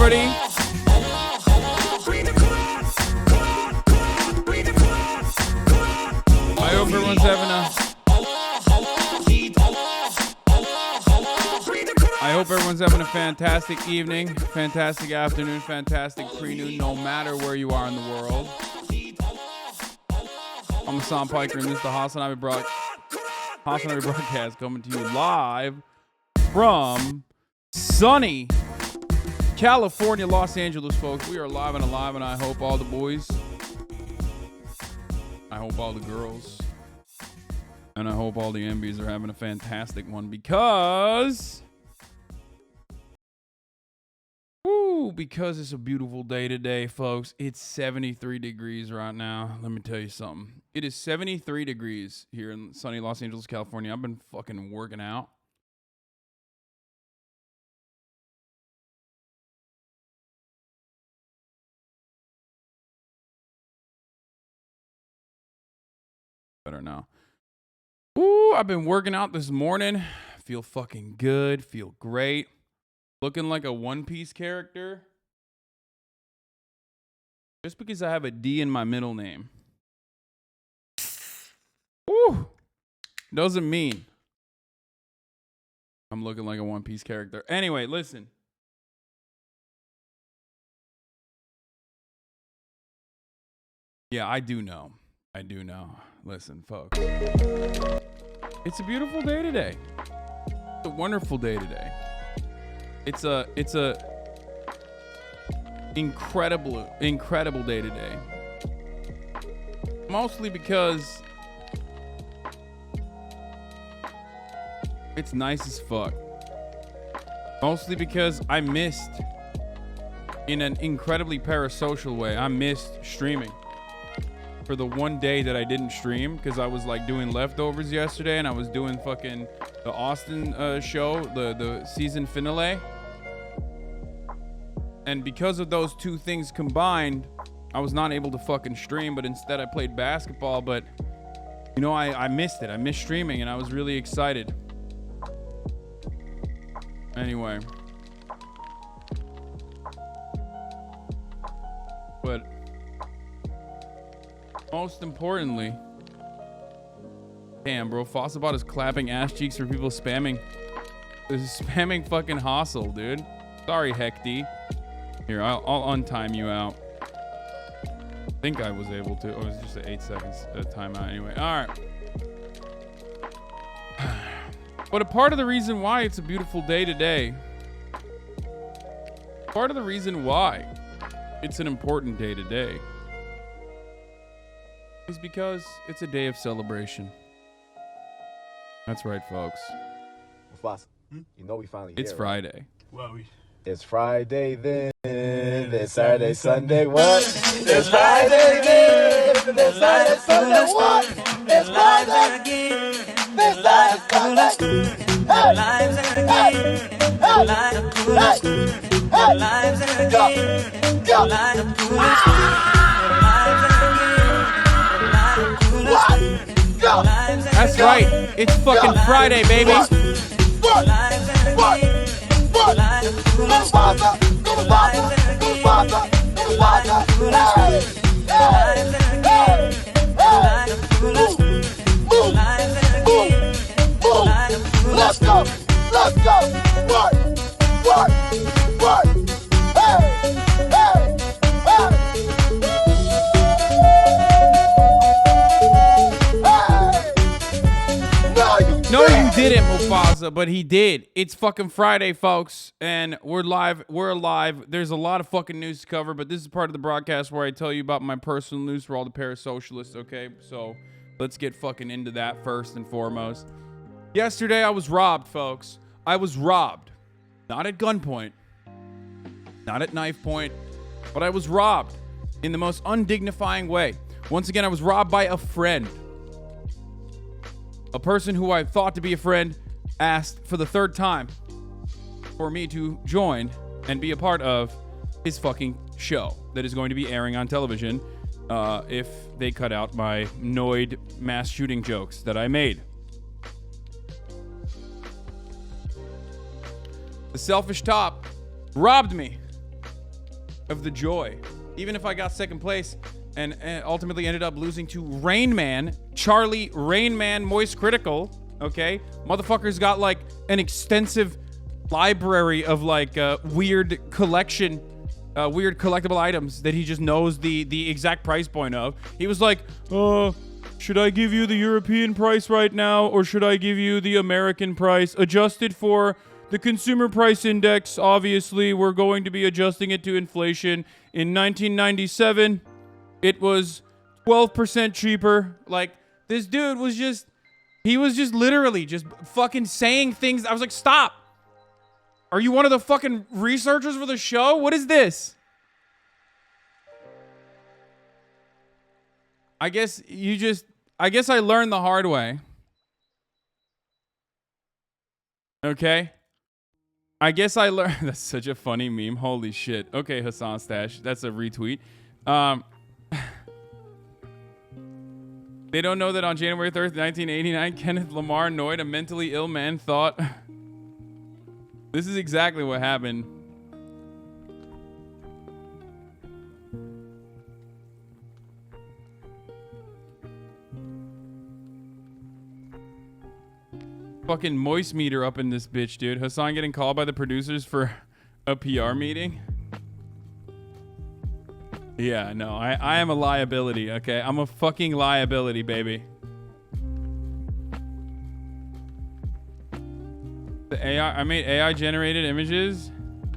everybody. I hope everyone's having a fantastic evening, fantastic afternoon, fantastic pre-noon, no matter where you are in the world. I'm Hasan Piker, and this is the HasanAbi broadcast coming to you live from sunny California, Los Angeles, folks. We are live and alive, and I hope all the boys, I hope all the girls, and I hope all the MBs are having a fantastic one because it's a beautiful day today, folks. It's 73 degrees right now. Let me tell you something. It is 73 degrees here in sunny Los Angeles, California. I've been fucking working out. Better now. Ooh, I've been working out this morning. Feel fucking good. Feel great. Looking like a One Piece character. Just because I have a D in my middle name. Woo! Doesn't mean I'm looking like a One Piece character. Anyway, listen. Yeah, I do know. Listen, folks. It's a beautiful day today. It's a wonderful day today. It's a incredible day today. Mostly because it's nice as fuck. Mostly because I missed, in an incredibly parasocial way, I missed streaming for the one day that I didn't stream because I was like doing leftovers yesterday and I was doing fucking the Austin show, the season finale. And because of those two things combined, I was not able to fucking stream, but instead I played basketball. But, you know, I missed it. I missed streaming, and I was really excited. Anyway. But most importantly, damn, bro, Fossilbot is clapping ass cheeks for people spamming. This is spamming fucking hostile, dude. Sorry, Hecty. Here, I'll untime you out. I think I was able to. Oh, it was just an 8 seconds timeout anyway. All right. But a part of the reason why it's a beautiful day today, part of the reason why it's an important day today, is because it's a day of celebration. That's right, folks. Mufasa, you know we finally It's here, Friday. Right? Well, it's Friday then. It's Saturday, Sunday, what? It's Friday then. It's Saturday, Sunday, what? It's Friday again. It's Saturday, Sunday. Hey, lives again. Hey, lives again. Go. That's right. It's fucking Friday, baby. Let's go. Work. Hey. No, you didn't, Mufasa, but he did. It's fucking Friday, folks, and we're live. We're alive. There's a lot of fucking news to cover, but this is part of the broadcast where I tell you about my personal news for all the parasocialists, okay? So let's get fucking into that first and foremost. Yesterday, I was robbed, folks. I was robbed. Not at gunpoint. Not at knife point. But I was robbed in the most undignifying way. Once again, I was robbed by a friend. A person who I thought to be a friend asked for the third time for me to join and be a part of his fucking show that is going to be airing on television if they cut out my Noid mass shooting jokes that I made. The selfish top robbed me of the joy. Even if I got second place and ultimately ended up losing to Rain Man, Charlie Rain Man Moist Critical, okay? Motherfucker's got like an extensive library of like weird collection, weird collectible items that he just knows the exact price point of. He was like, should I give you the European price right now, or should I give you the American price adjusted for the consumer price index? Obviously, we're going to be adjusting it to inflation. In 1997, it was 12% cheaper. Like, this dude was just, he was just literally just fucking saying things. I was like, stop. Are you one of the fucking researchers for the show? What is this? I guess I learned the hard way. Okay? I guess I learned. That's such a funny meme. Holy shit. Okay, Hasan Stash. That's a retweet. They don't know that on January 3rd, 1989, Kenneth Lamar Noyd, a mentally ill man, thought. This is exactly what happened. Fucking moist meter up in this bitch, dude. Hasan getting called by the producers for a PR meeting. Yeah, no, I am a liability, okay? I'm a fucking liability, baby. The AI, I made AI generated images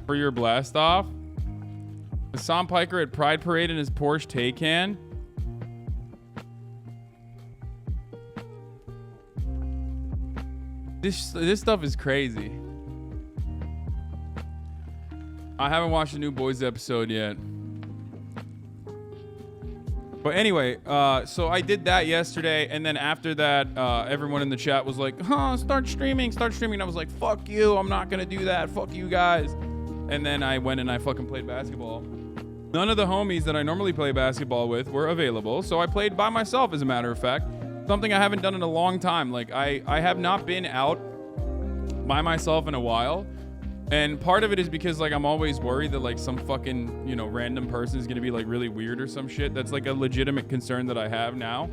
for your blast off. Hasan Piker at Pride Parade in his Porsche Taycan. This stuff is crazy. I haven't watched the new Boys episode yet. But anyway, so I did that yesterday, and then after that, everyone in the chat was like, start streaming. And I was like, fuck you, I'm not gonna do that. Fuck you guys. And then I went and I fucking played basketball. None of the homies that I normally play basketball with were available, so I played by myself, as a matter of fact. Something I haven't done in a long time. Like, I have not been out by myself in a while. And part of it is because, like, I'm always worried that, like, some fucking, you know, random person is going to be, like, really weird or some shit. That's, like, a legitimate concern that I have now.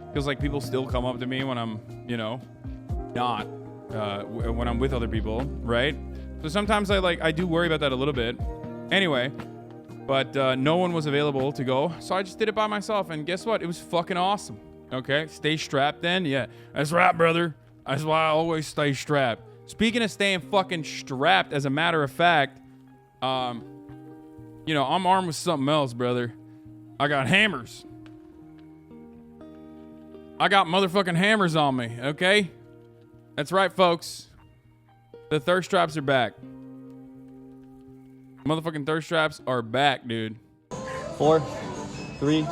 Because, like, people still come up to me when I'm, you know, not, when I'm with other people, right? So sometimes I do worry about that a little bit. Anyway, but no one was available to go. So I just did it by myself. And guess what? It was fucking awesome. Okay? Stay strapped then? Yeah. That's right, brother. That's why I always stay strapped. Speaking of staying fucking strapped, as a matter of fact, you know, I'm armed with something else, brother. I got hammers. I got motherfucking hammers on me, okay? That's right, folks. The thirst traps are back. Motherfucking thirst traps are back, dude. 4, 3,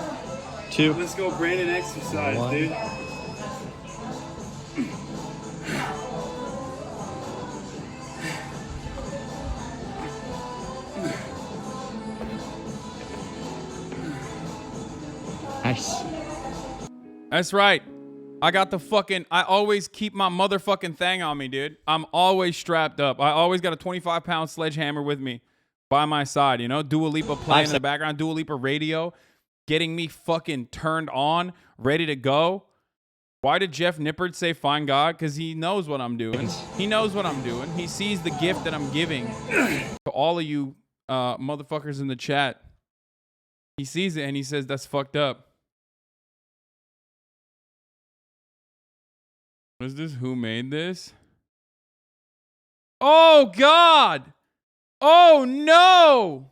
2. Let's go Brandon exercise, 1. dude. Nice. That's right. I got the fucking, I always keep my motherfucking thing on me, dude. I'm always strapped up. I always got a 25-pound sledgehammer with me by my side, you know? Dua Lipa playing in the background, Dua Lipa radio, getting me fucking turned on, ready to go. Why did Jeff Nippert say "Fine God"? Because he knows what I'm doing. He knows what I'm doing. He sees the gift that I'm giving to all of you motherfuckers in the chat. He sees it and he says, that's fucked up. What is this? Who made this? Oh, God. Oh, no.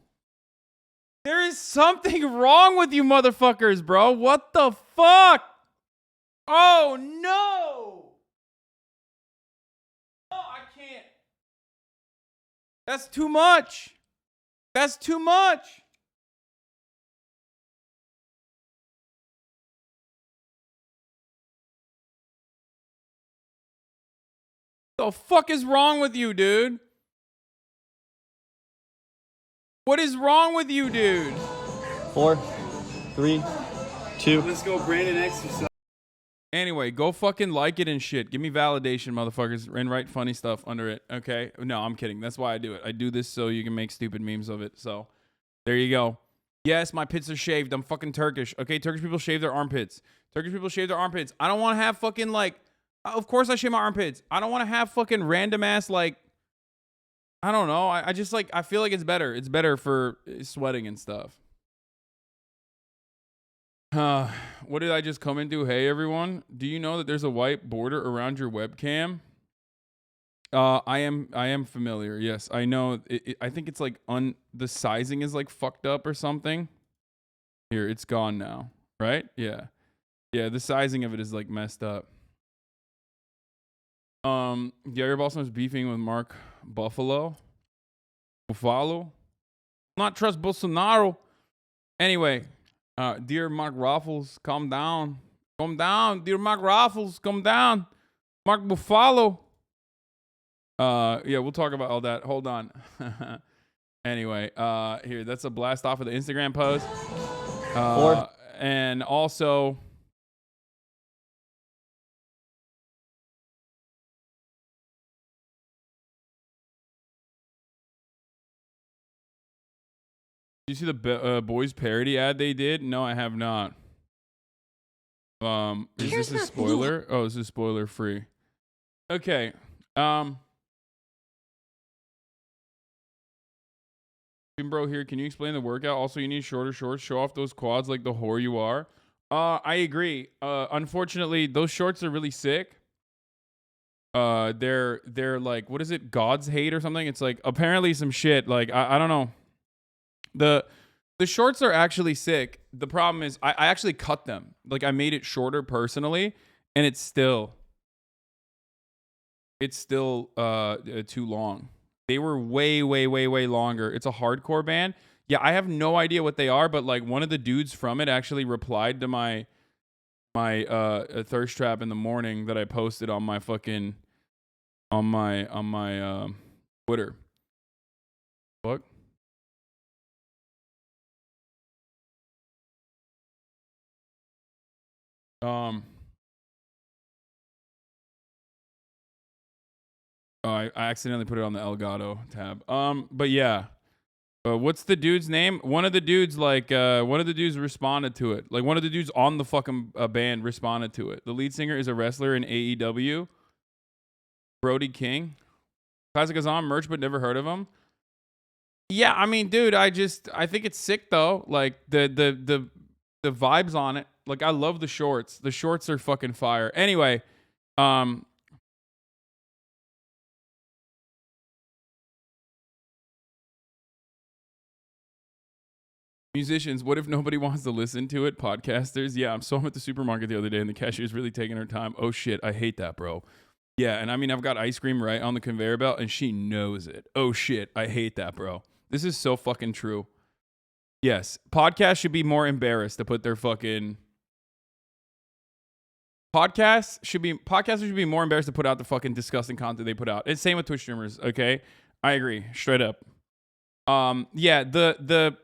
There is something wrong with you motherfuckers, bro. What the fuck? Oh, no. No, I can't. That's too much. That's too much. The fuck is wrong with you, dude? What is wrong with you, dude? 4, 3, 2. Let's go Brandon exercise. Anyway, go fucking like it and shit. Give me validation, motherfuckers, and write funny stuff under it, okay? No, I'm kidding. That's why I do it. I do this so you can make stupid memes of it. So, There you go. Yes, my pits are shaved. I'm fucking Turkish. Okay, Turkish people shave their armpits. Turkish people shave their armpits. I don't want to have fucking like, of course I shave my armpits. I don't want to have fucking random ass like, I don't know. I just like, I feel like it's better. It's better for sweating and stuff. What did I just come into? Hey everyone, do you know that there's a white border around your webcam? I am familiar. Yes, I know. I think it's like the sizing is like fucked up or something. Here, it's gone now, right? Yeah, the sizing of it is like messed up. Gary Balsam is beefing with Mark Buffalo. Not trust Bolsonaro. Anyway, dear Mark Ruffles, calm down. Calm down, dear Mark Ruffles, calm down. Mark Buffalo. Yeah, we'll talk about all that. Hold on. Anyway, here, that's a blast off of the Instagram post. And also, you see the boys parody ad they did? No, I have not. Is this a spoiler? Oh, this is spoiler free. Okay. Bro here, can you explain the workout? Also, you need shorter shorts. Show off those quads like the whore you are. I agree. Unfortunately, those shorts are really sick. They're like, what is it? God's hate or something? It's like apparently some shit. Like I don't know. The shorts are actually sick. The problem is I actually cut them. Like I made it shorter personally, and it's still too long. They were way longer. It's a hardcore band. Yeah, I have no idea what they are, but like one of the dudes from it actually replied to my thirst trap in the morning that I posted on my fucking on my Twitter. Fuck. I accidentally put it on the Elgato tab. But yeah. What's the dude's name? One of the dudes responded to it. Like one of the dudes on the fucking band responded to it. The lead singer is a wrestler in AEW. Brody King. Classic Hasan merch, but never heard of him. Yeah, I mean, dude, I think it's sick though. Like the vibes on it. Like I love the shorts. The shorts are fucking fire. Anyway, musicians, what if nobody wants to listen to it? Podcasters, yeah, I saw him at the supermarket the other day and the cashier's really taking her time. Oh shit, I hate that, bro. Yeah, and I mean, I've got ice cream right on the conveyor belt and she knows it. Oh shit, I hate that, bro. This is so fucking true. Yes, podcasts should be more embarrassed to put their fucking... Podcasters should be more embarrassed to put out the fucking disgusting content they put out. It's same with Twitch streamers, okay? I agree, straight up. Yeah, the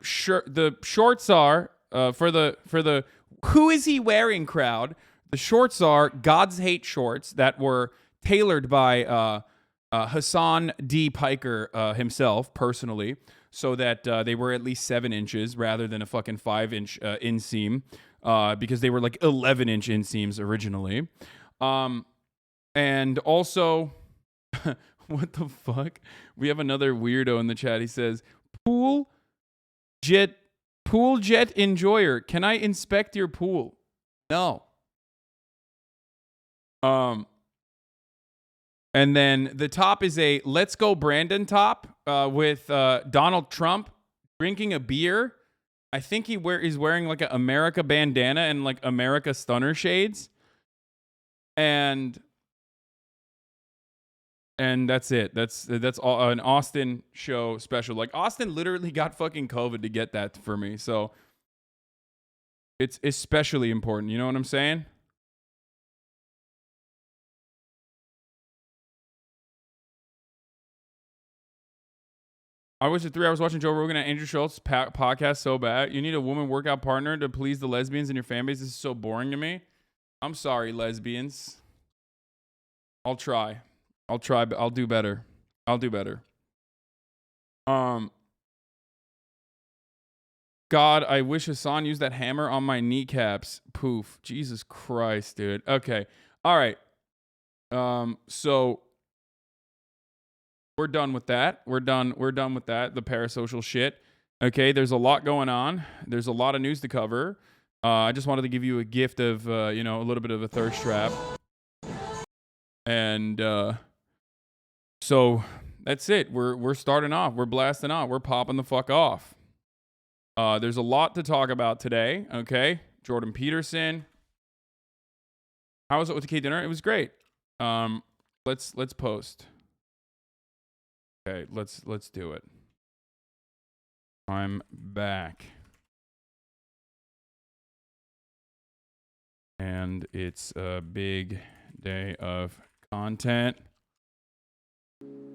shorts are for the who is he wearing crowd. The shorts are God's hate shorts that were tailored by Hasan D. Piker himself personally, so that they were at least 7 inches rather than a fucking 5-inch inseam, because they were like 11-inch inseams originally, and also. What the fuck? We have another weirdo in the chat. He says, pool jet enjoyer. Can I inspect your pool? No. And then the top is a Let's Go Brandon top with Donald Trump drinking a beer. I think is wearing like an America bandana and like America stunner shades. And that's it. That's all an Austin show special. Like Austin literally got fucking COVID to get that for me. So it's especially important. You know what I'm saying? I wasted 3 hours watching Joe Rogan and Andrew Schultz podcast so bad. You need a woman workout partner to please the lesbians in your fan base. This is so boring to me. I'm sorry, lesbians. I'll try, but I'll do better. God, I wish Hasan used that hammer on my kneecaps. Poof. Jesus Christ, dude. Okay. All right. So we're done with that. We're done with that. The parasocial shit. Okay, there's a lot going on. There's a lot of news to cover. I just wanted to give you a gift of, a little bit of a thirst trap. And so that's it. We're starting off. We're blasting off. We're popping the fuck off. There's a lot to talk about today. Okay, Jordan Peterson. How was it with the K dinner? It was great. Let's post. Okay, let's do it. I'm back. And it's a big day of content.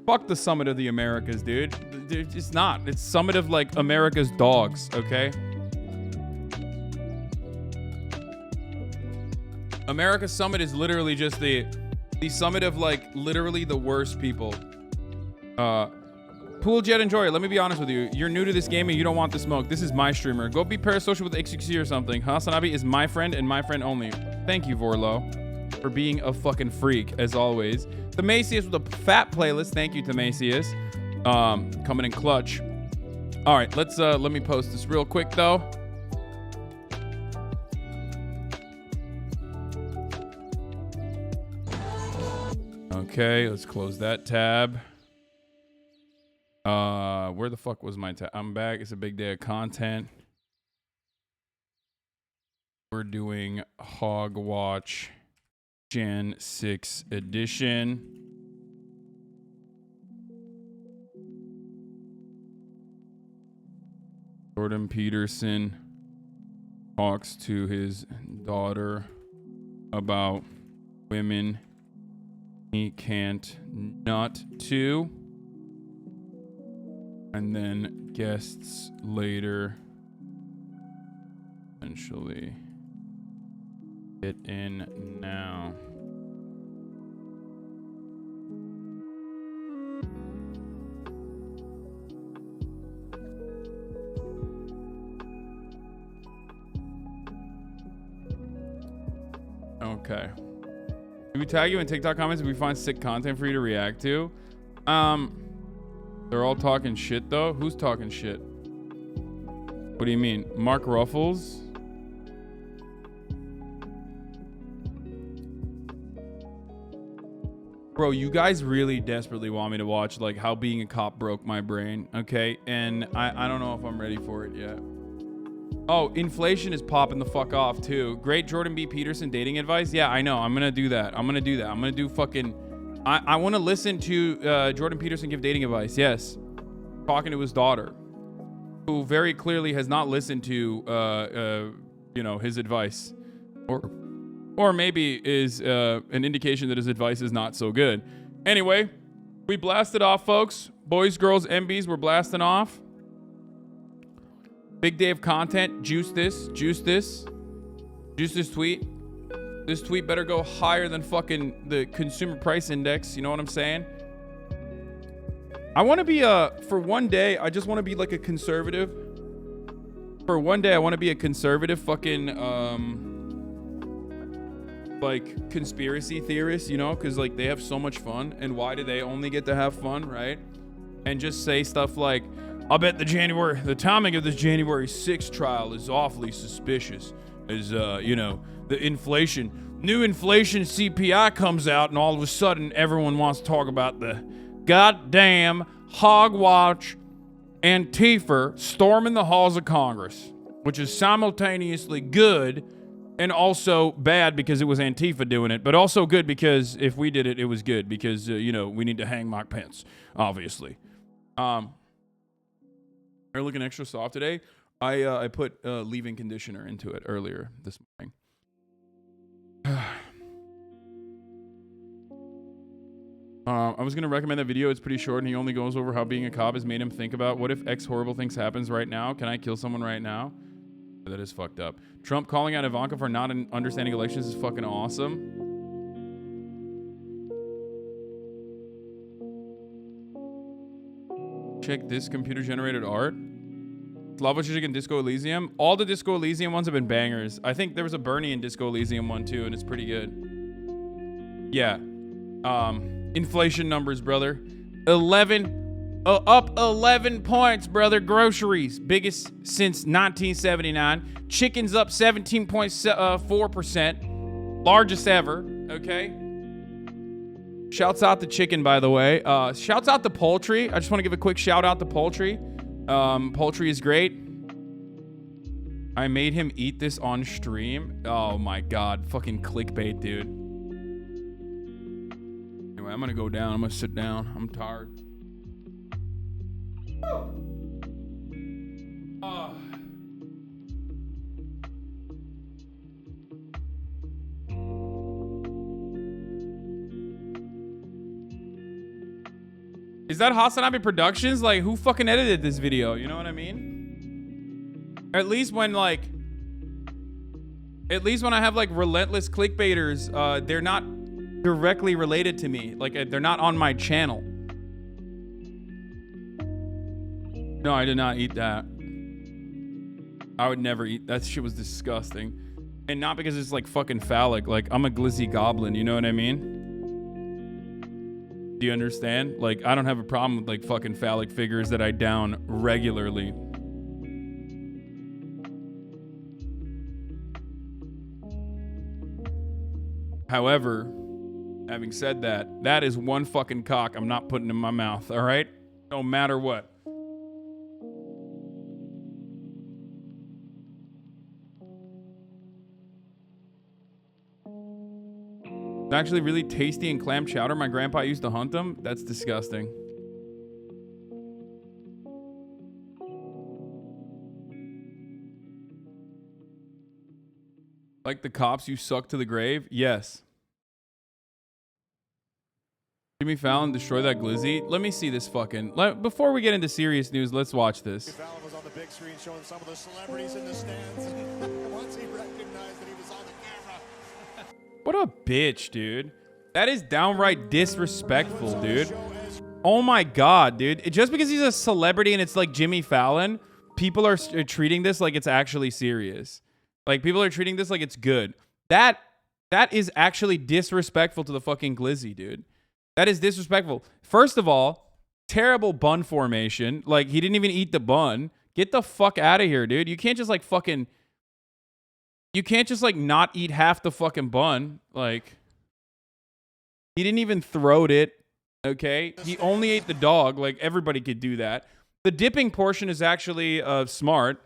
Fuck the Summit of the Americas, dude. It's not. It's Summit of, like, America's dogs, okay? America's Summit is literally just the summit of, like, literally the worst people. Pool Jet Enjoyer, let me be honest with you. You're new to this game and you don't want the smoke. This is my streamer. Go be parasocial with XQC or something. HasanAbi is my friend and my friend only. Thank you, Vorlo, for being a fucking freak, as always. Themasius with a fat playlist. Thank you, Themasius. Coming in clutch. All right, let me post this real quick, though. Okay, let's close that tab. Where the fuck was my tab? I'm back. It's a big day of content. We're doing HOGWATCH Gen 6 edition. Jordan Peterson talks to his daughter about women he can't nut to. And then guests later eventually get in now. Okay. Do we tag you in TikTok comments if we find sick content for you to react to? They're all talking shit, though. Who's talking shit? What do you mean? Mark Ruffles? Bro, you guys really desperately want me to watch, like, how being a cop broke my brain, okay? And I don't know if I'm ready for it yet. Oh, inflation is popping the fuck off, too. Great Jordan B. Peterson dating advice? Yeah, I know. I'm going to do that. I'm going to do fucking... I want to listen to Jordan Peterson give dating advice. Yes. Talking to his daughter, who very clearly has not listened to, his advice. Or maybe is an indication that his advice is not so good. Anyway, we blasted off, folks. Boys, girls, MBs, we're blasting off. Big day of content. Juice this tweet. This tweet better go higher than fucking the consumer price index. You know what I'm saying? I want to be for one day, I just want to be like a conservative. For one day, I want to be a conservative fucking, like, conspiracy theorist, you know? Because, like, they have so much fun. And why do they only get to have fun, right? And just say stuff like, I bet the timing of this January 6th trial is awfully suspicious. As, the new inflation CPI comes out, and all of a sudden everyone wants to talk about the goddamn HOGWATCH Antifa storming the halls of Congress, which is simultaneously good and also bad because it was Antifa doing it, but also good because if we did it, it was good because, we need to hang Mike Pence, obviously. They're looking extra soft today. I put leave-in conditioner into it earlier this morning. I was going to recommend that video. It's pretty short, and he only goes over how being a cop has made him think about, what if X horrible things happens right now? Can I kill someone right now? That is fucked up. Trump calling out Ivanka for not understanding elections is fucking awesome. Check this computer-generated art. Lava Chicken Disco Elysium. All the Disco Elysium ones have been bangers. I think there was a Bernie and Disco Elysium one too, and it's pretty good. Yeah. Inflation numbers, brother. 11, up 11 points, brother. Groceries, biggest since 1979. Chicken's up 17.4%, largest ever. Okay. Shouts out the chicken, by the way. Shouts out the poultry. I just want to give a quick shout out to poultry. Poultry is great. I made him eat this on stream. Oh my god, fucking clickbait, dude. Anyway, I'm gonna go down. I'm gonna sit down. I'm tired. Is that HasanAbi Productions? Like, who fucking edited this video? You know what I mean? At least when I have like relentless clickbaiters, they're not directly related to me. Like, they're not on my channel. No, I did not eat that. I would never eat that. Shit was disgusting. And not because it's like fucking phallic. Like, I'm a glizzy goblin, you know what I mean? Do you understand? Like, I don't have a problem with like fucking phallic figures that I down regularly. However, having said that, that is one fucking cock I'm not putting in my mouth, all right? No matter what. It's actually really tasty and clam chowder. My grandpa used to hunt them. That's disgusting. Like the cops you suck to the grave? Yes. Jimmy Fallon destroy that glizzy? Let me see this fucking... Before we get into serious news, let's watch this. Fallon was on the big screen showing some of the celebrities in the stands. Once he recognized that he was on the camera. What a bitch, dude. That is downright disrespectful, dude. Oh my god, dude. Just because he's a celebrity and it's like Jimmy Fallon, people are treating this like it's actually serious. Like, people are treating this like it's good. That is actually disrespectful to the fucking glizzy, dude. That is disrespectful. First of all, terrible bun formation. Like, he didn't even eat the bun. Get the fuck out of here, dude. You can't just like fucking... You can't just like not eat half the fucking bun. Like, he didn't even throat it. Okay. He only ate the dog. Like, everybody could do that. The dipping portion is actually smart.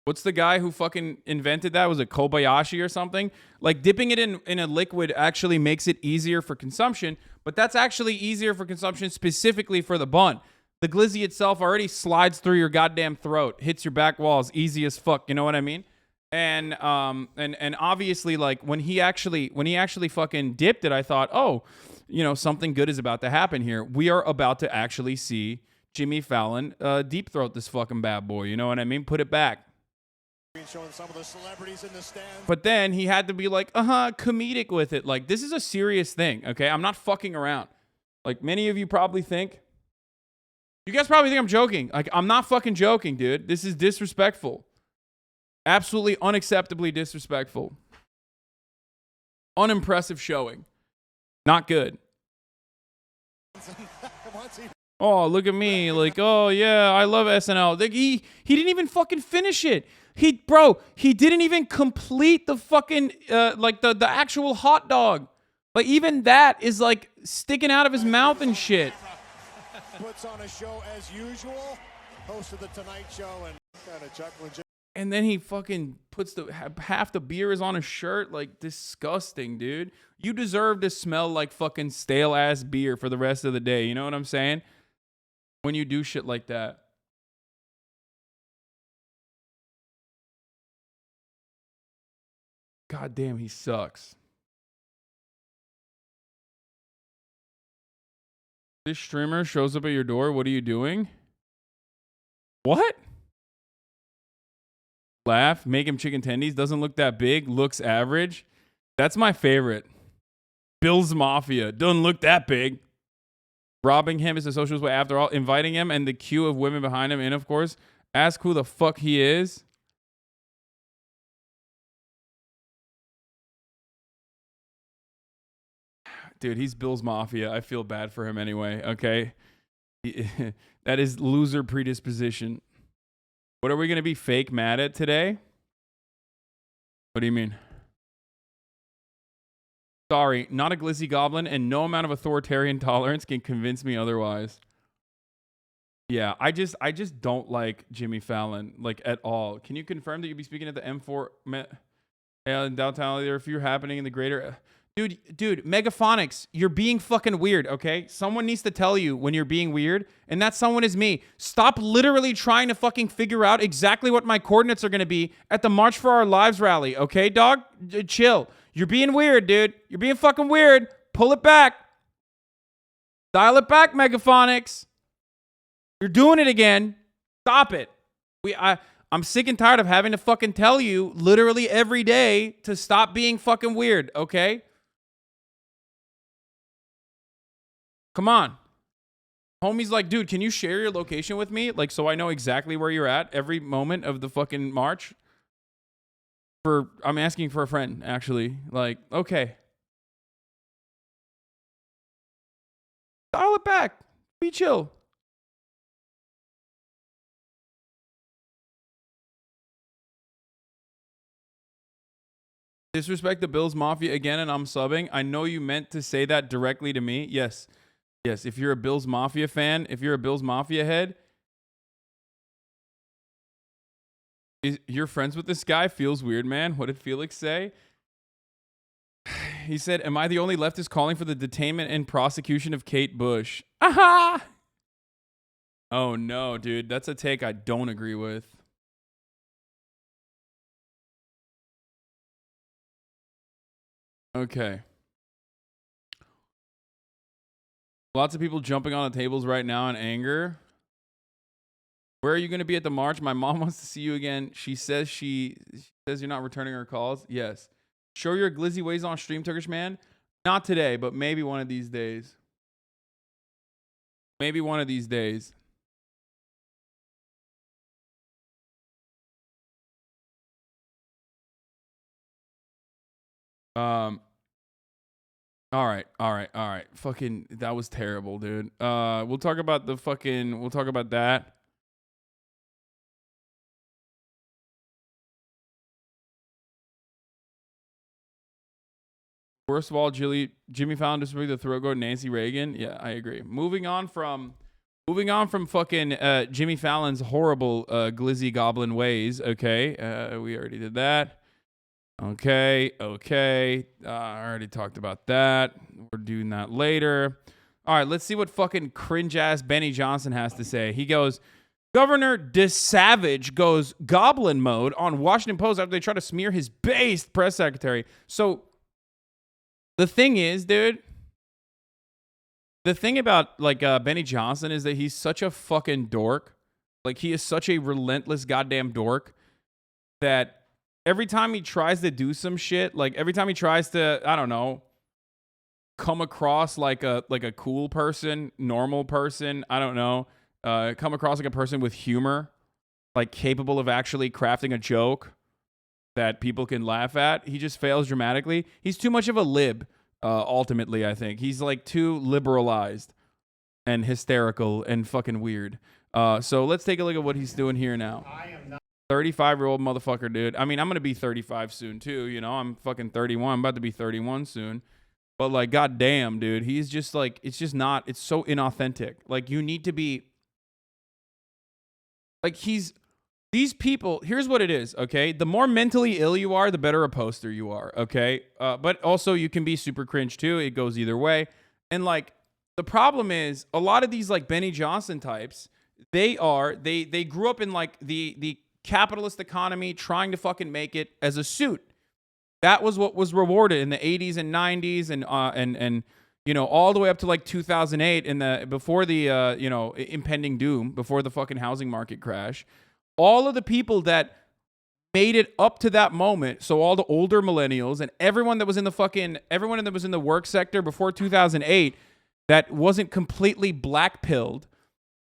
What's the guy who fucking invented that? Was it Kobayashi or something? Like, dipping it in a liquid actually makes it easier for consumption, but that's actually easier for consumption specifically for the bun. The glizzy itself already slides through your goddamn throat, hits your back walls, easy as fuck. You know what I mean? And obviously, like, when he actually fucking dipped it, I thought, oh, you know, something good is about to happen here. We are about to actually see Jimmy Fallon deep throat this fucking bad boy. You know what I mean? Put it back. Showing some of the celebrities in the stands. But then he had to be like, comedic with it. Like, this is a serious thing, okay? I'm not fucking around. Like, many of you probably think. You guys probably think I'm joking. Like, I'm not fucking joking, dude. This is disrespectful. Absolutely unacceptably disrespectful. Unimpressive showing. Not good. Oh, look at me. Like, oh, yeah, I love SNL. Like, he didn't even fucking finish it. He didn't even complete the fucking, like, the actual hot dog. Like, even that is, like, sticking out of his mouth and shit. Puts on a show as usual. Host of the Tonight Show and kind of chuckling. And then he fucking puts half the beer is on his shirt. Like, disgusting, dude. You deserve to smell like fucking stale ass beer for the rest of the day. You know what I'm saying? When you do shit like that. God damn, he sucks. This streamer shows up at your door. What are you doing? What? Laugh. Make him chicken tendies. Doesn't look that big. Looks average. That's my favorite. Bill's Mafia. Doesn't look that big. Robbing him is a socialist way after all. Inviting him and the queue of women behind him in, of course. Ask who the fuck he is. Dude, he's Bill's Mafia. I feel bad for him anyway, okay? That is loser predisposition. What are we going to be fake mad at today? What do you mean? Sorry, not a glizzy goblin, and no amount of authoritarian tolerance can convince me otherwise. Yeah, I just don't like Jimmy Fallon, like, at all. Can you confirm that you'll be speaking at the M4 in downtown later if you're happening in the greater... Dude, Megaphonics, you're being fucking weird, okay? Someone needs to tell you when you're being weird, and that someone is me. Stop literally trying to fucking figure out exactly what my coordinates are going to be at the March for Our Lives rally, okay, dog? Chill. You're being weird, dude. You're being fucking weird. Pull it back. Dial it back, Megaphonics. You're doing it again. Stop it. I'm sick and tired of having to fucking tell you literally every day to stop being fucking weird, okay? Come on. Homie's like, dude, can you share your location with me? Like, so I know exactly where you're at every moment of the fucking march. I'm asking for a friend, actually. Like, okay. Dial it back. Be chill. Disrespect the Bills Mafia again, and I'm subbing. I know you meant to say that directly to me. Yes. Yes, if you're a Bills Mafia fan, if you're a Bills Mafia head, you're friends with this guy? Feels weird, man. What did Felix say? He said, am I the only leftist calling for the detainment and prosecution of Kate Bush? Aha! Oh, no, dude. That's a take I don't agree with. Okay. Lots of people jumping on the tables right now in anger. Where are you going to be at the march? My mom wants to see you again. She says you're not returning her calls. Yes. Show your glizzy ways on stream, Turkish man. Not today, but maybe one of these days. Maybe one of these days. All right. Fucking, that was terrible, dude. We'll talk about that. First of all, Jimmy Fallon disrespected the throat goat Nancy Reagan. Yeah, I agree. Moving on from fucking Jimmy Fallon's horrible glizzy goblin ways. Okay, we already did that. Okay. I already talked about that. We're doing that later. All right, let's see what fucking cringe-ass Benny Johnson has to say. He goes, Governor DeSavage goes goblin mode on Washington Post after they try to smear his based press secretary. So the thing is, dude, the thing about like Benny Johnson is that he's such a fucking dork. Like, he is such a relentless goddamn dork that every time he tries to do some shit, like every time he tries to, I don't know, come across like a cool person, normal person, I don't know, come across like a person with humor, like capable of actually crafting a joke that people can laugh at, he just fails dramatically. He's too much of a lib, ultimately, I think. He's like too liberalized and hysterical and fucking weird. So let's take a look at what he's doing here now. 35-year-old motherfucker, dude. I mean, I'm going to be 35 soon, too. You know, I'm fucking 31. I'm about to be 31 soon. But, like, goddamn, dude. He's just, like, it's just not, it's so inauthentic. Like, you need to be, like, these people, here's what it is, okay? The more mentally ill you are, the better a poster you are, okay? But also, you can be super cringe, too. It goes either way. And, like, the problem is, a lot of these, like, Benny Johnson types, they grew up in, like, the capitalist economy, trying to fucking make it as a suit. That was what was rewarded in the 80s and 90s and you know, all the way up to like 2008 before the you know, impending doom, before the fucking housing market crash. All of the people that made it up to that moment, so all the older millennials and everyone that was in the work sector before 2008 that wasn't completely black-pilled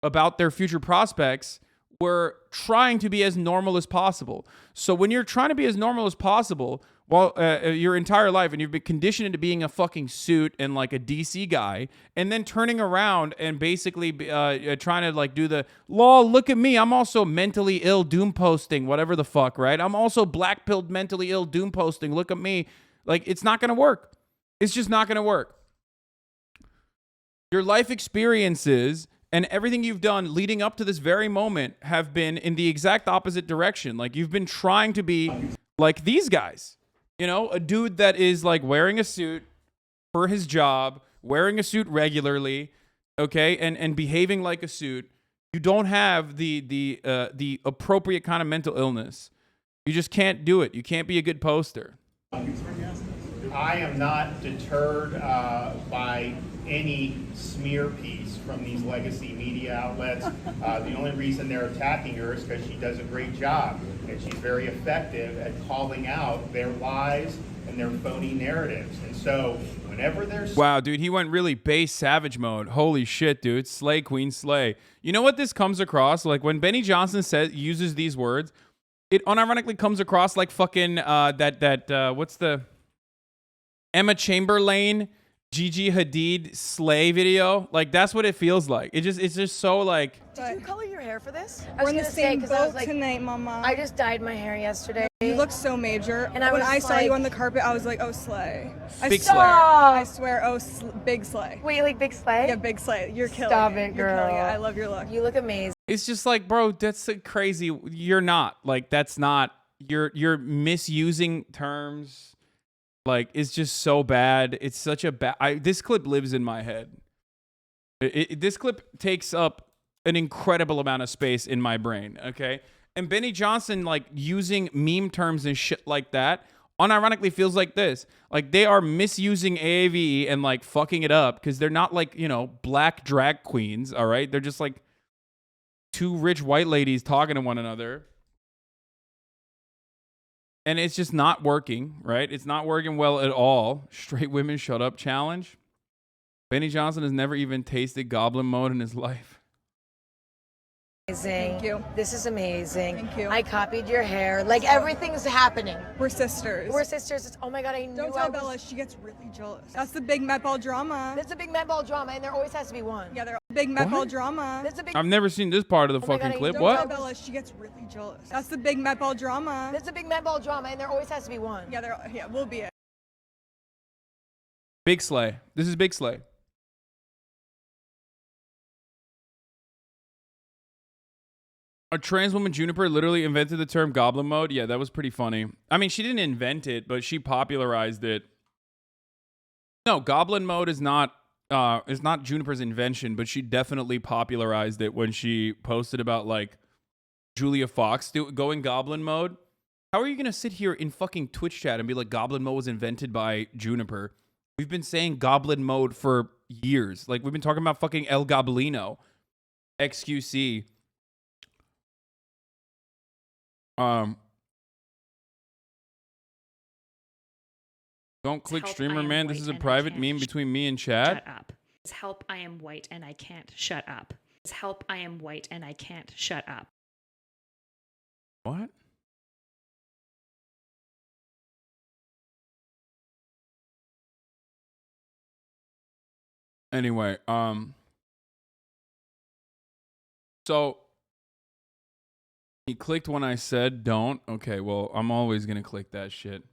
about their future prospects we're trying to be as normal as possible. So when you're trying to be as normal as possible, well, your entire life, and you've been conditioned into being a fucking suit and like a DC guy, and then turning around and basically trying to like do the, lol, look at me, I'm also mentally ill doom posting, whatever the fuck, right? I'm also black-pilled mentally ill doom posting, look at me. Like, it's not going to work. It's just not going to work. Your life experiences and everything you've done leading up to this very moment have been in the exact opposite direction. Like, you've been trying to be like these guys. You know, a dude that is like wearing a suit for his job, wearing a suit regularly, okay, and behaving like a suit. You don't have the appropriate kind of mental illness. You just can't do it. You can't be a good poster. I am not deterred by any smear piece from these legacy media outlets. The only reason they're attacking her is because she does a great job, and she's very effective at calling out their lies and their phony narratives. And so whenever there's... Wow, dude, he went really base savage mode. Holy shit, dude. Slay, queen, slay. You know what this comes across? Like, when Benny Johnson uses these words, it unironically comes across like fucking what's the... Emma Chamberlain, Gigi Hadid slay video. Like, that's what it feels like. It's just so like. Did you color your hair for this? We're in the same boat tonight, Mama. I just dyed my hair yesterday. You look so major. And when I saw you on the carpet, I was like, oh, slay. Big slay. I swear, oh, big slay. Wait, like big slay? Yeah, big slay. You're killing Stop it. it, You're girl. killing it. I love your look. You look amazing. It's just like, bro, that's crazy. You're not. Like, that's not. You're misusing terms. Like, it's just so bad. It's such a bad... This clip lives in my head. This clip takes up an incredible amount of space in my brain, okay? And Benny Johnson, like, using meme terms and shit like that, unironically feels like this. Like, they are misusing AAVE and, like, fucking it up because they're not, like, you know, black drag queens, all right? They're just, like, two rich white ladies talking to one another. And it's just not working, right? It's not working well at all. Straight women shut up challenge. Benny Johnson has never even tasted goblin mode in his life. Thank you. This is amazing. Thank you. I copied your hair. Like, everything's happening. We're sisters. We're sisters. Oh my God, I knew Don't I tell was... Bella. She gets really jealous. That's the big Met Ball drama. That's a big Met Ball drama, and there always has to be one. Yeah, they're big Met Ball drama. That's a big... I've never seen this part of the fucking clip. Don't What? tell Bella. She gets really jealous. That's the big Met Ball drama. That's a big Met Ball drama, and there always has to be one. Yeah, we'll be it. Big slay. This is big slay. A trans woman, Juniper, literally invented the term goblin mode. Yeah, that was pretty funny. I mean, she didn't invent it, but she popularized it. No, goblin mode is not Juniper's invention, but she definitely popularized it when she posted about, like, Julia Fox going goblin mode. How are you going to sit here in fucking Twitch chat and be like, goblin mode was invented by Juniper? We've been saying goblin mode for years. Like, we've been talking about fucking El Goblino. XQC. Don't click streamer, man. This is a private meme between me and chat. Shut up. Help, I am white and I can't shut up. Help, I am white and I can't shut up. What? Anyway, so he clicked when I said don't. Okay, well, I'm always gonna click that shit.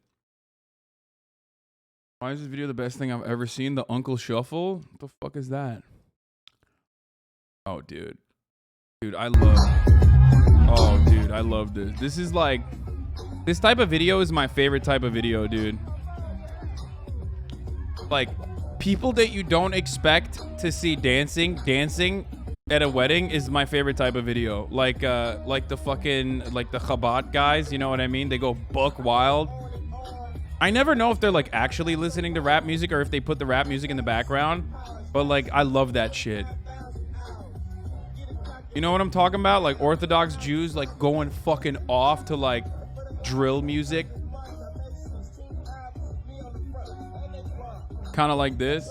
Why is this video the best thing I've ever seen? The Uncle Shuffle? What the fuck is that? Oh, dude. Dude, I love... Oh, dude, I love this. This is like... This type of video is my favorite type of video, dude. Like, people that you don't expect to see dancing at a wedding is my favorite type of video. Like the fucking... Like the Chabad guys, you know what I mean? They go buck wild. I never know if they're like actually listening to rap music or if they put the rap music in the background, but like I love that shit. You know what I'm talking about? Like Orthodox Jews like going fucking off to like drill music. Kind of like this.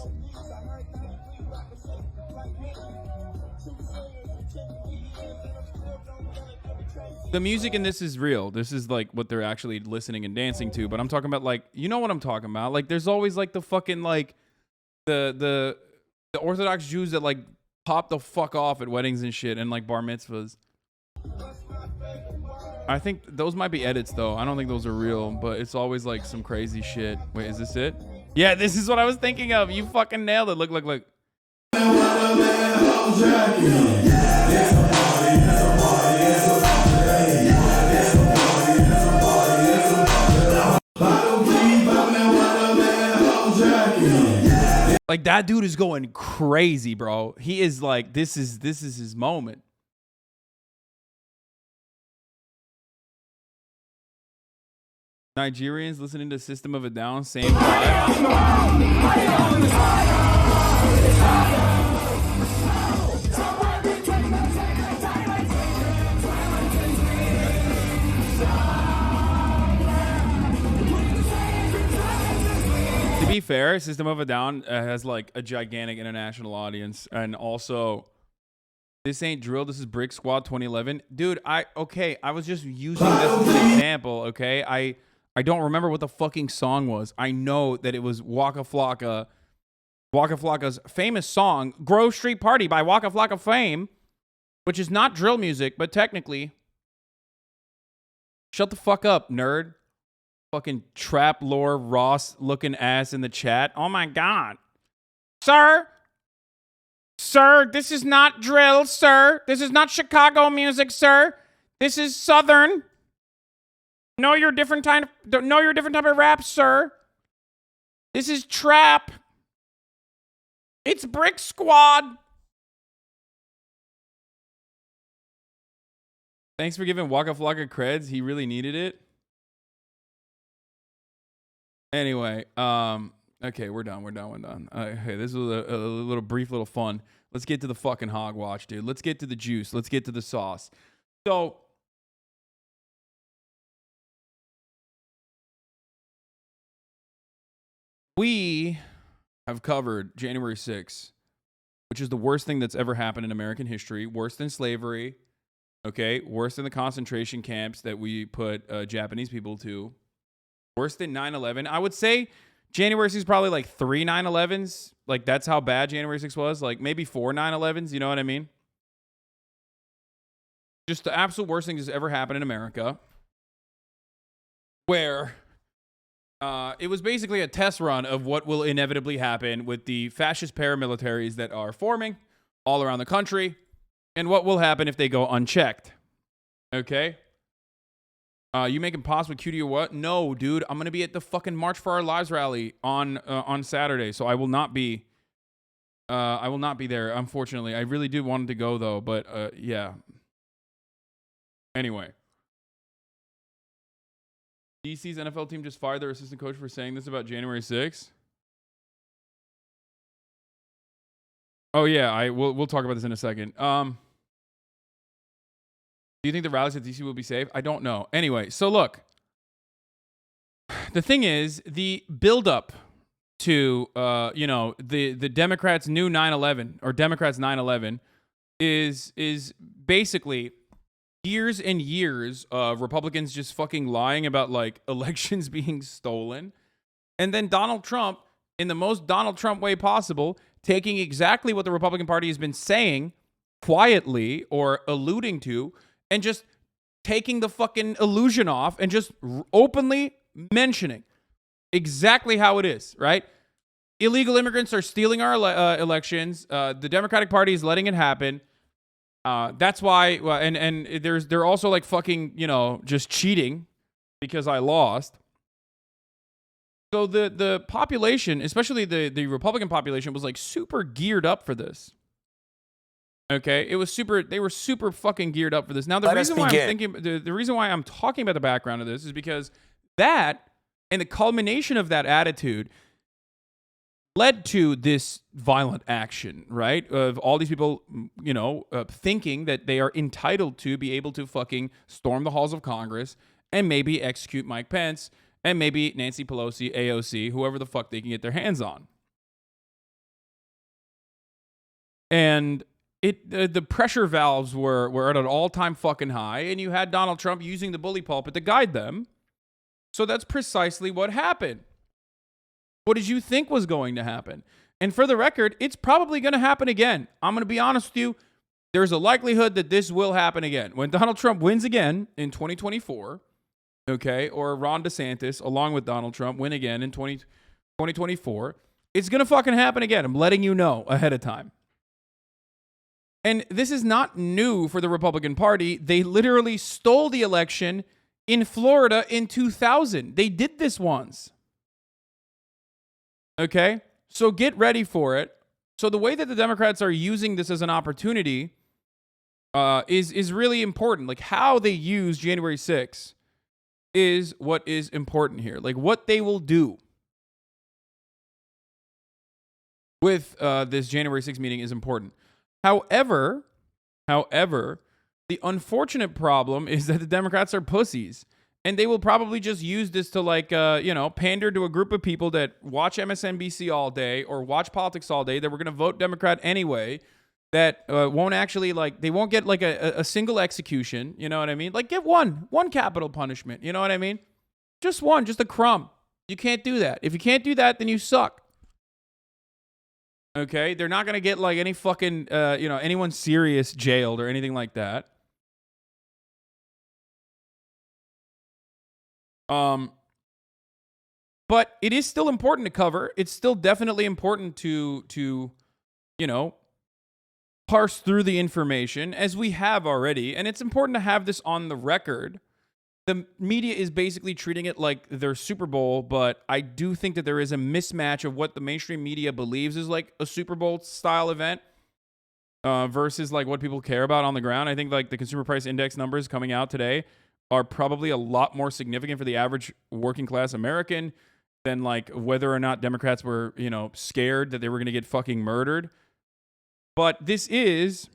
The music in this is real. This is like what they're actually listening and dancing to. But I'm talking about like, you know what I'm talking about? Like there's always like the fucking like the Orthodox Jews that like pop the fuck off at weddings and shit and like bar mitzvahs. I think those might be edits though. I don't think those are real, but it's always like some crazy shit. Wait, is this it? Yeah, this is what I was thinking of. You fucking nailed it. Look. Like that dude is going crazy, bro. He is like, this is his moment. Nigerians listening to System of a Down, same vibe. To be fair, System of a Down has like a gigantic international audience, and also this ain't drill. This is Brick Squad 2011, dude. I was just using this as an example. Okay, I don't remember what the fucking song was. I know that it was Waka Flocka. Waka Flocka's famous song, Grove Street Party by Waka Flocka fame, which is not drill music, but technically. Shut the fuck up, nerd. Fucking trap lore Ross looking ass in the chat. Oh my God. Sir, this is not drill, sir. This is not Chicago music, sir. This is Southern. Know your different type of rap, sir. This is trap. It's Brick Squad. Thanks for giving Waka Flocka creds. He really needed it. Anyway, okay, we're done. Hey, this was a little brief little fun. Let's get to the fucking hogwatch, dude. Let's get to the juice. Let's get to the sauce. So, we have covered January 6th, which is the worst thing that's ever happened in American history. Worse than slavery, okay? Worse than the concentration camps that we put Japanese people to. Worse than 9/11. I would say January 6th is probably like 3 9/11s. Like, that's how bad January 6th was. Like, maybe 4 9/11s. You know what I mean? Just the absolute worst thing that's ever happened in America. Where it was basically a test run of what will inevitably happen with the fascist paramilitaries that are forming all around the country and what will happen if they go unchecked. Okay? You making pots with cutie or what? No, dude. I'm going to be at the fucking March for Our Lives rally on Saturday, so I will not be there, unfortunately. I really do want to go, though, but yeah. Anyway. DC's NFL team just fired their assistant coach for saying this about January 6th. Oh yeah, we'll talk about this in a second. Do you think the rallies at DC will be safe? I don't know. Anyway, so look. The thing is, the buildup to the Democrats' new 9/11 or Democrats' 9/11 is basically years and years of Republicans just fucking lying about like elections being stolen. And then Donald Trump, in the most Donald Trump way possible, taking exactly what the Republican Party has been saying quietly or alluding to and just taking the fucking illusion off and just openly mentioning exactly how it is, right? Illegal immigrants are stealing our elections. The Democratic Party is letting it happen. That's why, and they're also like fucking, just cheating because I lost. So the population, especially the Republican population, was like super geared up for this. Okay, they were super fucking geared up for this. Now the reason why I'm talking about the background of this is because that and the culmination of that attitude led to this violent action, right? Of all these people, thinking that they are entitled to be able to fucking storm the halls of Congress and maybe execute Mike Pence and maybe Nancy Pelosi, AOC, whoever the fuck they can get their hands on. And the pressure valves were at an all-time fucking high, and you had Donald Trump using the bully pulpit to guide them. So that's precisely what happened. What did you think was going to happen? And for the record, it's probably going to happen again. I'm going to be honest with you. There's a likelihood that this will happen again. When Donald Trump wins again in 2024, okay, or Ron DeSantis, along with Donald Trump, win again in 2024, it's going to fucking happen again. I'm letting you know ahead of time. And this is not new for the Republican Party. They literally stole the election in Florida in 2000. They did this once. Okay? So get ready for it. So the way that the Democrats are using this as an opportunity is really important. Like how they use January 6th is what is important here. Like what they will do with this January 6th meeting is important. However, the unfortunate problem is that the Democrats are pussies. And they will probably just use this to pander to a group of people that watch MSNBC all day or watch politics all day that were going to vote Democrat anyway, that won't actually they won't get like a single execution. You know what I mean? Like get one capital punishment. You know what I mean? Just one, just a crumb. You can't do that. If you can't do that, then you suck. Okay? They're not going to get like any fucking, anyone serious jailed or anything like that. But it is still important to cover. It's still definitely important to parse through the information as we have already. And it's important to have this on the record. The media is basically treating it like their Super Bowl, but I do think that there is a mismatch of what the mainstream media believes is like a Super Bowl style event versus like what people care about on the ground. I think like the consumer price index numbers coming out today are probably a lot more significant for the average working class American than like whether or not Democrats were, scared that they were going to get fucking murdered. But this is,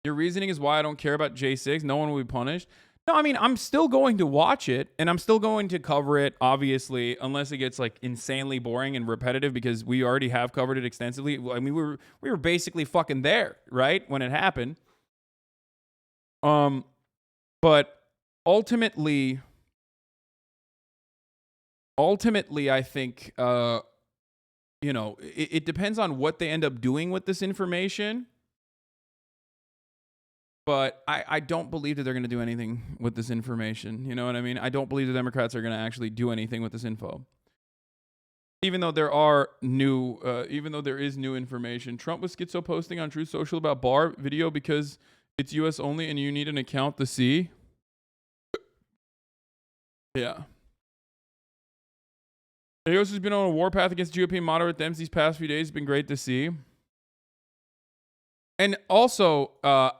your reasoning is why I don't care about J6. No one will be punished. No, I mean, I'm still going to watch it and I'm still going to cover it, obviously, unless it gets like insanely boring and repetitive because we already have covered it extensively. I mean, we were basically fucking there, right? When it happened. But ultimately, I think, it depends on what they end up doing with this information. But I don't believe that they're going to do anything with this information. You know what I mean? I don't believe the Democrats are going to actually do anything with this info. Even though there is new information. Trump was schizo posting on Truth Social about bar video because it's US only and you need an account to see. Yeah. Eos has been on a warpath against GOP moderate Dems these past few days. It's been great to see. And also,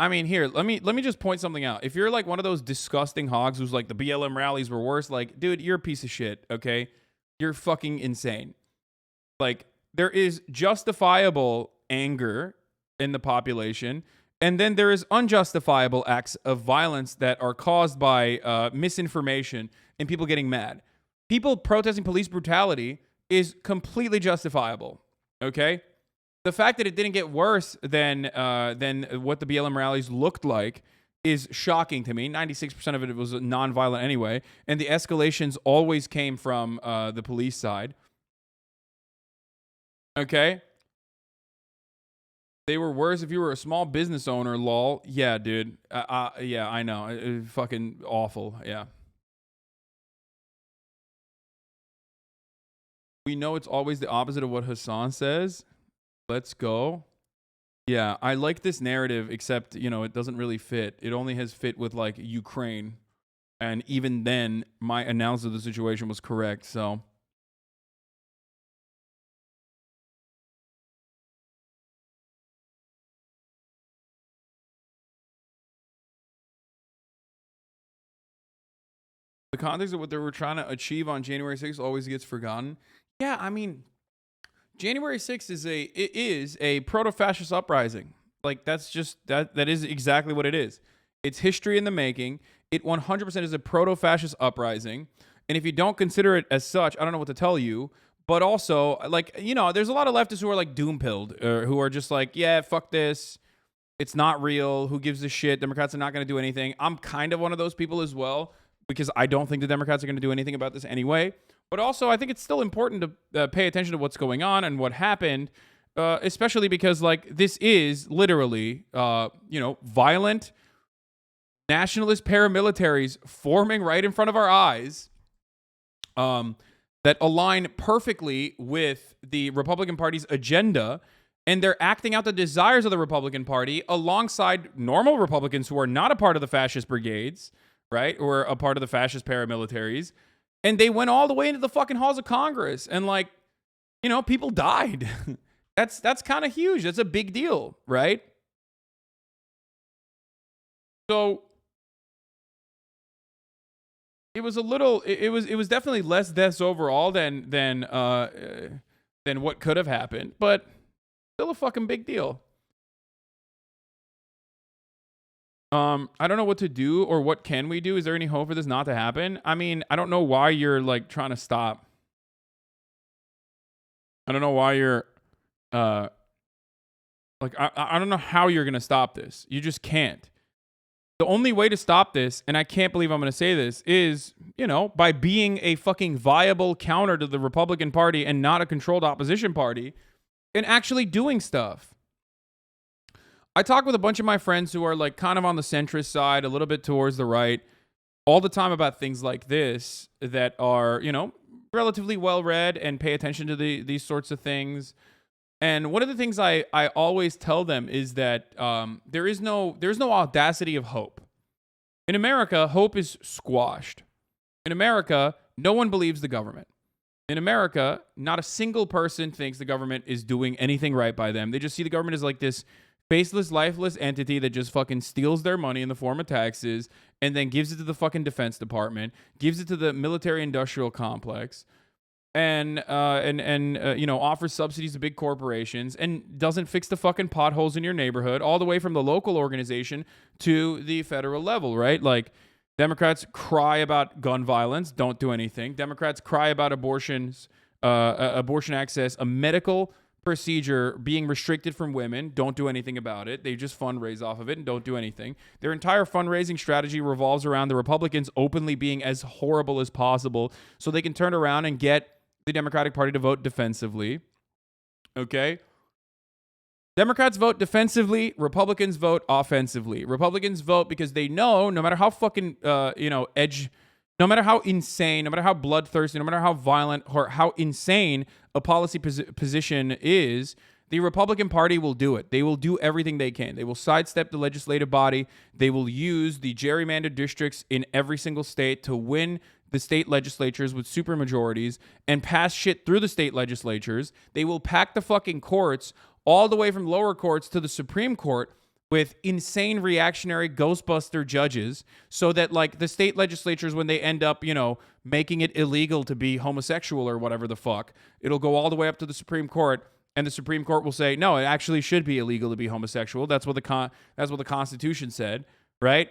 here, let me just point something out. If you're like one of those disgusting hogs who's like the BLM rallies were worse, like, dude, you're a piece of shit, okay? You're fucking insane. Like, there is justifiable anger in the population, and then there is unjustifiable acts of violence that are caused by misinformation and people getting mad. People protesting police brutality is completely justifiable, okay? The fact that it didn't get worse than what the BLM rallies looked like is shocking to me. 96% of it was nonviolent anyway, and the escalations always came from the police side. Okay? They were worse if you were a small business owner, lol. Yeah, dude. Yeah, I know. Fucking awful. Yeah. We know it's always the opposite of what Hasan says. Let's go. Yeah, I like this narrative, except, it doesn't really fit. It only has fit with, like, Ukraine. And even then, my analysis of the situation was correct, so. The context of what they were trying to achieve on January 6th always gets forgotten. Yeah, I mean, January 6th is a proto-fascist uprising. Like, that's just, that is exactly what it is. It's history in the making. It 100% is a proto-fascist uprising. And if you don't consider it as such, I don't know what to tell you, but also, like, you know, there's a lot of leftists who are like doom-pilled, or who are just like, yeah, fuck this. It's not real. Who gives a shit? Democrats are not going to do anything. I'm kind of one of those people as well, because I don't think the Democrats are going to do anything about this anyway. But also, I think it's still important to pay attention to what's going on and what happened, especially because, like, this is literally, you know, violent nationalist paramilitaries forming right in front of our eyes, that align perfectly with the Republican Party's agenda, and they're acting out the desires of the Republican Party alongside normal Republicans who are not a part of the fascist brigades, right, or a part of the fascist paramilitaries, and they went all the way into the fucking halls of Congress, and, like, you know, people died. That's kind of huge. That's a big deal, right? So it was a little. It was definitely less deaths overall than what could have happened, but still a fucking big deal. I don't know what to do, or what can we do? Is there any hope for this not to happen? I mean, I don't know why you're, like, trying to stop. I don't know why you're like, I don't know how you're gonna stop this. You just can't. The only way to stop this, and I can't believe I'm going to say this, is, you know, by being a fucking viable counter to the Republican Party and not a controlled opposition party, and actually doing stuff. I talk with a bunch of my friends who are, like, kind of on the centrist side, a little bit towards the right, all the time about things like this that are, you know, relatively well-read and pay attention to these sorts of things. And one of the things I always tell them is that there's no audacity of hope. In America, hope is squashed. In America, no one believes the government. In America, not a single person thinks the government is doing anything right by them. They just see the government as, like, this faceless, lifeless entity that just fucking steals their money in the form of taxes and then gives it to the fucking Defense Department, gives it to the military-industrial complex, and you know, offers subsidies to big corporations, and doesn't fix the fucking potholes in your neighborhood, all the way from the local organization to the federal level, right? Like, Democrats cry about gun violence, don't do anything. Democrats cry about abortion access, a medical procedure being restricted from women, don't do anything about it. They just fundraise off of it and don't do anything. Their entire fundraising strategy revolves around the Republicans openly being as horrible as possible so they can turn around and get the Democratic Party to vote defensively. Okay? Democrats vote defensively. Republicans vote offensively. Republicans vote because they know no matter how fucking, no matter how insane, no matter how bloodthirsty, no matter how violent or how insane a policy position is, the Republican Party will do it. They will do everything they can. They will sidestep the legislative body. They will use the gerrymandered districts in every single state to win the state legislatures with supermajorities and pass shit through the state legislatures. They will pack the fucking courts all the way from lower courts to the Supreme Court with insane reactionary Ghostbuster judges so that, like, the state legislatures, when they end up, you know, making it illegal to be homosexual or whatever the fuck, it'll go all the way up to the Supreme Court, and the Supreme Court will say, no, it actually should be illegal to be homosexual. That's what the Constitution said, right?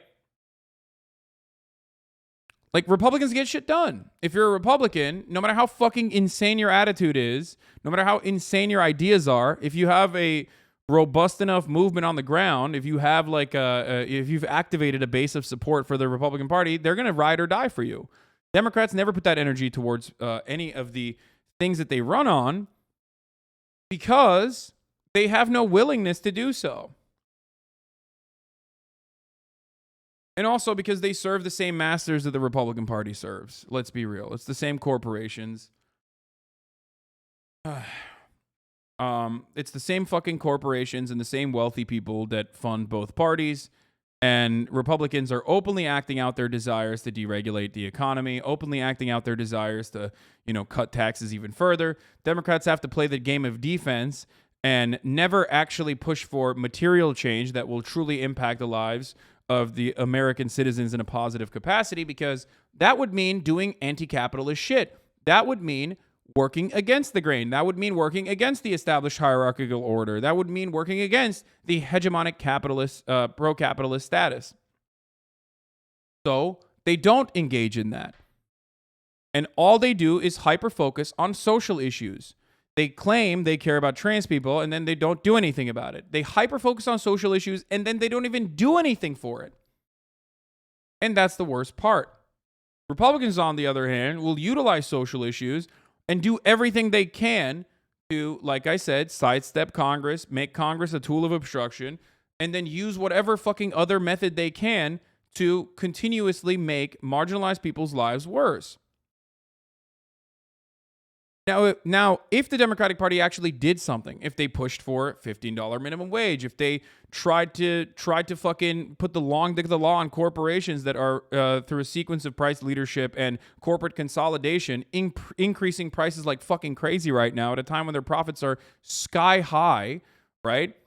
Like, Republicans get shit done. If you're a Republican, no matter how fucking insane your attitude is, no matter how insane your ideas are, if you have a robust enough movement on the ground, if you have, like, if you've activated a base of support for the Republican Party, they're going to ride or die for you. Democrats never put that energy towards any of the things that they run on because they have no willingness to do so. And also because they serve the same masters that the Republican Party serves. Let's be real. It's the same corporations. It's the same fucking corporations and the same wealthy people that fund both parties. And Republicans are openly acting out their desires to deregulate the economy, openly acting out their desires to, you know, cut taxes even further. Democrats have to play the game of defense and never actually push for material change that will truly impact the lives of the American citizens in a positive capacity, because that would mean doing anti-capitalist shit. That would mean working against the grain. That would mean working against the established hierarchical order. That would mean working against the hegemonic capitalist, pro-capitalist status. So they don't engage in that. And all they do is hyper-focus on social issues. They claim they care about trans people, and then they don't do anything about it. They hyper-focus on social issues, and then they don't even do anything for it. And that's the worst part. Republicans, on the other hand, will utilize social issues and do everything they can to, like I said, sidestep Congress, make Congress a tool of obstruction, and then use whatever fucking other method they can to continuously make marginalized people's lives worse. Now, if the Democratic Party actually did something, if they pushed for $15 minimum wage, if they tried to fucking put the long dick of the law on corporations that are through a sequence of price leadership and corporate consolidation, increasing prices like fucking crazy right now at a time when their profits are sky high, right?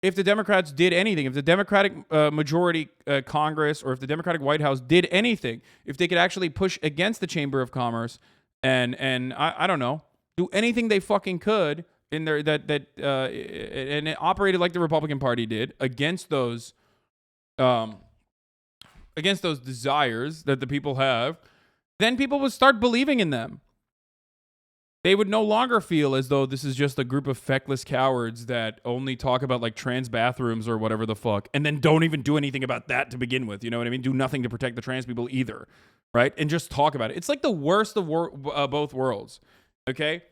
If the Democrats did anything, if the Democratic majority Congress or if the Democratic White House did anything, if they could actually push against the Chamber of Commerce and I don't know, do anything they fucking could in there and it operated like the Republican Party did against those desires that the people have, then people would start believing in them. They would no longer feel as though this is just a group of feckless cowards that only talk about like trans bathrooms or whatever the fuck, and then don't even do anything about that to begin with. You know what I mean? Do nothing to protect the trans people either, right? And just talk about it. It's like the worst of both worlds, okay?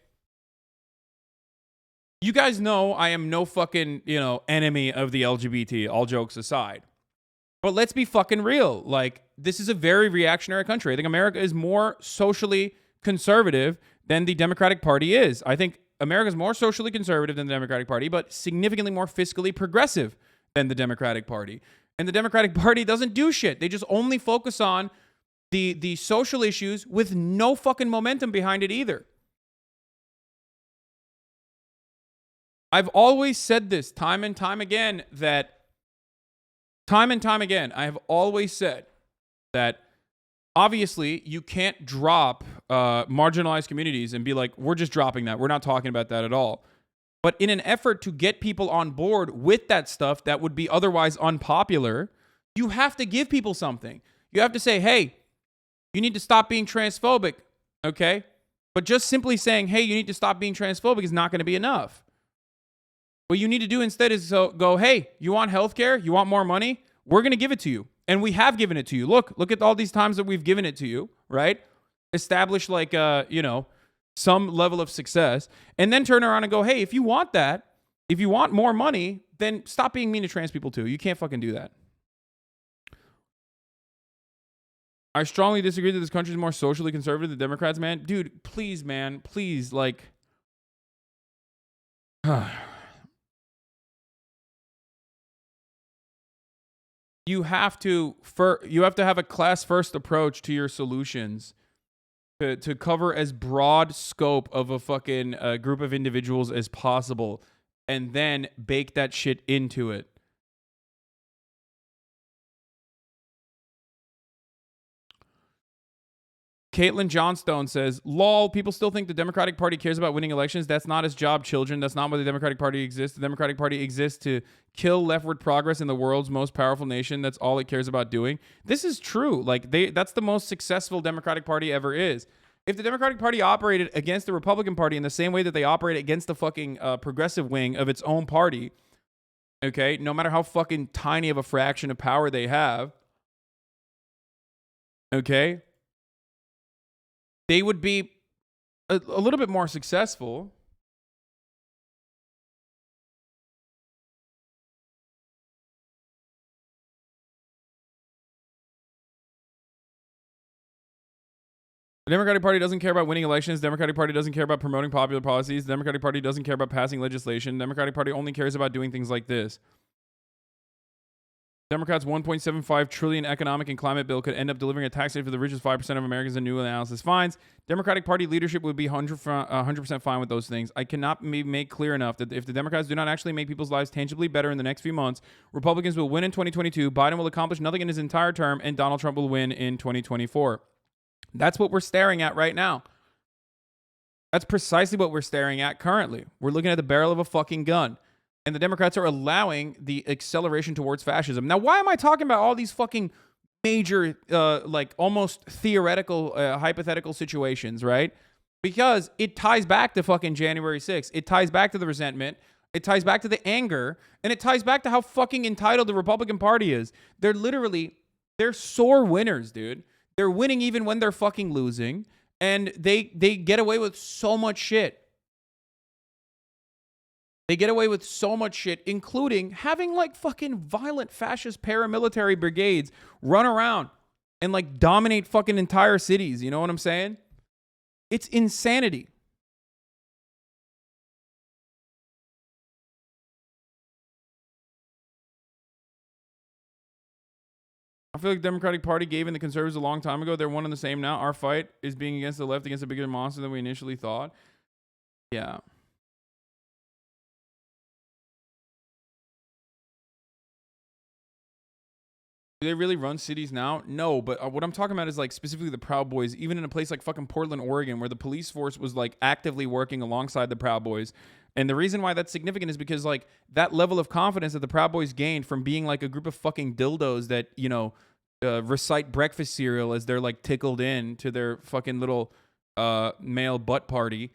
You guys know I am no fucking, enemy of the LGBT, all jokes aside. But let's be fucking real. Like, this is a very reactionary country. I think America is more socially conservative than the Democratic Party is. I think America is more socially conservative than the Democratic Party, but significantly more fiscally progressive than the Democratic Party. And the Democratic Party doesn't do shit. They just only focus on the social issues with no fucking momentum behind it either. I've always said this time and time again I have always said that obviously you can't drop marginalized communities and be like, we're just dropping that. We're not talking about that at all. But in an effort to get people on board with that stuff that would be otherwise unpopular, you have to give people something. You have to say, hey, you need to stop being transphobic, okay? But just simply saying, hey, you need to stop being transphobic is not going to be enough. What you need to do instead is go, hey, you want healthcare? You want more money? We're going to give it to you. And we have given it to you. Look at all these times that we've given it to you, right? Establish like, some level of success. And then turn around and go, hey, if you want that, if you want more money, then stop being mean to trans people too. You can't fucking do that. I strongly disagree that this country is more socially conservative than Democrats, man. Dude, please, man. Please, like... You have to have a class first approach to your solutions to cover as broad scope of a fucking group of individuals as possible, and then bake that shit into it. Caitlin Johnstone says, lol, people still think the Democratic Party cares about winning elections. That's not its job, children. That's not why the Democratic Party exists. The Democratic Party exists to kill leftward progress in the world's most powerful nation. That's all it cares about doing. This is true. Like, that's the most successful Democratic Party ever is. If the Democratic Party operated against the Republican Party in the same way that they operate against the fucking progressive wing of its own party, okay, no matter how fucking tiny of a fraction of power they have, okay, they would be a little bit more successful. The Democratic Party doesn't care about winning elections. The Democratic Party doesn't care about promoting popular policies. The Democratic Party doesn't care about passing legislation. The Democratic Party only cares about doing things like this. Democrats' $1.75 trillion economic and climate bill could end up delivering a tax rate for the richest 5% of Americans, a new analysis finds. Democratic Party leadership would be 100% fine with those things. I cannot make clear enough that if the Democrats do not actually make people's lives tangibly better in the next few months, Republicans will win in 2022, Biden will accomplish nothing in his entire term, and Donald Trump will win in 2024. That's what we're staring at right now. That's precisely what we're staring at currently. We're looking at the barrel of a fucking gun. And the Democrats are allowing the acceleration towards fascism. Now, why am I talking about all these fucking major, like almost theoretical, hypothetical situations, right? Because it ties back to fucking January 6th. It ties back to the resentment. It ties back to the anger. And it ties back to how fucking entitled the Republican Party is. They're sore winners, dude. They're winning even when they're fucking losing. And they get away with so much shit. They get away with so much shit, including having like fucking violent fascist paramilitary brigades run around and like dominate fucking entire cities. You know what I'm saying? It's insanity. I feel like the Democratic Party gave in the conservatives a long time ago. They're one and the same now. Our fight is being against the left, against a bigger monster than we initially thought. Yeah. Do they really run cities now? No, but what I'm talking about is like specifically the Proud Boys, even in a place like fucking Portland, Oregon, where the police force was like actively working alongside the Proud Boys. And the reason why that's significant is because like that level of confidence that the Proud Boys gained from being like a group of fucking dildos that, you know, recite breakfast cereal as they're like tickled in to their fucking little male butt party.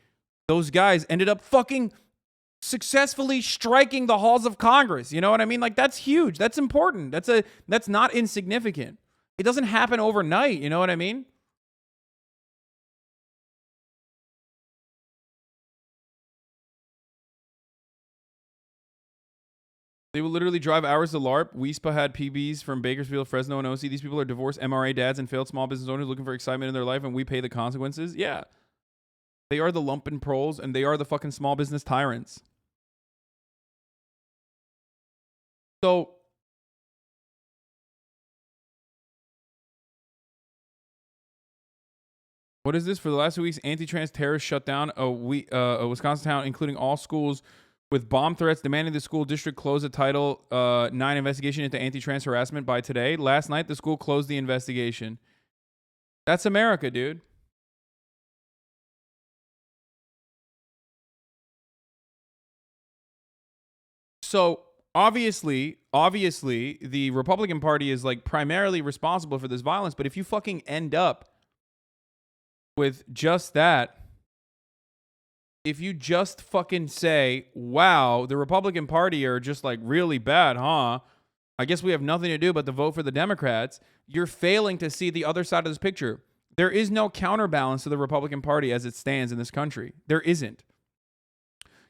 Those guys ended up fucking successfully striking the halls of Congress. You know what I mean? Like, that's huge. That's important. That's not insignificant. It doesn't happen overnight. You know what I mean? They will literally drive hours to LARP. WESPA had PBs from Bakersfield, Fresno, and OC. These people are divorced MRA dads and failed small business owners looking for excitement in their life, and we pay the consequences. Yeah. They are the lumpen proles, and they are the fucking small business tyrants. So, what is this? For the last 2 weeks, anti-trans terrorists shut down a Wisconsin town, including all schools, with bomb threats, demanding the school district close a Title IX investigation into anti-trans harassment by today. Last night, the school closed the investigation. That's America, dude. So, obviously, the Republican Party is like primarily responsible for this violence, but if you fucking end up with just that, if you just fucking say, wow, the Republican Party are just like really bad, huh? I guess we have nothing to do but to vote for the Democrats. You're failing to see the other side of this picture. There is no counterbalance to the Republican Party as it stands in this country. There isn't.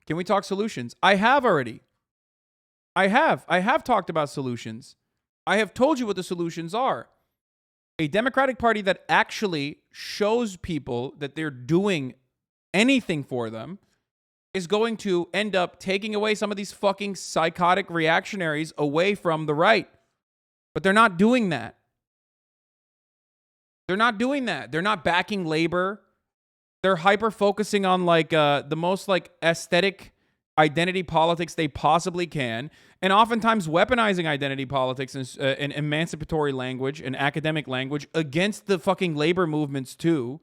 Can we talk solutions? I have already. I have talked about solutions. I have told you what the solutions are. A Democratic Party that actually shows people that they're doing anything for them is going to end up taking away some of these fucking psychotic reactionaries away from the right. But they're not doing that. They're not doing that. They're not backing labor. They're hyper focusing on like the most like aesthetic identity politics they possibly can, and oftentimes weaponizing identity politics and emancipatory language and academic language against the fucking labor movements too.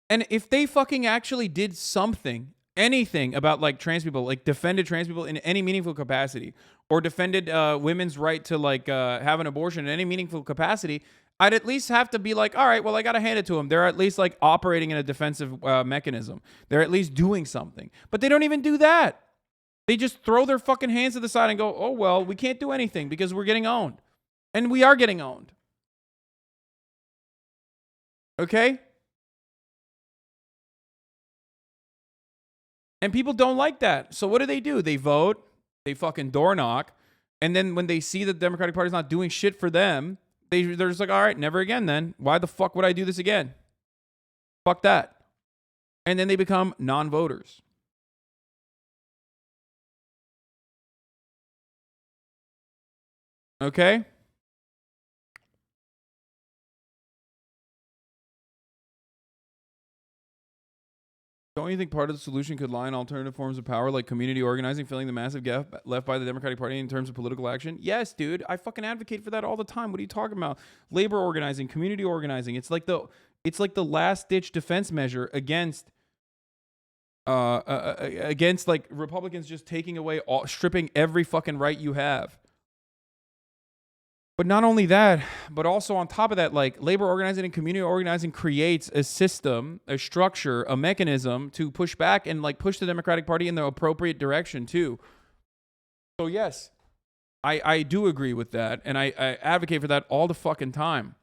And if they fucking actually did something, anything about like trans people, like defended trans people in any meaningful capacity, or defended women's right to like have an abortion in any meaningful capacity, I'd at least have to be like, all right, well, I got to hand it to them. They're at least like operating in a defensive mechanism. They're at least doing something. But they don't even do that. They just throw their fucking hands to the side and go, oh, well, we can't do anything because we're getting owned. And we are getting owned. Okay? And people don't like that. So what do? They vote. They fucking door knock. And then when they see the Democratic Party's not doing shit for them, they're just like, all right, never again then. Why the fuck would I do this again? Fuck that. And then they become non-voters. Okay? Don't you think part of the solution could lie in alternative forms of power like community organizing, filling the massive gap left by the Democratic Party in terms of political action? Yes, dude. I fucking advocate for that all the time. What are you talking about? Labor organizing, community organizing. It's like the last ditch defense measure against like Republicans just taking away stripping every fucking right you have. But not only that, but also on top of that, like labor organizing and community organizing creates a system, a structure, a mechanism to push back and like push the Democratic Party in the appropriate direction too. So yes, I do agree with that, and I advocate for that all the fucking time.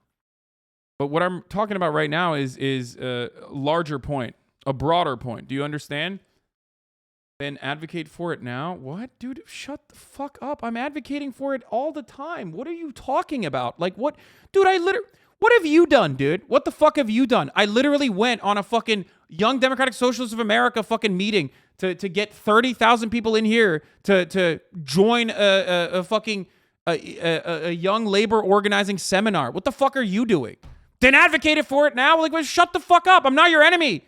But what I'm talking about right now is a larger point, a broader point. Do you understand? Then advocate for it now? What? Dude, shut the fuck up. I'm advocating for it all the time. What are you talking about? Like, what? Dude, what have you done, dude? What the fuck have you done? I literally went on a fucking Young Democratic Socialists of America fucking meeting to get 30,000 people in here to join a fucking a young labor organizing seminar. What the fuck are you doing? Then advocate for it now? Like, well, shut the fuck up. I'm not your enemy.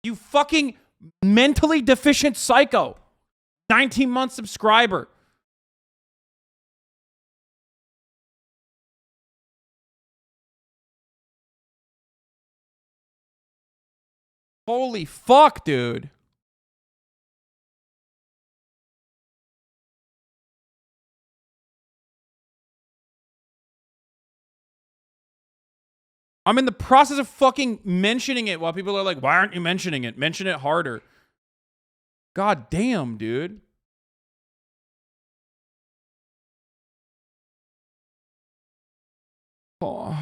You fucking mentally deficient psycho. 19-month subscriber. Holy fuck, dude. I'm in the process of fucking mentioning it while people are like, why aren't you mentioning it? Mention it harder. God damn, dude. Oh.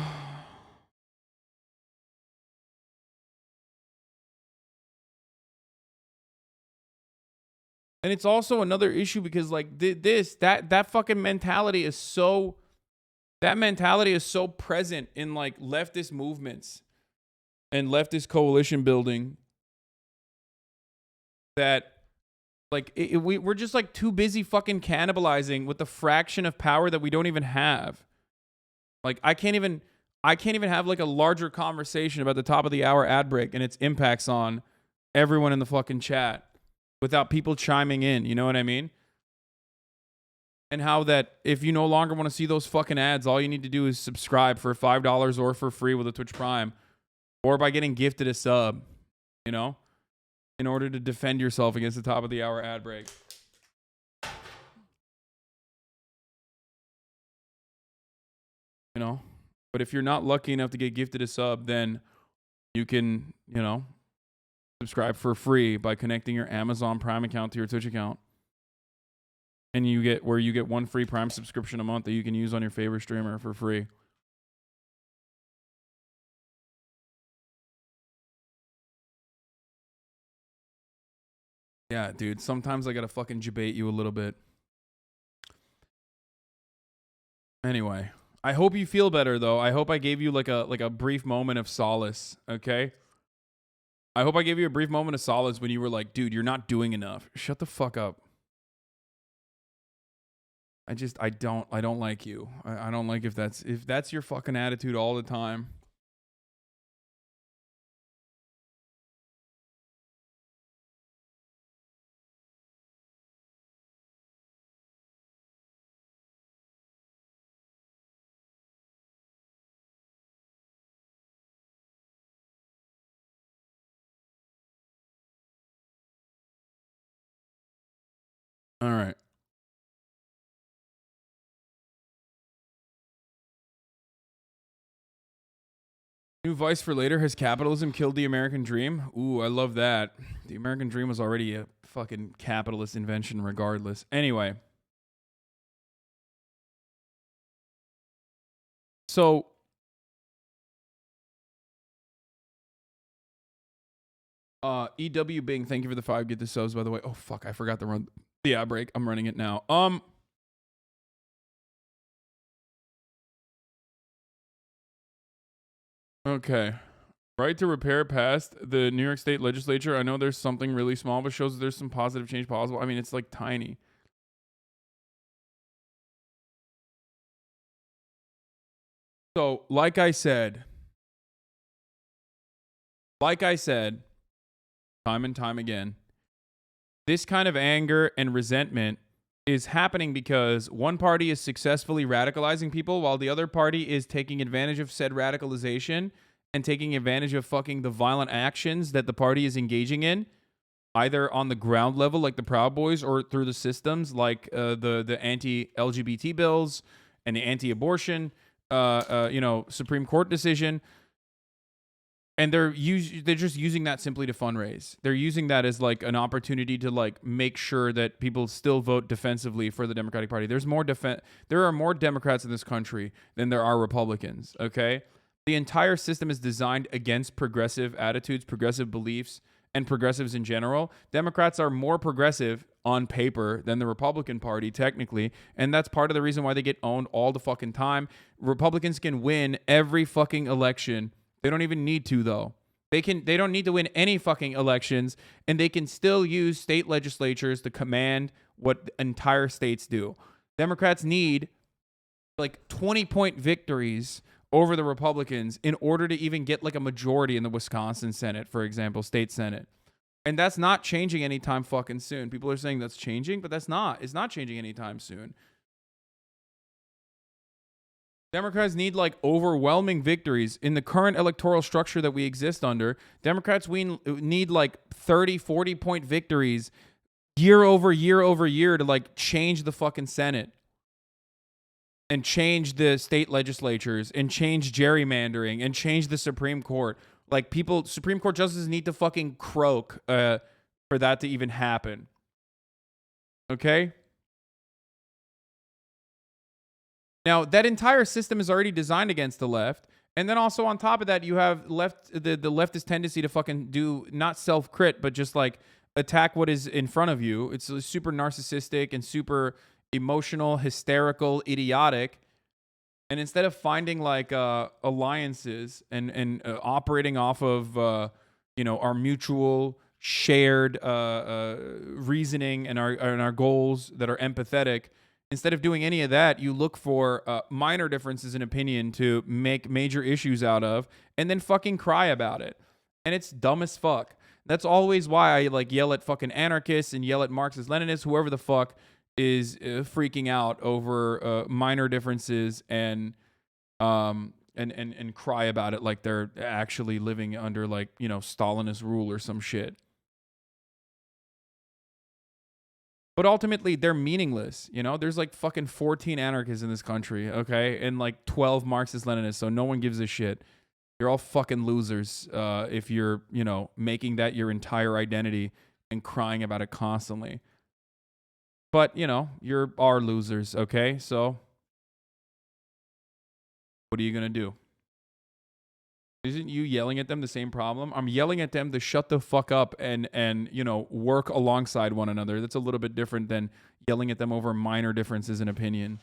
And it's also another issue because like that fucking mentality is so... That mentality is so present in like leftist movements and leftist coalition building that like we're just like too busy fucking cannibalizing with the fraction of power that we don't even have. Like I can't even have like a larger conversation about the top of the hour ad break and its impacts on everyone in the fucking chat without people chiming in. You know what I mean? And how that if you no longer want to see those fucking ads, all you need to do is subscribe for $5 or for free with a Twitch Prime or by getting gifted a sub, you know, in order to defend yourself against the top of the hour ad break. You know, but if you're not lucky enough to get gifted a sub, then you can, you know, subscribe for free by connecting your Amazon Prime account to your Twitch account. And you get one free Prime subscription a month that you can use on your favorite streamer for free. Yeah, dude. Sometimes I gotta fucking debate you a little bit. Anyway, I hope you feel better though. I hope I gave you like a brief moment of solace. Okay. I hope I gave you a brief moment of solace when you were like, dude, you're not doing enough. Shut the fuck up. I don't like you. I don't like if that's your fucking attitude all the time. All right. New Vice for later. Has capitalism killed the American dream? Ooh, I love that. The American dream was already a fucking capitalist invention regardless. Anyway. So EW Bing, thank you for the 5 get the subs by the way. Oh fuck, I forgot to run the ad break. I'm running it now. Okay. Right to repair passed the New York State legislature. I know there's something really small, but shows that there's some positive change possible. I mean, it's like tiny. So, like I said, time and time again, this kind of anger and resentment is happening because one party is successfully radicalizing people while the other party is taking advantage of said radicalization and taking advantage of fucking the violent actions that the party is engaging in, either on the ground level like the Proud Boys or through the systems like the anti-LGBT bills an anti-abortion, Supreme Court decision. And they're just using that simply to fundraise. They're using that as like an opportunity to like make sure that people still vote defensively for the Democratic Party. There are more Democrats in this country than there are Republicans, okay? The entire system is designed against progressive attitudes, progressive beliefs, and progressives in general. Democrats are more progressive on paper than the Republican Party, technically, and that's part of the reason why they get owned all the fucking time. Republicans can win every fucking election. They don't even need to, though. They don't need to win any fucking elections, and they can still use state legislatures to command what entire states do. Democrats need like 20-point victories over the Republicans in order to even get like a majority in the Wisconsin Senate, for example, state Senate. And that's not changing anytime fucking soon. People are saying that's changing, but that's not. It's not changing anytime soon. Democrats need like overwhelming victories in the current electoral structure that we exist under. Democrats need like 30, 40-point victories year over year over year to like change the fucking Senate and change the state legislatures and change gerrymandering and change the Supreme Court. Like Supreme Court justices need to fucking croak for that to even happen. Okay? Now, that entire system is already designed against the left. And then also on top of that, you have the leftist tendency to fucking do not self-crit, but just like attack what is in front of you. It's super narcissistic and super emotional, hysterical, idiotic. And instead of finding like alliances and operating off of our mutual shared reasoning and our goals that are empathetic, instead of doing any of that, you look for minor differences in opinion to make major issues out of, and then fucking cry about it. And it's dumb as fuck. That's always why I like yell at fucking anarchists and yell at Marxist Leninists, whoever the fuck is freaking out over minor differences and cry about it like they're actually living under like Stalinist rule or some shit. But ultimately, they're meaningless. There's like fucking 14 anarchists in this country, okay? And like 12 Marxist-Leninists, so no one gives a shit. You're all fucking losers if you're, making that your entire identity and crying about it constantly. But, you're our losers, okay? So, what are you going to do? Isn't you yelling at them the same problem? I'm yelling at them to shut the fuck up and work alongside one another. That's a little bit different than yelling at them over minor differences in opinion.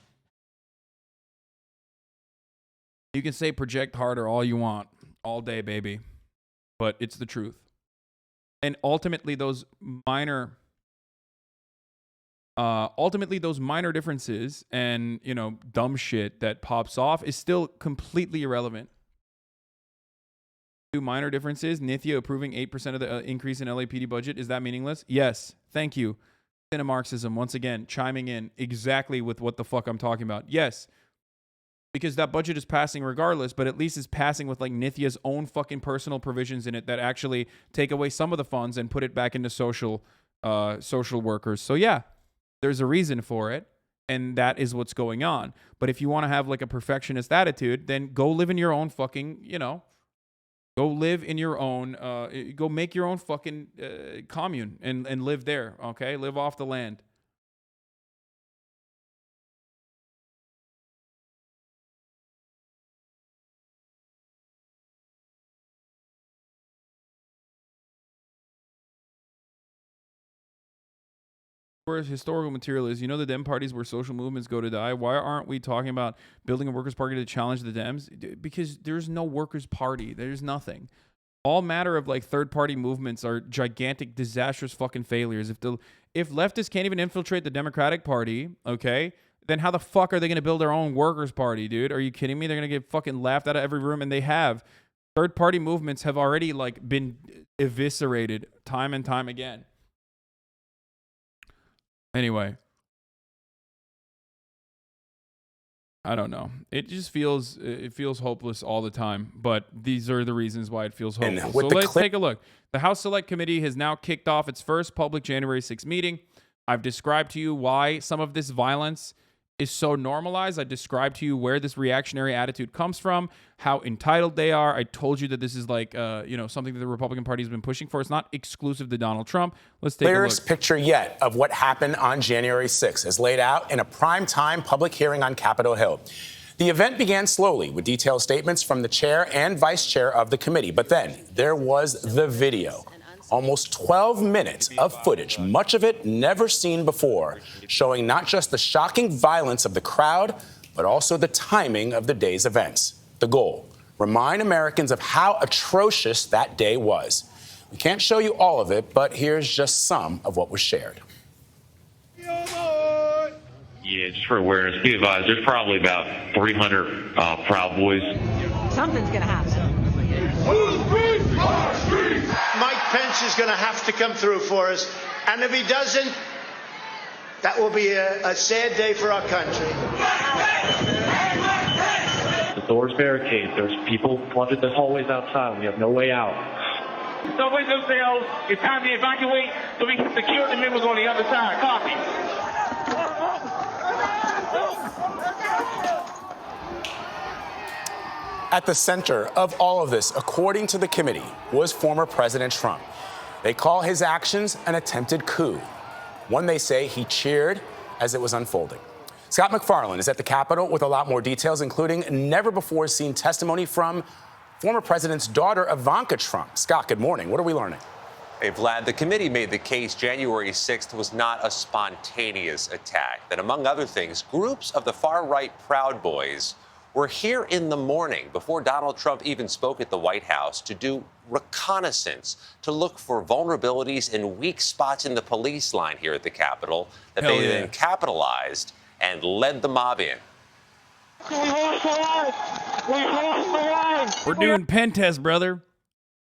You can say project harder all you want, all day, baby. But it's the truth. And ultimately those minor differences and, dumb shit that pops off is still completely irrelevant. Two minor differences. Nithya approving 8% of the increase in LAPD budget. Is that meaningless? Yes. Thank you. Marxism, once again, chiming in exactly with what the fuck I'm talking about. Yes. Because that budget is passing regardless, but at least it's passing with like Nithya's own fucking personal provisions in it that actually take away some of the funds and put it back into social workers. So yeah, there's a reason for it. And that is what's going on. But if you want to have like a perfectionist attitude, then go live in your own fucking, go live in your own, go make your own fucking commune and live there, okay? Live off the land. Whereas historical material is, the Dem parties where social movements go to die. Why aren't we talking about building a workers' party to challenge the Dems? Because there's no workers' party. There's nothing. All matter of like third-party movements are gigantic, disastrous fucking failures. If leftists can't even infiltrate the Democratic Party, okay, then how the fuck are they going to build their own workers' party, dude? Are you kidding me? They're going to get fucking laughed out of every room, and they have. Third-party movements have already like been eviscerated time and time again. Anyway, I don't know. It just feels hopeless all the time, but these are the reasons why it feels hopeless. So let's take a look. The House Select Committee has now kicked off its first public January 6th meeting. I've described to you why some of this violence is so normalized. I described to you where this reactionary attitude comes from, how entitled they are. I told you that this is like, something that the Republican Party has been pushing for. It's not exclusive to Donald Trump. Let's take a look. Clearest picture yet of what happened on January 6th is laid out in a prime-time public hearing on Capitol Hill. The event began slowly with detailed statements from the chair and vice chair of the committee. But then there was the video. Almost 12 minutes of footage, much of it never seen before, showing not just the shocking violence of the crowd, but also the timing of the day's events. The goal, remind Americans of how atrocious that day was. We can't show you all of it, but here's just some of what was shared. Yeah, just for awareness, be advised, there's probably about 300 Proud Boys. Something's going to happen. Mike Pence is going to have to come through for us. And if he doesn't, that will be a sad day for our country. The doors barricade. There's people flooded the hallways outside. We have no way out. Subway themselves. It's time to evacuate so we can secure the members on the other side. Copy. At the center of all of this, according to the committee, was former President Trump. They call his actions an attempted coup, one they say he cheered as it was unfolding. Scott McFarlane is at the Capitol with a lot more details, including never-before-seen testimony from former president's daughter, Ivanka Trump. Scott, good morning. What are we learning? Hey, Vlad, the committee made the case January 6th was not a spontaneous attack, that among other things, groups of the far-right Proud Boys were here in the morning before Donald Trump even spoke at the White House to do reconnaissance, to look for vulnerabilities and weak spots in the police line here at the Capitol that they then capitalized and led the mob in. We're doing pen test, brother.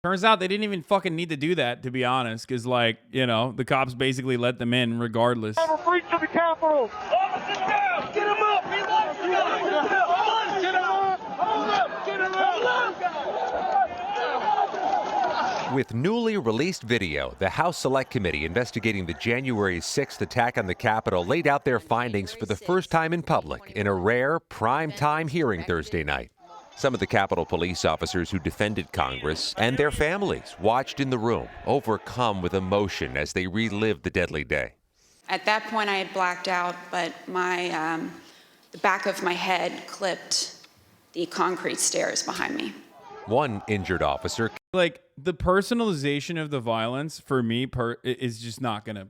Turns out they didn't even fucking need to do that, to be honest, because, the cops basically let them in regardless. Breach of the Capitol. Get him up. With newly released video, the House Select Committee investigating the January 6th attack on the Capitol laid out their findings for the first time in public in a rare prime-time hearing Thursday night. Some of the Capitol police officers who defended Congress and their families watched in the room, overcome with emotion as they relived the deadly day. At that point, I had blacked out, but the back of my head clipped the concrete stairs behind me. One injured officer. The personalization of the violence for me is just not gonna.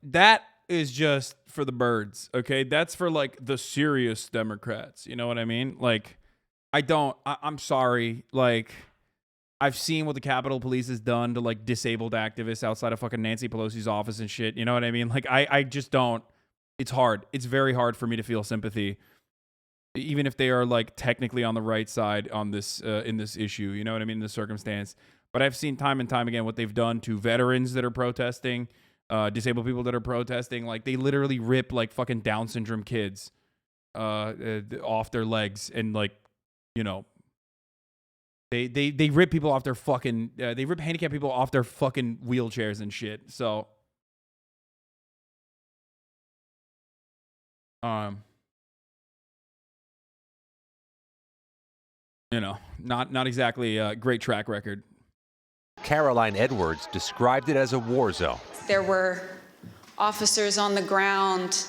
That is just for the birds, okay? That's for the serious Democrats. You know what I mean? I'm sorry. I've seen what the Capitol Police has done to disabled activists outside of fucking Nancy Pelosi's office and shit. You know what I mean? I just don't. It's hard. It's very hard for me to feel sympathy, even if they are technically on the right side on this in this issue. You know what I mean? In this circumstance. But I've seen time and time again what they've done to veterans that are protesting, disabled people that are protesting. They literally rip fucking Down syndrome kids off their legs and They rip people off their fucking they rip handicapped people off their fucking wheelchairs and shit. So not exactly a great track record. Caroline Edwards described it as a war zone. There were officers on the ground,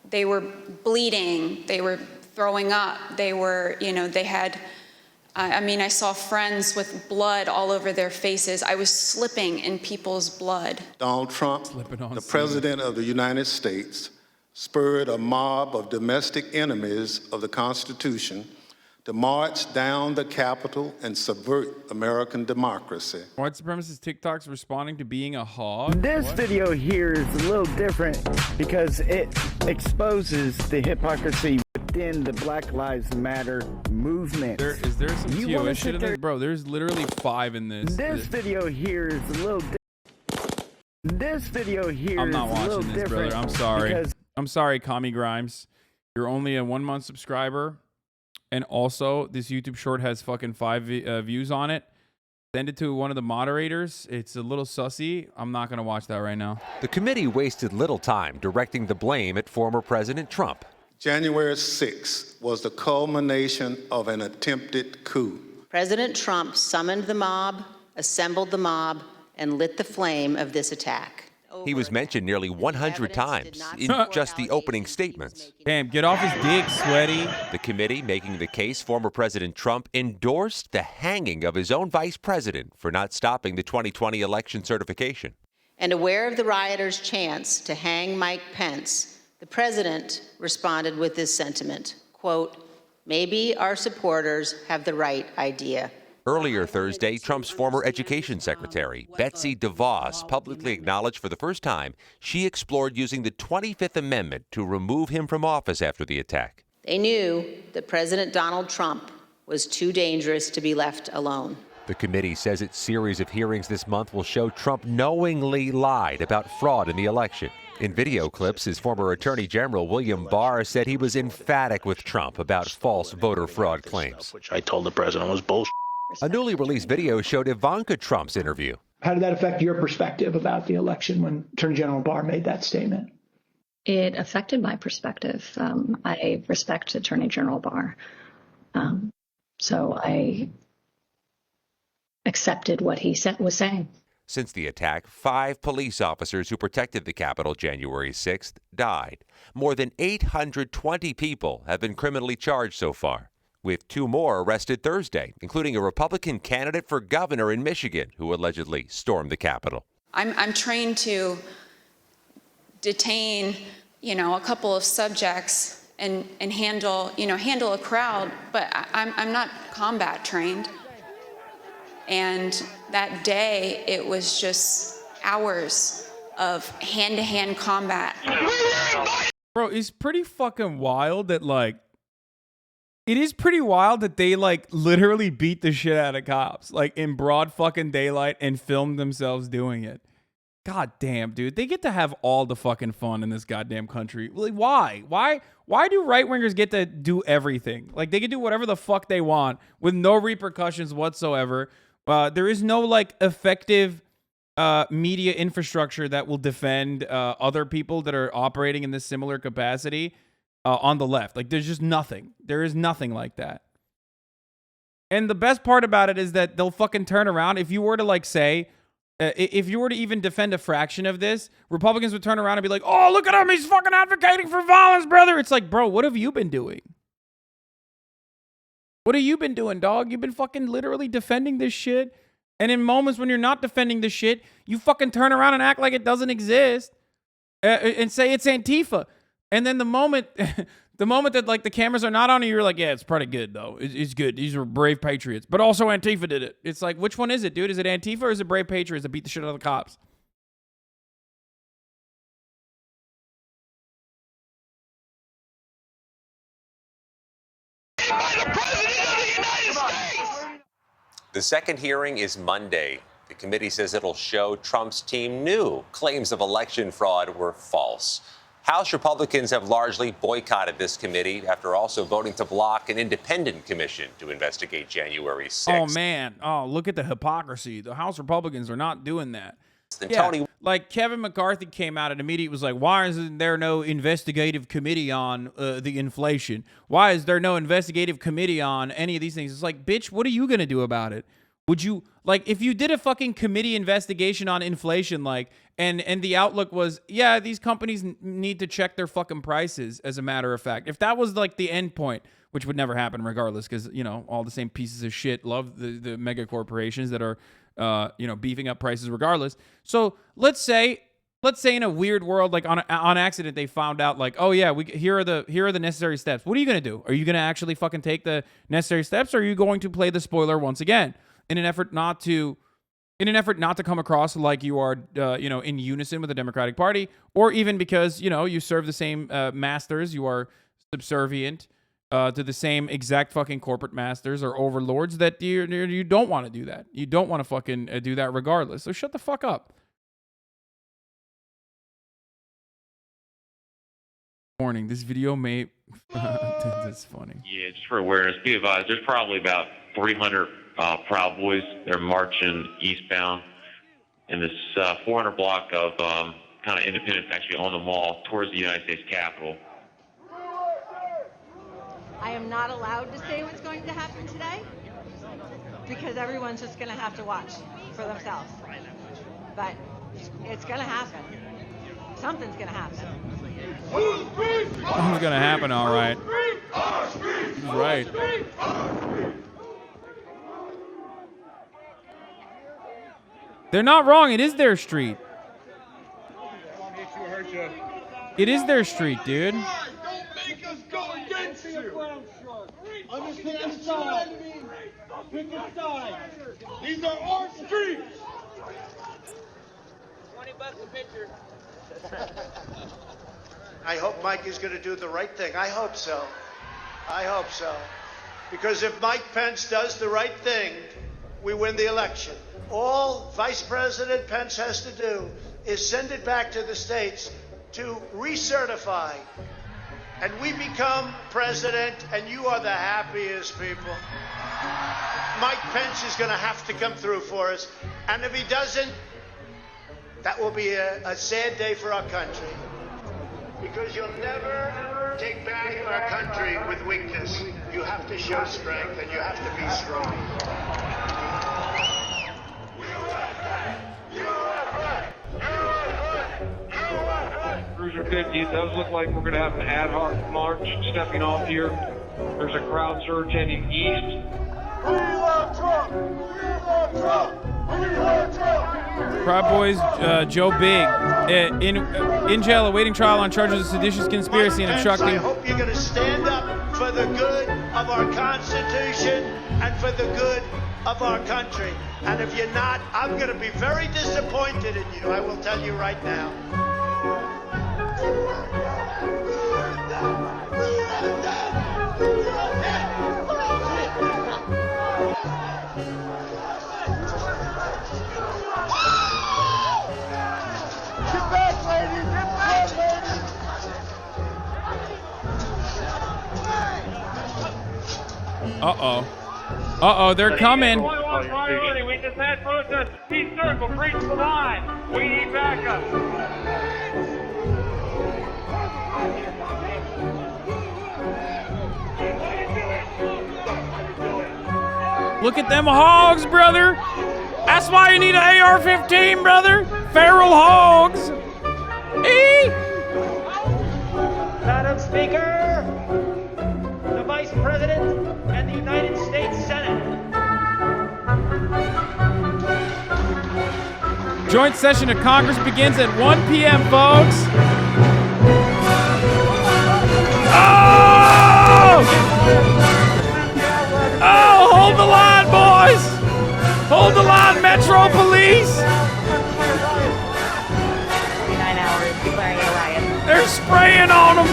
they were bleeding, they were throwing up, they were, they had, I saw friends with blood all over their faces. I was slipping in people's blood. Donald Trump, the President of the United States, spurred a mob of domestic enemies of the Constitution to march down the Capitol and subvert American democracy. White supremacist TikToks responding to being a hog? This video here is a little different because it exposes the hypocrisy within the Black Lives Matter movement. Is there some TOS shit in this? Bro, there's literally 5 in this. This video here is a little different. This video here I'm not is a little watching this, different. brother. I'm sorry. I'm sorry, Commie Grimes. You're only a 1-month subscriber. And also, this YouTube short has fucking 5 views on it. Send it to one of the moderators. It's a little sussy. I'm not going to watch that right now. The committee wasted little time directing the blame at former President Trump. January 6th was the culmination of an attempted coup. President Trump summoned the mob, assembled the mob, and lit the flame of this attack. He was mentioned nearly 100 times in just the opening statements. Damn, get off his dick, sweaty. The committee making the case former President Trump endorsed the hanging of his own vice president for not stopping the 2020 election certification. And aware of the rioters' chance to hang Mike Pence, the president responded with this sentiment, quote, "Maybe our supporters have the right idea." Earlier Thursday, Trump's former education secretary, Betsy DeVos, publicly acknowledged for the first time she explored using the 25th Amendment to remove him from office after the attack. They knew that President Donald Trump was too dangerous to be left alone. The committee says its series of hearings this month will show Trump knowingly lied about fraud in the election. In video clips, his former Attorney General William Barr said he was emphatic with Trump about false voter fraud claims. Which I told the president was bullshit. A newly released video showed Ivanka Trump's interview. How did that affect your perspective about the election when Attorney General Barr made that statement? It affected my perspective. I respect Attorney General Barr. So I accepted what he was saying. Since the attack, 5 police officers who protected the Capitol January 6th died. More than 820 people have been criminally charged so far, with 2 more arrested Thursday, including a Republican candidate for governor in Michigan who allegedly stormed the Capitol. I'm trained to detain, a couple of subjects and handle a crowd, but I'm not combat trained. And that day, it was just hours of hand-to-hand combat. Bro, it's pretty fucking wild that, it is pretty wild that they, literally beat the shit out of cops, in broad fucking daylight and filmed themselves doing it. God damn, dude. They get to have all the fucking fun in this goddamn country. Why? Why do right-wingers get to do everything? They can do whatever the fuck they want with no repercussions whatsoever. There is no, effective media infrastructure that will defend other people that are operating in this similar capacity on the left. There's just nothing. There is nothing like that. And the best part about it is that they'll fucking turn around. If you were to, say, if you were to even defend a fraction of this, Republicans would turn around and be like, oh, look at him. He's fucking advocating for violence, brother. It's like, bro, what have you been doing? What have you been doing, dog? You've been fucking literally defending this shit. And in moments when you're not defending this shit, you fucking turn around and act like it doesn't exist and say it's Antifa. And then the moment that the cameras are not on you, you're like, yeah, it's pretty good though. It's good. These are brave patriots. But also Antifa did it. It's like, which one is it, dude? Is it Antifa or is it brave patriots that beat the shit out of the cops? The second hearing is Monday. The committee says it'll show Trump's team knew claims of election fraud were false. House Republicans have largely boycotted this committee after also voting to block an independent commission to investigate January 6th. Oh, man. Oh, look at the hypocrisy. The House Republicans are not doing that. Kevin McCarthy came out and immediately was like, why isn't there no investigative committee on the inflation? Why is there no investigative committee on any of these things? It's like, bitch, what are you going to do about it? Would you, if you did a fucking committee investigation on inflation, and the outlook was, yeah, these companies need to check their fucking prices, as a matter of fact. If that was, the end point, which would never happen regardless, because, all the same pieces of shit love the mega corporations that are, beefing up prices regardless. So let's say in a weird world, on accident, they found out oh yeah, here are the necessary steps. What are you going to do? Are you going to actually fucking take the necessary steps? Or are you going to play the spoiler once again in an effort not to come across like you are, in unison with the Democratic Party, or even because, you serve the same masters, you are subservient to the same exact fucking corporate masters or overlords that you don't want to do that. You don't want to fucking do that regardless. So shut the fuck up. Warning, this video may... That's funny. Yeah, just for awareness, be advised, there's probably about 300 Proud Boys. They're marching eastbound in this 400 block of kind of Independence, actually on the mall, towards the United States Capitol. I am not allowed to say what's going to happen today because everyone's just going to have to watch for themselves. But it's going to happen. Something's going to happen. Something's going to happen, all right. He's right. They're not wrong. It is their street. It is their street, dude. Don't make us go against you. I'm just picking a side. Pick a side. These are our streets. $20 a picture. I hope Mike is going to do the right thing. I hope so. I hope so. Because if Mike Pence does the right thing, we win the election. All Vice President Pence has to do is send it back to the states to recertify. And we become president, and you are the happiest people. Mike Pence is going to have to come through for us. And if he doesn't, that will be a sad day for our country. Because you'll never take back our country with weakness. You have to show strength, and you have to be strong. Cruiser 50, it does look like we're going to have an ad hoc march stepping off here. There's a crowd surge heading east. We love Trump! We love Trump! We love Trump! Proud Boys, Joe Big, in jail awaiting trial on charges of seditious conspiracy and obstructing. I hope you're going to stand up for the good of our Constitution and for the good of our country. And if you're not, I'm going to be very disappointed in you. I will tell you right now. Get back, ladies! Get back, ladies! Uh-oh, they're coming. We just had protest. Peace circle, breach the line. We need backup. Look at them hogs, brother. That's why you need an AR-15, brother. Feral hogs. Madam Speaker, the Vice President and the United States Senate. Joint session of Congress begins at 1 p.m., folks. Oh, hold the line, boys. Hold the line, Metro Police. 49 hours declaring a riot. They're spraying on them.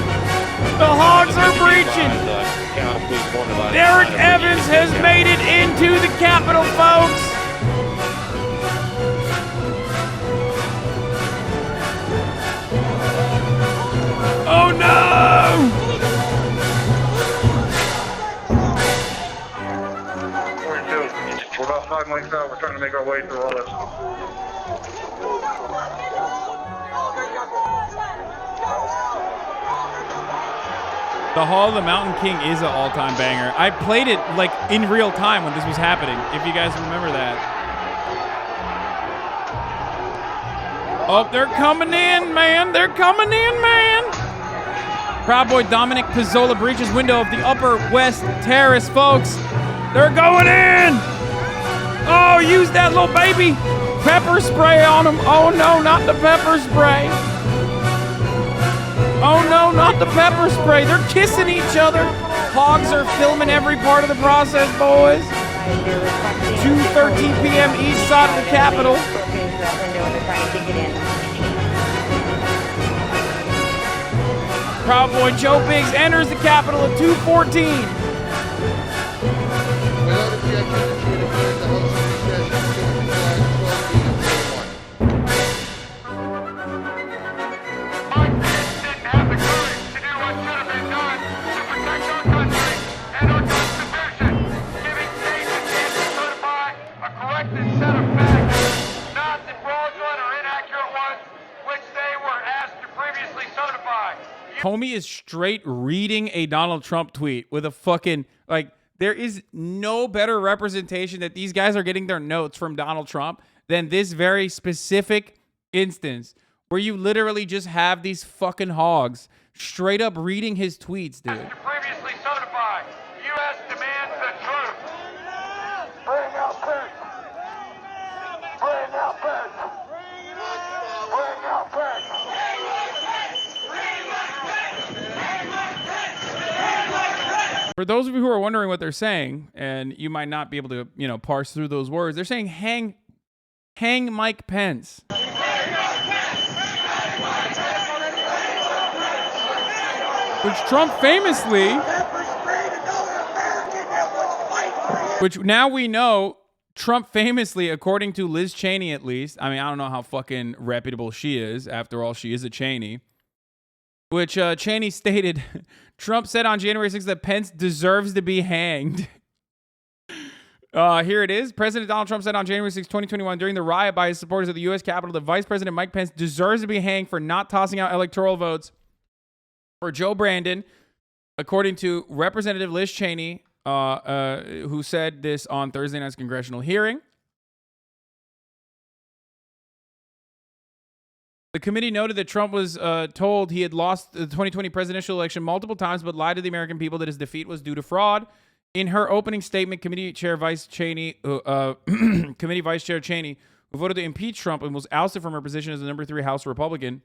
The hogs are breaching. Derek Evans has made it into the Capitol, folks. Oh no! We're about 5 miles out. We're trying to make our way through all this. The Hall of the Mountain King is an all-time banger. I played it like in real time when this was happening, if you guys remember that. Oh, they're coming in, man. They're coming in, man. Proud Boy Dominic Pizzola breaches window of the Upper West Terrace, folks. They're going in. Oh, use that little baby pepper spray on them. Oh, no, not the pepper spray. Oh, no, not the pepper spray. They're kissing each other. Hogs are filming every part of the process, boys. 2:13 p.m. east side of the Capitol. Proud Boy Joe Biggs enters the Capitol at 2:14. Homie is straight reading a Donald Trump tweet with a fucking, like, there is no better representation that these guys are getting their notes from Donald Trump than this very specific instance where you literally just have these fucking hogs straight up reading his tweets, dude. Previously certified. U.S. demands the truth. Bring out Pence. Bring out Pence. Bring out Pence. For those of you who are wondering what they're saying, and you might not be able to, you know, parse through those words, they're saying hang Mike Pence. Which Trump famously, which now we know, Trump famously, according to Liz Cheney at least, I mean, I don't know how fucking reputable she is. After all, she is a Cheney. Which Cheney stated, Trump said on January 6th that Pence deserves to be hanged. Here it is. President Donald Trump said on January 6, 2021, during the riot by his supporters at the U.S. Capitol, that Vice President Mike Pence deserves to be hanged for not tossing out electoral votes for Joe Brandon, according to Representative Liz Cheney, who said this on Thursday night's congressional hearing. The committee noted that Trump was told he had lost the 2020 presidential election multiple times, but lied to the American people that his defeat was due to fraud. In her opening statement, Committee Vice Chair Cheney, who voted to impeach Trump and was ousted from her position as the number 3 House Republican.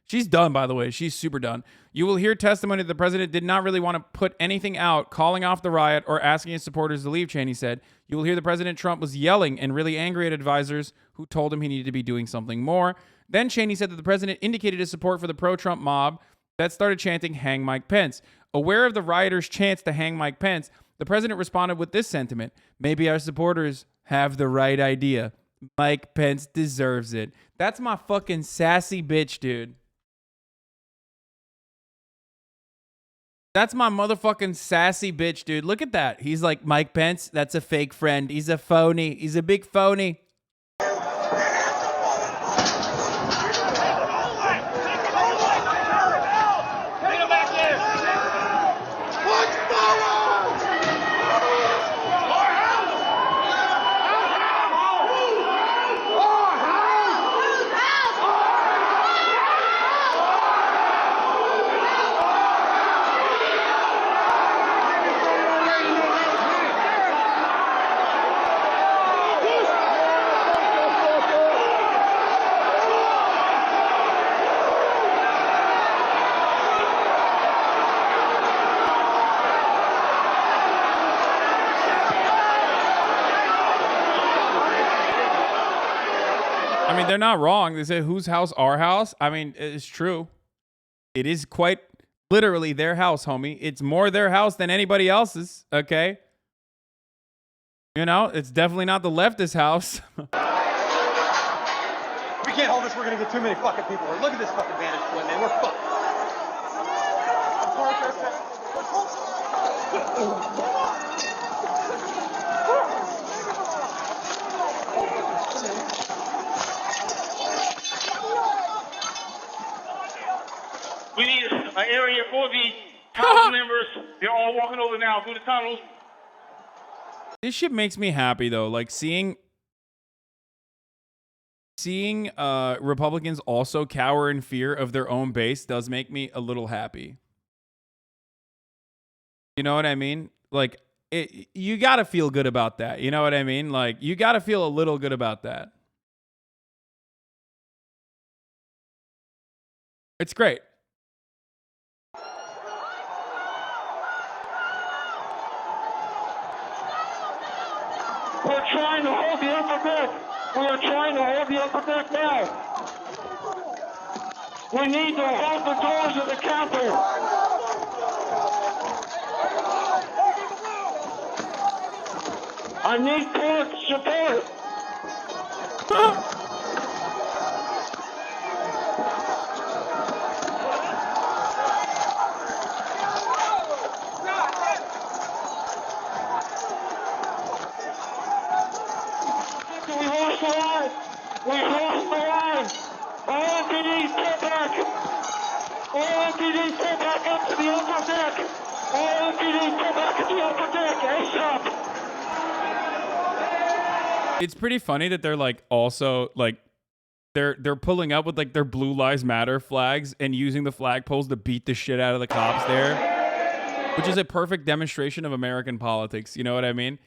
She's done, by the way. She's super done. You will hear testimony that the president did not really want to put anything out, calling off the riot or asking his supporters to leave, Cheney said. You will hear that President Trump was yelling and really angry at advisors who told him he needed to be doing something more. Then Cheney said that the president indicated his support for the pro-Trump mob that started chanting, hang Mike Pence. Aware of the rioters' chants to hang Mike Pence, the president responded with this sentiment: maybe our supporters have the right idea. Mike Pence deserves it. That's my fucking sassy bitch, dude. That's my motherfucking sassy bitch, dude. Look at that. He's like, Mike Pence, that's a fake friend. He's a phony. He's a big phony. I mean, they're not wrong. They say, whose house? Our house? I mean, it's true. It is quite literally their house, homie. It's more their house than anybody else's, okay? You know, it's definitely not the leftist house. We can't hold this. We're going to get too many fucking people. Look at this fucking vantage point, man. We're fucked. We need an area for the House members. They're all walking over now through the tunnels. This shit makes me happy, though. Like, seeing Republicans also cower in fear of their own base does make me a little happy. You know what I mean? Like, you got to feel good about that. You know what I mean? Like, you got to feel a little good about that. It's great. We're trying to hold the upper deck. We are trying to hold the upper deck now. We need to hold the doors of the Capitol. I need court support. We lost the line. All MPDs, get back. All MPDs, pull back up to the upper deck. All MPD, pull back to the upper deck. ASAP. It's pretty funny that they're like also like they're pulling up with like their Blue Lives Matter flags and using the flagpoles to beat the shit out of the cops there, which is a perfect demonstration of American politics. You know what I mean?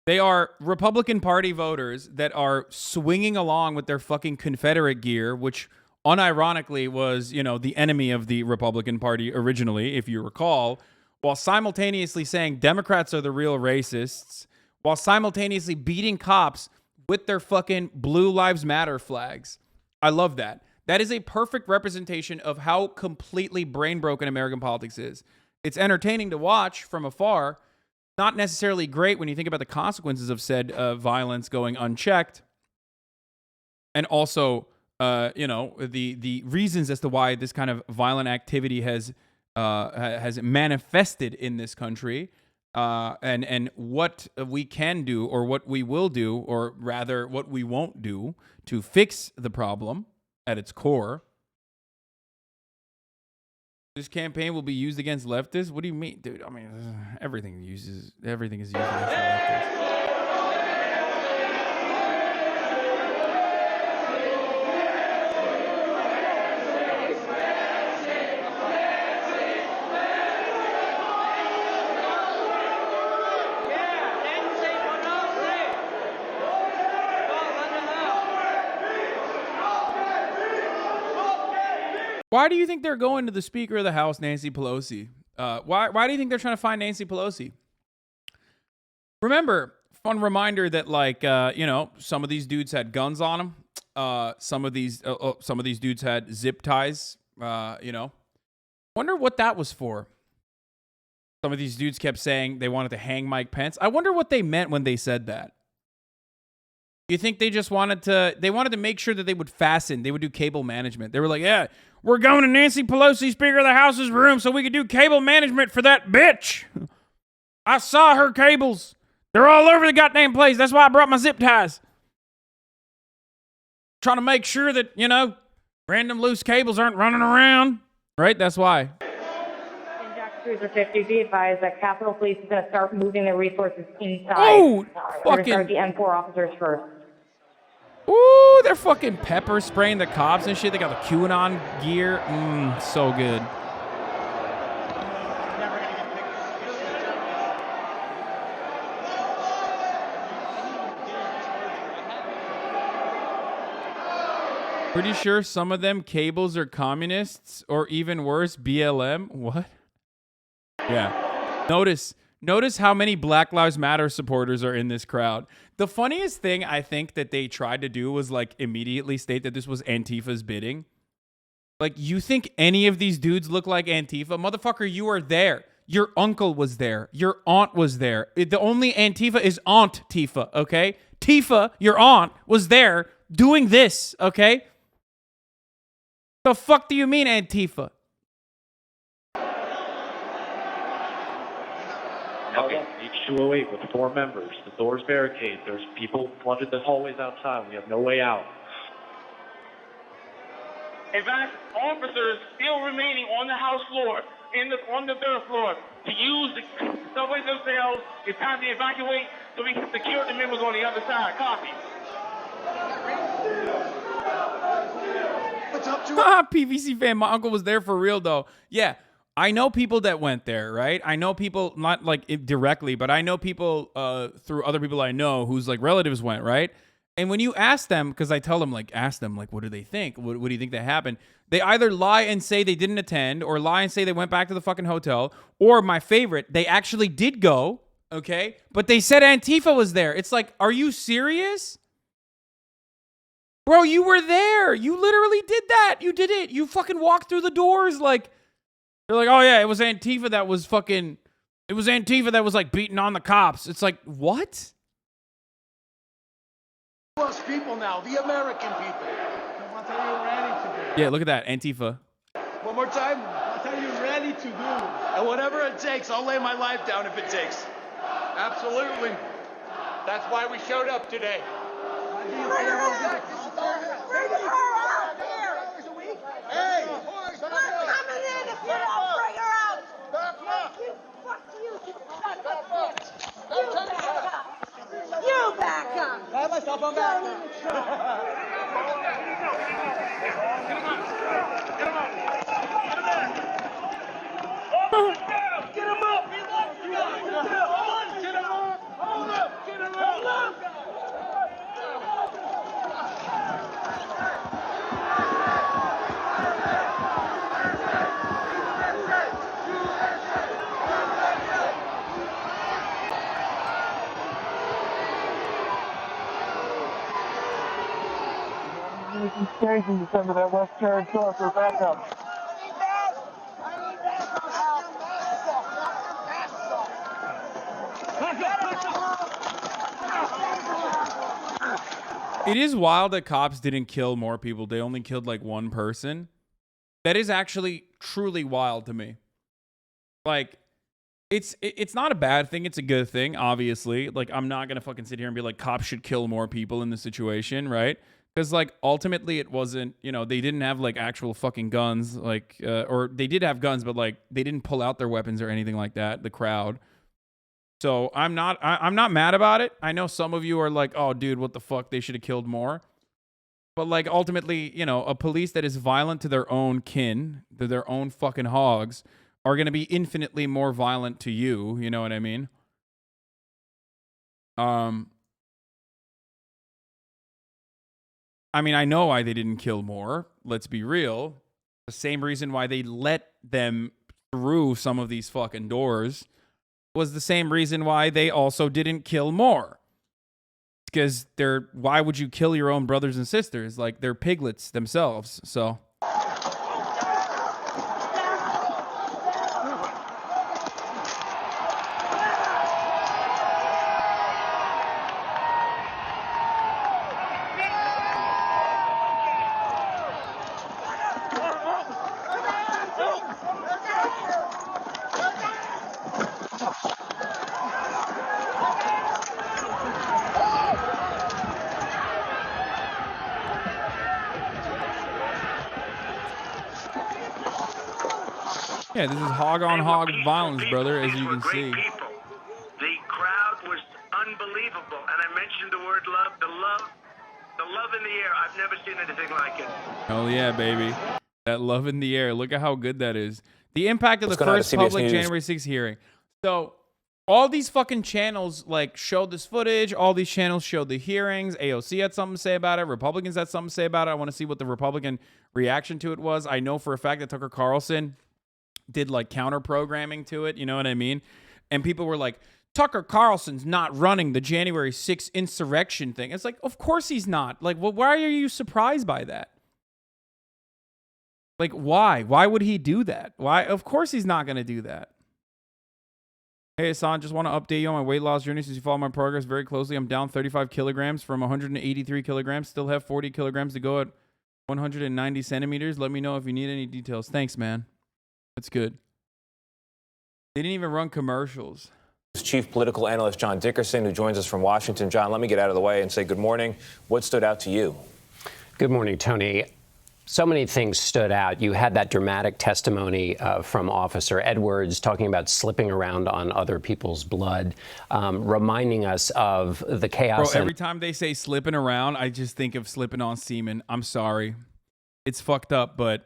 They are Republican Party voters that are swinging along with their fucking Confederate gear, which unironically was, you know, the enemy of the Republican Party originally, if you recall, while simultaneously saying Democrats are the real racists, while simultaneously beating cops with their fucking Blue Lives Matter flags. I love that. That is a perfect representation of how completely brain broken American politics is. It's entertaining to watch from afar, not necessarily great when you think about the consequences of said violence going unchecked, and also, you know, the reasons as to why this kind of violent activity has manifested in this country. And what we can do, or what we will do, or rather what we won't do to fix the problem at its core. This campaign will be used against leftists? What do you mean? Dude, I mean, everything is used against the leftists. Why do you think they're going to the Speaker of the House, Nancy Pelosi? Why do you think they're trying to find Nancy Pelosi? Remember, fun reminder that, like, you know, some of these dudes had guns on them. Some of these dudes had zip ties. You know, wonder what that was for. Some of these dudes kept saying they wanted to hang Mike Pence. I wonder what they meant when they said that. You think they just wanted to make sure that they would do cable management. They were like, yeah, we're going to Nancy Pelosi, Speaker of the House's room so we could do cable management for that bitch. I saw her cables. They're all over the goddamn place. That's why I brought my zip ties. Trying to make sure that, you know, random loose cables aren't running around. Right? That's why. Cruiser 50, be advised that Capitol Police is going to start moving their resources inside. Oh, We're going to start the M4 officers first. Ooh, they're fucking pepper spraying the cops and shit. They got the QAnon gear. So good. Pretty sure some of them cables are communists, or even worse, BLM. What? Yeah. Notice how many Black Lives Matter supporters are in this crowd. The funniest thing I think that they tried to do was like immediately state that this was Antifa's bidding. Like, you think any of these dudes look like Antifa? Motherfucker, you are there. Your uncle was there. Your aunt was there. The only Antifa is Aunt Tifa, okay? Tifa, your aunt, was there doing this, okay? The fuck do you mean, Antifa? Okay, H208 with 4 members. The door's barricaded. There's people flooded the hallways outside. We have no way out. In fact, officers still remaining on the House floor, on the 3rd floor, to use the subways themselves. It's time to evacuate so we can secure the members on the other side. Copy. PVC fan, my uncle was there for real though. Yeah. I know people that went there, right? I know people, not like directly, but I know people through other people I know whose like relatives went, right? And when you ask them, because I tell them, like, ask them, like, what do they think? What do you think that happened? They either lie and say they didn't attend, or lie and say they went back to the fucking hotel, or my favorite, they actually did go, okay? But they said Antifa was there. It's like, are you serious? Bro, you were there. You literally did that. You did it. You fucking walked through the doors like... They're like, oh yeah, it was Antifa that was fucking... It was Antifa that was like beating on the cops. It's like, what? Us people now, the American people. What are you ready to do? Yeah, look at that, Antifa. One more time. What are you ready to do? And whatever it takes, I'll lay my life down if it takes. Absolutely. That's why we showed up today. Hey! Jump on back. Get him up! Changing to some of that West Chair door for backup. It is wild that cops didn't kill more people. They only killed like one person. That is actually truly wild to me. Like, it's not a bad thing. It's a good thing, obviously. Like, I'm not going to fucking sit here and be like, cops should kill more people in this situation, right? Because, like, ultimately it wasn't, you know, they didn't have, like, actual fucking guns, like, or they did have guns, but, like, they didn't pull out their weapons or anything like that, the crowd. So I'm not mad about it. I know some of you are like, oh, dude, what the fuck? They should have killed more. But, like, ultimately, you know, a police that is violent to their own kin, to their own fucking hogs, are going to be infinitely more violent to you. You know what I mean? I mean, I know why they didn't kill more. Let's be real. The same reason why they let them through some of these fucking doors was the same reason why they also didn't kill more. Because why would you kill your own brothers and sisters? Like, they're piglets themselves, so. Yeah, this is hog-on-hog violence, brother, as you can see. The crowd was unbelievable, and I mentioned the word love, the love in the air. I've never seen anything like it. Hell yeah, baby. That love in the air. Look at how good that is. The impact of the first public January 6th hearing. So, all these fucking channels, like, showed this footage. All these channels showed the hearings. AOC had something to say about it. Republicans had something to say about it. I want to see what the Republican reaction to it was. I know for a fact that Tucker Carlson did like counter programming to it, you know what I mean? And people were like, Tucker Carlson's not running the January 6th insurrection thing. It's like, of course he's not. Like, well, why are you surprised by that? Like, why? Why would he do that? Why? Of course he's not going to do that. Hey, Hasan, just want to update you on my weight loss journey since you follow my progress very closely. I'm down 35 kilograms from 183 kilograms. Still have 40 kilograms to go at 190 centimeters. Let me know if you need any details. Thanks, man. That's good. They didn't even run commercials. Chief Political Analyst John Dickerson, who joins us from Washington. John, let me get out of the way and say good morning. What stood out to you? Good morning, Tony. So many things stood out. You had that dramatic testimony from Officer Edwards talking about slipping around on other people's blood, reminding us of the chaos. Bro, every time they say slipping around, I just think of slipping on semen. I'm sorry. It's fucked up, but...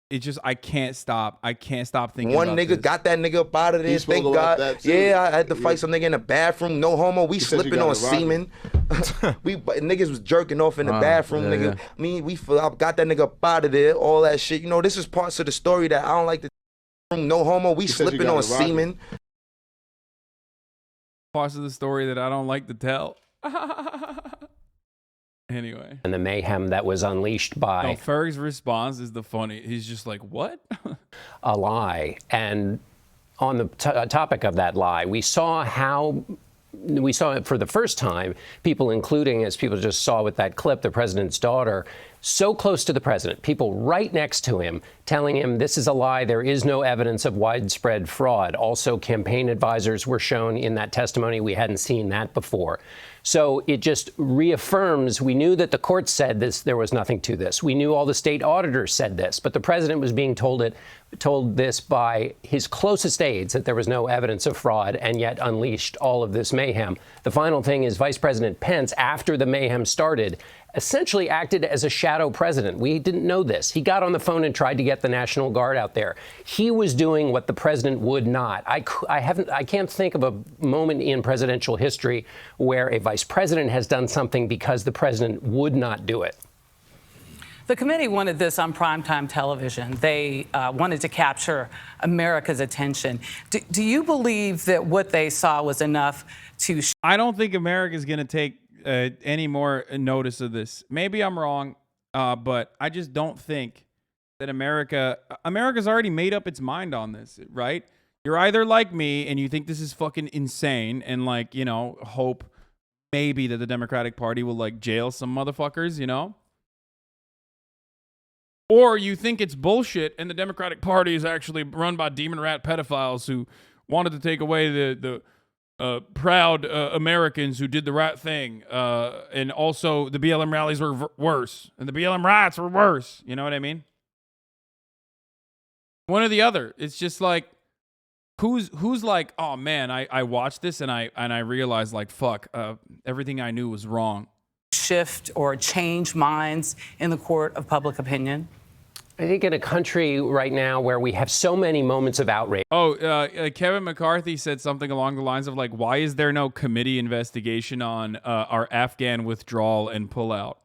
It just, I can't stop. I can't stop thinking One about nigga this. got that nigga up out of there. Thank God. Yeah, I had to fight some nigga in the bathroom. No homo. We slipping on semen. Niggas was jerking off in the bathroom, nigga. Yeah. I mean, I got that nigga up out of there. All that shit. You know, this is parts of the story that I don't like to. No homo. We slipping on semen. Parts of the story that I don't like to tell. Anyway. And the mayhem that was unleashed by... No, Ferg's response is the funny. He's just like, what? A lie. And on the topic of that lie, we saw it for the first time, people, including, as people just saw with that clip, the president's daughter, so close to the president, people right next to him telling him this is a lie, there is no evidence of widespread fraud. Also, campaign advisors were shown in that testimony. We hadn't seen that before. So it just reaffirms, we knew that the courts said this, there was nothing to this. We knew all the state auditors said this, but the president was being told this by his closest aides, that there was no evidence of fraud, and yet unleashed all of this mayhem. The final thing is Vice President Pence, after the mayhem started, essentially acted as a shadow president. We didn't know this. He got on the phone and tried to get the National Guard out there. He was doing what the president would not. I can't think of a moment in presidential history where a vice president has done something because the president would not do it. The committee wanted this on primetime television. They wanted to capture America's attention. Do you believe that what they saw was enough to... I don't think America's going to take any more notice of this. Maybe I'm wrong, but I just don't think that America's already made up its mind on this, right? You're either like me and you think this is fucking insane and, like, you know, hope maybe that the Democratic Party will, like, jail some motherfuckers, you know? Or you think it's bullshit and the Democratic Party is actually run by demon rat pedophiles who wanted to take away the proud Americans who did the right thing. And also the BLM rallies were worse. And the BLM riots were worse. You know what I mean? One or the other. It's just like, who's like, oh man, I watched this and I realized, like, fuck, everything I knew was wrong. Shift or change minds in the court of public opinion? I think in a country right now where we have so many moments of outrage. Kevin McCarthy said something along the lines of, like, why is there no committee investigation on our Afghan withdrawal and pullout?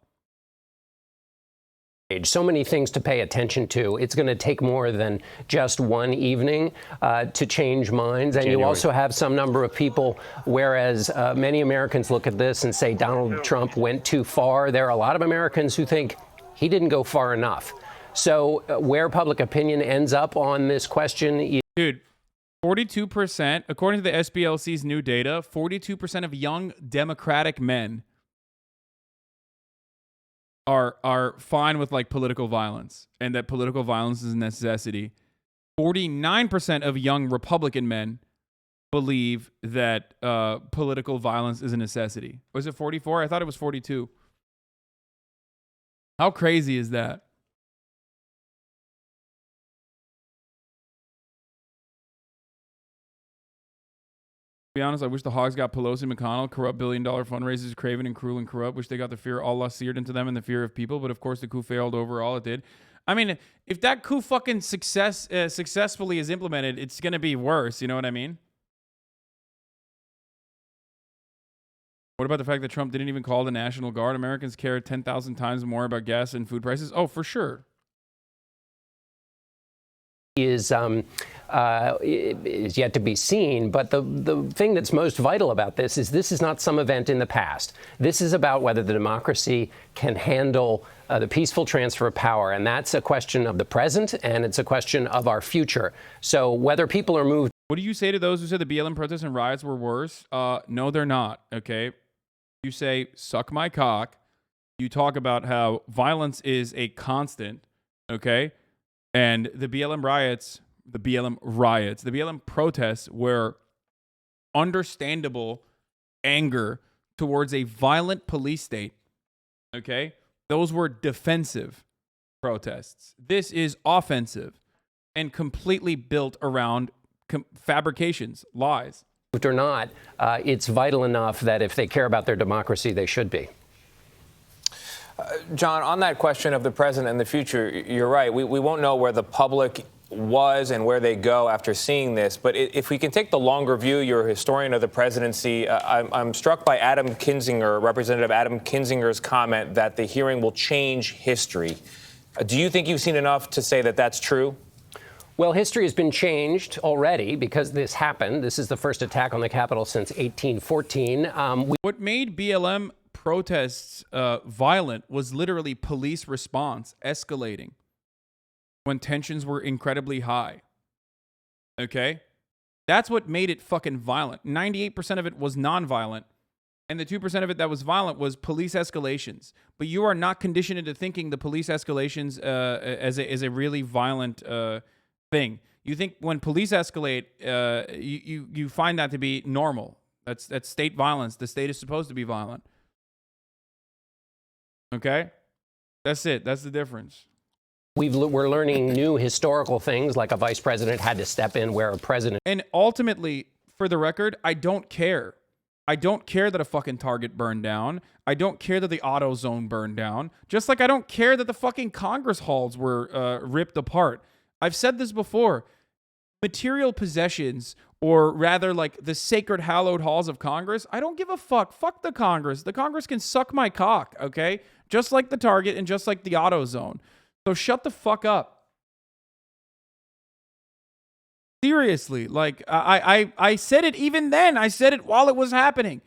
So many things to pay attention to. It's going to take more than just one evening to change minds. And you also have some number of people, whereas many Americans look at this and say Donald Trump went too far, there are a lot of Americans who think he didn't go far enough. So where public opinion ends up on this question... Dude, 42%, according to the SBLC's new data, 42% of young Democratic men are fine with, like, political violence, and that political violence is a necessity. 49% of young Republican men believe that political violence is a necessity. Was it 44? I thought it was 42. How crazy is that? To be honest, I wish the Hogs got Pelosi, McConnell, corrupt billion-dollar fundraisers, craven and cruel and corrupt. Wish they got the fear of Allah seared into them and the fear of people. But of course, the coup failed overall. It did. I mean, if that coup fucking successfully is implemented, it's gonna be worse. You know what I mean? What about the fact that Trump didn't even call the National Guard? Americans care 10,000 times more about gas and food prices. Oh, for sure. Is yet to be seen. But the thing that's most vital about this is not some event in the past. This is about whether the democracy can handle the peaceful transfer of power. And that's a question of the present, and it's a question of our future. So whether people are moved... What do you say to those who said the BLM protests and riots were worse? No, they're not, okay? You say, suck my cock. You talk about how violence is a constant, okay? And the BLM protests were understandable anger towards a violent police state. Okay? Those were defensive protests. This is offensive and completely built around fabrications, lies. Or not, it's vital enough that if they care about their democracy, they should be. John, on that question of the president and the future, you're right. We won't know where the public was and where they go after seeing this. But if we can take the longer view, you're a historian of the presidency. I'm struck by Representative Adam Kinzinger's comment that the hearing will change history. Do you think you've seen enough to say that that's true? Well, history has been changed already because this happened. This is the first attack on the Capitol since 1814. What made BLM protests violent was literally police response escalating when tensions were incredibly high. Okay? That's what made it fucking violent. 98% of it was nonviolent. And the 2% of it that was violent was police escalations. But you are not conditioned into thinking the police escalations as a really violent thing. You think when police escalate, you find that to be normal. That's state violence. The state is supposed to be violent. Okay? That's it. That's the difference. We're learning new historical things, like a vice president had to step in where a president. And ultimately, for the record, I don't care. I don't care that a fucking Target burned down. I don't care that the AutoZone burned down. Just like I don't care that the fucking Congress halls were ripped apart. I've said this before. Material possessions, or rather like the sacred hallowed halls of Congress, I don't give a fuck. Fuck the Congress. The Congress can suck my cock, okay? Just like the Target and just like the AutoZone. So shut the fuck up. Seriously, like I said it even then. I said it while it was happening.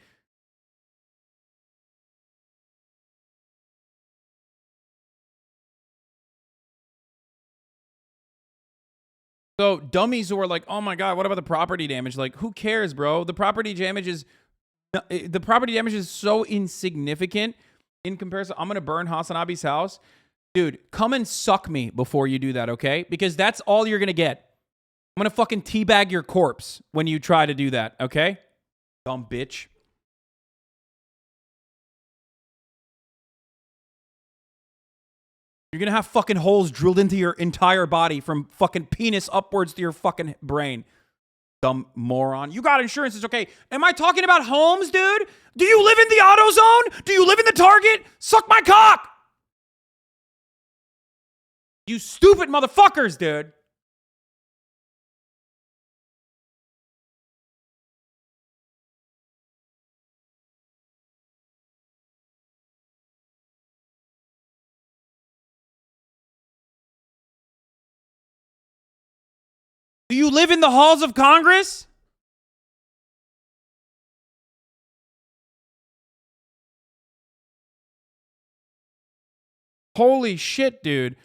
So dummies who are like, oh my God, what about the property damage? Like, who cares, bro? The property damage is so insignificant in comparison. I'm gonna burn HasanAbi's house. Dude, come and suck me before you do that, okay? Because that's all you're gonna get. I'm gonna fucking teabag your corpse when you try to do that, okay? Dumb bitch. You're gonna have fucking holes drilled into your entire body from fucking penis upwards to your fucking brain. Dumb moron. You got insurance, it's okay. Am I talking about homes, dude? Do you live in the AutoZone? Do you live in the Target? Suck my cock! You stupid motherfuckers, dude. Do you live in the halls of Congress? Holy shit, dude.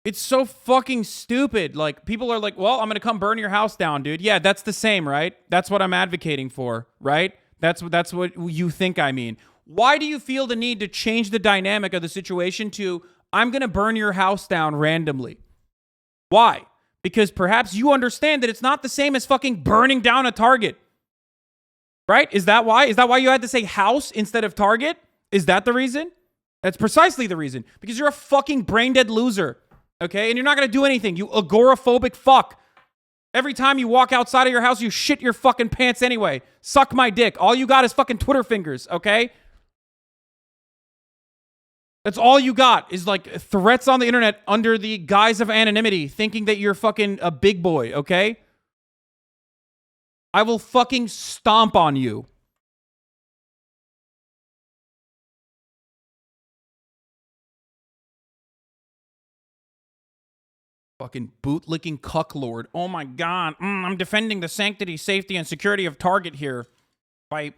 It's so fucking stupid. Like, people are like, well, I'm going to come burn your house down, dude. Yeah, that's the same, right? That's what I'm advocating for, right? That's what you think I mean. Why do you feel the need to change the dynamic of the situation to, I'm going to burn your house down randomly? Why? Because perhaps you understand that it's not the same as fucking burning down a Target. Right? Is that why? Is that why you had to say house instead of Target? Is that the reason? That's precisely the reason. Because you're a fucking brain-dead loser. Okay? And you're not going to do anything. You agoraphobic fuck. Every time you walk outside of your house, you shit your fucking pants anyway. Suck my dick. All you got is fucking Twitter fingers. Okay? That's all you got is like threats on the internet under the guise of anonymity, thinking that you're fucking a big boy, okay? I will fucking stomp on you. Fucking bootlicking cucklord. Oh my God. I'm defending the sanctity, safety, and security of Target here by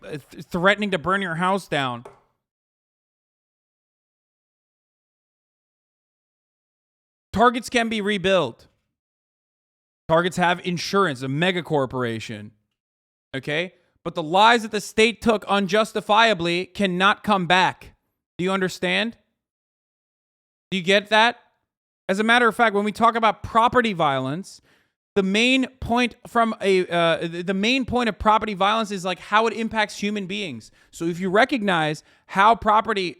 threatening to burn your house down. Targets can be rebuilt. Targets have insurance, a mega corporation. Okay? But the lies that the state took unjustifiably cannot come back. Do you understand? Do you get that? As a matter of fact, when we talk about property violence, the main point of property violence is like how it impacts human beings. So if you recognize how property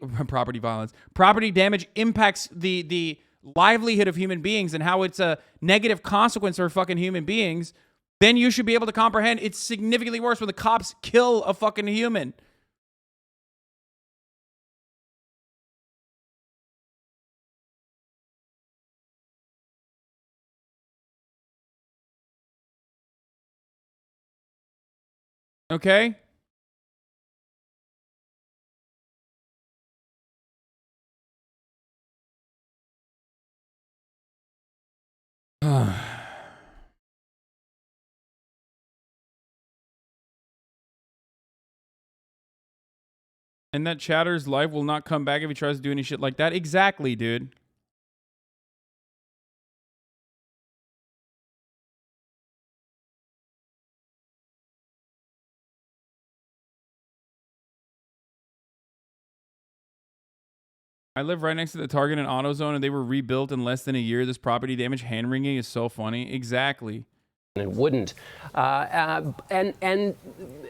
damage impacts the livelihood of human beings and how it's a negative consequence for fucking human beings, then you should be able to comprehend it's significantly worse when the cops kill a fucking human. Okay? And that Chatter's life will not come back if he tries to do any shit like that. Exactly, dude. I live right next to the Target and AutoZone, and they were rebuilt in less than a year. This property damage hand-wringing is so funny. Exactly. And wouldn't. And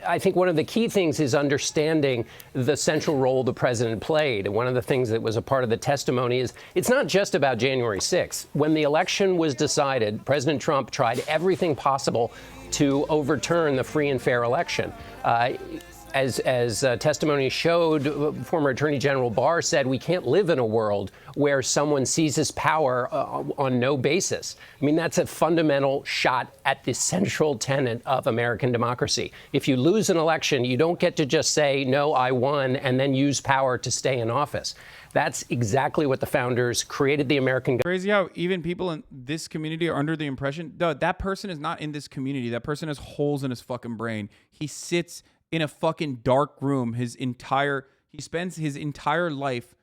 I think one of the key things is understanding the central role the president played. And one of the things that was a part of the testimony is it's not just about January 6th. When the election was decided, President Trump tried everything possible to overturn the free and fair election. As testimony showed, former Attorney General Barr said we can't live in a world where someone seizes power on no basis. I mean, that's a fundamental shot at the central tenet of American democracy. If you lose an election, you don't get to just say, no, I won, and then use power to stay in office. That's exactly what the founders created the American. Crazy how even people in this community are under the impression, that person is not in this community. That person has holes in his fucking brain. He sits in a fucking dark room he spends his entire life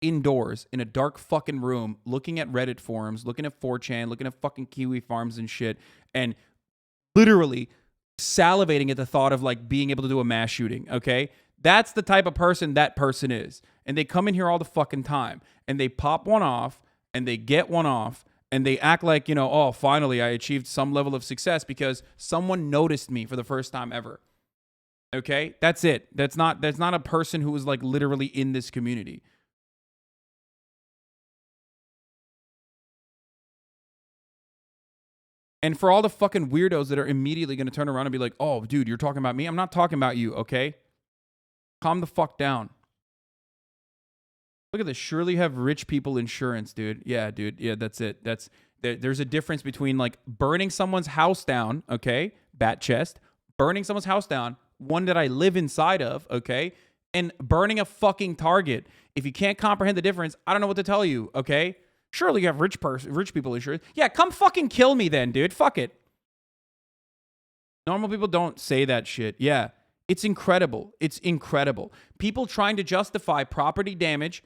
indoors in a dark fucking room looking at Reddit forums, looking at 4chan, looking at fucking Kiwi farms and shit, and literally salivating at the thought of like being able to do a mass shooting, okay? That's the type of person that person is. And they come in here all the fucking time and they pop one off and they get one off and they act like, you know, oh, finally I achieved some level of success because someone noticed me for the first time ever. Okay, that's it. That's not a person who is like literally in this community. And for all the fucking weirdos that are immediately going to turn around and be like, "Oh, dude, you're talking about me." I'm not talking about you, okay? Calm the fuck down. Look at this. Surely have rich people insurance, dude. Yeah, dude. Yeah, that's it. There's a difference between like burning someone's house down, okay? Bat chest. Burning someone's house down, one that I live inside of, okay? And burning a fucking Target. If you can't comprehend the difference, I don't know what to tell you, okay? Surely you have rich people insurance. Yeah, come fucking kill me then, dude. Fuck it. Normal people don't say that shit. Yeah, it's incredible. It's incredible. People trying to justify property damage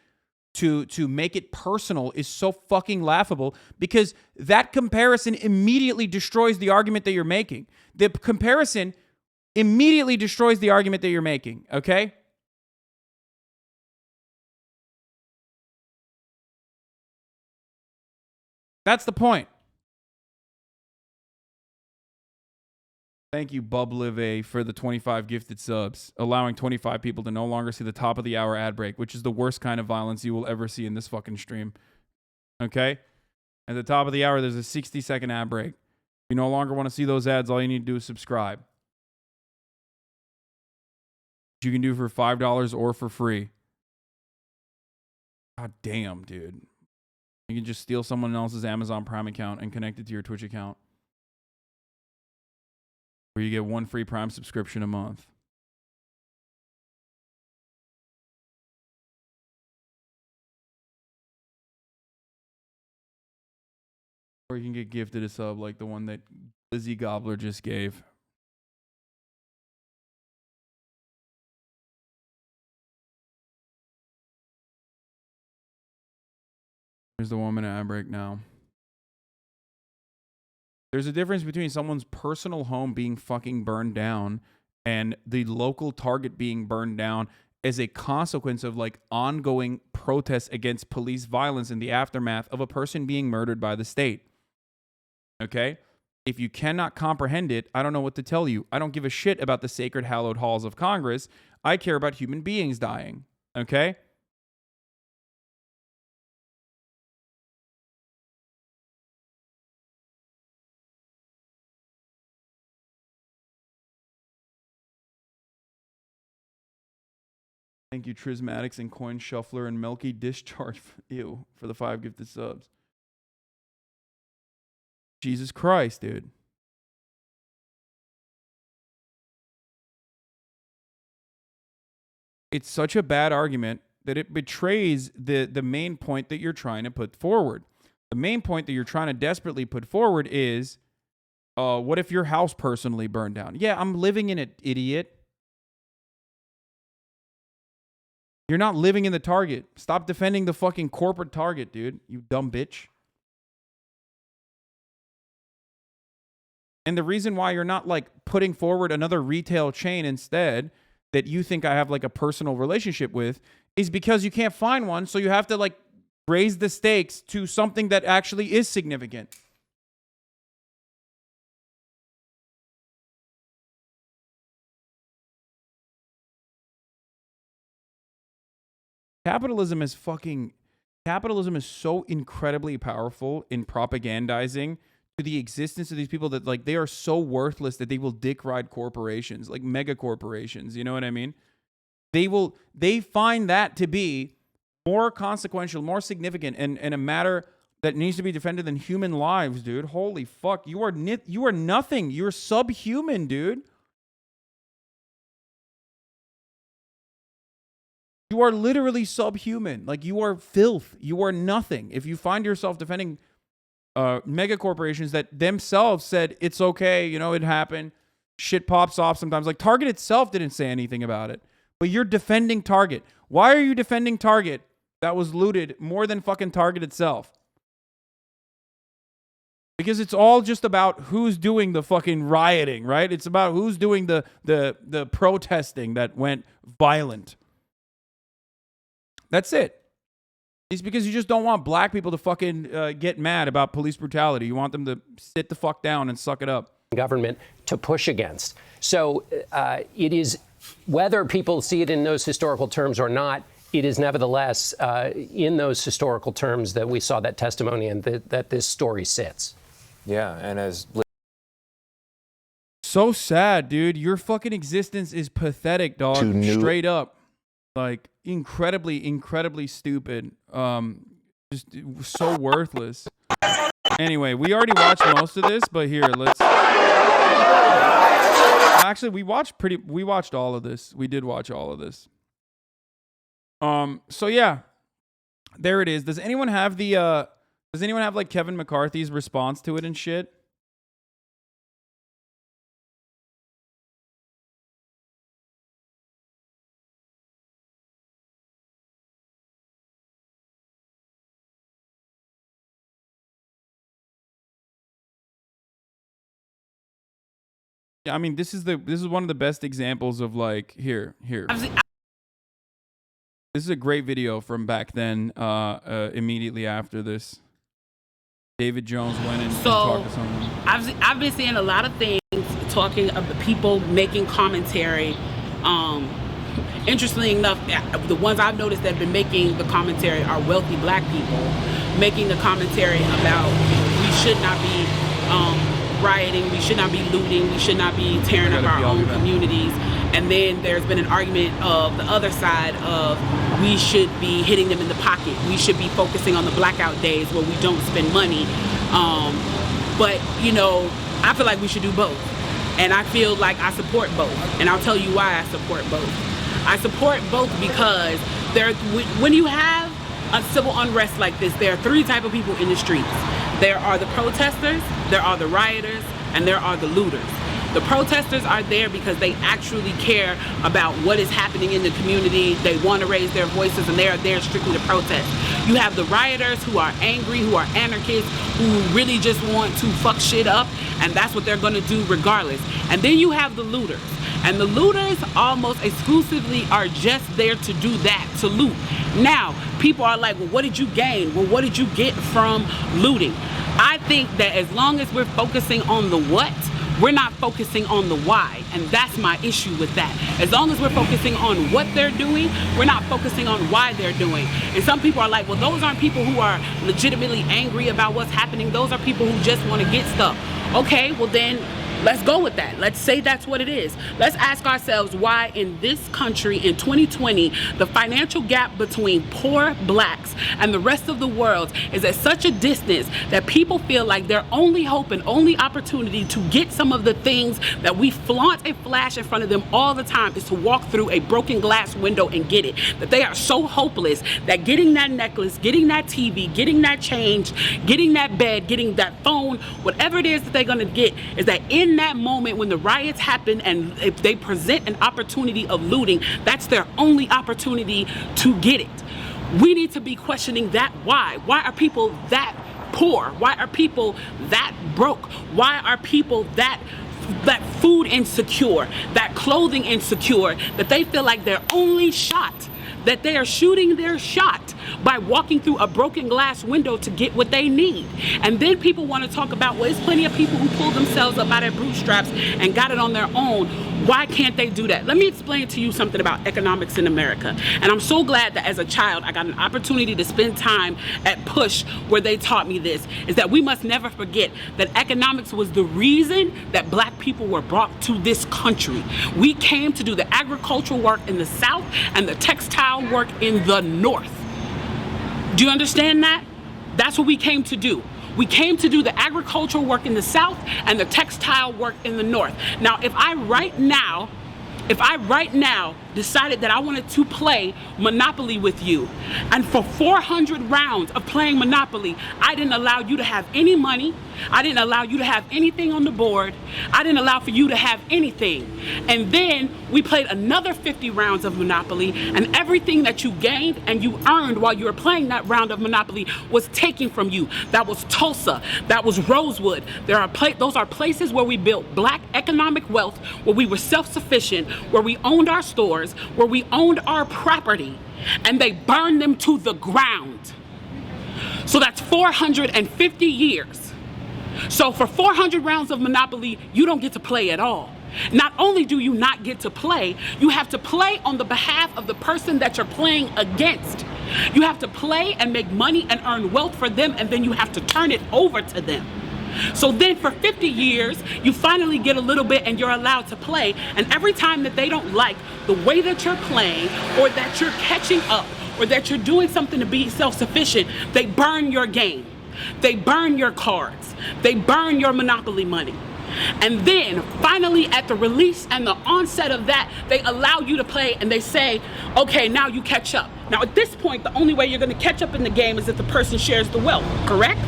to make it personal is so fucking laughable because that comparison immediately destroys the argument that you're making. The comparison immediately destroys the argument that you're making, okay? That's the point. Thank you, Bublive, for the 25 gifted subs, allowing 25 people to no longer see the top of the hour ad break, which is the worst kind of violence you will ever see in this fucking stream. Okay? At the top of the hour, there's a 60-second ad break. If you no longer want to see those ads, all you need to do is subscribe. You can do for $5 or for free. God damn, dude. You can just steal someone else's Amazon Prime account and connect it to your Twitch account. Where you get one free Prime subscription a month. Or you can get gifted a sub like the one that Lizzie Gobbler just gave. Here's the 1 minute ad break now. There's a difference between someone's personal home being fucking burned down and the local Target being burned down as a consequence of like ongoing protests against police violence in the aftermath of a person being murdered by the state. Okay? If you cannot comprehend it, I don't know what to tell you. I don't give a shit about the sacred hallowed halls of Congress. I care about human beings dying. Okay? Thank you, Trismatics and Coin Shuffler and Melky Discharge. Ew, for the 5 gifted subs. Jesus Christ, dude. It's such a bad argument that it betrays the main point that you're trying to put forward. The main point that you're trying to desperately put forward is, what if your house personally burned down? Yeah, I'm living in it, idiot. You're not living in the Target. Stop defending the fucking corporate Target, dude. You dumb bitch. And the reason why you're not like putting forward another retail chain instead that you think I have like a personal relationship with is because you can't find one, so you have to like raise the stakes to something that actually is significant. Capitalism is so incredibly powerful in propagandizing to the existence of these people that like they are so worthless that they will dick ride corporations, like mega corporations. You know what I mean? They find that to be more consequential, more significant, and a matter that needs to be defended than human lives, dude. Holy fuck. You are nothing. You're subhuman, dude. You are literally subhuman. Like, you are filth. You are nothing. If you find yourself defending mega corporations that themselves said it's okay, you know, it happened, shit pops off sometimes. Like, Target itself didn't say anything about it, but you're defending Target. Why are you defending Target that was looted more than fucking Target itself? Because it's all just about who's doing the fucking rioting, right? It's about who's doing the protesting that went violent. That's it. It's because you just don't want black people to fucking get mad about police brutality. You want them to sit the fuck down and suck it up. Government to push against. So it is, whether people see it in those historical terms or not, it is nevertheless in those historical terms that we saw that testimony and that this story sits. Yeah, and as... So sad, dude. Your fucking existence is pathetic, dog. Straight up. Like, incredibly stupid. Just so worthless. Anyway, we already watched most of this, but here, let's... Actually, we watched all of this. We did watch all of this. So yeah. There it is. Does anyone have like Kevin McCarthy's response to it and shit? I mean, this is one of the best examples of like here. This is a great video from back then. Immediately after this, David Jones went and talked to someone. I've been seeing a lot of things talking of the people making commentary. Interestingly enough, the ones I've noticed that have been making the commentary are wealthy black people making the commentary about we should not be rioting, we should not be looting, we should not be tearing up our own communities. And then there's been an argument of the other side of we should be hitting them in the pocket. We should be focusing on the blackout days where we don't spend money. But, you know, I feel like we should do both. And I feel like I support both. And I'll tell you why I support both. I support both because when you have a civil unrest like this, there are three types of people in the streets. There are the protesters, there are the rioters, and there are the looters. The protesters are there because they actually care about what is happening in the community. They want to raise their voices, and they are there strictly to protest. You have the rioters who are angry, who are anarchists, who really just want to fuck shit up, and that's what they're going to do regardless. And then you have the looters. And the looters almost exclusively are just there to do that, to loot. Now, people are like, well, what did you gain? Well, what did you get from looting? I think that as long as we're focusing on the what, we're not focusing on the why, and that's my issue with that. As long as we're focusing on what they're doing, we're not focusing on why they're doing. And some people are like, well, those aren't people who are legitimately angry about what's happening. Those are people who just want to get stuff. Okay, well then, let's go with that. Let's say that's what it is. Let's ask ourselves why in this country in 2020, the financial gap between poor blacks and the rest of the world is at such a distance that people feel like their only hope and only opportunity to get some of the things that we flaunt and flash in front of them all the time is to walk through a broken glass window and get it. That they are so hopeless that getting that necklace, getting that TV, getting that change, getting that bed, getting that phone, whatever it is that they're going to get, is that in that moment when the riots happen and if they present an opportunity of looting, that's their only opportunity to get it. We need to be questioning that why. Why are people that poor? Why are people that broke? Why are people that food insecure, that clothing insecure, that they feel like their only shot, that they are shooting their shot by walking through a broken glass window to get what they need. And then people want to talk about, well, there's plenty of people who pulled themselves up by their bootstraps and got it on their own. Why can't they do that? Let me explain to you something about economics in America. And I'm so glad that as a child, I got an opportunity to spend time at Push where they taught me this, is that we must never forget that economics was the reason that black people were brought to this country. We came to do the agricultural work in the South and the textile work in the North. Do you understand that? That's what we came to do. We came to do the agricultural work in the South and the textile work in the North. Now, if I right now decided that I wanted to play Monopoly with you, and for 400 rounds of playing Monopoly, I didn't allow you to have any money, I didn't allow you to have anything on the board, I didn't allow for you to have anything. And then we played another 50 rounds of Monopoly, and everything that you gained and you earned while you were playing that round of Monopoly was taken from you. That was Tulsa, that was Rosewood. Those are places where we built black economic wealth, where we were self-sufficient, where we owned our stores, where we owned our property, and they burned them to the ground. So that's 450 years. So for 400 rounds of Monopoly, you don't get to play at all. Not only do you not get to play, you have to play on the behalf of the person that you're playing against. You have to play and make money and earn wealth for them, and then you have to turn it over to them. So then for 50 years, you finally get a little bit and you're allowed to play. And every time that they don't like the way that you're playing, or that you're catching up, or that you're doing something to be self-sufficient, they burn your game. They burn your cards. They burn your Monopoly money. And then finally at the release and the onset of that, they allow you to play and they say, okay, now you catch up. Now at this point, the only way you're going to catch up in the game is if the person shares the wealth, correct?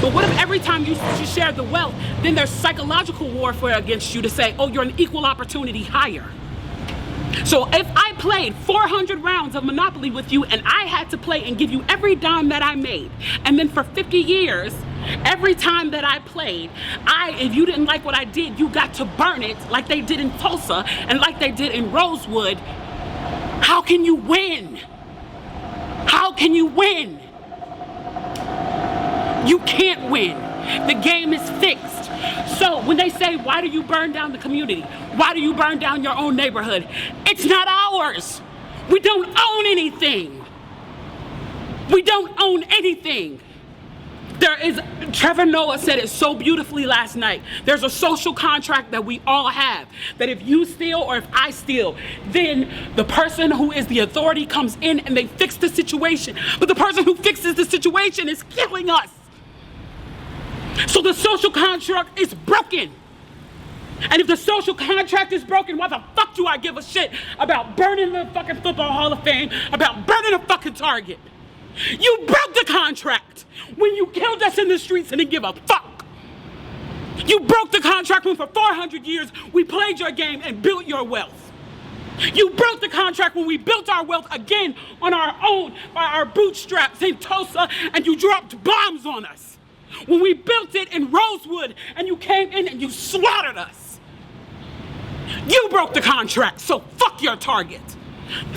But what if every time you share the wealth, then there's psychological warfare against you to say, oh, you're an equal opportunity hire. So if I played 400 rounds of Monopoly with you and I had to play and give you every dime that I made, and then for 50 years, every time that I played, if you didn't like what I did, you got to burn it like they did in Tulsa and like they did in Rosewood. How can you win? How can you win? You can't win. The game is fixed. So when they say, why do you burn down the community? Why do you burn down your own neighborhood? It's not ours. We don't own anything. We don't own anything. Trevor Noah said it so beautifully last night. There's a social contract that we all have, that if you steal or if I steal, then the person who is the authority comes in and they fix the situation. But the person who fixes the situation is killing us. So the social contract is broken. And if the social contract is broken, why the fuck do I give a shit about burning the fucking Football Hall of Fame, about burning a fucking Target? You broke the contract when you killed us in the streets and didn't give a fuck. You broke the contract when for 400 years we played your game and built your wealth. You broke the contract when we built our wealth again on our own, by our bootstraps in Tulsa, and you dropped bombs on us. When we built it in Rosewood and you came in and you slaughtered us. You broke the contract, so fuck your Target.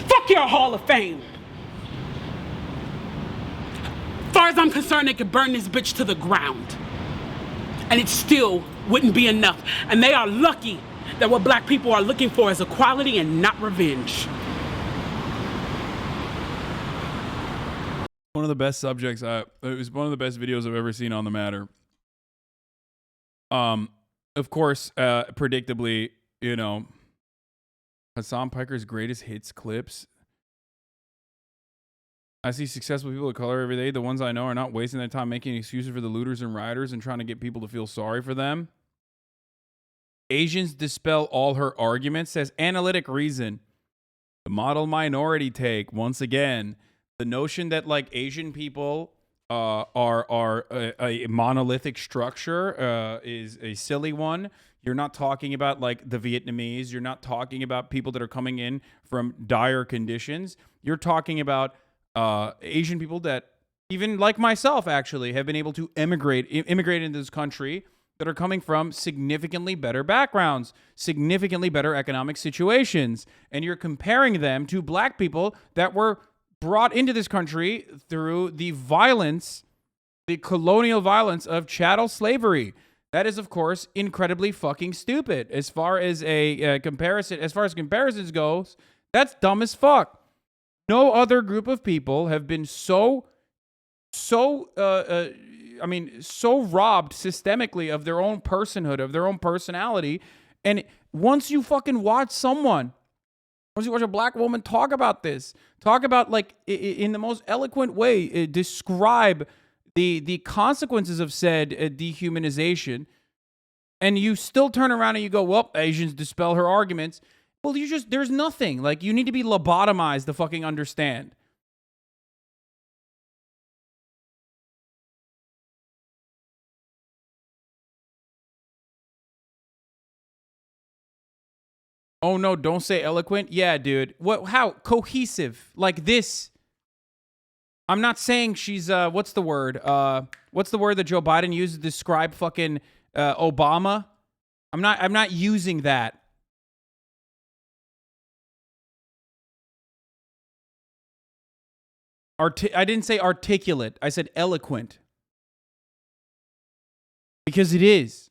Fuck your Hall of Fame. As far as I'm concerned, they could burn this bitch to the ground. And it still wouldn't be enough. And they are lucky that what black people are looking for is equality and not revenge. One of the best subjects, it was one of the best videos I've ever seen on the matter. Of course, predictably, you know, Hasan Piker's greatest hits clips. I see successful people of color every day. The ones I know are not wasting their time making excuses for the looters and rioters and trying to get people to feel sorry for them. Asians dispel all her arguments, says analytic reason. The model minority take, once again. The notion that like Asian people are a monolithic structure is a silly one. You're not talking about like the Vietnamese. You're not talking about people that are coming in from dire conditions. You're talking about Asian people that even like myself actually have been able to immigrate into this country that are coming from significantly better backgrounds, significantly better economic situations. And you're comparing them to black people that were brought into this country through the violence, the colonial violence of chattel slavery. That is, of course, incredibly fucking stupid. As far as a comparison, as far as comparisons goes, that's dumb as fuck. No other group of people have been so robbed systemically of their own personhood, of their own personality. And once you fucking watch a black woman talk about this, talk about, like, in the most eloquent way, describe the consequences of said dehumanization, and you still turn around and you go, well, Asians dispel her arguments. Well, there's nothing. Like, you need to be lobotomized to fucking understand. Oh no, don't say eloquent. Yeah, dude. What? How? Cohesive. Like this. I'm not saying she's what's the word? What's the word that Joe Biden used to describe fucking Obama? I'm not using that. I didn't say articulate. I said eloquent. Because it is.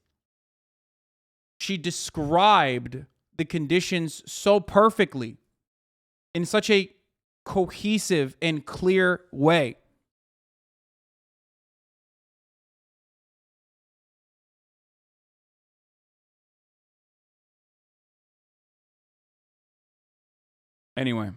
She described the conditions so perfectly in such a cohesive and clear way. Anyway.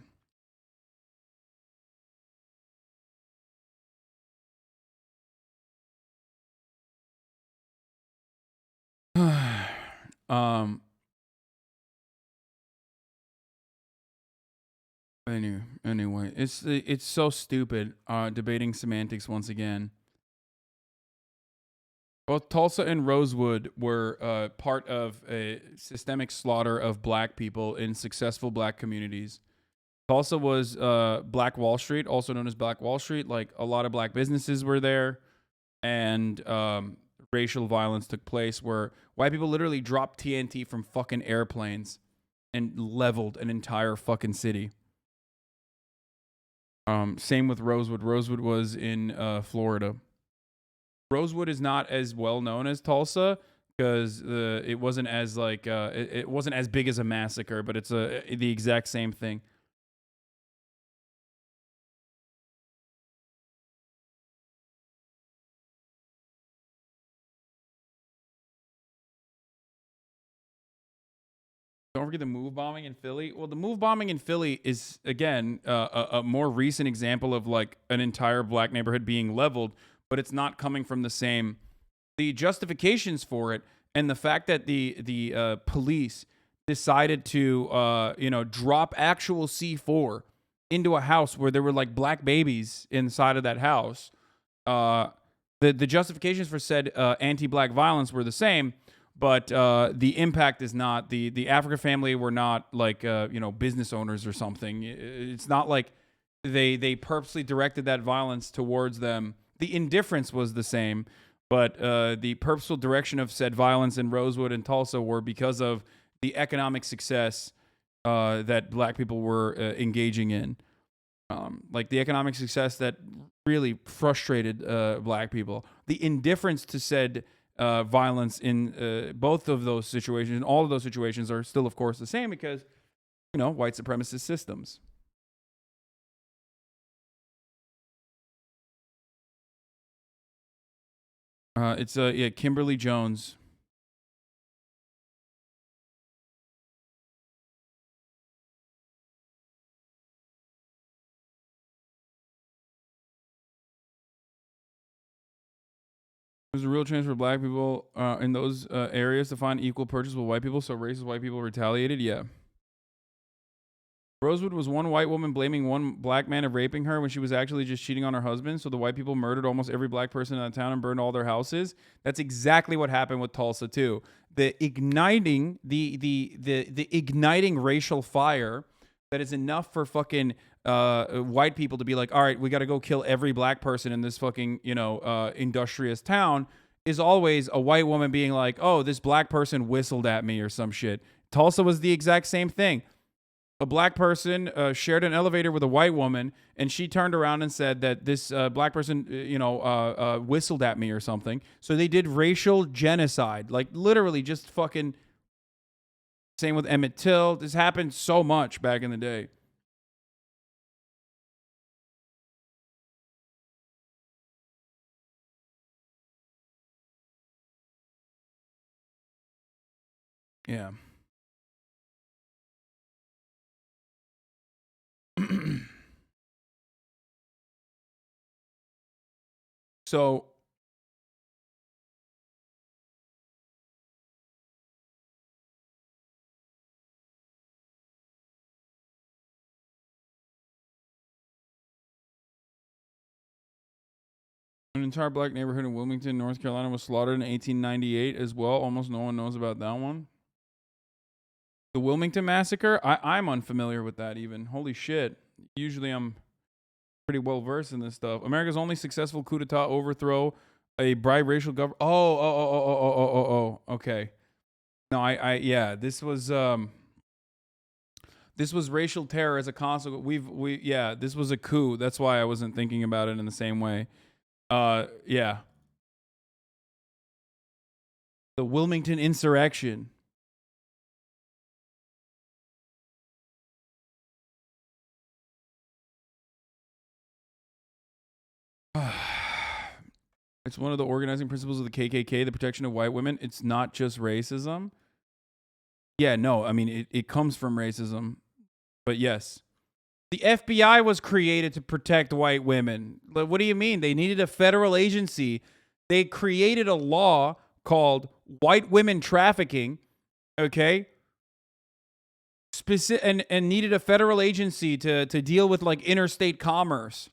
Anyway, it's so stupid debating semantics once again. Both Tulsa and Rosewood were part of a systemic slaughter of black people in successful black communities. Tulsa was Black Wall Street, also known as Black Wall Street. Like, a lot of black businesses were there, and racial violence took place where white people literally dropped TNT from fucking airplanes and leveled an entire fucking city. Same with Rosewood. Rosewood was in Florida. Rosewood is not as well known as Tulsa because it wasn't as like it wasn't as big as a massacre, but it's the exact same thing. Don't forget the move bombing in Philly. Well, the move bombing in Philly is, again, a more recent example of like an entire black neighborhood being leveled, but it's not coming from the justifications for it, and the fact that the police decided to drop actual C4 into a house where there were like black babies inside of that house. The justifications for said anti-black violence were the same. But the impact is not. The African family were not like business owners or something. It's not like they purposely directed that violence towards them. The indifference was the same, but the purposeful direction of said violence in Rosewood and Tulsa were because of the economic success that black people were engaging in. Like the economic success that really frustrated black people. The indifference to said violence in both of those situations, and all of those situations are still, of course, the same because, white supremacist systems. It's Kimberly Jones. There's a real chance for black people in those areas to find equal purchase with white people, so racist white people retaliated? Yeah. Rosewood was one white woman blaming one black man of raping her when she was actually just cheating on her husband, so the white people murdered almost every black person in the town and burned all their houses. That's exactly what happened with Tulsa, too. The igniting racial fire that is enough for fucking white people to be like, all right, we got to go kill every black person in this fucking, industrious town, is always a white woman being like, oh, this black person whistled at me or some shit. Tulsa was the exact same thing. A black person shared an elevator with a white woman, and she turned around and said that this black person, whistled at me or something. So they did racial genocide, like literally just fucking. Same with Emmett Till. This happened so much back in the day. Yeah. So an entire black neighborhood in Wilmington, North Carolina was slaughtered in 1898 as well. Almost no one knows about that one. The Wilmington Massacre? I'm unfamiliar with that even. Holy shit. Usually I'm pretty well versed in this stuff. America's only successful coup d'etat overthrow a biracial government. Oh. Okay. No, yeah, this was racial terror as a consequence. This was a coup. That's why I wasn't thinking about it in the same way. Yeah. The Wilmington insurrection. It's one of the organizing principles of the KKK, the protection of white women. It's not just racism. Yeah, no, I mean, it comes from racism. But yes. The FBI was created to protect white women. What do you mean? They needed a federal agency. They created a law called white women trafficking, okay? And needed a federal agency to deal with like interstate commerce.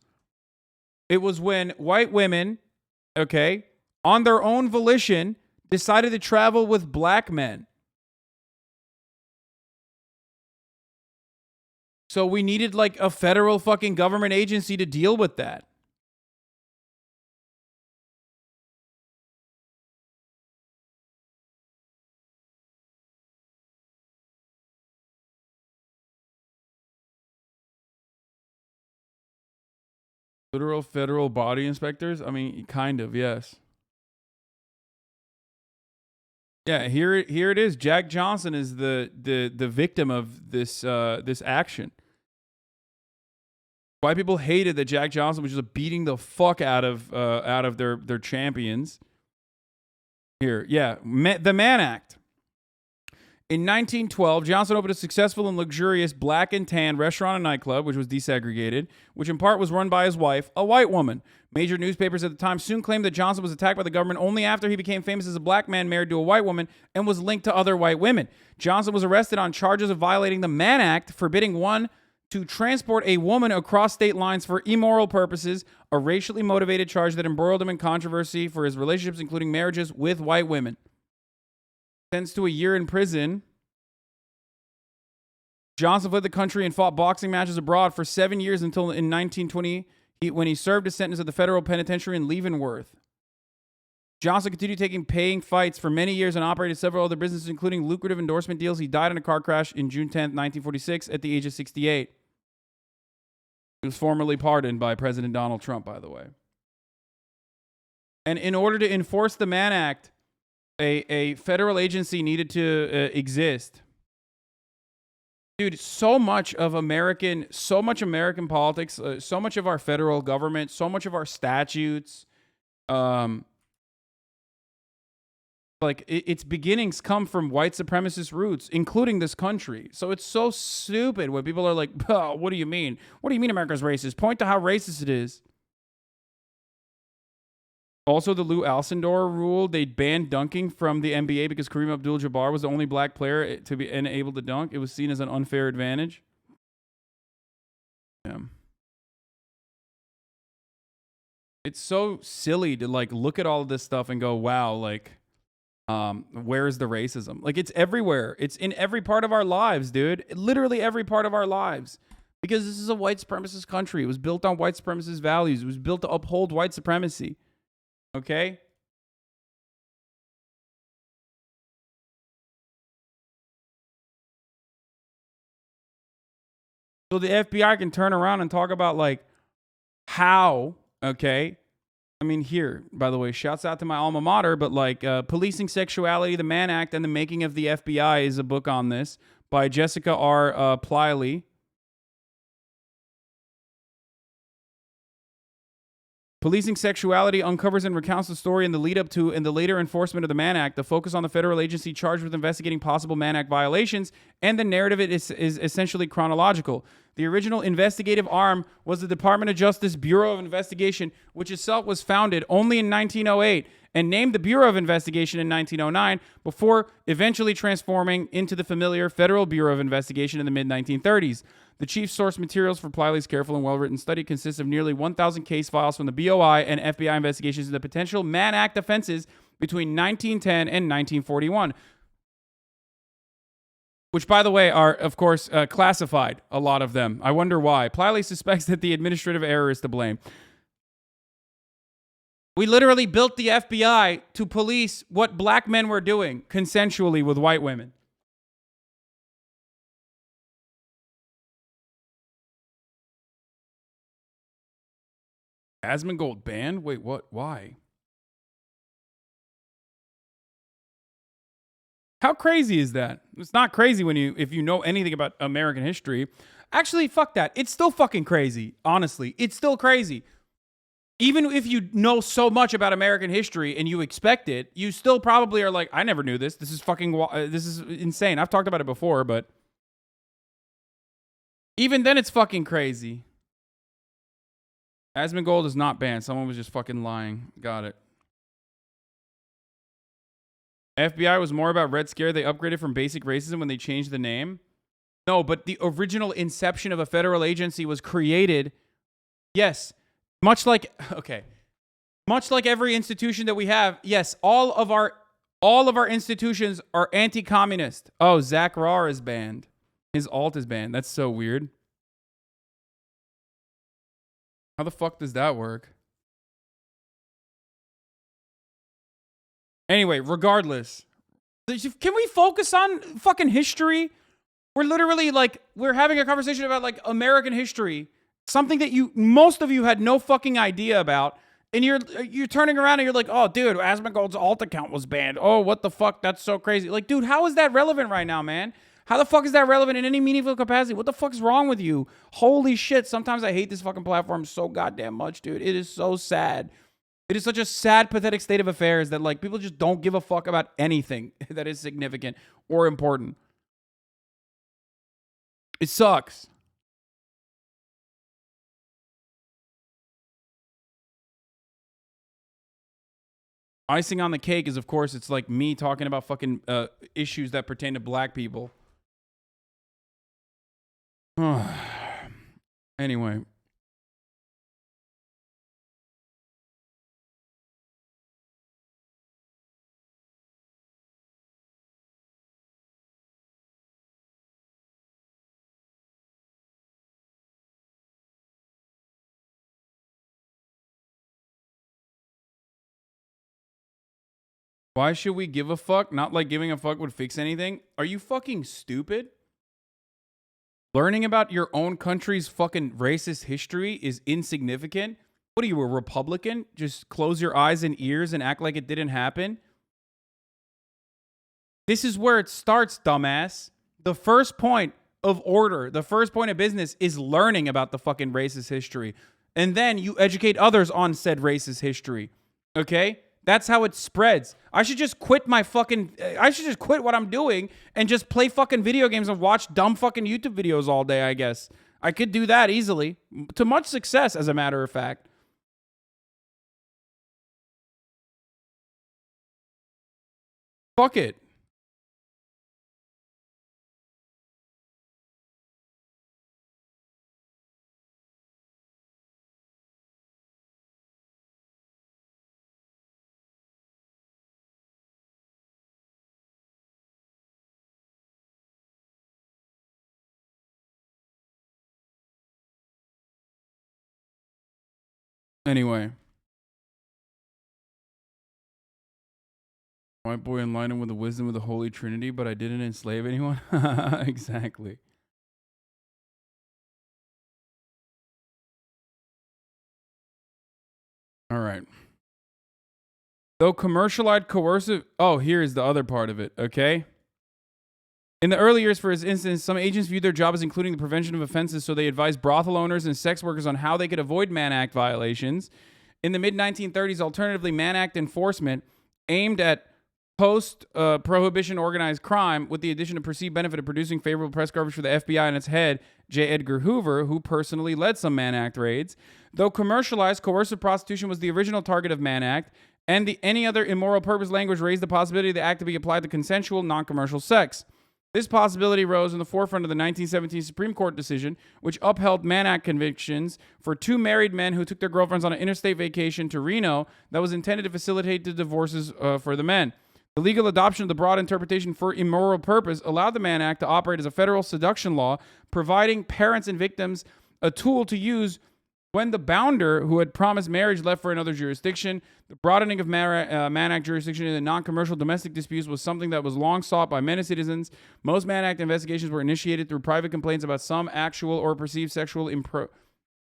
It was when white women, okay, on their own volition, decided to travel with black men. So we needed like a federal fucking government agency to deal with that. Literal federal body inspectors? I mean, kind of, yes. Yeah, here it is. Jack Johnson is the victim of this this action. White people hated that Jack Johnson was just beating the fuck out of their champions. Here, yeah, the Mann Act. In 1912, Johnson opened a successful and luxurious black and tan restaurant and nightclub, which was desegregated, which in part was run by his wife, a white woman. Major newspapers at the time soon claimed that Johnson was attacked by the government only after he became famous as a black man married to a white woman and was linked to other white women. Johnson was arrested on charges of violating the Mann Act, forbidding one to transport a woman across state lines for immoral purposes, a racially motivated charge that embroiled him in controversy for his relationships, including marriages with white women. Sentenced to a year in prison, Johnson fled the country and fought boxing matches abroad for 7 years until in 1920, when he served his sentence at the federal penitentiary in Leavenworth. Johnson continued paying fights for many years and operated several other businesses, including lucrative endorsement deals. He died in a car crash in June 10, 1946, at the age of 68. He was formerly pardoned by President Donald Trump, by the way. And in order to enforce the Mann Act, a federal agency needed to exist. Dude, so much American politics, so much of our federal government, so much of our statutes, its beginnings come from white supremacist roots, including this country. So it's so stupid when people are like, oh, what do you mean? What do you mean America's racist? Point to how racist it is. Also, the Lou Alcindor rule, they banned dunking from the NBA because Kareem Abdul-Jabbar was the only black player to be able to dunk. It was seen as an unfair advantage. Yeah. It's so silly to look at all of this stuff and go, wow, where is the racism? It's everywhere. It's in every part of our lives, dude. Literally every part of our lives. Because this is a white supremacist country. It was built on white supremacist values. It was built to uphold white supremacy. Okay? So the FBI can turn around and talk about like how, okay? I mean, here, by the way, shouts out to my alma mater, but like Policing Sexuality, the Mann Act, and the Making of the FBI is a book on this by Jessica R. Pliley. Policing Sexuality uncovers and recounts the story in the lead up to and the later enforcement of the Mann Act, the focus on the federal agency charged with investigating possible Mann Act violations, and the narrative is essentially chronological. The original investigative arm was the Department of Justice Bureau of Investigation, which itself was founded only in 1908 and named the Bureau of Investigation in 1909 before eventually transforming into the familiar Federal Bureau of Investigation in the mid-1930s. The chief source materials for Pliley's careful and well-written study consists of nearly 1,000 case files from the BOI and FBI investigations into potential Mann Act offenses between 1910 and 1941, which, by the way, are, of course, classified, a lot of them. I wonder why. Pliley suspects that the administrative error is to blame. We literally built the FBI to police what black men were doing consensually with white women. Asmongold banned? Wait, what? Why? How crazy is that? It's not crazy if you know anything about American history. Actually, fuck that. It's still fucking crazy. Honestly, it's still crazy. Even if you know so much about American history and you expect it, you still probably are like, I never knew this. This is fucking, this is insane. I've talked about it before, but even then it's fucking crazy. Asmongold is not banned. Someone was just fucking lying. Got it. FBI was more about Red Scare. They upgraded from basic racism when they changed the name. No, but the original inception of a federal agency was created. Yes. Much like every institution that we have. Yes. All of our institutions are anti-communist. Oh, Zach Rahr is banned. His alt is banned. That's so weird. How the fuck does that work? Anyway, regardless, can we focus on fucking history? We're literally like, we're having a conversation about like American history, something that most of you had no fucking idea about, and you're turning around and you're like, oh, dude, Asmongold's alt account was banned. Oh, what the fuck? That's so crazy. Like, dude, how is that relevant right now, man? How the fuck is that relevant in any meaningful capacity? What the fuck's wrong with you? Holy shit. Sometimes I hate this fucking platform so goddamn much, dude. It is so sad. It is such a sad, pathetic state of affairs that like people just don't give a fuck about anything that is significant or important. It sucks. Icing on the cake is, of course, it's like me talking about fucking issues that pertain to black people. Anyway. Why should we give a fuck? Not like giving a fuck would fix anything. Are you fucking stupid? Learning about your own country's fucking racist history is insignificant? What are you, a Republican? Just close your eyes and ears and act like it didn't happen? This is where it starts, dumbass. The first point of order, the first point of business is learning about the fucking racist history. And then you educate others on said racist history. Okay? That's how it spreads. I should just quit what I'm doing and just play fucking video games and watch dumb fucking YouTube videos all day, I guess. I could do that easily. To much success, as a matter of fact. Fuck it. Anyway. White boy enlightened with the wisdom of the Holy Trinity, but I didn't enslave anyone. Exactly. All right. Though commercialized coercive... Oh, here's the other part of it, okay? In the early years, for instance, some agents viewed their job as including the prevention of offenses, so they advised brothel owners and sex workers on how they could avoid Mann Act violations. In the mid-1930s, alternatively, Mann Act enforcement aimed at post-prohibition organized crime with the addition of perceived benefit of producing favorable press coverage for the FBI and its head, J. Edgar Hoover, who personally led some Mann Act raids. Though commercialized, coercive prostitution was the original target of Mann Act, and any other immoral purpose language raised the possibility of the act to be applied to consensual, non-commercial sex. This possibility rose in the forefront of the 1917 Supreme Court decision, which upheld Mann Act convictions for 2 married men who took their girlfriends on an interstate vacation to Reno that was intended to facilitate the divorces for the men. The legal adoption of the broad interpretation for immoral purpose allowed the Mann Act to operate as a federal seduction law, providing parents and victims a tool to use when the bounder who had promised marriage left for another jurisdiction. The broadening of Mann Act jurisdiction in the non-commercial domestic disputes was something that was long sought by many citizens. Most Mann Act investigations were initiated through private complaints about some actual or perceived sexual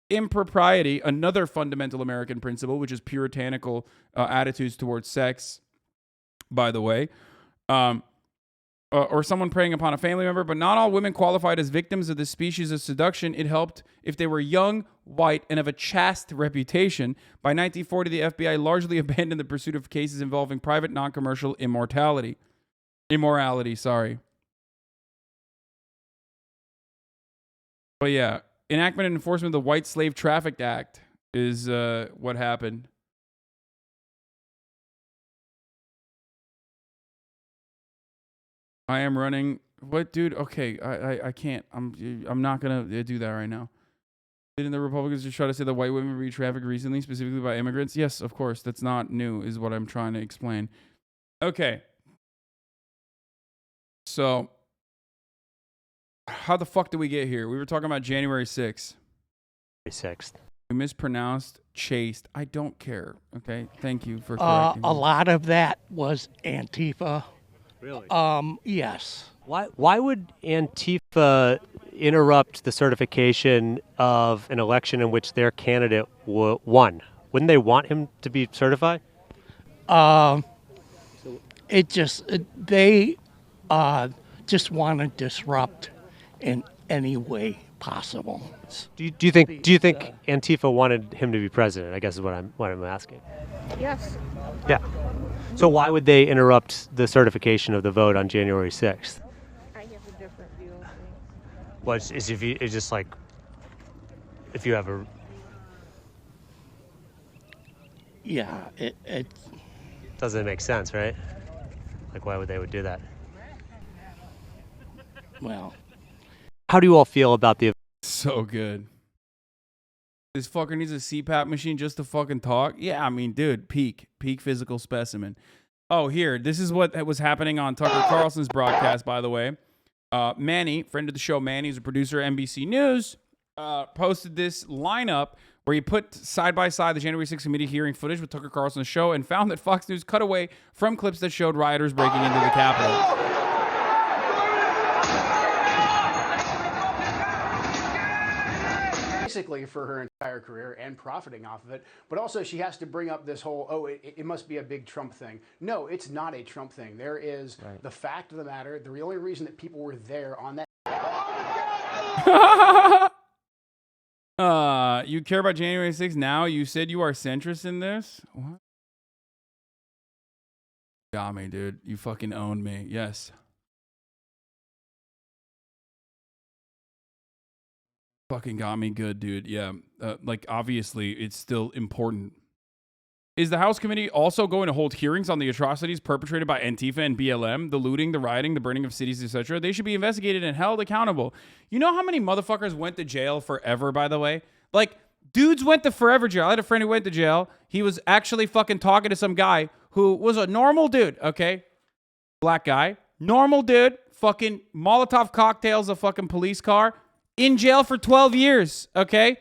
impropriety, another fundamental American principle, which is puritanical attitudes towards sex, by the way, or someone preying upon a family member, but not all women qualified as victims of this species of seduction. It helped if they were young, white, and of a chaste reputation. By 1940, the FBI largely abandoned the pursuit of cases involving private, non-commercial immorality. But yeah, enactment and enforcement of the White Slave Traffic Act is what happened. I am running. What, dude? Okay, I can't. I'm not gonna do that right now. Didn't the Republicans just try to say that white women were being trafficked recently, specifically by immigrants? Yes, of course. That's not new, is what I'm trying to explain. Okay. So, how the fuck did we get here? We were talking about January 6th. 6th. We mispronounced chaste. I don't care. Okay. Thank you for correcting A me. lot of that was Antifa. Really? Yes. Why would Antifa interrupt the certification of an election in which their candidate won? Wouldn't they want him to be certified? They just want to disrupt in any way possible. Do you think Antifa wanted him to be president? I guess is what I'm asking. Yes. Yeah. So why would they interrupt the certification of the vote on January 6th? I have a different view of things. Well, it's just like if you have a... Yeah, it doesn't make sense, right? Like, why would they do that? Well, how do you all feel about the... So good. This fucker needs a CPAP machine just to fucking talk? Yeah, I mean, dude, peak physical specimen. Oh, here, this is what was happening on Tucker Carlson's broadcast, by the way. Manny, friend of the show, Manny, who's a producer at NBC News, posted this lineup where he put side by side the January 6th committee hearing footage with Tucker Carlson's show and found that Fox News cut away from clips that showed rioters breaking into the Capitol. Basically for her entire career and profiting off of it, but also she has to bring up this whole, it must be a big Trump thing. No, it's not a Trump thing. There is the fact of the matter, the only reason that people were there on that. You care about January 6th now? You said you are centrist in this? What? Got me, dude. You fucking owned me. Yes. Fucking got me good, dude. Yeah. Like, obviously, it's still important. Is the House committee also going to hold hearings on the atrocities perpetrated by Antifa and BLM, the looting, the rioting, the burning of cities, etc.? They should be investigated and held accountable. You know how many motherfuckers went to jail forever, by the way? Like, dudes went to forever jail. I had a friend who went to jail. He was actually fucking talking to some guy who was a normal dude, okay? Black guy. Normal dude. Fucking Molotov cocktails, a fucking police car. In jail for 12 years, okay?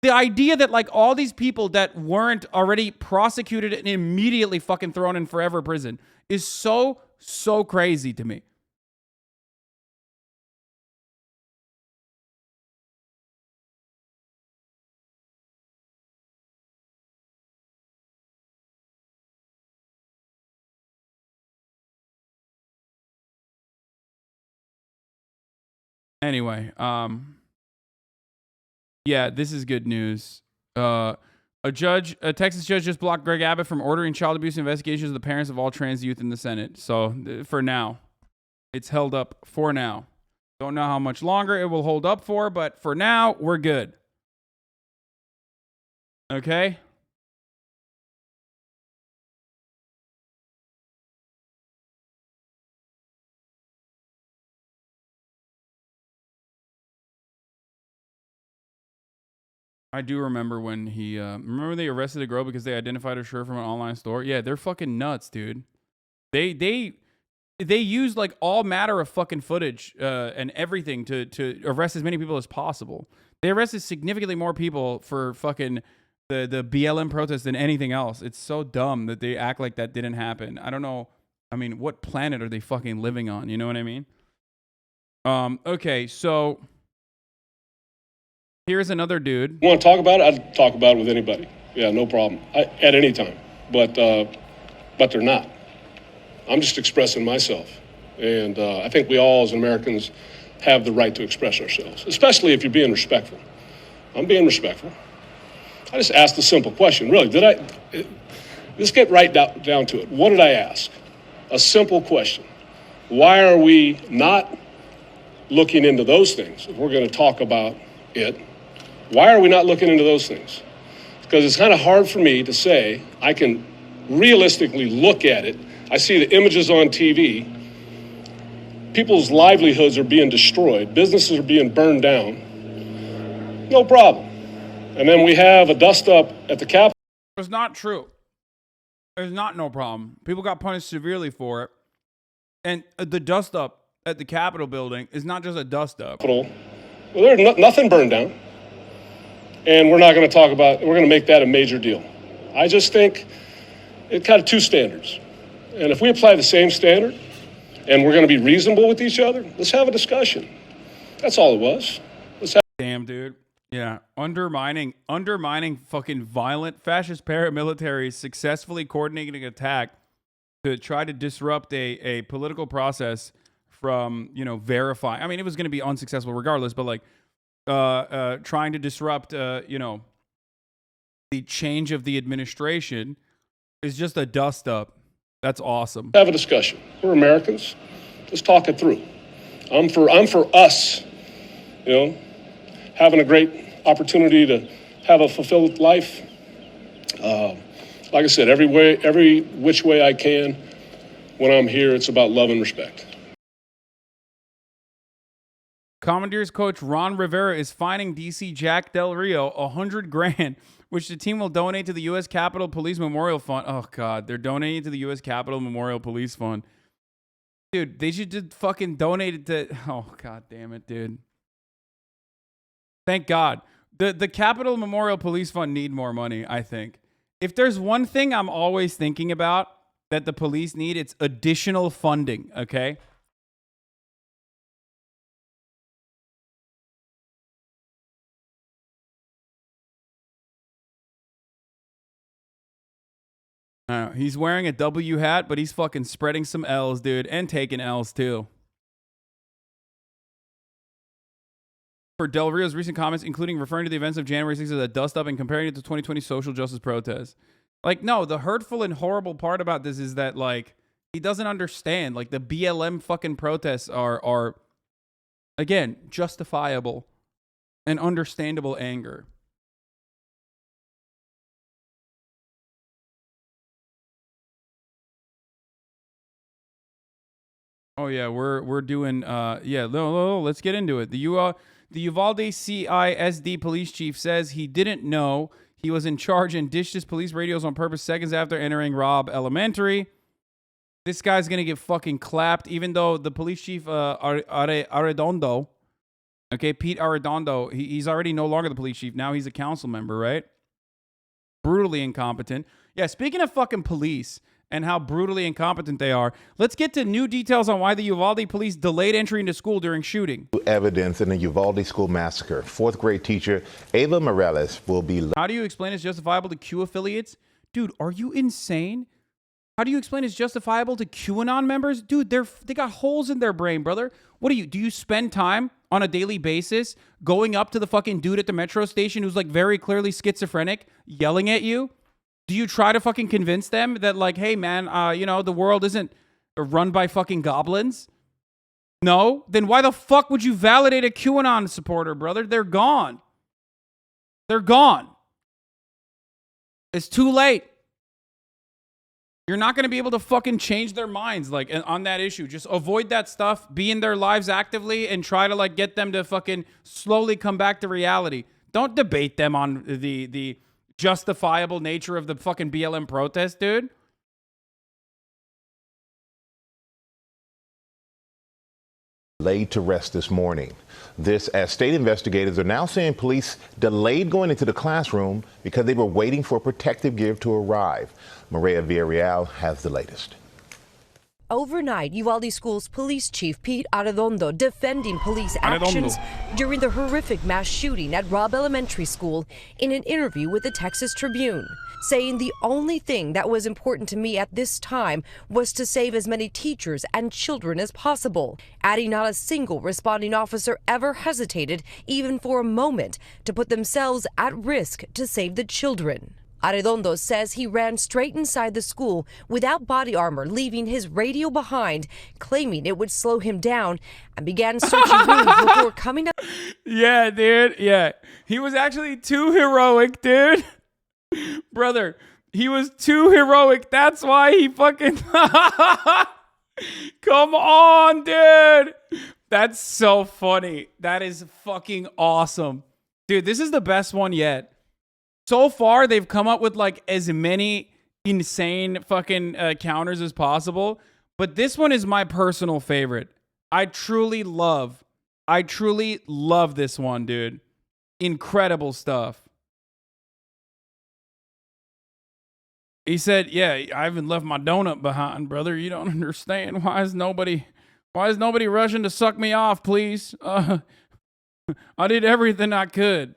The idea that, like, all these people that weren't already prosecuted and immediately fucking thrown in forever prison is so crazy to me. Anyway, yeah, this is good news. A Texas judge just blocked Greg Abbott from ordering child abuse investigations of the parents of all trans youth in the Senate. So for now, it's held up for now. Don't know how much longer it will hold up for, but for now, we're good. Okay? I do remember when he, remember they arrested a girl because they identified her shirt from an online store? Yeah, they're fucking nuts, dude. They use like all matter of fucking footage and everything to arrest as many people as possible. They arrested significantly more people for fucking the BLM protest than anything else. It's so dumb that they act like that didn't happen. I don't know. I mean, what planet are they fucking living on? You know what I mean? Okay, so here's another dude. You want to talk about it? I'd talk about it with anybody. Yeah, no problem. At any time. But they're not. I'm just expressing myself. And I think we all as Americans have the right to express ourselves, especially if you're being respectful. I'm being respectful. I just asked a simple question. Really, let's get right down to it. What did I ask? A simple question. Why are we not looking into those things? If we're going to talk about it, why are we not looking into those things? Because it's kind of hard for me to say I can realistically look at it. I see the images on TV. People's livelihoods are being destroyed. Businesses are being burned down. No problem. And then we have a dust-up at the Capitol. It's not true. There's not no problem. People got punished severely for it. And the dust-up at the Capitol building is not just a dust-up. Well, there's nothing burned down. And we're not going to talk about, we're going to make that a major deal. I just think it's kind of two standards. And if we apply the same standard and we're going to be reasonable with each other, let's have a discussion. That's all it was. Damn, dude. Yeah. Undermining fucking violent fascist paramilitaries successfully coordinating an attack to try to disrupt a political process from, verifying. I mean, it was going to be unsuccessful regardless, but like, trying to disrupt, the change of the administration is just a dust up. That's awesome. Have a discussion. We're Americans. Let's talk it through. I'm for us, having a great opportunity to have a fulfilled life. Like I said, every which way I can. When I'm here, it's about love and respect. Commandeers coach Ron Rivera is fining DC Jack Del Rio $100,000, which the team will donate to the U.S. Capitol Police Memorial Fund. Oh, God. They're donating to the U.S. Capitol Memorial Police Fund. Dude, they should just fucking donate it to... Oh, God damn it, dude. Thank God. The Capitol Memorial Police Fund need more money, I think. If there's one thing I'm always thinking about that the police need, it's additional funding, okay? He's wearing a W hat, but he's fucking spreading some L's, dude, and taking L's too. For Del Rio's recent comments, including referring to the events of January 6th as a dust-up and comparing it to 2020 social justice protests. Like, no, the hurtful and horrible part about this is that, like, he doesn't understand. Like, the BLM fucking protests are again, justifiable and understandable anger. Oh yeah, we're doing no, let's get into it. The Uvalde CISD police chief says he didn't know he was in charge and dished his police radios on purpose seconds after entering Robb Elementary. This guy's gonna get fucking clapped, even though the police chief Arredondo, okay, Pete Arredondo, he's already no longer the police chief. Now he's a council member, right? Brutally incompetent. Yeah, speaking of fucking police and how brutally incompetent they are, let's get to new details on why the Uvalde police delayed entry into school during shooting. Evidence in the Uvalde school massacre. Fourth grade teacher Ava Morales will be... How do you explain it's justifiable to Q affiliates? Dude, are you insane? How do you explain it's justifiable to QAnon members? Dude, they got holes in their brain, brother. What do you spend time on a daily basis, going up to the fucking dude at the metro station who's like very clearly schizophrenic, yelling at you? Do you try to fucking convince them that like, hey man, you know, the world isn't run by fucking goblins? No? Then why the fuck would you validate a QAnon supporter, brother? They're gone. They're gone. It's too late. You're not going to be able to fucking change their minds like on that issue. Just avoid that stuff, be in their lives actively, and try to like get them to fucking slowly come back to reality. Don't debate them on the justifiable nature of the fucking BLM protest, dude. Laid to rest this morning. This as state investigators are now saying police delayed going into the classroom because they were waiting for protective gear to arrive. Maria Villarreal has the latest. Overnight, Uvalde School's police chief Pete Arredondo defending police actions during the horrific mass shooting at Robb Elementary School in an interview with the Texas Tribune, saying the only thing that was important to me at this time was to save as many teachers and children as possible, adding not a single responding officer ever hesitated, even for a moment, to put themselves at risk to save the children. Arredondo says he ran straight inside the school without body armor, leaving his radio behind, claiming it would slow him down, and began searching rooms before coming up. Yeah, dude. Yeah. He was actually too heroic, dude. Brother, he was too heroic. That's why he fucking... Come on, dude. That's so funny. That is fucking awesome. Dude, this is the best one yet. So far, they've come up with like as many insane fucking counters as possible. But this one is my personal favorite. I truly love this one, dude. Incredible stuff. He said, yeah, I haven't left my donut behind, brother. You don't understand. Why is nobody rushing to suck me off, please? I did everything I could.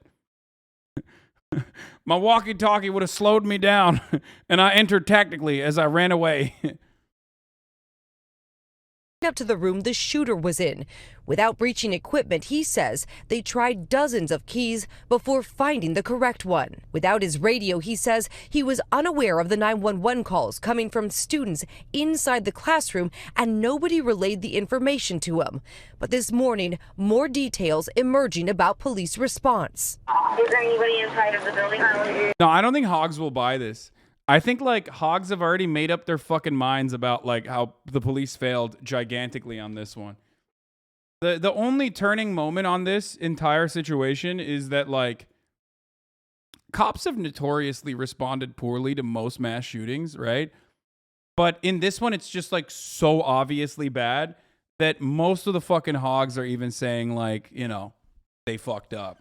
My walkie-talkie would have slowed me down, and I entered tactically as I ran away. Up to the room the shooter was in. Without breaching equipment, he says they tried dozens of keys before finding the correct one. Without his radio, he says he was unaware of the 911 calls coming from students inside the classroom, and nobody relayed the information to him. But this morning, more details emerging about police response. Is there anybody inside of the building? No, I don't think Hogs will buy this. I think like Hogs have already made up their fucking minds about like how the police failed gigantically on this one. The only turning moment on this entire situation is that like cops have notoriously responded poorly to most mass shootings, right? But in this one, it's just like so obviously bad that most of the fucking Hogs are even saying like, you know, they fucked up.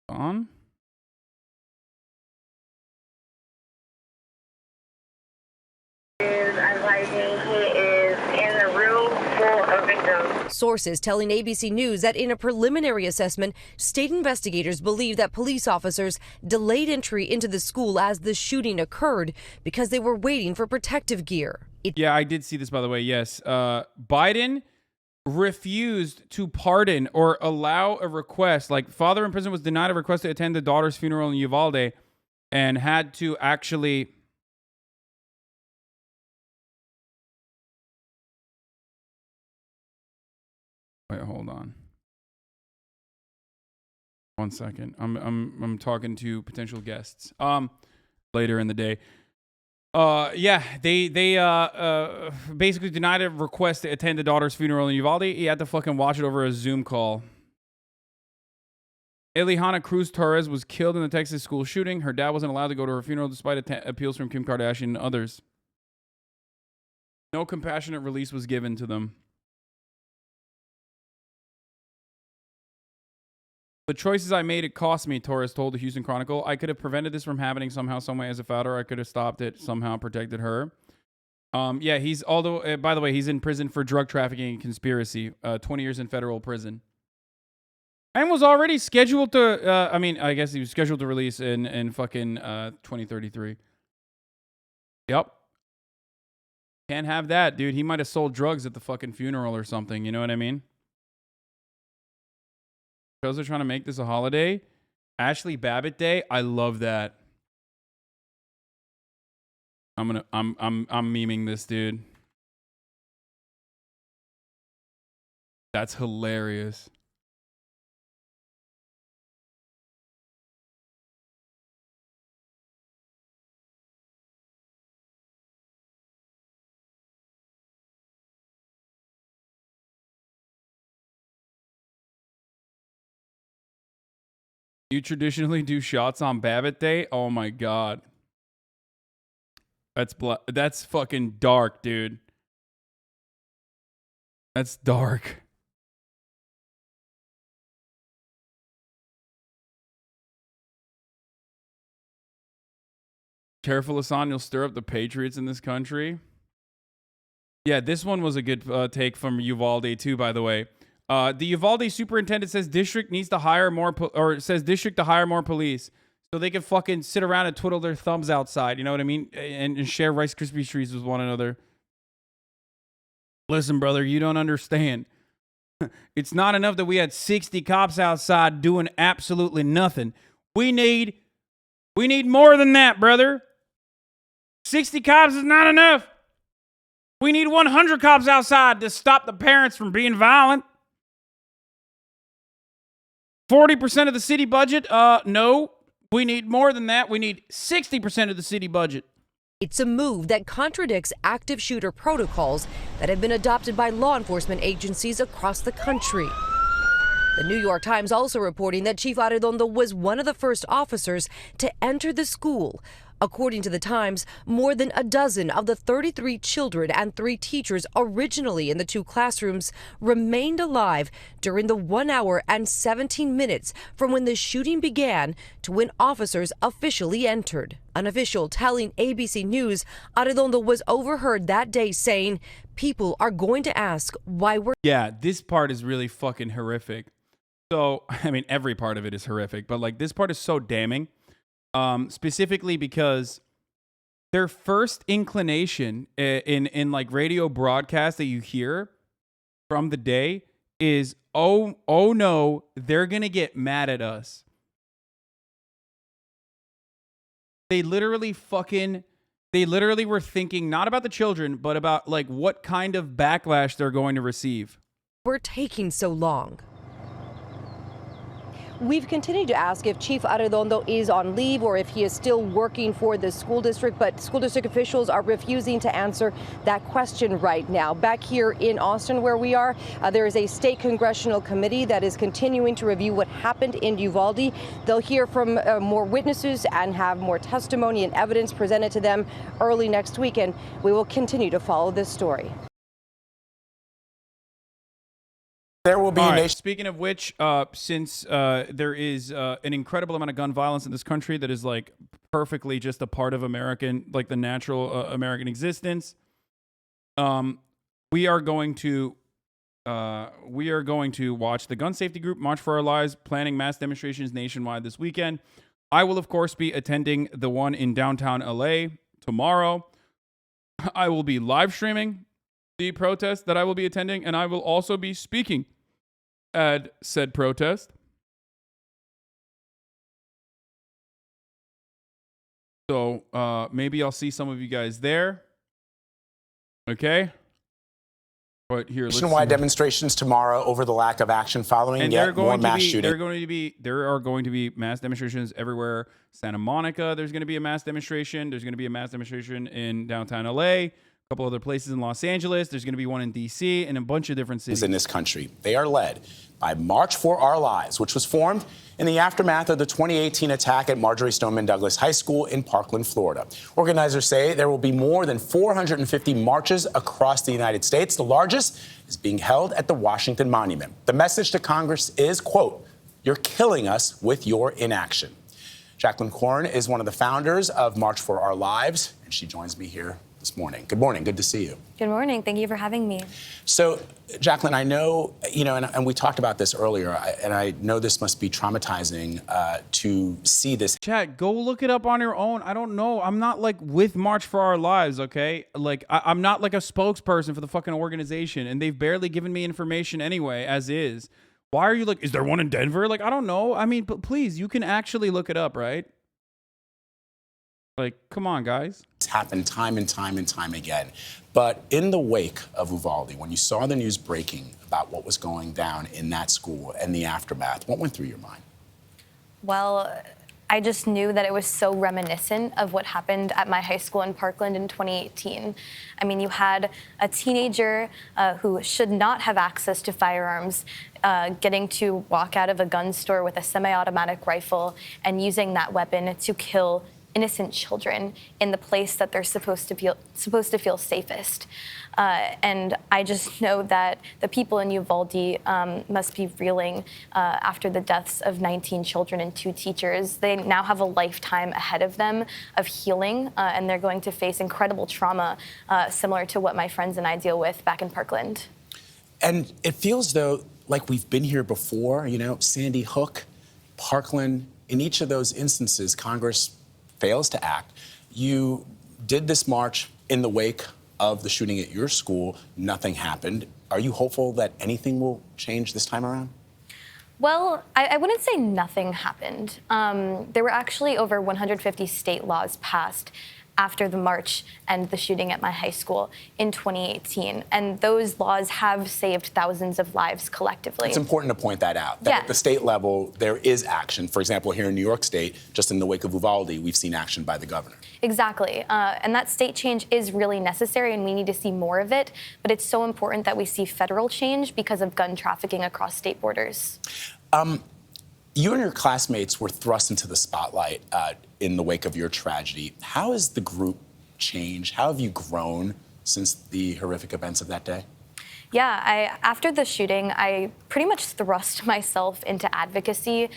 On. Sources telling ABC News that in a preliminary assessment, state investigators believe that police officers delayed entry into the school as the shooting occurred because they were waiting for protective gear. Yeah, I did see this, by the way. Yes. Biden refused to pardon or allow a request. Like, father in prison was denied a request to attend the daughter's funeral in Uvalde and had to actually... Wait, hold on. 1 second. I'm talking to potential guests later in the day. Yeah, they basically denied a request to attend the daughter's funeral in Uvalde. He had to fucking watch it over a Zoom call. Eliana Cruz Torres was killed in the Texas school shooting. Her dad wasn't allowed to go to her funeral despite appeals from Kim Kardashian and others. No compassionate release was given to them. The choices I made, it cost me, Torres told the Houston Chronicle. I could have prevented this from happening somehow, some way as a father. I could have stopped it, somehow protected her. Yeah, he's, although, by the way, he's in prison for drug trafficking and conspiracy. 20 years in federal prison. And was already scheduled to, I guess he was scheduled to release in fucking 2033. Yep. Can't have that, dude. He might have sold drugs at the fucking funeral or something. You know what I mean? Because they're trying to make this a holiday. Ashley Babbitt Day. I love that. I'm memeing this, dude. That's hilarious. You traditionally do shots on Babbitt Day? Oh my god. That's fucking dark, dude. That's dark. Careful, Hasan, you'll stir up the patriots in this country. Yeah, this one was a good take from Uvalde too, by the way. The Uvalde superintendent says district needs to hire more, says district to hire more police so they can fucking sit around and twiddle their thumbs outside. You know what I mean? And share Rice Krispie treats with one another. Listen, brother, you don't understand. It's not enough that we had 60 cops outside doing absolutely nothing. We need more than that, brother. 60 cops is not enough. We need 100 cops outside to stop the parents from being violent. 40% of the city budget? No. We need more than that. We need 60% of the city budget. It's a move that contradicts active shooter protocols that have been adopted by law enforcement agencies across the country. The New York Times also reporting that Chief Arredondo was one of the first officers to enter the school. According to the Times, more than a dozen of the 33 children and 3 teachers originally in the 2 classrooms remained alive during the 1 hour and 17 minutes from when the shooting began to when officers officially entered. An official telling ABC News Arredondo was overheard that day saying, "People are going to ask why we're..." Yeah, this part is really fucking horrific. So, I mean, every part of it is horrific, but like this part is so damning. Specifically because their first inclination in like radio broadcasts that you hear from the day is, oh no, they're gonna get mad at us. They literally were thinking not about the children, but about like what kind of backlash they're going to receive. We're taking so long. We've continued to ask if Chief Arredondo is on leave or if he is still working for the school district, but school district officials are refusing to answer that question right now. Back here in Austin, where we are, there is a state congressional committee that is continuing to review what happened in Uvalde. They'll hear from more witnesses and have more testimony and evidence presented to them early next week, and we will continue to follow this story. There will be Speaking of which, since there is an incredible amount of gun violence in this country that is like perfectly just a part of American, like the natural American existence, we are going to watch the gun safety group March for Our Lives planning mass demonstrations nationwide this weekend. I will, of course, be attending the one in downtown LA tomorrow. I will be live streaming the protest that I will be attending, and I will also be speaking at said protest. So maybe I'll see some of you guys there. Okay. But here, nationwide demonstrations tomorrow over the lack of action following yet more mass shooting. There are going to be mass demonstrations everywhere. Santa Monica, there's going to be a mass demonstration. There's going to be a mass demonstration in downtown LA. A couple other places in Los Angeles. There's going to be one in D.C. and a bunch of different cities. In this country, they are led by March for Our Lives, which was formed in the aftermath of the 2018 attack at Marjory Stoneman Douglas High School in Parkland, Florida. Organizers say there will be more than 450 marches across the United States. The largest is being held at the Washington Monument. The message to Congress is, quote, "You're killing us with your inaction." Jacqueline Corn is one of the founders of March for Our Lives, and she joins me here this morning. Good morning. Good to see you. Good morning. Thank you for having me. So, Jacqueline, I know, and we talked about this earlier, and I know this must be traumatizing to see this. Chat, go look it up on your own. I don't know. I'm not like with March for Our Lives, okay? Like, I'm not like a spokesperson for the fucking organization, and they've barely given me information anyway, as is. Why are you like, is there one in Denver? Like, I don't know. I mean, but please, you can actually look it up, right? Like, come on, guys. It's happened time and time and time again. But in the wake of Uvalde, when you saw the news breaking about what was going down in that school and the aftermath, what went through your mind? Well, I just knew that it was so reminiscent of what happened at my high school in Parkland in 2018. I mean, you had a teenager who should not have access to firearms getting to walk out of a gun store with a semi-automatic rifle and using that weapon to kill innocent children in the place that they're supposed to feel safest. And I just know that the people in Uvalde must be reeling after the deaths of 19 children and 2 teachers. They now have a lifetime ahead of them of healing, and they're going to face incredible trauma similar to what my friends and I deal with back in Parkland. And it feels, though, like we've been here before, Sandy Hook, Parkland. In each of those instances, Congress fails to act. You did this march in the wake of the shooting at your school. Nothing happened. Are you hopeful that anything will change this time around? Well, I wouldn't say nothing happened. There were actually over 150 state laws passed after the march and the shooting at my high school in 2018. And those laws have saved thousands of lives collectively. It's important to point that out, that at the state level, there is action. For example, here in New York State, just in the wake of Uvalde, we've seen action by the governor. Exactly. And that state change is really necessary, and we need to see more of it. But it's so important that we see federal change because of gun trafficking across state borders. You and your classmates were thrust into the spotlight in the wake of your tragedy. How has the group changed? How have you grown since the horrific events of that day? Yeah, after the shooting, I pretty much thrust myself into advocacy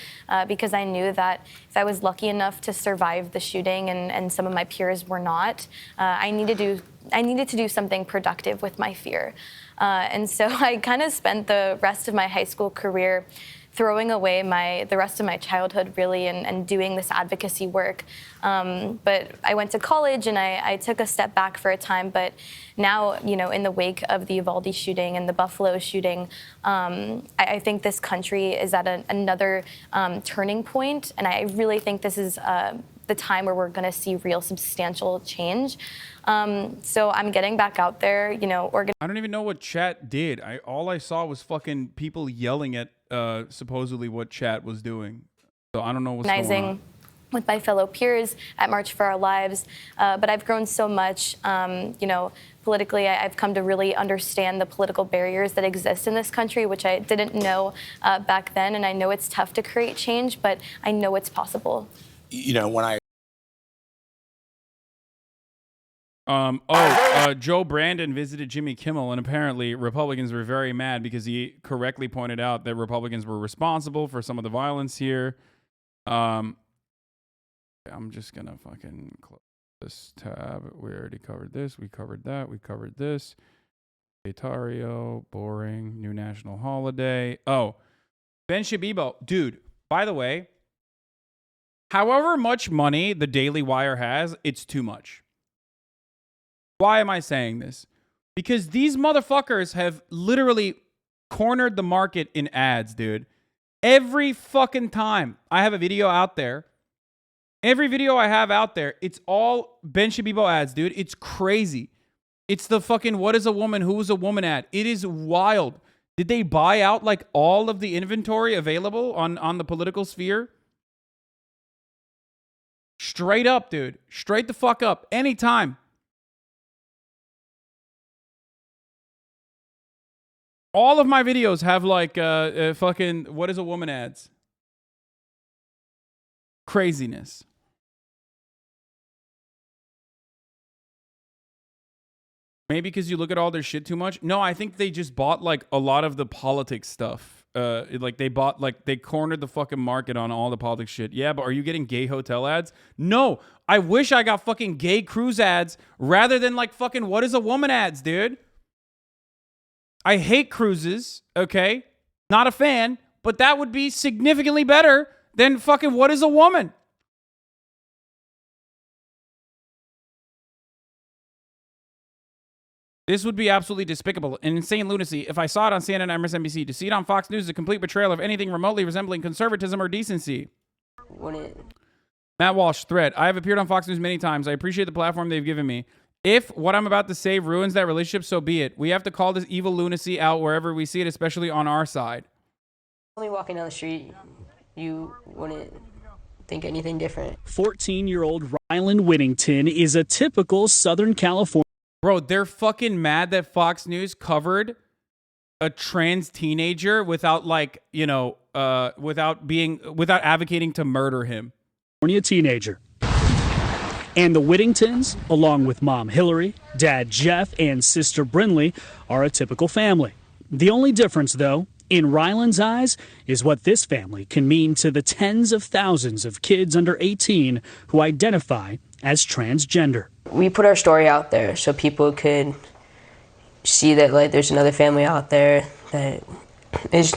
because I knew that if I was lucky enough to survive the shooting and some of my peers were not, I needed to do something productive with my fear. And so I kind of spent the rest of my high school career throwing away the rest of my childhood, really, and doing this advocacy work. But I went to college and I took a step back for a time. But now, in the wake of the Uvalde shooting and the Buffalo shooting, I think this country is at another turning point. And I really think this is the time where we're going to see real substantial change. So I'm getting back out there, I don't even know what chat did. All I saw was fucking people yelling at supposedly what chat was doing. So I don't know what's going on. With my fellow peers at March for Our Lives. But I've grown so much, politically. I've come to really understand the political barriers that exist in this country, which I didn't know back then. And I know it's tough to create change, but I know it's possible. When Joe Brandon visited Jimmy Kimmel, and apparently Republicans were very mad because he correctly pointed out that Republicans were responsible for some of the violence here. I'm just gonna fucking close this tab. We already covered this. We covered that. We covered this. Ontario, boring. New national holiday. Oh, Ben Shabibo, dude. By the way, however much money the Daily Wire has, it's too much. Why am I saying this? Because these motherfuckers have literally cornered the market in ads, dude. Every fucking time I have a video out there, every video I have out there, it's all Ben Shabibo ads, dude. It's crazy. It's the fucking what is a woman, who is a woman ad. It is wild. Did they buy out like all of the inventory available on the political sphere? Straight up, dude. Straight the fuck up. Anytime. All of my videos have like fucking what is a woman ads. Craziness. Maybe because you look at all their shit too much. No, I think they just bought like a lot of the politics stuff like they bought, like they cornered the fucking market on all the politics shit. Yeah, but are you getting gay hotel ads? No, I wish I got fucking gay cruise ads rather than like fucking what is a woman ads, dude. I hate cruises, okay? Not a fan, but that would be significantly better than fucking what is a woman. This would be absolutely despicable and insane lunacy if I saw it on CNN or MSNBC. To see it on Fox News is a complete betrayal of anything remotely resembling conservatism or decency. Matt Walsh, thread. I have appeared on Fox News many times. I appreciate the platform they've given me. If what I'm about to say ruins that relationship, so be it. We have to call this evil lunacy out wherever we see it, especially on our side. Me walking down the street, you wouldn't think anything different. 14-year-old Ryland Whittington is a typical Southern California. Bro, they're fucking mad that Fox News covered a trans teenager without, like, you know, without advocating to murder him. Teenager. And the Whittingtons, along with mom Hillary, dad Jeff, and sister Brinley, are a typical family. The only difference, though, in Ryland's eyes, is what this family can mean to the tens of thousands of kids under 18 who identify as transgender. We put our story out there so people could see that, like, there's another family out there that is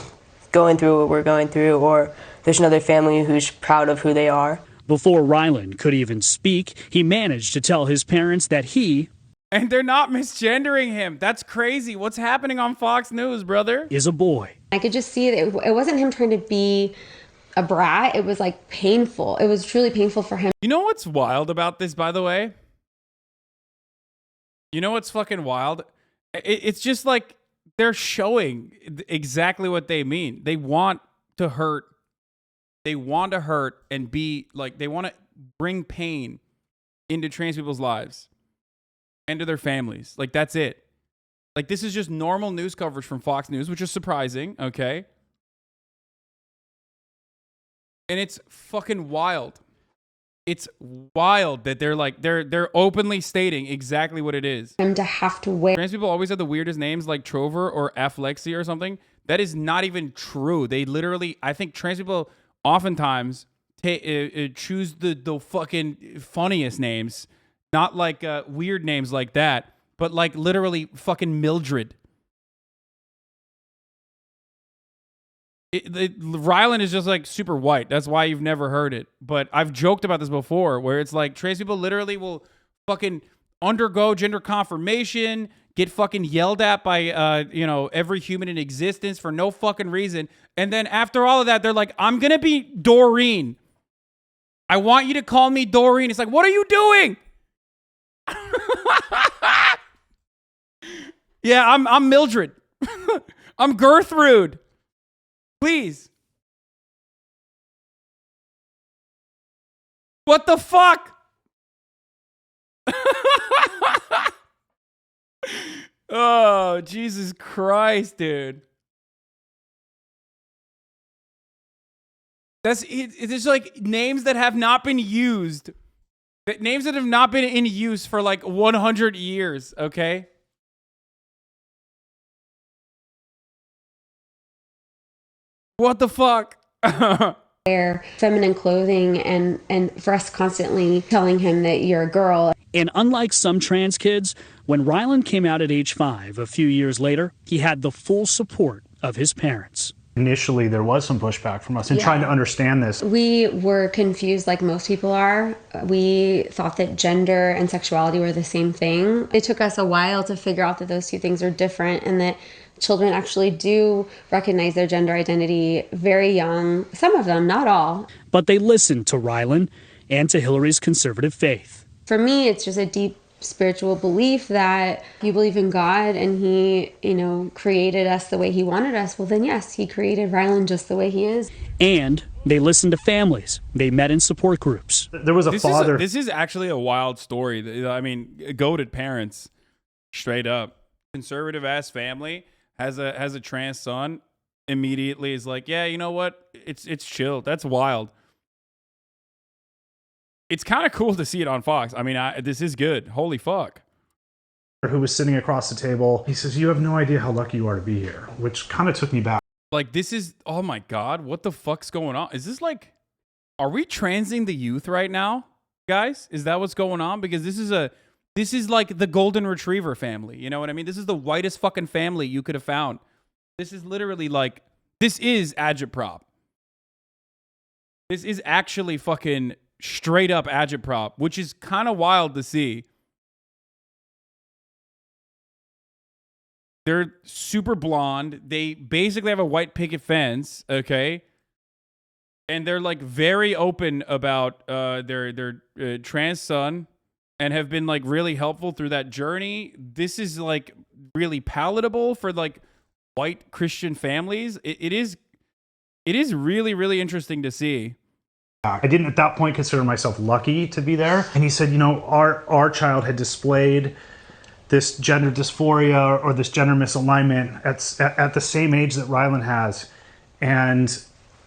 going through what we're going through, or there's another family who's proud of who they are. Before Ryland could even speak, he managed to tell his parents that he... And they're not misgendering him. That's crazy. What's happening on Fox News, brother? ...is a boy. I could just see it. It wasn't him trying to be a brat. It was, like, painful. It was truly painful for him. You know what's wild about this, by the way? You know what's fucking wild? It's just like they're showing exactly what they mean. They want to hurt. They want to hurt and be like, they want to bring pain into trans people's lives and to their families. Like, that's it. Like, this is just normal news coverage from Fox News, which is surprising, okay? And it's fucking wild. It's wild that they're like, they're openly stating exactly what it is. Him to have to wear. Trans people always have the weirdest names like Trover or Afflexi or something. That is not even true. They literally, I think trans people oftentimes choose the fucking funniest names, not like weird names like that, but like literally fucking Mildred. Ryland is just like super white. That's why you've never heard it. But I've joked about this before, where it's like trans people literally will fucking undergo gender confirmation, get fucking yelled at by you know, every human in existence for no fucking reason, and then after all of that, they're like, "I'm gonna be Doreen. I want you to call me Doreen." It's like, what are you doing? Yeah, I'm Mildred. I'm Gertrude. Please. What the fuck? Oh, Jesus Christ, dude. It's just like names that have not been used. Names that have not been in use for like 100 years, okay? What the fuck? Wear feminine clothing and for us constantly telling him that you're a girl. And unlike some trans kids, when Ryland came out at age 5, a few years later, he had the full support of his parents. Initially, there was some pushback from us in trying to understand this. We were confused like most people are. We thought that gender and sexuality were the same thing. It took us a while to figure out that those two things are different and that children actually do recognize their gender identity very young. Some of them, not all. But they listened to Ryland and to Hillary's conservative faith. For me, it's just a deep spiritual belief that you believe in God and he, you know, created us the way he wanted us. Well, then yes, he created Ryland just the way he is. And they listened to families they met in support groups. There was a father. This is actually a wild story. I mean, goated parents, straight up. Conservative ass family has a trans son, immediately is like, yeah, you know what? It's chill. That's wild. It's kind of cool to see it on Fox. I mean, this is good. Holy fuck. Who was sitting across the table. He says, "You have no idea how lucky you are to be here," which kind of took me back. Like, this is, oh my God, what the fuck's going on? Is this like, are we transing the youth right now, guys? Is that what's going on? Because this is like the golden retriever family. You know what I mean? This is the whitest fucking family you could have found. This is literally like, this is agitprop. This is actually fucking straight up agitprop, which is kind of wild to see. They're super blonde. They basically have a white picket fence, okay? And they're like very open about their trans son and have been like really helpful through that journey. This is like really palatable for like white Christian families. It is really, really interesting to see. I didn't at that point consider myself lucky to be there. And he said, you know, our child had displayed this gender dysphoria or this gender misalignment at the same age that Rylan has. And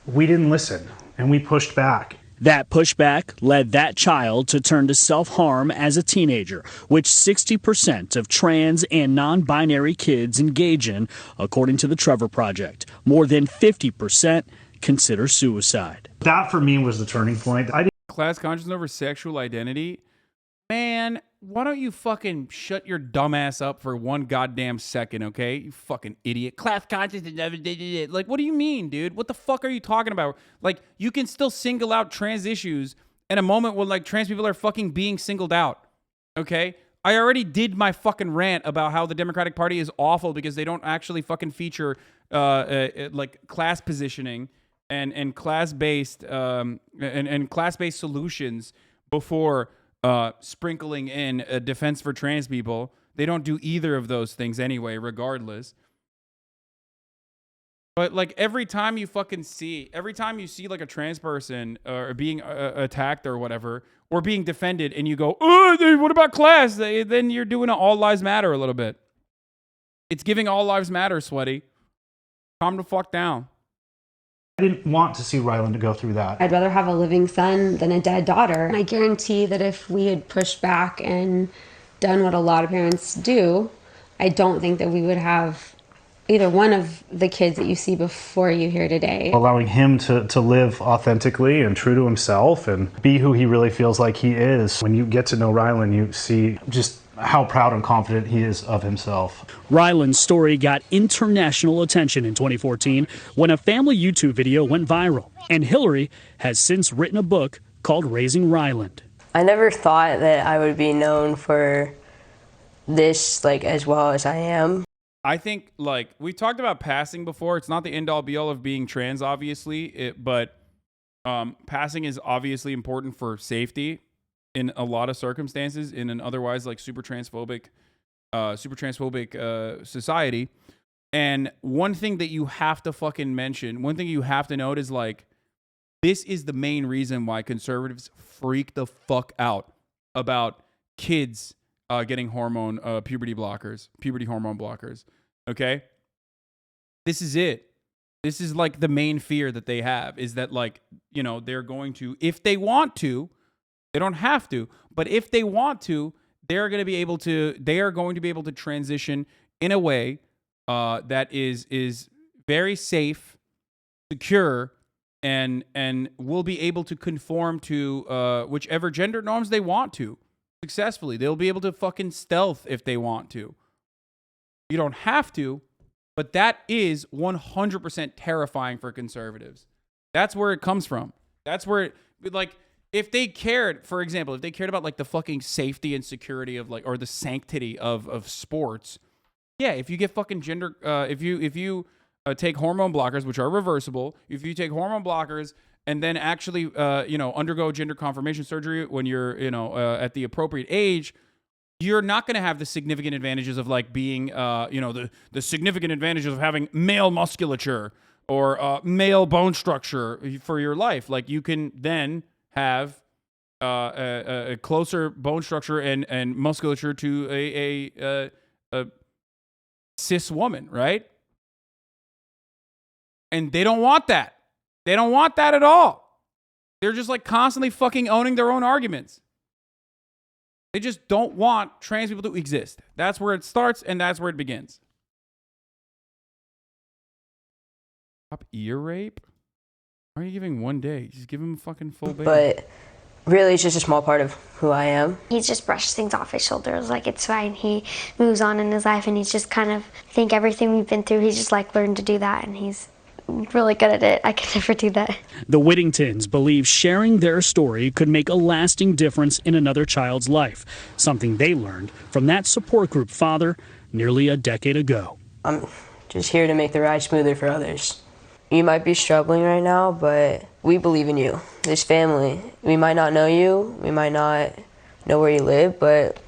we didn't listen, and we pushed back. That pushback led that child to turn to self-harm as a teenager, which 60% of trans and non-binary kids engage in, according to the Trevor Project. More than 50% consider suicide. That, for me, was the turning point. Class consciousness over sexual identity? Man, why don't you fucking shut your dumb ass up for one goddamn second, okay? You fucking idiot. Class consciousness never did it. Like, what do you mean, dude? What the fuck are you talking about? Like, you can still single out trans issues in a moment when, like, trans people are fucking being singled out, okay? I already did my fucking rant about how the Democratic Party is awful because they don't actually fucking feature, like, class positioning and class-based and class-based solutions before sprinkling in a defense for trans people. They don't do either of those things anyway, regardless. But like every time you see like a trans person or being attacked or whatever, or being defended, and you go, oh, what about class? Then you're doing an all lives matter a little bit. It's giving all lives matter, sweaty. Calm the fuck down. I didn't want to see Rylan to go through that. I'd rather have a living son than a dead daughter. And I guarantee that if we had pushed back and done what a lot of parents do, I don't think that we would have either one of the kids that you see before you here today. Allowing him to live authentically and true to himself and be who he really feels like he is. When you get to know Rylan, you see just how proud and confident he is of himself. Rylan's story got international attention in 2014 when a family YouTube video went viral, and Hillary has since written a book called Raising Ryland. I never thought that I would be known for this, like, as well as I am. I think, like, we talked about passing before. It's not the end-all be-all of being trans, obviously, but passing is obviously important for safety in a lot of circumstances in an otherwise like super transphobic society. And one thing that you have to fucking mention, one thing you have to note is like, this is the main reason why conservatives freak the fuck out about kids getting puberty hormone blockers. Okay. This is it. This is like the main fear that they have, is that, like, you know, they're going to, if they want to, they don't have to, but if they want to, they are going to be able to transition in a way that is very safe, secure, and will be able to conform to whichever gender norms they want to successfully. They'll be able to fucking stealth if they want to. You don't have to, but that is 100% terrifying for conservatives. That's where it comes from. That's where like, if they cared, for example, if they cared about like the fucking safety and security of like, or the sanctity of sports, yeah, if you get fucking gender, if you take hormone blockers, which are reversible, if you take hormone blockers and then actually, undergo gender confirmation surgery when you're, at the appropriate age, you're not going to have the significant advantages of like being, the significant advantages of having male musculature or male bone structure for your life. Like, you can then have a closer bone structure and musculature to a cis woman, right? And they don't want that. They don't want that at all. They're just like constantly fucking owning their own arguments. They just don't want trans people to exist. That's where it starts and that's where it begins. Stop ear rape? Why are you giving 1 day? Just give him a fucking full baby. But really, it's just a small part of who I am. He just brushes things off his shoulders like it's fine. He moves on in his life, and he's just kind of, I think everything we've been through, he's just like learned to do that, and he's really good at it. I could never do that. The Whittingtons believe sharing their story could make a lasting difference in another child's life, something they learned from that support group father nearly a decade ago. I'm just here to make the ride smoother for others. You might be struggling right now, but we believe in you. This family, we might not know you, we might not know where you live, but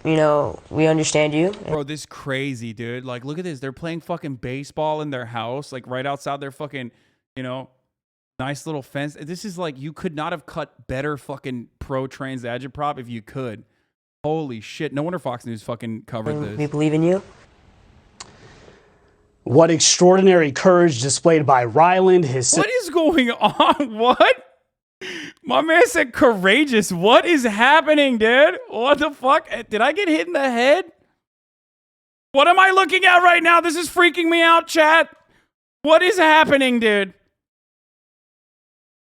you know, we understand you. Bro, this is crazy, dude. Like, look at this. They're playing fucking baseball in their house, like right outside their fucking, you know, nice little fence. This is like, you could not have cut better fucking pro-trans agitprop if you could. Holy shit. No wonder Fox News fucking covered this. We believe in you. What extraordinary courage displayed by Ryland. What is going on? What? My man said courageous. What is happening, dude? What the fuck? Did I get hit in the head? What am I looking at right now? This is freaking me out, chat. What is happening, dude?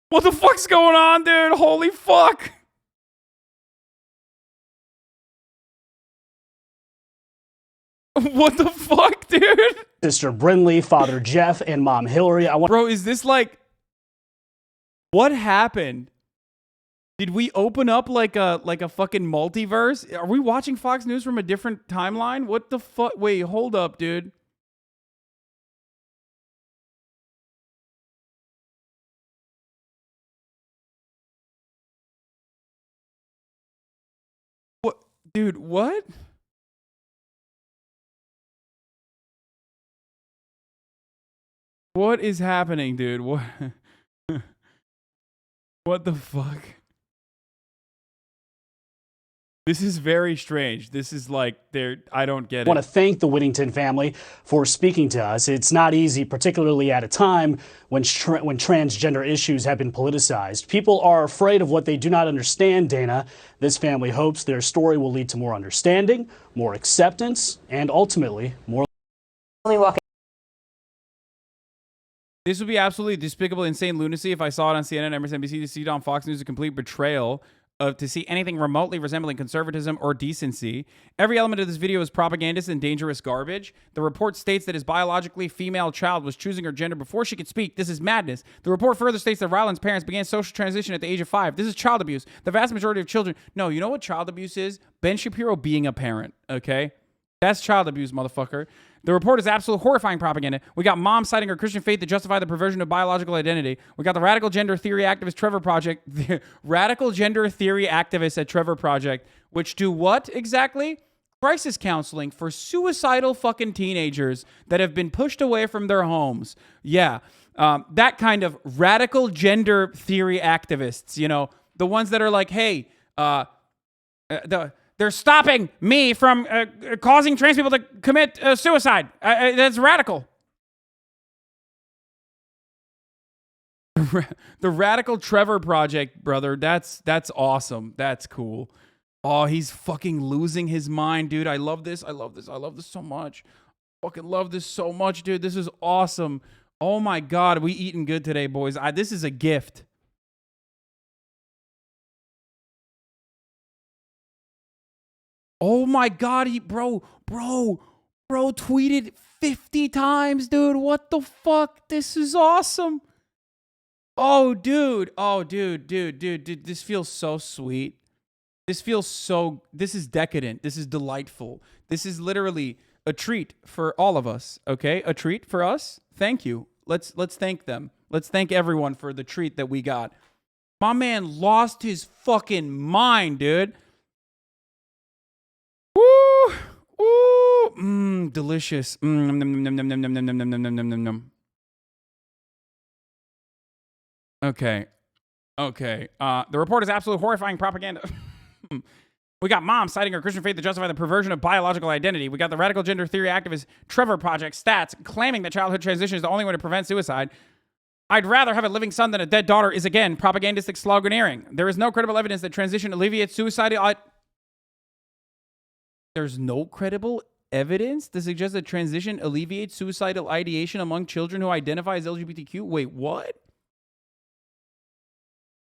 What the fuck's going on, dude? Holy fuck. What the fuck, dude? Sister Brinley, Father Jeff, and Mom Hillary. Bro, is this like... What happened? Did we open up like a fucking multiverse? Are we watching Fox News from a different timeline? What the fuck? Wait, hold up, dude. What? Dude, what? What is happening, dude? What? What the fuck? This is very strange. This is like, I don't get it. I want to thank the Whittington family for speaking to us. It's not easy, particularly at a time when transgender issues have been politicized. People are afraid of what they do not understand, Dana. This family hopes their story will lead to more understanding, more acceptance, and ultimately more... This would be absolutely despicable, insane lunacy if I saw it on CNN, MSNBC, to see it on Fox News, a complete betrayal of to see anything remotely resembling conservatism or decency. Every element of this video is propagandist and dangerous garbage. The report states that his biologically female child was choosing her gender before she could speak. This is madness. The report further states that Ryland's parents began social transition at the age of 5. This is child abuse. The vast majority of children... No, you know what child abuse is? Ben Shapiro being a parent, okay? That's child abuse, motherfucker. The report is absolute horrifying propaganda. We got mom citing her Christian faith to justify the perversion of biological identity. We got the radical gender theory activist Trevor Project, the radical gender theory activists at Trevor Project, which do what exactly? Crisis counseling for suicidal fucking teenagers that have been pushed away from their homes. Yeah, that kind of radical gender theory activists, you know, the ones that are like, hey, they're stopping me from causing trans people to commit suicide. That's radical. The Radical Trevor Project, brother. That's awesome. That's cool. Oh, he's fucking losing his mind, dude. I love this. I love this. I love this so much. Fucking love this so much, dude. This is awesome. Oh my God, we eating good today, boys. This is a gift. Oh my God, bro tweeted 50 times, dude. What the fuck? This is awesome. Oh, dude. Dude. This feels so sweet. This is decadent. This is delightful. This is literally a treat for all of us, okay? A treat for us. Thank you. Let's thank them. Let's thank everyone for the treat that we got. My man lost his fucking mind, dude. Woo! Woo! Delicious. Nom, nom, nom, nom, nom, nom, nom, nom, nom, nom, nom, nom. Okay. The report is absolute horrifying propaganda. We got mom citing her Christian faith to justify the perversion of biological identity. We got the radical gender theory activist Trevor Project stats claiming that childhood transition is the only way to prevent suicide. I'd rather have a living son than a dead daughter is again propagandistic sloganeering. There is no credible evidence that transition alleviates suicide. There's no credible evidence to suggest that transition alleviates suicidal ideation among children who identify as LGBTQ. Wait, what?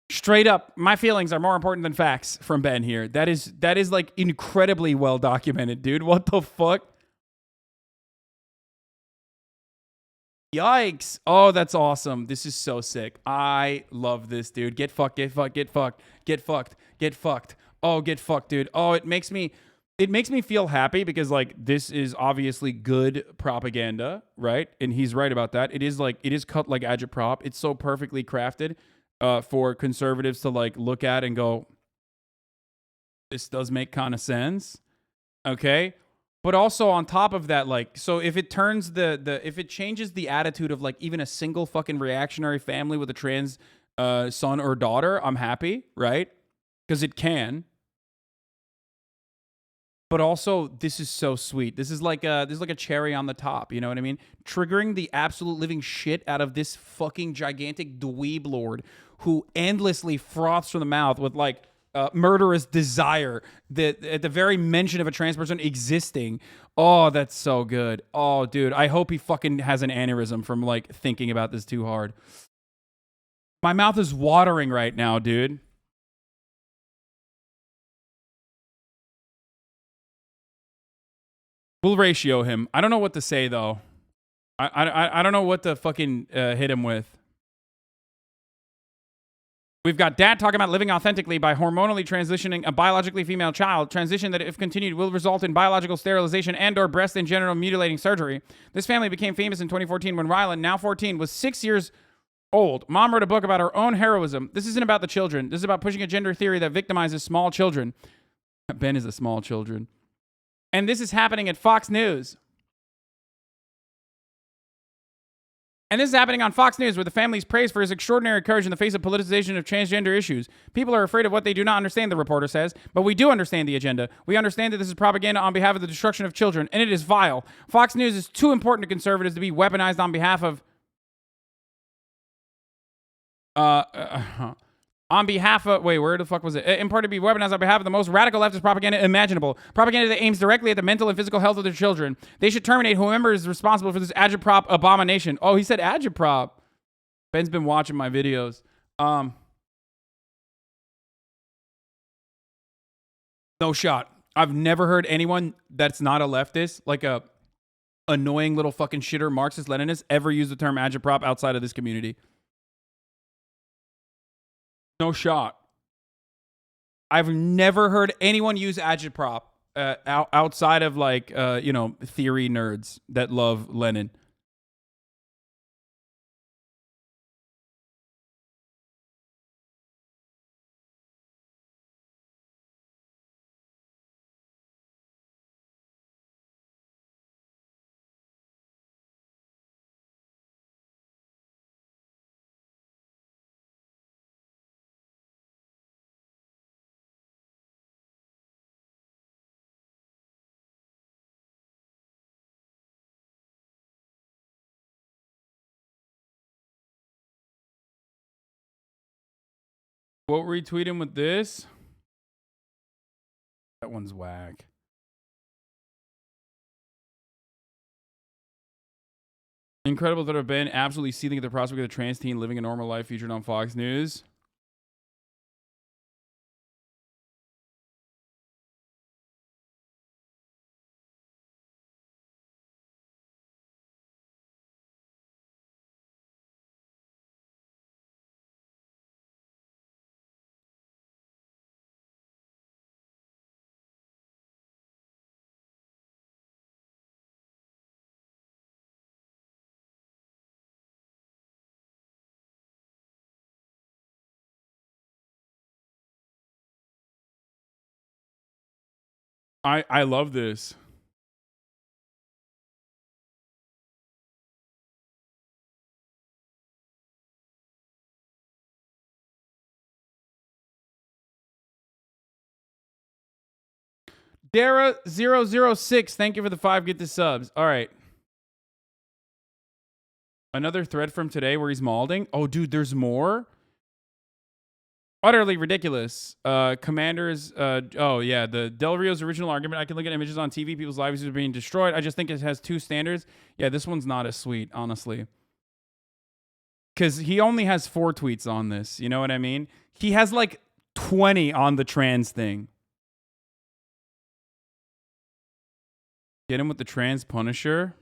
Straight up, my feelings are more important than facts from Ben here. That is like incredibly well documented, dude. What the fuck? Yikes. Oh, that's awesome. This is so sick. I love this, dude. Get fucked, get fucked, get fucked, get fucked, get fucked. Oh, get fucked, dude. Oh, it makes me feel happy because like this is obviously good propaganda, right? And he's right about that. It is cut like agitprop. It's so perfectly crafted for conservatives to like look at and go, this does make kind of sense. Okay? But also on top of that, like, so if it turns if it changes the attitude of like even a single fucking reactionary family with a trans son or daughter, I'm happy, right? Because it can. But also, this is so sweet. This is like a cherry on the top. You know what I mean? Triggering the absolute living shit out of this fucking gigantic dweeb lord who endlessly froths from the mouth with like murderous desire that at the very mention of a trans person existing. Oh, that's so good. Oh, dude, I hope he fucking has an aneurysm from like thinking about this too hard. My mouth is watering right now, dude. We'll ratio him. I don't know what to say though. I don't know what to fucking hit him with. We've got dad talking about living authentically by hormonally transitioning a biologically female child, transition that if continued will result in biological sterilization and or breast and genital mutilating surgery. This family became famous in 2014 when Rylan, now 14, was 6 years old. Mom wrote a book about her own heroism. This isn't about the children. This is about pushing a gender theory that victimizes small children. Ben is a small children. And this is happening at Fox News. And this is happening on Fox News, where the family's praised for his extraordinary courage in the face of politicization of transgender issues. People are afraid of what they do not understand, the reporter says. But we do understand the agenda. We understand that this is propaganda on behalf of the destruction of children, and it is vile. Fox News is too important to conservatives to be weaponized on behalf of... on behalf of, wait, where the fuck was it? In part to be weaponized on behalf of the most radical leftist propaganda imaginable. Propaganda that aims directly at the mental and physical health of their children. They should terminate whoever is responsible for this agitprop abomination. Oh, he said agitprop. Ben's been watching my videos. No shot. I've never heard anyone that's not a leftist, like a annoying little fucking shitter Marxist Leninist, ever use the term agitprop outside of this community. No shot. I've never heard anyone use agitprop outside of like, theory nerds that love Lenin. Quote retweet him with this. That one's whack. Incredible that I've been absolutely seething at the prospect of a trans teen living a normal life featured on Fox News. I love this. Dara006, thank you for the 5 get the subs. All right. Another thread from today where he's malding. Oh, dude, there's more? Utterly ridiculous. Commanders, oh yeah, the Del Rio's original argument, I can look at images on TV, people's lives are being destroyed. I just think it has two standards. Yeah, this one's not as sweet, honestly. Because he only has 4 tweets on this, you know what I mean? He has like 20 on the trans thing. Get him with the trans Punisher.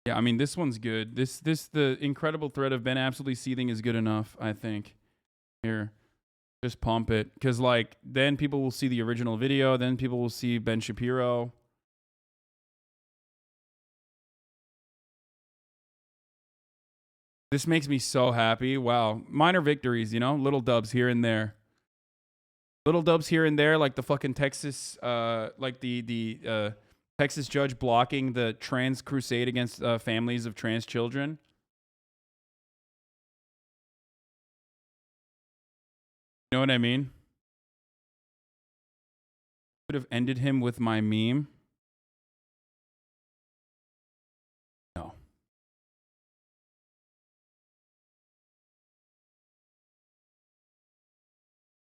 Yeah, I mean, this one's good. The incredible thread of Ben absolutely seething is good enough, I think. Here, just pump it. Because, like, then people will see the original video. Then people will see Ben Shapiro. This makes me so happy. Wow. Minor victories, you know? Little dubs here and there. Little dubs here and there, like the fucking Texas, like the Texas judge blocking the trans crusade against families of trans children. You know what I mean? Could have ended him with my meme. No.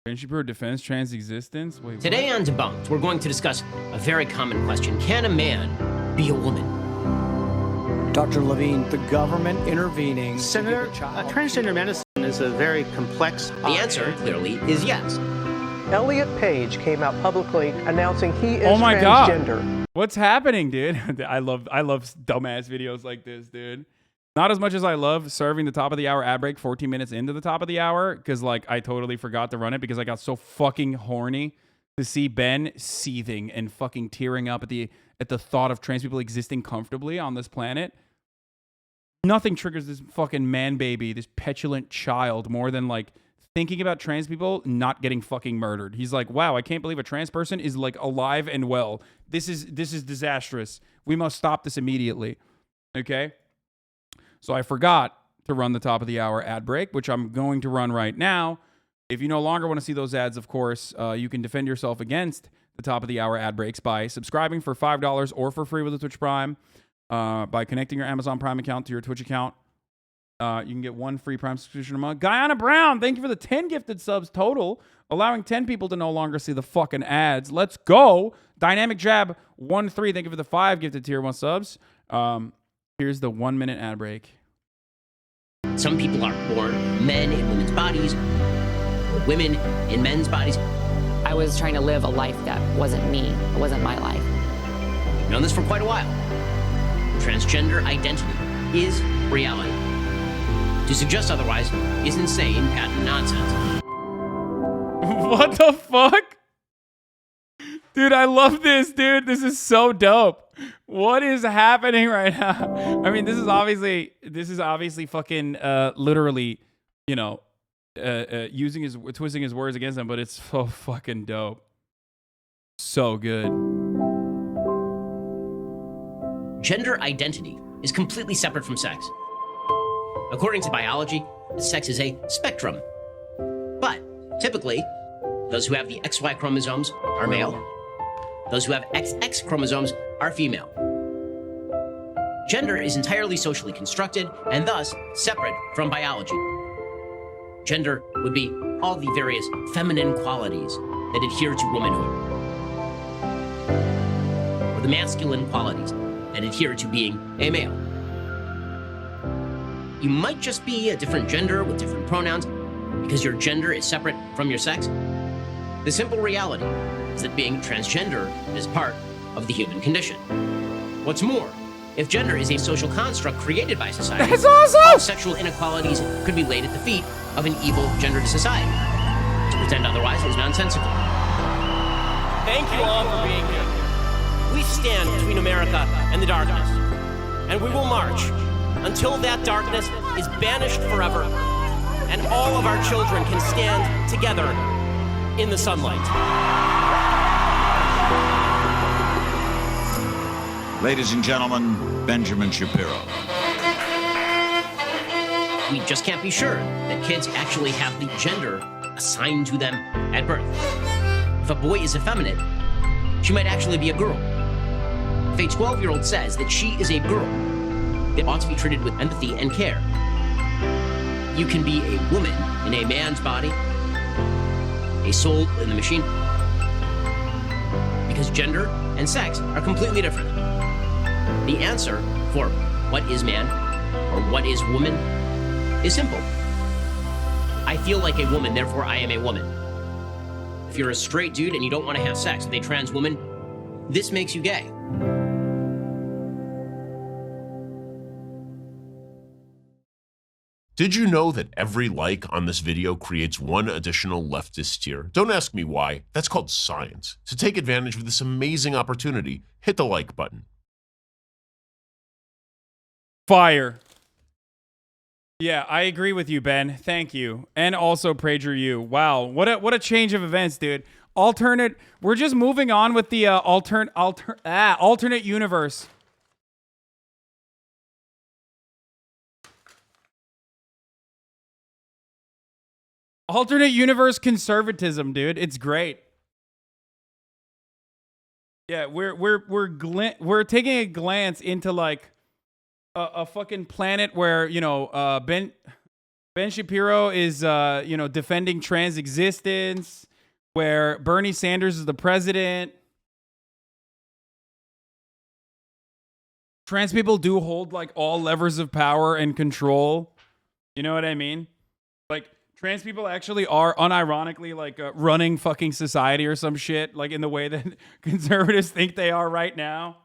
Ben Shapiro defends trans existence? Wait, Today on Debunked, we're going to discuss a very common question. Can a man be a woman? Dr. Levine, the government intervening. Senator, transgender medicine is a very complex. The answer, clearly, is yes. Elliot Page came out publicly announcing he is transgender. God. What's happening, dude? I love dumbass videos like this, dude. Not as much as I love serving the top of the hour ad break 14 minutes into the top of the hour, because like I totally forgot to run it because I got so fucking horny to see Ben seething and fucking tearing up at the thought of trans people existing comfortably on this planet. Nothing triggers this fucking man baby, this petulant child, more than like thinking about trans people not getting fucking murdered. He's like, wow, I can't believe a trans person is like alive and well. This is disastrous. We must stop this immediately. Okay? So I forgot to run the top of the hour ad break, which I'm going to run right now. If you no longer want to see those ads, of course, you can defend yourself against the top of the hour ad breaks by subscribing for $5 or for free with a Twitch Prime, by connecting your Amazon Prime account to your Twitch account. You can get 1 free Prime subscription a month. Guyana Brown, thank you for the 10 gifted subs total, allowing 10 people to no longer see the fucking ads. Let's go. Dynamic Jab 13, thank you for the 5 gifted tier 1 subs. Here's the 1-minute ad break. Some people are born men in women's bodies, women in men's bodies. I was trying to live a life that wasn't me. It wasn't my life. I've known this for quite a while. Transgender identity is reality. To suggest otherwise is insane, patent nonsense. What the fuck? Dude, I love this, dude. This is so dope. What is happening right now? I mean, this is obviously fucking literally, you know, twisting his words against him, but it's so fucking dope. So good. Gender identity is completely separate from sex. According to biology, sex is a spectrum. But typically, those who have the XY chromosomes are male. Those who have XX chromosomes are female. Gender is entirely socially constructed and thus separate from biology. Gender would be all the various feminine qualities that adhere to womanhood, or the masculine qualities that adhere to being a male. You might just be a different gender with different pronouns because your gender is separate from your sex. The simple reality is that being transgender is part of the human condition. What's more, if gender is a social construct created by society, that's awesome! All sexual inequalities could be laid at the feet of an evil gendered society. To pretend otherwise is nonsensical. Thank you all for being here. We stand between America and the darkness, and we will march until that darkness is banished forever, and all of our children can stand together in the sunlight. Ladies and gentlemen, Benjamin Shapiro. we just can't be sure that kids actually have the gender assigned to them at birth. If a boy is effeminate, she might actually be a girl. If a 12-year-old says that she is a girl, they ought to be treated with empathy and care. You can be a woman in a man's body, a soul in the machine, because gender and sex are completely different. The answer for what is man or what is woman is simple. I feel like a woman, therefore I am a woman. If you're a straight dude and you don't want to have sex with a trans woman, this makes you gay. Did you know that every like on this video creates one additional leftist tier? Don't ask me why. That's called science. To take advantage of this amazing opportunity, hit the like button. Fire. Yeah, I agree with you, Ben. Thank you. And also PragerU. Wow, what a change of events, dude. We're just moving on with the alternate universe. Alternate universe conservatism, dude. It's great. Yeah, we're taking a glance into like a fucking planet where, you know, Ben Shapiro is defending trans existence, where Bernie Sanders is the president. Trans people do hold like all levers of power and control. You know what I mean? Like, trans people actually are unironically like running fucking society or some shit, like in the way that conservatives think they are right now.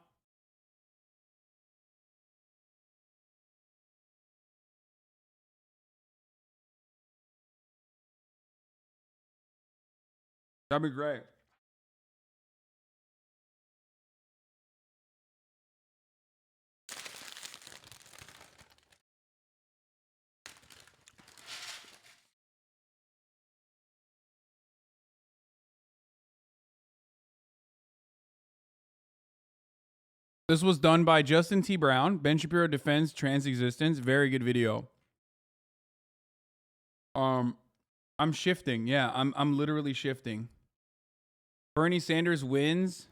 That'd be great. This was done by Justin T. Brown. Ben Shapiro defends trans existence. Very good video. I'm shifting. Yeah, I'm literally shifting. Bernie Sanders wins.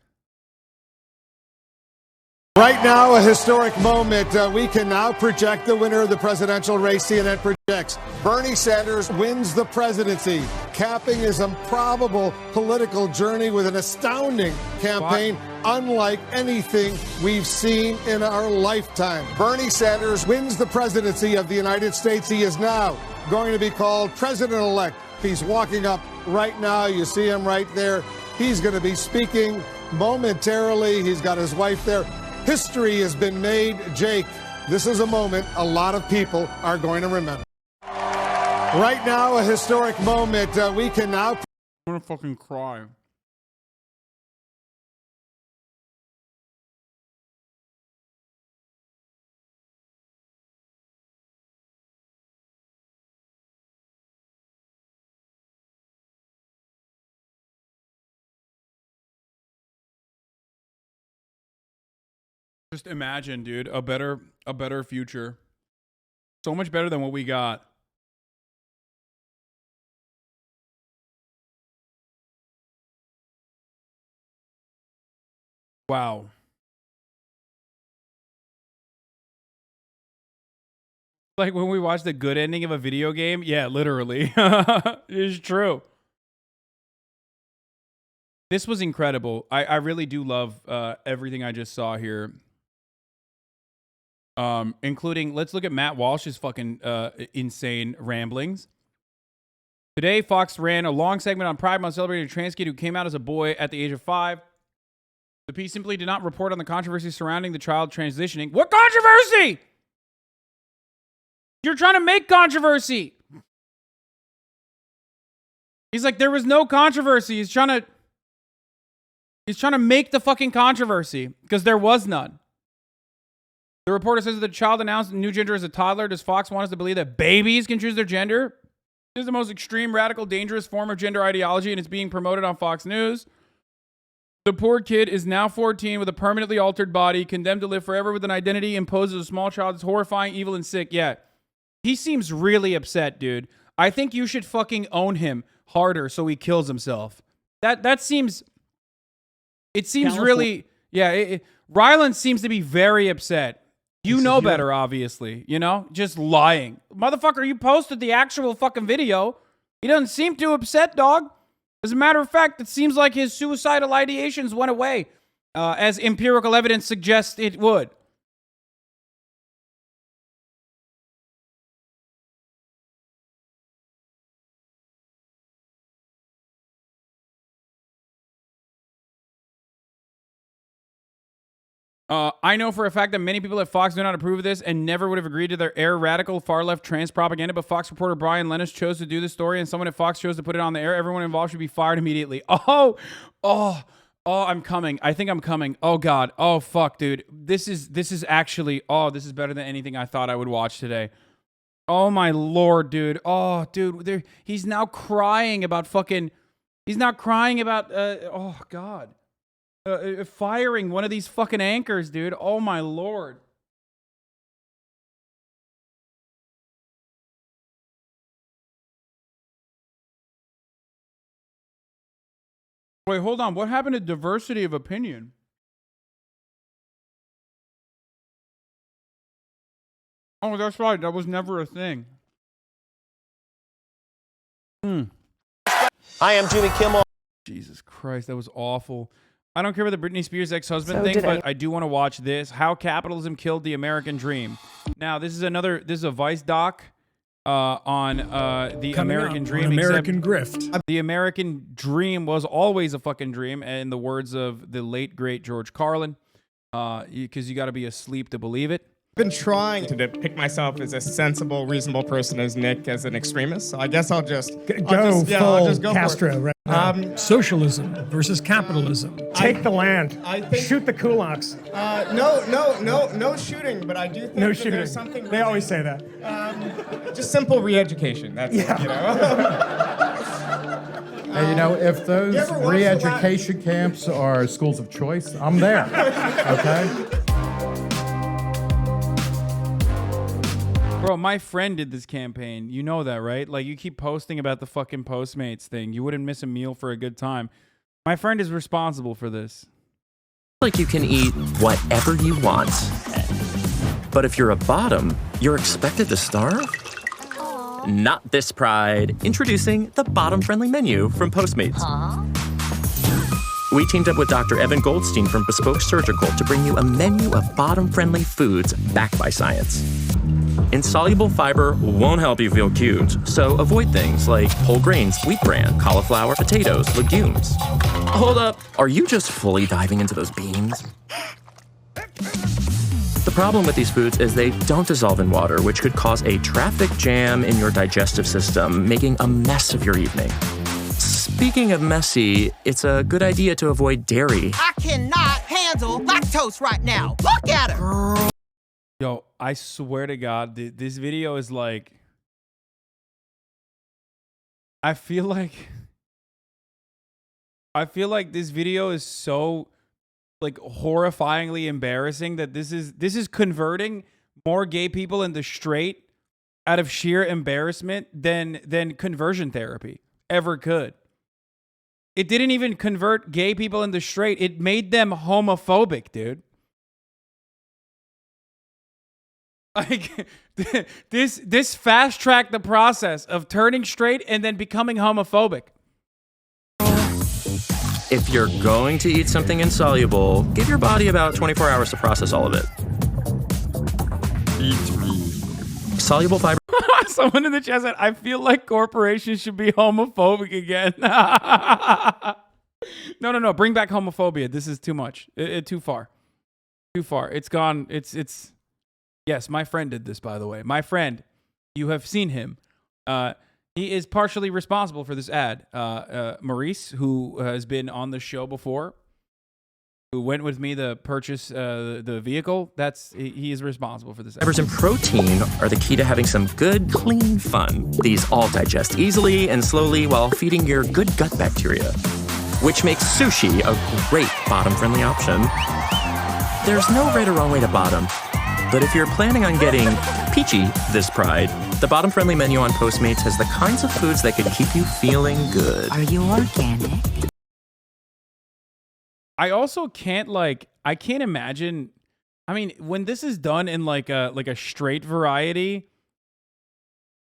Right now, a historic moment. We can now project the winner of the presidential race. CNN projects Bernie Sanders wins the presidency, capping his improbable political journey with an astounding campaign unlike anything we've seen in our lifetime. Bernie Sanders wins the presidency of the United States. He is now going to be called president-elect. He's walking up right now. You see him right there. He's going to be speaking momentarily. He's got his wife there. History has been made. Jake, this is a moment a lot of people are going to remember. Right now, a historic moment. We can now... I'm going to fucking cry. Just imagine, dude, a better future. So much better than what we got. Wow. Like when we watch the good ending of a video game? Yeah, literally. It's true. This was incredible. I really do love everything I just saw here. Including, let's look at Matt Walsh's fucking insane ramblings. Today, Fox ran a long segment on Pride Month celebrating a trans kid who came out as a boy at the age of 5. The piece simply did not report on the controversy surrounding the child transitioning. What controversy? You're trying to make controversy. He's like, there was no controversy. He's trying to make the fucking controversy because there was none. The reporter says that the child announced a new gender as a toddler. Does Fox want us to believe that babies can choose their gender? This is the most extreme, radical, dangerous form of gender ideology, and it's being promoted on Fox News. The poor kid is now 14 with a permanently altered body, condemned to live forever with an identity imposed as a small child. It's horrifying, evil, and sick. Yeah. He seems really upset, dude. I think you should fucking own him harder so he kills himself. That seems... It seems really... Yeah, Ryland seems to be very upset. You know better, obviously. You know? Just lying. Motherfucker, you posted the actual fucking video. He doesn't seem too upset, dog. As a matter of fact, it seems like his suicidal ideations went away, as empirical evidence suggests it would. I know for a fact that many people at Fox do not approve of this and never would have agreed to their air radical far-left trans propaganda, but Fox reporter Brian Lennis chose to do the story and someone at Fox chose to put it on the air. Everyone involved should be fired immediately. Oh, I'm coming. I think I'm coming. Oh, God. Oh, fuck, dude. This is actually, this is better than anything I thought I would watch today. Oh, my Lord, dude. Oh, dude. He's now crying about fucking, oh, God. Firing one of these fucking anchors, dude. Oh, my Lord. Wait, hold on. What happened to diversity of opinion? Oh, that's right. That was never a thing. Hi, I'm Jimmy Kimmel. Jesus Christ, that was awful. I don't care about the Britney Spears ex-husband thing, but I do want to watch this. How Capitalism Killed the American Dream. Now, this is a Vice doc on the American Dream. American grift. The American Dream was always a fucking dream, in the words of the late, great George Carlin, because you got to be asleep to believe it. I've been trying to depict myself as a sensible, reasonable person, as Nick as an extremist. So I guess I'll just go full go Castro right now. Socialism versus capitalism. Take the land. Shoot the kulaks. No shooting. But I do think no that shooting. There's something. They always say that. Just simple re-education. That's it. You know. Hey, you know, if those re-education camps are schools of choice, I'm there. Okay. Bro, my friend did this campaign. You know that, right? Like, you keep posting about the fucking Postmates thing. You wouldn't miss a meal for a good time. My friend is responsible for this. Like, you can eat whatever you want. But if you're a bottom, you're expected to starve? Not this pride. Introducing the bottom-friendly menu from Postmates. We teamed up with Dr. Evan Goldstein from Bespoke Surgical to bring you a menu of bottom-friendly foods backed by science. Insoluble fiber won't help you feel cute, so avoid things like whole grains, wheat bran, cauliflower, potatoes, legumes. Hold up, are you just fully diving into those beans? The problem with these foods is they don't dissolve in water, which could cause a traffic jam in your digestive system, making a mess of your evening. Speaking of messy, it's a good idea to avoid dairy. I cannot handle lactose right now. Look at her. Yo, I swear to God, this video is like... I feel like this video is so, like, horrifyingly embarrassing that this is converting more gay people into straight out of sheer embarrassment than conversion therapy ever could. It didn't even convert gay people into straight. It made them homophobic, dude. Like, this fast-tracked the process of turning straight and then becoming homophobic. If you're going to eat something insoluble, give your body about 24 hours to process all of it. Eat me. Soluble fiber. Someone in the chat said, I feel like corporations should be homophobic again. No. Bring back homophobia. This is too much. Too far. Too far. It's gone. It's... Yes, my friend did this, by the way. My friend, you have seen him. He is partially responsible for this ad. Maurice, who has been on the show before, who went with me to purchase the vehicle, he is responsible for this ad. Fibers and protein are the key to having some good, clean fun. These all digest easily and slowly while feeding your good gut bacteria, which makes sushi a great bottom-friendly option. There's no right or wrong way to bottom. But if you're planning on getting peachy this Pride, the bottom-friendly menu on Postmates has the kinds of foods that could keep you feeling good. Are you organic? I also can't I can't imagine. I mean, when this is done in like a straight variety,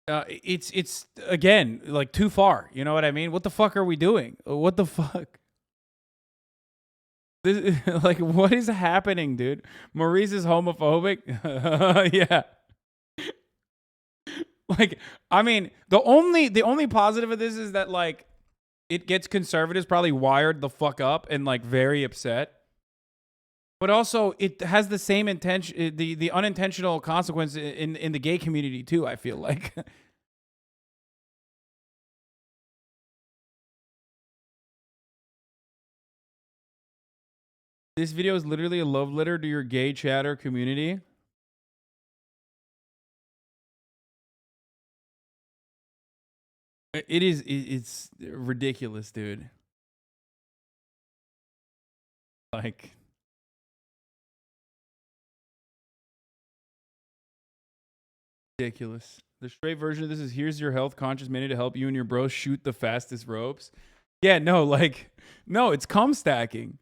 it's again like too far. You know what I mean? What the fuck are we doing? What the fuck? This, like, what is happening, dude? Maurice is homophobic. Yeah. Like, I mean, the only positive of this is that like it gets conservatives probably wired the fuck up and like very upset. But also it has the same intention, the unintentional consequence in the gay community too, I feel like. This video is literally a love letter to your gay chatter community. It's ridiculous, dude. Like, ridiculous. The straight version of this is, here's your health conscious minute to help you and your bros shoot the fastest ropes. Yeah, no, like, no, it's cum stacking.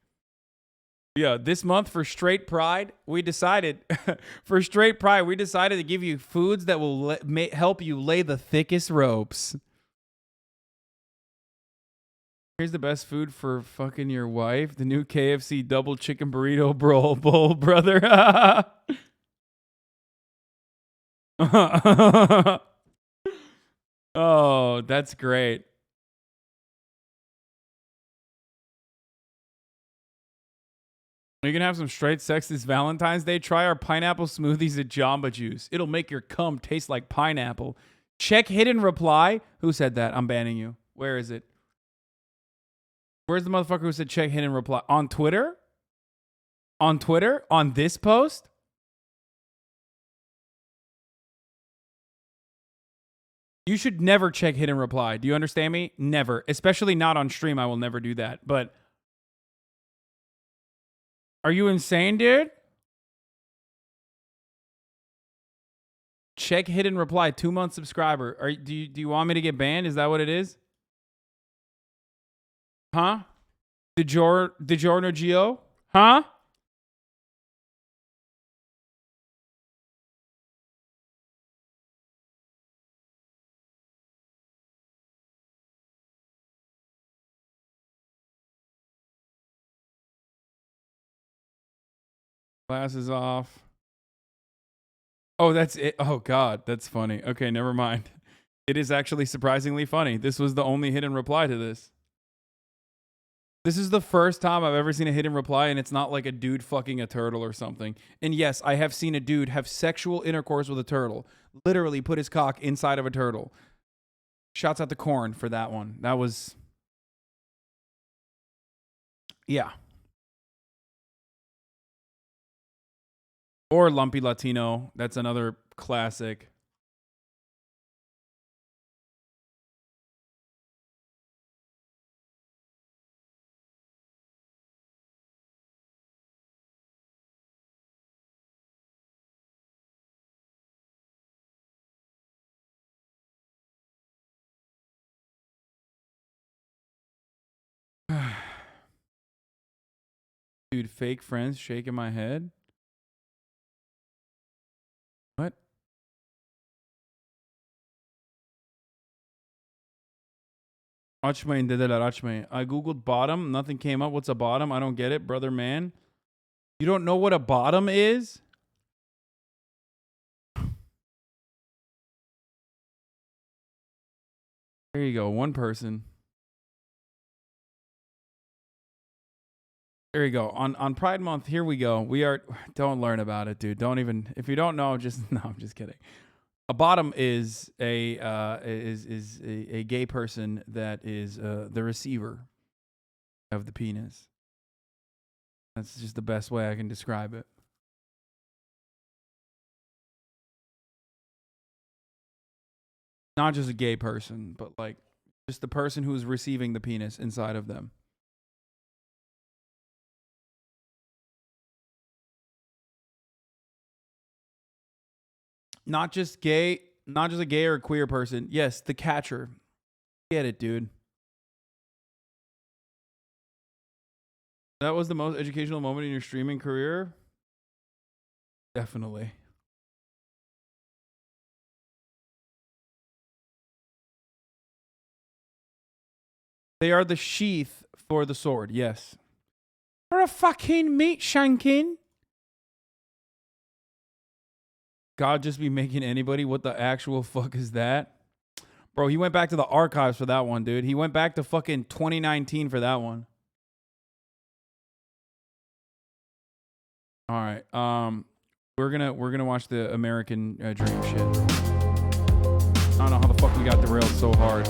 Yeah, this month for Straight Pride, we decided to give you foods that will help you lay the thickest ropes. Here's the best food for fucking your wife. The new KFC double chicken burrito bowl, brother. Oh, that's great. You can have some straight sex this Valentine's Day. Try our pineapple smoothies at Jamba Juice. It'll make your cum taste like pineapple. Check hidden reply. Who said that? I'm banning you. Where is it? Where's the motherfucker who said check hidden reply? On Twitter? On Twitter? On this post? You should never check hidden reply. Do you understand me? Never. Especially not on stream. I will never do that. But are you insane, dude? Check hidden reply. 2-month subscriber. Do you want me to get banned? Is that what it is? Huh? DiGiorno Gio? Huh? Glasses off. Oh, that's it. Oh, God. That's funny. Okay, never mind. It is actually surprisingly funny. This was the only hidden reply to this. This is the first time I've ever seen a hidden reply, and it's not like a dude fucking a turtle or something. And yes, I have seen a dude have sexual intercourse with a turtle. Literally put his cock inside of a turtle. Shouts out to Corn for that one. That was... Yeah. Or Lumpy Latino. That's another classic. Dude, fake friends shaking my head. What? Açmayın dediler, açmayın. I googled bottom, nothing came up. What's a bottom? I don't get it, brother man. You don't know what a bottom is? There you go, one person. There you go. On Pride Month, here we go. Don't learn about it, dude. Don't even, if you don't know, no, I'm just kidding. A bottom is a gay person that is the receiver of the penis. That's just the best way I can describe it. Not just a gay person, but like just the person who's receiving the penis inside of them. Not just a gay or queer person. Yes, the catcher. Get it, dude. That was the most educational moment in your streaming career? Definitely. They are the sheath for the sword, yes. For a fucking meat shanking. God just be making anybody? What the actual fuck is that? Bro, he went back to the archives for that one, dude. He went back to fucking 2019 for that one. All right. We're gonna watch the American Dream shit. I don't know how the fuck we got derailed so hard.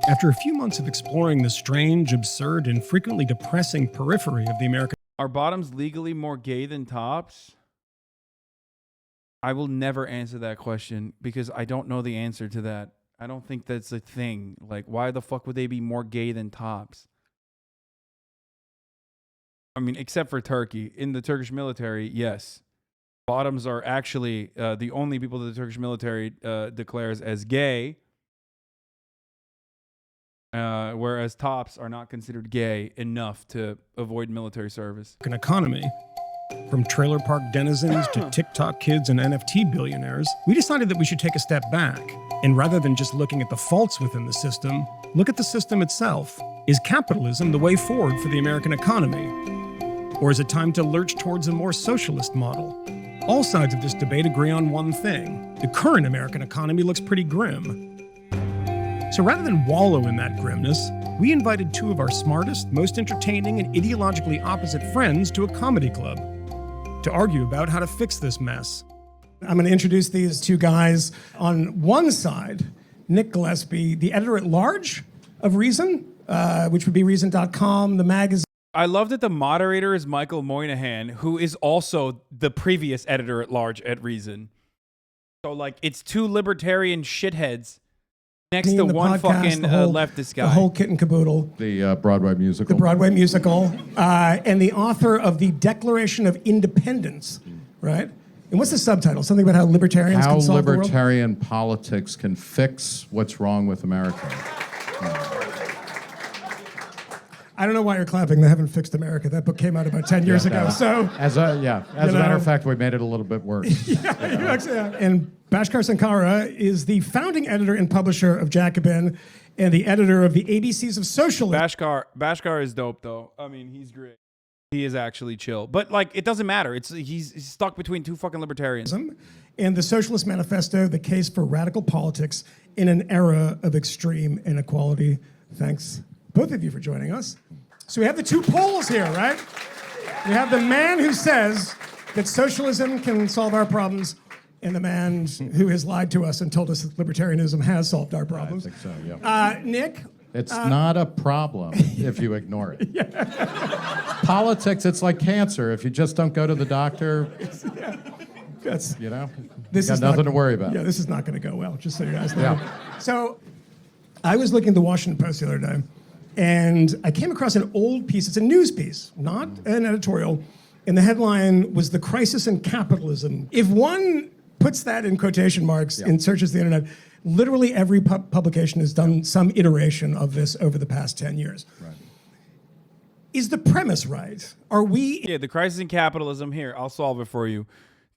After a few months of exploring the strange, absurd, and frequently depressing periphery of the American... Are bottoms legally more gay than tops? I will never answer that question because I don't know the answer to that. I don't think that's a thing. Like, why the fuck would they be more gay than tops? I mean, except for Turkey. In the Turkish military, yes. Bottoms are actually the only people that the Turkish military declares as gay. Whereas tops are not considered gay enough to avoid military service. An economy, from trailer park denizens to TikTok kids and NFT billionaires, we decided that we should take a step back. And rather than just looking at the faults within the system, look at the system itself. Is capitalism the way forward for the American economy? Or is it time to lurch towards a more socialist model? All sides of this debate agree on one thing. The current American economy looks pretty grim. So rather than wallow in that grimness, we invited two of our smartest, most entertaining, and ideologically opposite friends to a comedy club to argue about how to fix this mess. I'm going to introduce these two guys. On one side, Nick Gillespie, the editor-at-large of Reason, which would be Reason.com, the magazine. I love that the moderator is Michael Moynihan, who is also the previous editor-at-large at Reason. So, like, it's two libertarian shitheads next to one podcast, fucking leftist guy. The whole kit and caboodle. The Broadway musical. The Broadway musical. And the author of the Declaration of Independence, right? And what's the subtitle? Something about how libertarians can solve the world? How libertarian politics can fix what's wrong with America. I don't know why you're clapping. They haven't fixed America. That book came out about 10 years ago. So as a matter of fact, we made it a little bit worse. And Bhaskar Sankara is the founding editor and publisher of Jacobin and the editor of the ABCs of Socialism. Bhaskar is dope, though. I mean, he's great. He is actually chill. But, like, it doesn't matter. He's stuck between two fucking libertarians. And the Socialist Manifesto, the case for radical politics in an era of extreme inequality. Thanks, both of you, for joining us. So we have the two poles here, right? We have the man who says that socialism can solve our problems, and the man who has lied to us and told us that libertarianism has solved our problems. I think so, yeah. Nick? It's not a problem if you ignore it. Politics, it's like cancer. If you just don't go to the doctor, this you got is nothing to worry about. Yeah, this is not going to go well, just so you guys know. Yeah. So I was looking at the Washington Post the other day, and I came across an old piece. It's a news piece, not an editorial. And the headline was "The Crisis in Capitalism." If one puts that in quotation marks and searches the internet, literally every publication has done some iteration of this over the past 10 years. Right. Is the premise right? Are we... Yeah, the crisis in capitalism. Here, I'll solve it for you.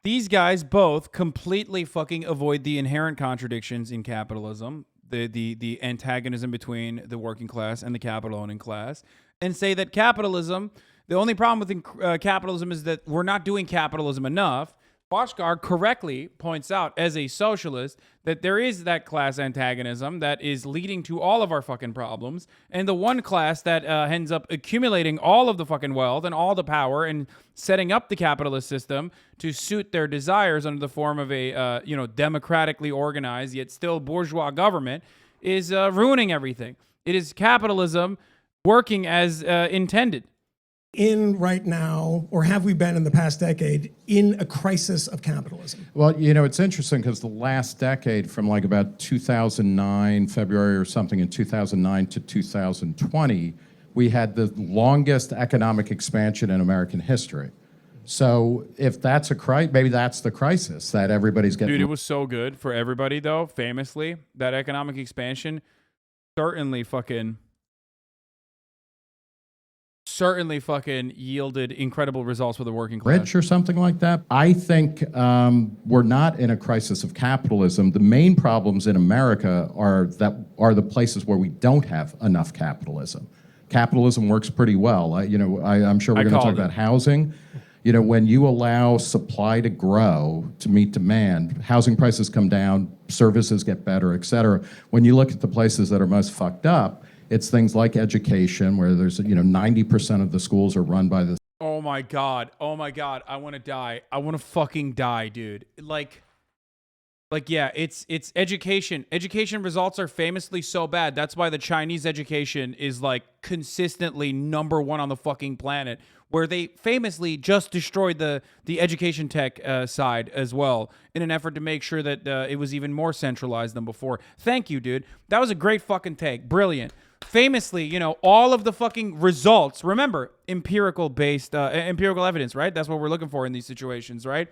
These guys both completely fucking avoid the inherent contradictions in capitalism, the antagonism between the working class and the capital owning class, and say that capitalism, the only problem with capitalism is that we're not doing capitalism enough. Bhaskar correctly points out, as a socialist, that there is that class antagonism that is leading to all of our fucking problems, and the one class that ends up accumulating all of the fucking wealth and all the power and setting up the capitalist system to suit their desires under the form of a democratically organized yet still bourgeois government is ruining everything. It is capitalism working as intended. In right now, or have we been in the past decade, in a crisis of capitalism? Well, it's interesting because the last decade, from like about 2009, February or something in 2009 to 2020, we had the longest economic expansion in American history. So if that's maybe that's the crisis that everybody's getting. Dude, it was so good for everybody, though, famously. That economic expansion certainly fucking yielded incredible results for the working class. Rich or something like that. I think we're not in a crisis of capitalism. The main problems in America are the places where we don't have enough capitalism. Capitalism works pretty well. I'm sure we're going to talk about housing. When you allow supply to grow to meet demand, housing prices come down, services get better, et cetera. When you look at the places that are most fucked up, it's things like education, where there's 90% of the schools are run by the. Oh my god! I want to die. I want to fucking die, dude. Like yeah, it's education. Education results are famously so bad. That's why the Chinese education is like consistently #1 on the fucking planet, where they famously just destroyed the education tech side as well in an effort to make sure that it was even more centralized than before. Thank you, dude. That was a great fucking take. Brilliant. Famously, all of the fucking results, remember, empirical evidence, right? That's what we're looking for in these situations, right?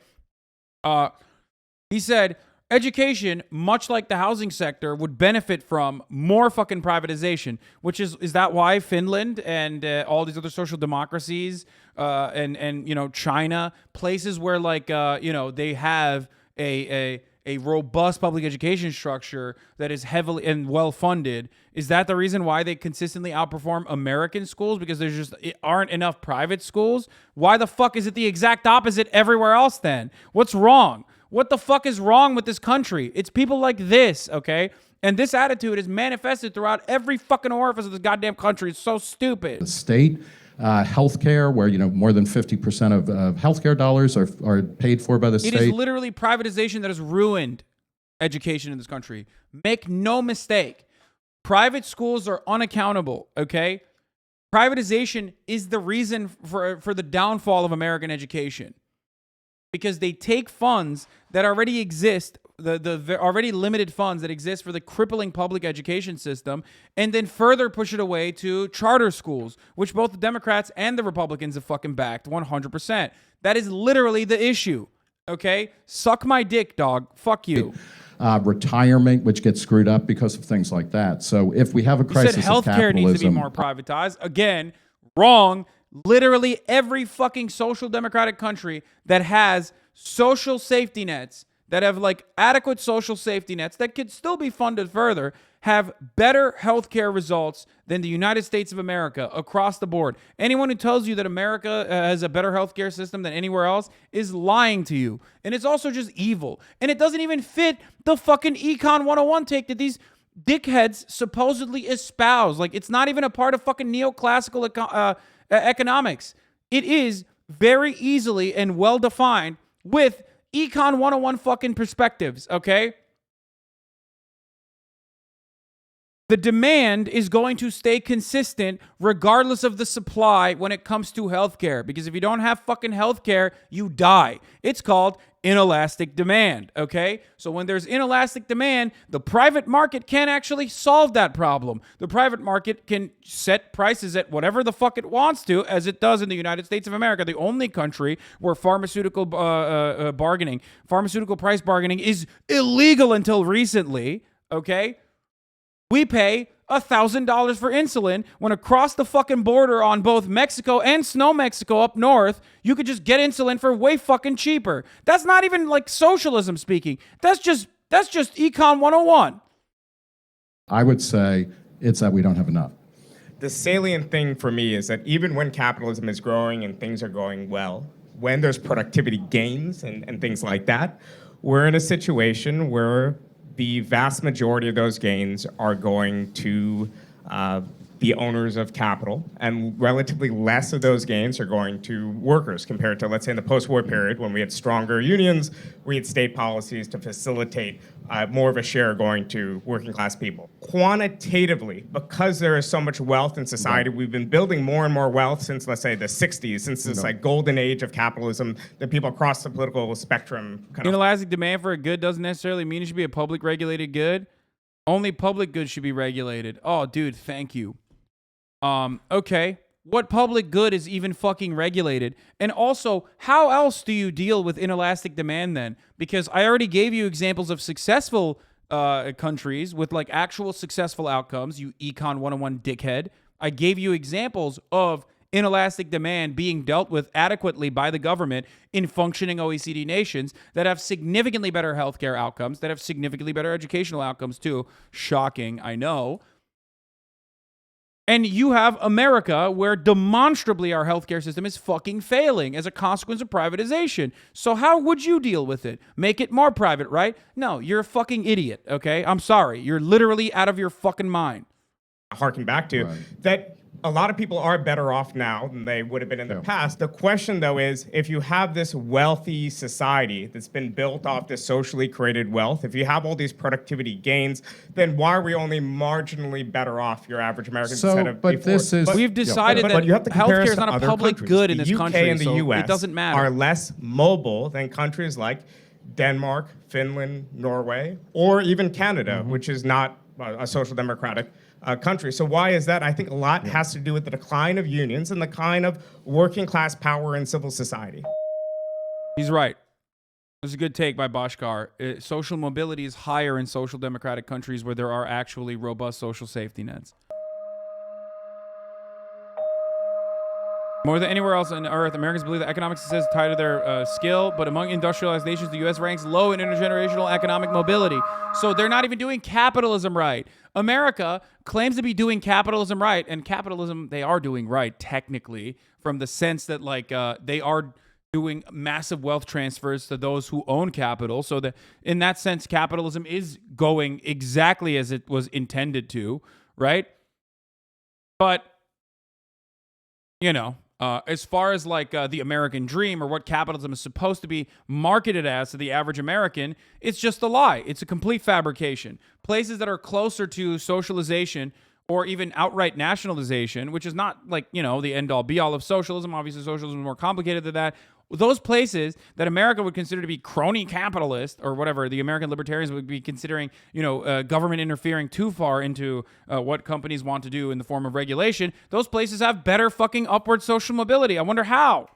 He said, education, much like the housing sector, would benefit from more fucking privatization, which is that why Finland and all these other social democracies and China, places where they have a robust public education structure that is heavily and well funded. Is that the reason why they consistently outperform American schools? Because there just aren't enough private schools? Why the fuck is it the exact opposite everywhere else then? What's wrong? What the fuck is wrong with this country? It's people like this, okay? And this attitude is manifested throughout every fucking orifice of this goddamn country. It's so stupid. The state, healthcare, where more than 50% of healthcare dollars are paid for by the state. It is literally privatization that has ruined education in this country. Make no mistake. Private schools are unaccountable, okay? Privatization is the reason for the downfall of American education. Because they take funds that already exist, the already limited funds that exist for the crippling public education system, and then further push it away to charter schools, which both the Democrats and the Republicans have fucking backed 100%. That is literally the issue, okay? Suck my dick, dog. Fuck you. Retirement, which gets screwed up because of things like that. So if we have a crisis of capitalism... healthcare needs to be more privatized. Again, wrong. Literally every fucking social democratic country that has social safety nets, that have adequate social safety nets that could still be funded further, have better healthcare results than the United States of America across the board. Anyone who tells you that America has a better healthcare system than anywhere else is lying to you. And it's also just evil. And it doesn't even fit the fucking Econ 101 take that these dickheads supposedly espouse. It's not even a part of fucking neoclassical economics. It is very easily and well defined with Econ 101 fucking perspectives, okay? The demand is going to stay consistent regardless of the supply when it comes to healthcare. Because if you don't have fucking healthcare, you die. It's called inelastic demand, okay? So when there's inelastic demand, the private market can't actually solve that problem. The private market can set prices at whatever the fuck it wants to, as it does in the United States of America, the only country where pharmaceutical price bargaining is illegal until recently, okay? We pay $1,000 for insulin when across the fucking border on both Mexico and Snow Mexico up north, you could just get insulin for way fucking cheaper. That's not even socialism speaking. That's just Econ 101. I would say it's that we don't have enough. The salient thing for me is that even when capitalism is growing and things are going well, when there's productivity gains and things like that, we're in a situation where the vast majority of those gains are going to the owners of capital, and relatively less of those gains are going to workers compared to, let's say, in the post-war period when we had stronger unions, we had state policies to facilitate more of a share going to working class people. Quantitatively, because there is so much wealth in society, we've been building more and more wealth since, let's say, the 60s, since this golden age of capitalism that people across the political spectrum Inelastic demand for a good doesn't necessarily mean it should be a public regulated good. Only public goods should be regulated. Oh, dude, thank you. Okay. What public good is even fucking regulated? And also, how else do you deal with inelastic demand then? Because I already gave you examples of successful countries with like actual successful outcomes, you Econ 101 dickhead. I gave you examples of inelastic demand being dealt with adequately by the government in functioning OECD nations that have significantly better healthcare outcomes, that have significantly better educational outcomes too. Shocking, I know. And you have America, where demonstrably our healthcare system is fucking failing as a consequence of privatization. So how would you deal with it? Make it more private, right? No, you're a fucking idiot, okay? I'm sorry. You're literally out of your fucking mind. Harking back to that, a lot of people are better off now than they would have been in the past. The question, though, is if you have this wealthy society that's been built off this socially created wealth, if you have all these productivity gains, then why are we only marginally better off, your average American, instead of before? We've decided that you have to compare healthcare us is to not a other public countries. good in The this UK country, and the so US it doesn't matter. are less mobile than countries like Denmark, Finland, Norway, or even Canada, which is not a social democratic country. So why is that? I think a lot has to do with the decline of unions and the kind of working class power in civil society. He's right. It was a good take by Bashkar. Social mobility is higher in social democratic countries where there are actually robust social safety nets. More than anywhere else on Earth, Americans believe that economic success is tied to their skill, but among industrialized nations, the U.S. ranks low in intergenerational economic mobility. So they're not even doing capitalism right. America claims to be doing capitalism right, and capitalism they are doing right, technically, from the sense that like they are doing massive wealth transfers to those who own capital. So that in that sense, capitalism is going exactly as it was intended to, right? But, you know, as far as like the American dream or what capitalism is supposed to be marketed as to the average American, it's just a lie. It's a complete fabrication. Places that are closer to socialization or even outright nationalization, which is not like, you know, the end all be all of socialism. Obviously, socialism is more complicated than that. Those places that America would consider to be crony capitalist or whatever, the American libertarians would be considering, you know, government interfering too far into what companies want to do in the form of regulation. Those places have better fucking upward social mobility. I wonder how.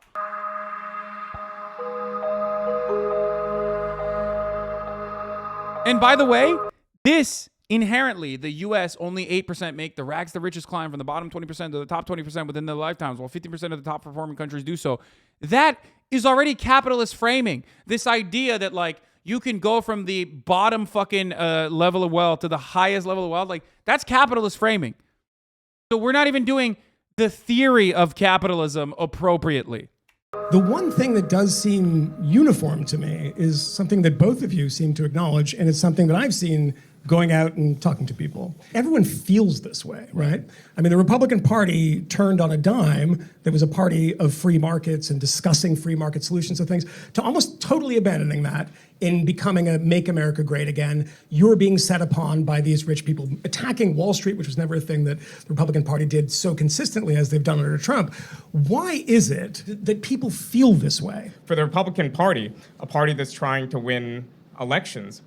And by the way, this inherently, the U.S. only 8% make the rags the richest climb from the bottom 20% to the top 20% within their lifetimes, while 50% of the top performing countries do so. That is already capitalist framing. This idea that like you can go from the bottom fucking level of wealth to the highest level of wealth, like that's capitalist framing. So we're not even doing the theory of capitalism appropriately. The one thing that does seem uniform to me is something that both of you seem to acknowledge, and it's something that I've seen going out and talking to people. Everyone feels this way, right? I mean, the Republican Party turned on a dime that was a party of free markets and discussing free market solutions and things to almost totally abandoning that in becoming a Make America Great Again. You're being set upon by these rich people, attacking Wall Street, which was never a thing that the Republican Party did so consistently as they've done under Trump. Why is it that people feel this way? For the Republican Party, a party that's trying to win elections,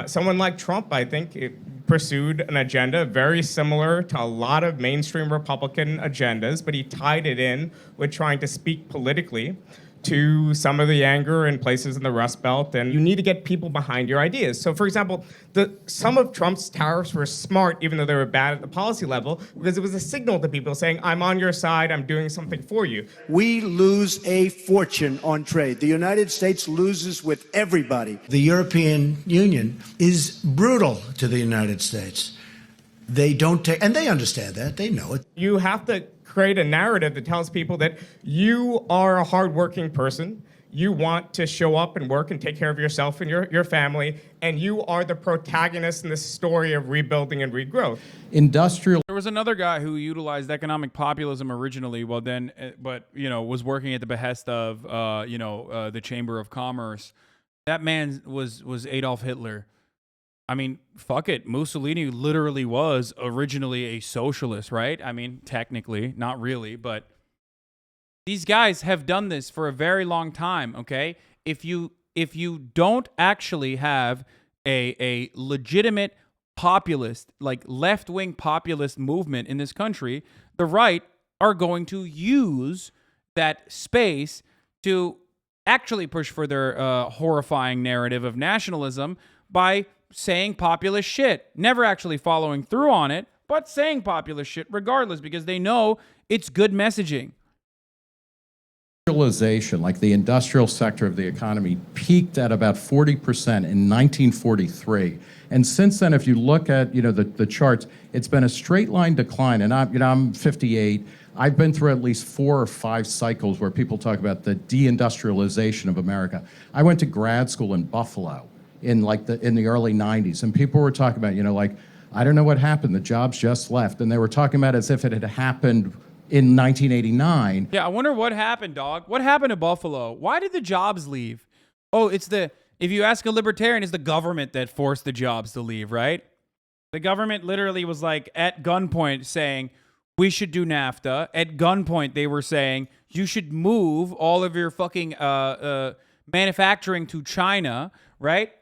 someone like Trump, I think, pursued an agenda very similar to a lot of mainstream Republican agendas, but he tied it in with trying to speak politically to some of the anger in places in the Rust Belt, and you need to get people behind your ideas. So, for example, some of Trump's tariffs were smart, even though they were bad at the policy level, because it was a signal to people saying, I'm on your side, I'm doing something for you. We lose a fortune on trade. The United States loses with everybody. The European Union is brutal to the United States. They don't take, and they understand that, they know it. You have to create a narrative that tells people that you are a hardworking person, you want to show up and work and take care of yourself and your family, and you are the protagonist in this story of rebuilding and regrowth. There was another guy who utilized economic populism originally, but you know, was working at the behest of the Chamber of Commerce. That man was Adolf Hitler. I mean, fuck it. Mussolini literally was originally a socialist, right? I mean, technically, not really, but these guys have done this for a very long time, okay? If you don't actually have a legitimate populist, like left-wing populist movement in this country, the right are going to use that space to actually push for their horrifying narrative of nationalism by saying populist shit, never actually following through on it, but saying populist shit regardless because they know it's good messaging. Industrialization, like the industrial sector of the economy, peaked at about 40% in 1943. And since then, if you look at the charts, it's been a straight line decline. And I'm 58. I've been through at least 4 or 5 cycles where people talk about the deindustrialization of America. I went to grad school in Buffalo in the early 90s, and people were talking about, I don't know what happened. The jobs just left, and they were talking about it as if it had happened in 1989. Yeah, I wonder what happened, dog. What happened to Buffalo? Why did the jobs leave? Oh, if you ask a libertarian, it's the government that forced the jobs to leave, right? The government literally was like at gunpoint saying, we should do NAFTA. At gunpoint, they were saying, you should move all of your fucking manufacturing to China, right?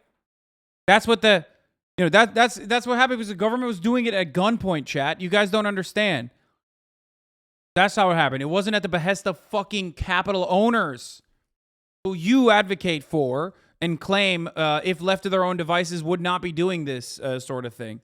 That's what that's what happened because the government was doing it at gunpoint, chat. You guys don't understand. That's how it happened. It wasn't at the behest of fucking capital owners who you advocate for and claim, if left to their own devices, would not be doing this sort of thing.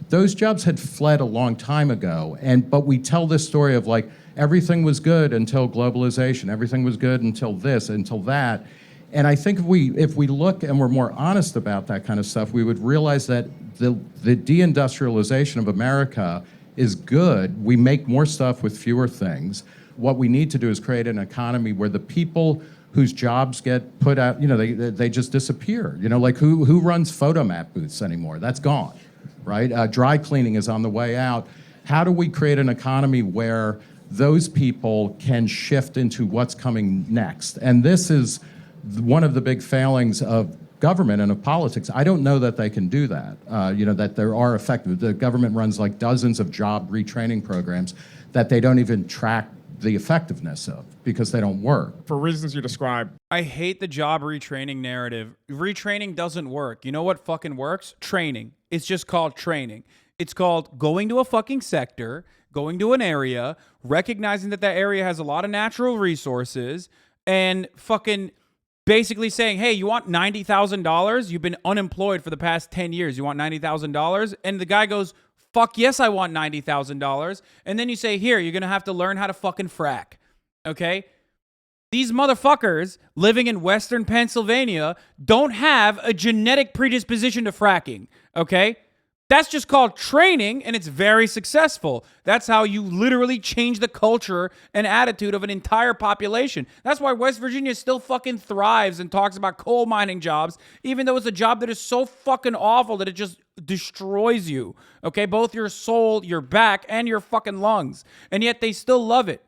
Those jobs had fled a long time ago, but we tell this story of everything was good until globalization, everything was good until this, until that. And I think if we look and we're more honest about that kind of stuff, we would realize that the deindustrialization of America is good. We make more stuff with fewer things. What we need to do is create an economy where the people whose jobs get put out, they just disappear. Who runs photomat booths anymore? That's gone, right? Dry cleaning is on the way out. How do we create an economy where those people can shift into what's coming next? And this is one of the big failings of government and of politics. I don't know that they can do that, that there are effective. The government runs dozens of job retraining programs that they don't even track the effectiveness of because they don't work. For reasons you described. I hate the job retraining narrative. Retraining doesn't work. You know what fucking works? Training. It's just called training. It's called going to a fucking sector, going to an area, recognizing that that area has a lot of natural resources, and fucking basically saying, hey, you want $90,000? You've been unemployed for the past 10 years. You want $90,000? And the guy goes, fuck yes, I want $90,000. And then you say, here, you're going to have to learn how to fucking frack. Okay? These motherfuckers living in Western Pennsylvania don't have a genetic predisposition to fracking. Okay? That's just called training, and it's very successful. That's how you literally change the culture and attitude of an entire population. That's why West Virginia still fucking thrives and talks about coal mining jobs, even though it's a job that is so fucking awful that it just destroys you. Okay? Both your soul, your back, and your fucking lungs. And yet they still love it.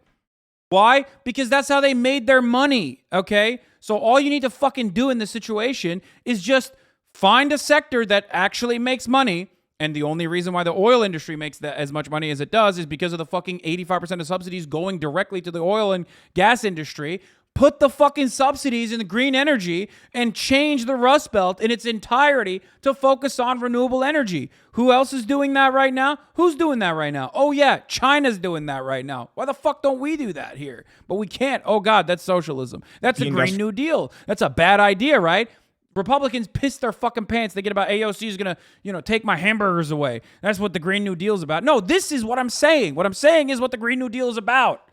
Why? Because that's how they made their money. Okay? So all you need to fucking do in this situation is just find a sector that actually makes money. And the only reason why the oil industry makes that as much money as it does is because of the fucking 85% of subsidies going directly to the oil and gas industry. Put the fucking subsidies in the green energy and change the Rust Belt in its entirety to focus on renewable energy. Who else is doing that right now? Who's doing that right now? Oh yeah, China's doing that right now. Why the fuck don't we do that here? But we can't. Oh God, that's socialism. That's a Green New Deal. That's a bad idea, right? Republicans piss their fucking pants thinking about AOC is going to, take my hamburgers away. That's what the Green New Deal is about. No, this is what I'm saying. What I'm saying is what the Green New Deal is about.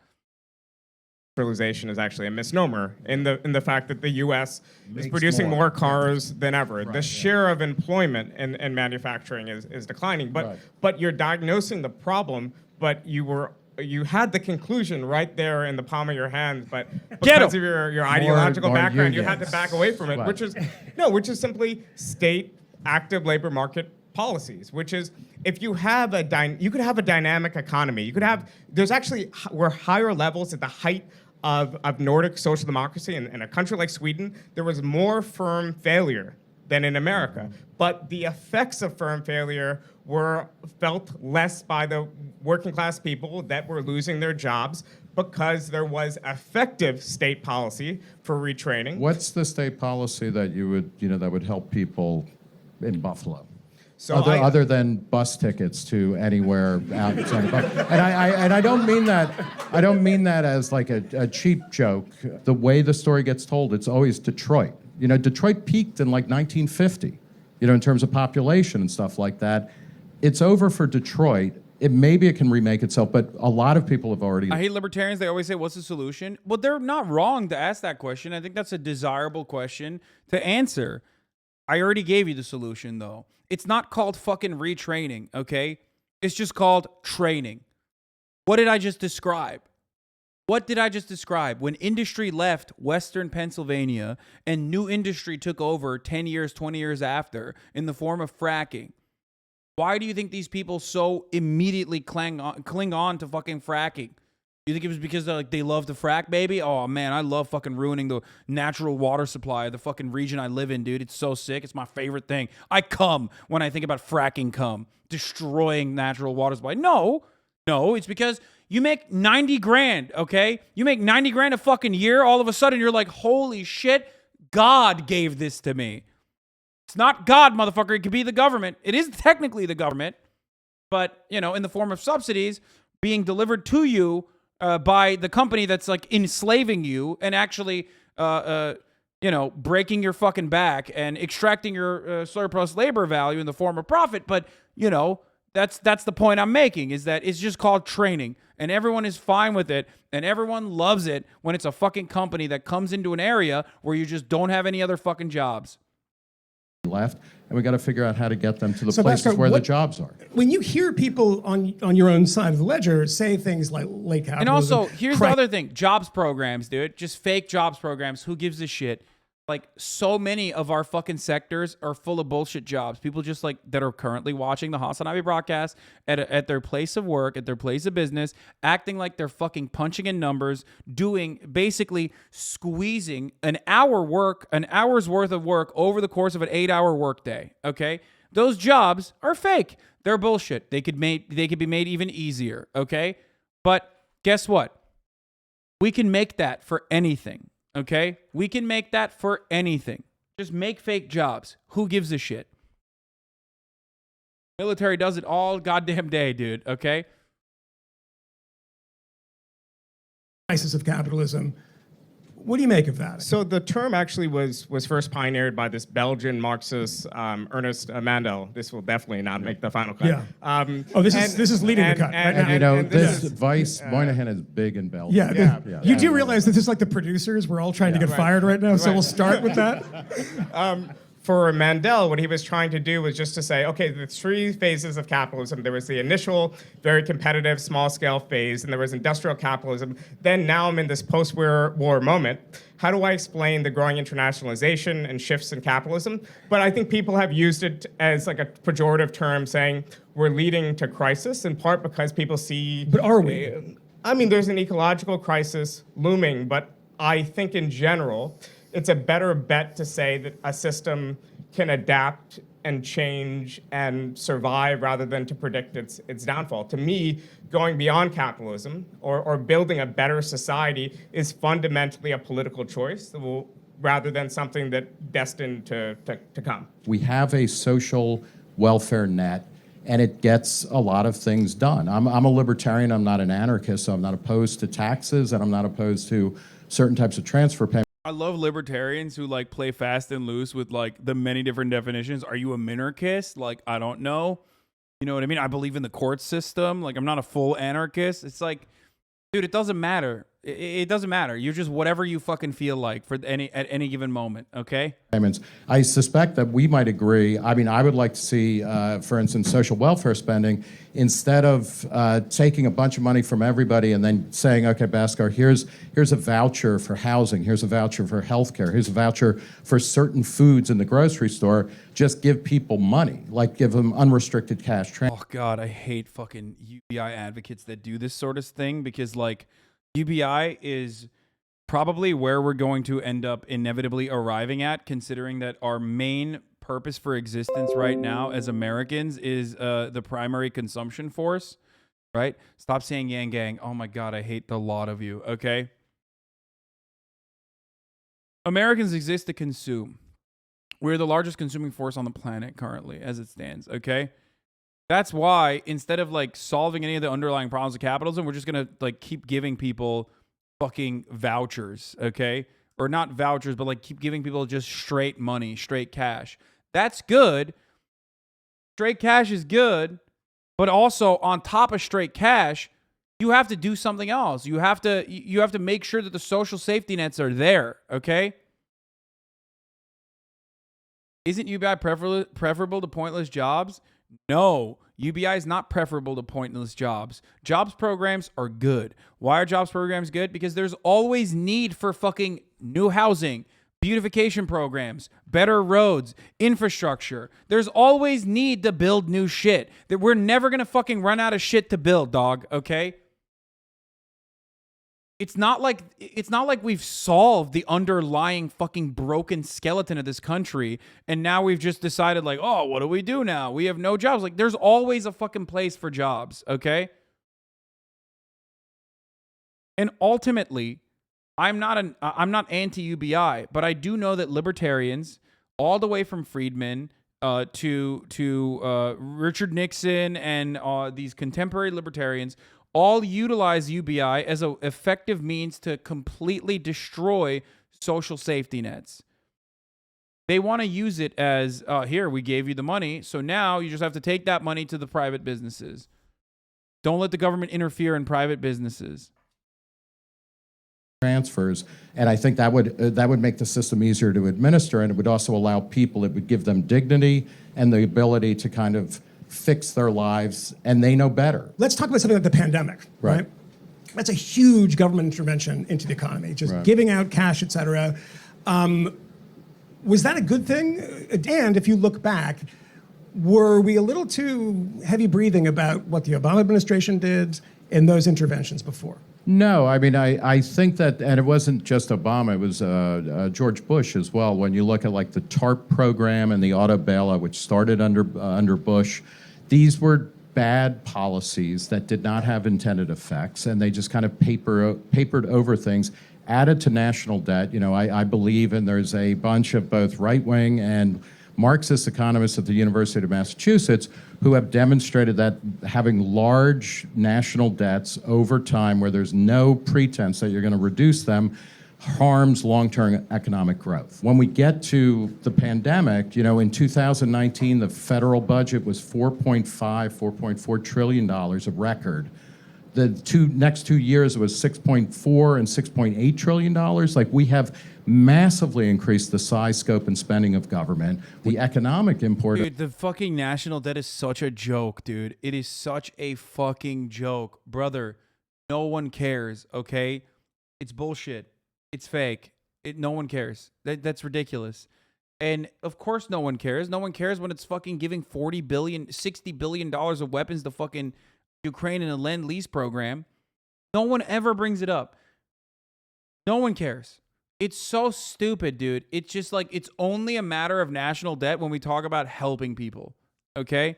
Industrialization is actually a misnomer in the fact that the U.S. is producing more cars than ever. Right, the share of employment in manufacturing is declining. But you're diagnosing the problem, but you had the conclusion right there in the palm of your hand, but because of your ideological background, you had to back away from it, which is simply state active labor market policies, which is if you have you could have a dynamic economy. We're higher levels at the height of Nordic social democracy. In a country like Sweden, there was more firm failure than in America. But the effects of firm failure were felt less by the working class people that were losing their jobs because there was effective state policy for retraining. What's the state policy that you would, that would help people in Buffalo. So other than bus tickets to anywhere outside of Buffalo. And I don't mean that. I don't mean that as like a cheap joke. The way the story gets told, it's always Detroit. You know, Detroit peaked in like 1950. You know, in terms of population and stuff like that. It's over for Detroit. Maybe it can remake itself, but a lot of people have already. I hate libertarians. They always say, "What's the solution?" Well, they're not wrong to ask that question. I think that's a desirable question to answer. I already gave you the solution, though. It's not called fucking retraining, okay? It's just called training. What did I just describe? What did I just describe? When industry left Western Pennsylvania and new industry took over 10 years, 20 years after in the form of fracking, why do you think these people so immediately cling on to fucking fracking? You think it was because they love to frack, baby? Oh, man, I love fucking ruining the natural water supply of the fucking region I live in, dude. It's so sick. It's my favorite thing. I come when I think about fracking destroying natural water supply. No, it's because you make 90 grand, okay? You make 90 grand a fucking year. All of a sudden, you're like, holy shit, God gave this to me. It's not God, motherfucker. It could be the government. It is technically the government, but, you know, in the form of subsidies being delivered to you by the company that's like enslaving you and actually, you know, breaking your fucking back and extracting your surplus labor value in the form of profit. But, you know, that's the point I'm making, is that it's just called training and everyone is fine with it and everyone loves it when it's a fucking company that comes into an area where you just don't have any other fucking jobs. Left, and we got to figure out how to get them to the places where the jobs are. When you hear people on your own side of the ledger say things like late capitalism, and also here's the other thing: jobs programs, dude, just fake jobs programs. Who gives a shit? Like, so many of our fucking sectors are full of bullshit jobs. People just like that are currently watching the HasanAbi broadcast at their place of work, at their place of business, acting like they're fucking punching in numbers, basically squeezing an hour's worth of work over the course of an 8-hour workday. Okay, those jobs are fake. They're bullshit. They could be made even easier. Okay, but guess what? We can make that for anything. Okay? We can make that for anything. Just make fake jobs. Who gives a shit? Military does it all goddamn day, dude. Okay? Crisis of capitalism. What do you make of that? So the term actually was first pioneered by this Belgian Marxist Ernest Mandel. This will definitely not make the final cut. Yeah. This is leading the cut. And you know, this Vice Moynihan is big in Belgium. Yeah. You do realize that this is like the producers. We're all trying to get fired right now, so we'll start with that. For Mandel, what he was trying to do was just to say, okay, the three phases of capitalism. There was the initial, very competitive, small-scale phase, and there was industrial capitalism. Then now I'm in this post-war moment. How do I explain the growing internationalization and shifts in capitalism? But I think people have used it as like a pejorative term, saying we're leading to crisis, in part because people see... But are we? I mean, there's an ecological crisis looming, but I think in general... it's a better bet to say that a system can adapt and change and survive rather than to predict its downfall. To me, going beyond capitalism or building a better society is fundamentally a political choice rather than something that's destined to come. We have a social welfare net, and it gets a lot of things done. I'm a libertarian. I'm not an anarchist, so I'm not opposed to taxes, and I'm not opposed to certain types of transfer payments. I love libertarians who like play fast and loose with like the many different definitions. Are you a minarchist? Like, I don't know. You know what I mean? I believe in the court system. Like, I'm not a full anarchist. It's like, dude, it doesn't matter. It doesn't matter. You're just whatever you fucking feel like at any given moment, okay? I suspect that we might agree. I mean, I would like to see, for instance, social welfare spending, instead of taking a bunch of money from everybody and then saying, okay, Bhaskar, here's a voucher for housing, here's a voucher for healthcare, here's a voucher for certain foods in the grocery store, just give people money, like give them unrestricted cash. Oh, God, I hate fucking UBI advocates that do this sort of thing because, like, UBI is probably where we're going to end up inevitably arriving at, considering that our main purpose for existence right now as Americans is the primary consumption force, right? Stop saying yang gang. Oh my God, I hate the lot of you, okay? Americans exist to consume. We're the largest consuming force on the planet currently, as it stands, okay? That's why, instead of, like, solving any of the underlying problems of capitalism, we're just going to, like, keep giving people fucking vouchers, okay? Or not vouchers, but, like, keep giving people just straight money, straight cash. That's good. Straight cash is good. But also, on top of straight cash, you have to do something else. You have to make sure that the social safety nets are there, okay? Isn't UBI preferable to pointless jobs? No, UBI is not preferable to pointless jobs. Jobs programs are good. Why are jobs programs good? Because there's always need for fucking new housing, beautification programs, better roads, infrastructure. There's always need to build new shit. That we're never going to fucking run out of shit to build, dog, okay? It's not like we've solved the underlying fucking broken skeleton of this country and now we've just decided like, "Oh, what do we do now? We have no jobs." Like there's always a fucking place for jobs, okay? And ultimately, I'm not anti-UBI, but I do know that libertarians, all the way from Friedman to Richard Nixon and these contemporary libertarians, all utilize UBI as an effective means to completely destroy social safety nets. They want to use it as, here, we gave you the money, so now you just have to take that money to the private businesses. Don't let the government interfere in private businesses. Transfers, and I think that would make the system easier to administer, and it would also allow people, it would give them dignity and the ability to kind of fix their lives, and they know better. Let's talk about something like the pandemic, right? That's a huge government intervention into the economy, just giving out cash, et cetera. Was that a good thing? And if you look back, were we a little too heavy breathing about what the Obama administration did in those interventions before? No, I mean, I think that, and it wasn't just Obama, it was George Bush as well. When you look at like the TARP program and the auto bailout, which started under Bush, these were bad policies that did not have intended effects, and they just kind of papered over things, added to national debt. You know, I believe, and there's a bunch of both right-wing and Marxist economists at the University of Massachusetts who have demonstrated that having large national debts over time where there's no pretense that you're going to reduce them harms long-term economic growth. When we get to the pandemic, you know, in 2019, the federal budget was $4.4 trillion, a record. The next 2 years, it was $6.4 and $6.8 trillion. Like, we have massively increased the size, scope, and spending of government. The economic import... Dude, the fucking national debt is such a joke, dude. It is such a fucking joke. Brother, no one cares, okay? It's bullshit. It's fake. No one cares. That's ridiculous. And, of course, no one cares. No one cares when it's fucking giving $40 billion, $60 billion of weapons to fucking Ukraine in a Lend-Lease program. No one ever brings it up. No one cares. It's so stupid, dude. It's just like, it's only a matter of national debt when we talk about helping people, okay?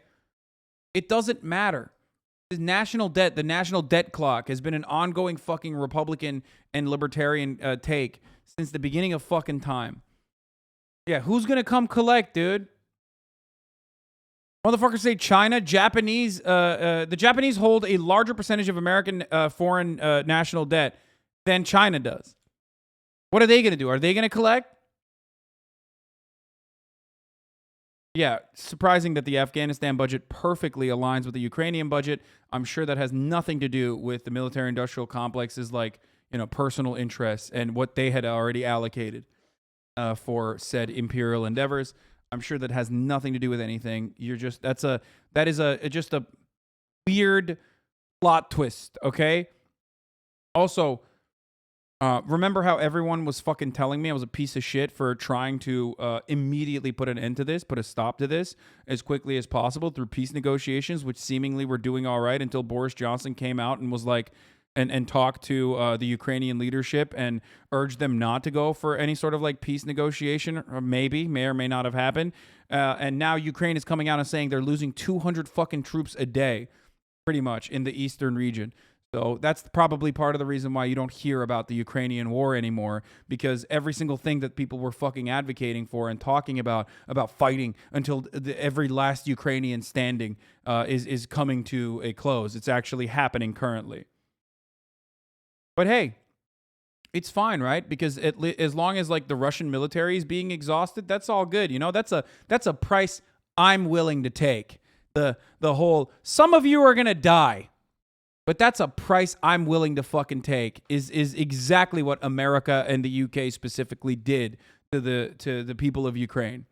It doesn't matter. The national debt clock has been an ongoing fucking Republican and libertarian take since the beginning of fucking time. Yeah, who's gonna come collect, dude? Motherfuckers say China, Japanese, the Japanese hold a larger percentage of American foreign national debt than China does. What are they going to do? Are they going to collect? Yeah, surprising that the Afghanistan budget perfectly aligns with the Ukrainian budget. I'm sure that has nothing to do with the military-industrial complex's, like, you know, personal interests and what they had already allocated for said imperial endeavors. I'm sure that has nothing to do with anything. That is just a weird plot twist, okay? Also, remember how everyone was fucking telling me I was a piece of shit for trying to immediately put an end to this, put a stop to this as quickly as possible through peace negotiations, which seemingly were doing all right until Boris Johnson came out and was like, and talked to the Ukrainian leadership and urged them not to go for any sort of like peace negotiation, or may or may not have happened. And now Ukraine is coming out and saying they're losing 200 fucking troops a day, pretty much, in the eastern region. So that's probably part of the reason why you don't hear about the Ukrainian war anymore, because every single thing that people were fucking advocating for and talking about fighting until every last Ukrainian standing is coming to a close. It's actually happening currently. But hey, it's fine, right? Because as long as like the Russian military is being exhausted, that's all good. You know, that's a price I'm willing to take. The whole, some of you are going to die, but that's a price I'm willing to fucking take is exactly what America and the UK specifically did to the people of Ukraine.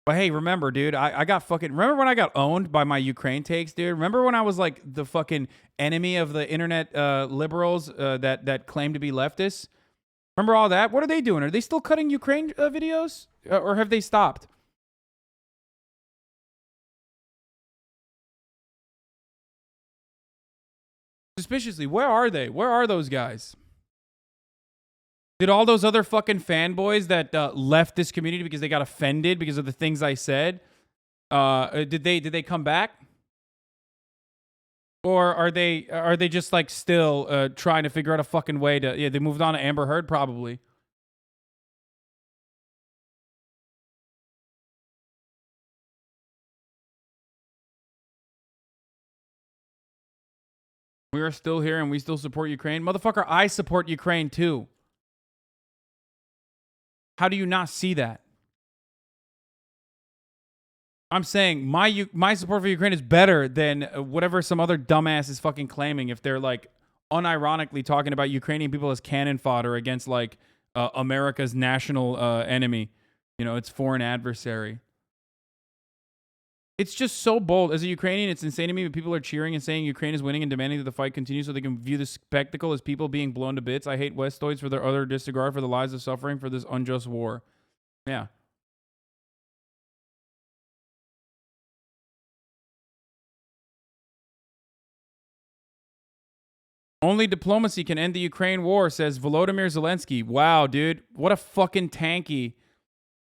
But hey, remember, dude, I got fucking, remember when I got owned by my Ukraine takes, dude? Remember when I was like the fucking enemy of the internet liberals that claim to be leftists? Remember all that? What are they doing? Are they still cutting Ukraine videos? Or have they stopped? Suspiciously, where are they? Where are those guys? Did all those other fucking fanboys that left this community because they got offended because of the things I said, did they come back? Or are they just like still trying to figure out a fucking way to, yeah, they moved on to Amber Heard probably. We are still here and we still support Ukraine. Motherfucker, I support Ukraine too. How do you not see that? I'm saying my support for Ukraine is better than whatever some other dumbass is fucking claiming if they're like unironically talking about Ukrainian people as cannon fodder against like America's national enemy. You know, its foreign adversary. It's just so bold. As a Ukrainian, it's insane to me, but people are cheering and saying Ukraine is winning and demanding that the fight continues so they can view the spectacle as people being blown to bits. I hate Westoids for their utter disregard for the lives of suffering for this unjust war. Yeah. Only diplomacy can end the Ukraine war, says Volodymyr Zelensky. Wow, dude. What a fucking tanky.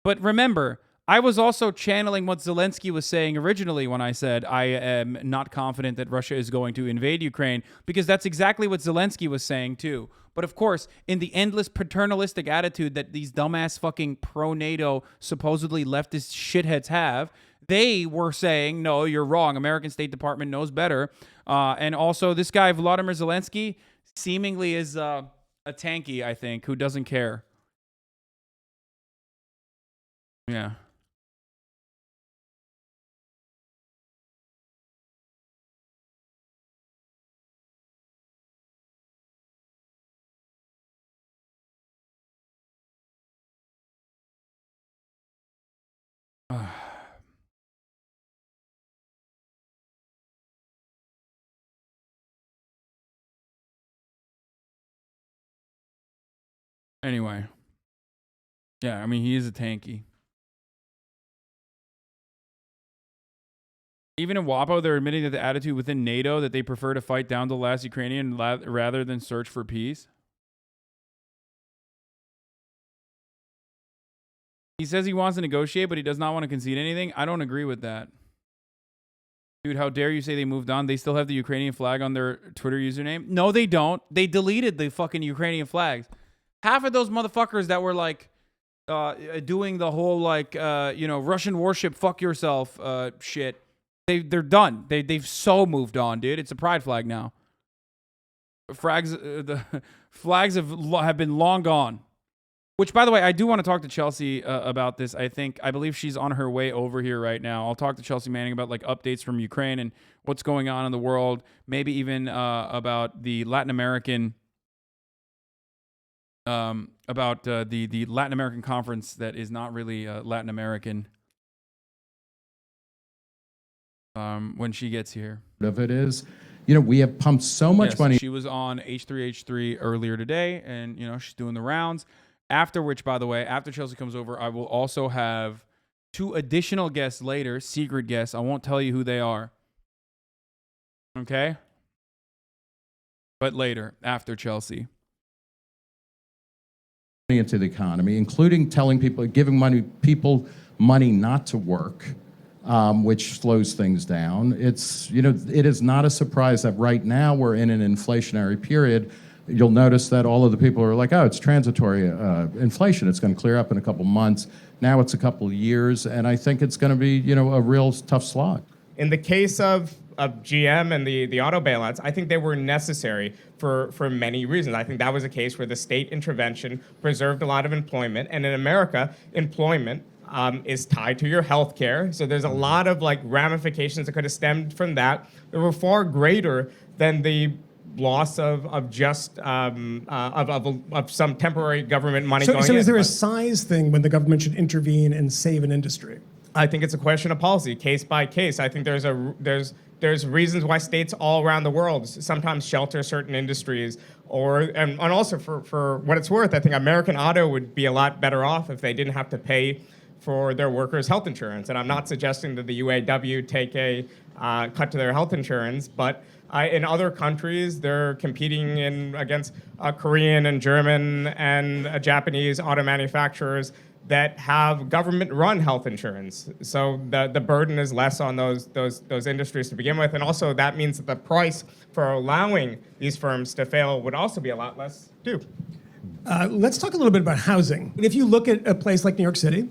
But remember, I was also channeling what Zelensky was saying originally when I said I am not confident that Russia is going to invade Ukraine, because that's exactly what Zelensky was saying too. But of course, in the endless paternalistic attitude that these dumbass fucking pro-NATO supposedly leftist shitheads have, they were saying, no, you're wrong. American State Department knows better. And also this guy, Volodymyr Zelensky, seemingly is a tanky, I think, who doesn't care. Yeah. Anyway. Yeah, I mean, he is a tanky. Even in WAPO, they're admitting that the attitude within NATO that they prefer to fight down the last Ukrainian rather than search for peace. He says he wants to negotiate, but he does not want to concede anything. I don't agree with that. Dude, how dare you say they moved on? They still have the Ukrainian flag on their Twitter username? No, they don't. They deleted the fucking Ukrainian flags. Half of those motherfuckers that were like doing the whole like, Russian warship, fuck yourself shit. They're done. They've so moved on, dude. It's a pride flag now. The flags have been long gone. Which, by the way, I do want to talk to Chelsea about this. I believe she's on her way over here right now. I'll talk to Chelsea Manning about like updates from Ukraine and what's going on in the world. Maybe even about the Latin American, the Latin American conference that is not really Latin American. When she gets here. Of it is, we have pumped so much money. She was on H3H3 earlier today, and she's doing the rounds. After which, by the way, after Chelsea comes over, I will also have 2 additional guests later, secret guests. I won't tell you who they are. Okay? But later, after Chelsea. Into the economy, including telling people, giving people money not to work. which slows things down. It's, it is not a surprise that right now we're in an inflationary period. You'll notice that all of the people are like, oh, it's transitory inflation. It's going to clear up in a couple months. Now it's a couple of years, and I think it's going to be, a real tough slog. In the case of GM and the auto bailouts, I think they were necessary for many reasons. I think that was a case where the state intervention preserved a lot of employment, and in America, employment is tied to your health care. So there's a lot of ramifications that could have stemmed from that. They were far greater than the loss of just of some temporary government money going in. So is there a size thing when the government should intervene and save an industry? I think it's a question of policy, case by case. I think there's reasons why states all around the world sometimes shelter certain industries, and also for what it's worth, I think American Auto would be a lot better off if they didn't have to pay for their workers' health insurance. And I'm not suggesting that the UAW take a cut to their health insurance, but in other countries, they're competing against Korean and German and Japanese auto manufacturers that have government-run health insurance. So the burden is less on those industries to begin with, and also that means that the price for allowing these firms to fail would also be a lot less due. Let's talk a little bit about housing. If you look at a place like New York City,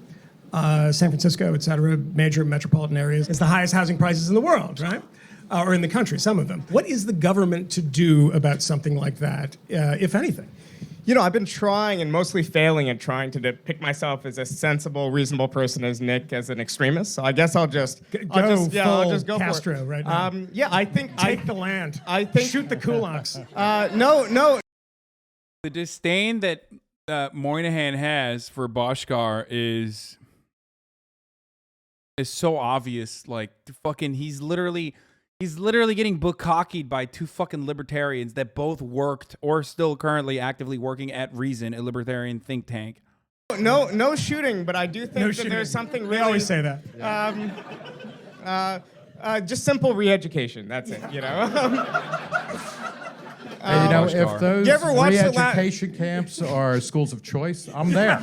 San Francisco, et cetera, major metropolitan areas, it's the highest housing prices in the world, right? Or in the country, some of them. What is the government to do about something like that, if anything? I've been trying and mostly failing at trying to depict myself as a sensible, reasonable person as Nick as an extremist. So I guess I'll just go Castro for it. right now. I think take the land. I think shoot the kulaks. No. The disdain that Moynihan has for Bhaskar is so obvious. He's literally getting bukkakied by two fucking libertarians that both worked or still currently actively working at Reason, a libertarian think tank. No shooting, but I do think that there's something really... We always say that. Just simple re-education, that's it, If those re-education camps are schools of choice, I'm there.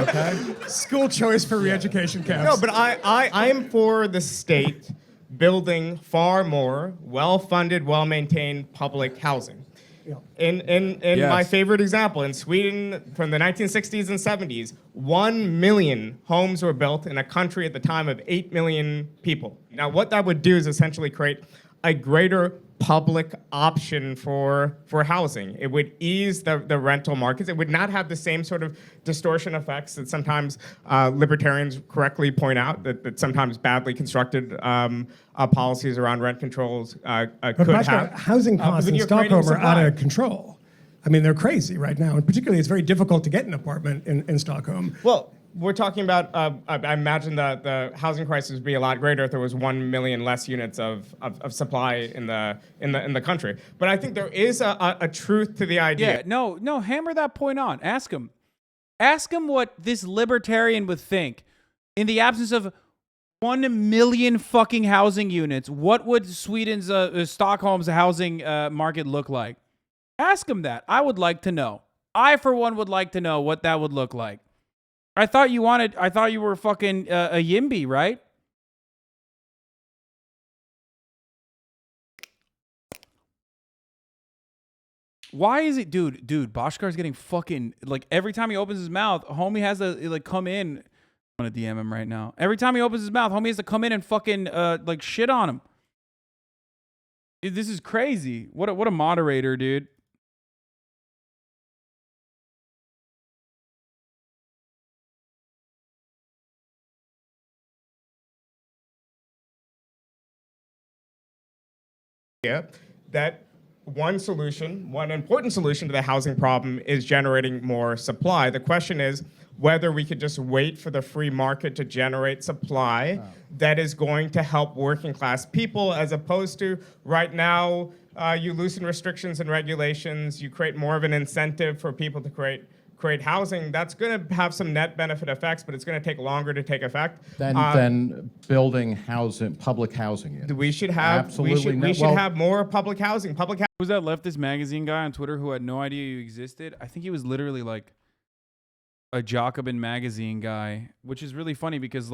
Okay? School choice for re-education camps. No, but I am for the state building far more well-funded, well-maintained public housing. Yeah. In yes. My favorite example, in Sweden from the 1960s and 70s, 1 million homes were built in a country at the time of 8 million people. Now, what that would do is essentially create a greater public option for housing. It would ease the rental markets. It would not have the same sort of distortion effects that sometimes libertarians correctly point out, that sometimes badly constructed policies around rent controls could have. Housing costs in Stockholm are out of control. I mean, they're crazy right now, and particularly it's very difficult to get an apartment in Stockholm. Well, we're talking about, I imagine the housing crisis would be a lot greater if there was 1 million less units of supply in the country. But I think there is a truth to the idea. Yeah, no, hammer that point on. Ask him what this libertarian would think. In the absence of 1 million fucking housing units, what would Sweden's, Stockholm's housing market look like? Ask him that. I would like to know. I, for one, would like to know what that would look like. I thought you were fucking a Yimby, right? Why is it, dude, Bhaskar getting fucking, every time he opens his mouth, homie has to, come in. I'm gonna DM him right now. Every time he opens his mouth, homie has to come in and fucking, shit on him. This is crazy. What a moderator, dude. That one important solution to the housing problem is generating more supply. The question is whether we could just wait for the free market to generate supply that is going to help working class people, as opposed to right now you loosen restrictions and regulations, you create more of an incentive for people to create housing. That's going to have some net benefit effects, but it's going to take longer to take effect than building public housing units. We should have have more public housing. Who's that leftist magazine guy on Twitter who had no idea you existed? I think he was literally a Jacobin magazine guy, which is really funny because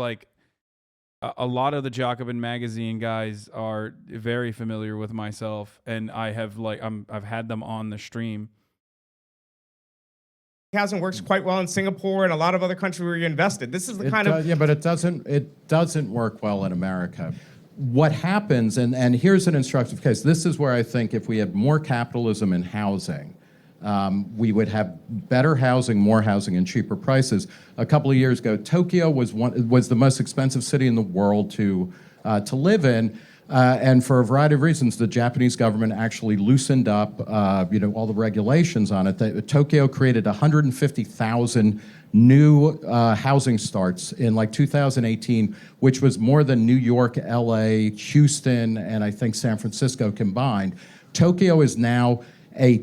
a lot of the Jacobin magazine guys are very familiar with myself, and I have I've had them on the stream. Housing works quite well in Singapore and a lot of other countries where you're invested. This is the kind of yeah, but it doesn't work well in America. What happens, and here's an instructive case. This is where I think if we had more capitalism in housing, we would have better housing, more housing, and cheaper prices. A couple of years ago, Tokyo was the most expensive city in the world to live in, and for a variety of reasons, the Japanese government actually loosened up, all the regulations on it. Tokyo created 150,000 new housing starts in 2018, which was more than New York, LA, Houston, and I think San Francisco combined. Tokyo is now a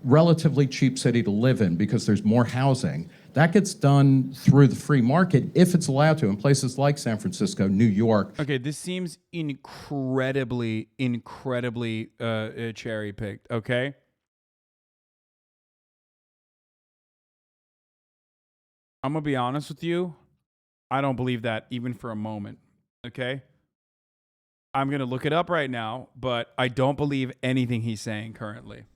relatively cheap city to live in because there's more housing. That gets done through the free market if it's allowed to in places like San Francisco, New York. Okay, this seems incredibly cherry-picked, okay? I'm going to be honest with you. I don't believe that even for a moment, okay? I'm going to look it up right now, but I don't believe anything he's saying currently.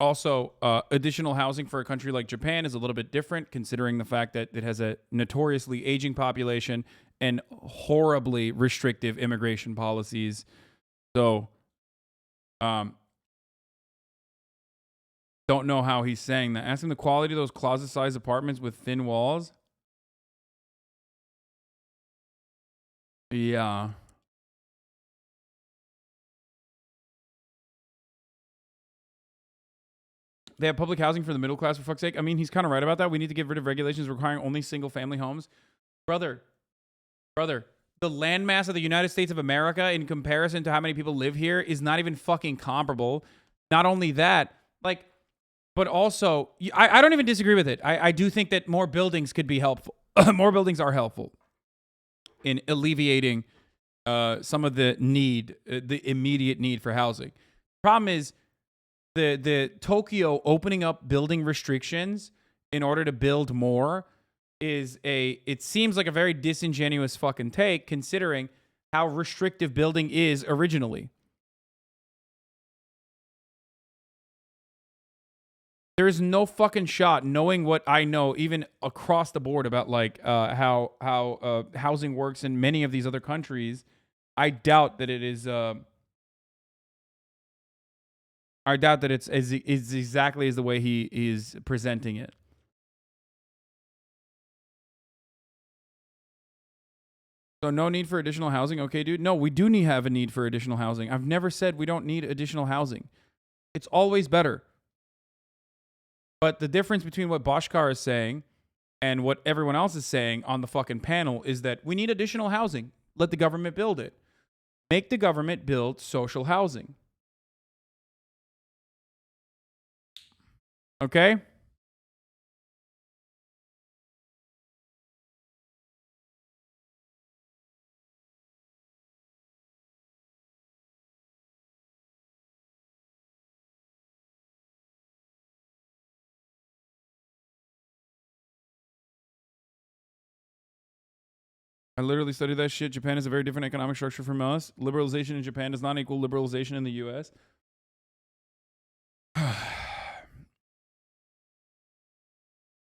Also, additional housing for a country like Japan is a little bit different, considering the fact that it has a notoriously aging population and horribly restrictive immigration policies. So, don't know how he's saying that. Ask him the quality of those closet-sized apartments with thin walls. Yeah. They have public housing for the middle class, for fuck's sake. I mean, he's kind of right about that. We need to get rid of regulations requiring only single-family homes. Brother, the landmass of the United States of America in comparison to how many people live here is not even fucking comparable. Not only that, but also, I don't even disagree with it. I do think that more buildings could be helpful. More buildings are helpful in alleviating some of the immediate need for housing. Problem is, the Tokyo opening up building restrictions in order to build more it seems like a very disingenuous fucking take, considering how restrictive building is originally. There is no fucking shot, knowing what I know, even across the board, about how housing works in many of these other countries. I doubt that it is. I doubt that it's exactly as the way he is presenting it. So no need for additional housing. Okay, dude. No, we do have a need for additional housing. I've never said we don't need additional housing. It's always better. But the difference between what Bashkar is saying and what everyone else is saying on the fucking panel is that we need additional housing. Let the government build it. Make the government build social housing. Okay? I literally studied that shit. Japan is a very different economic structure from us. Liberalization in Japan does not equal liberalization in the U.S.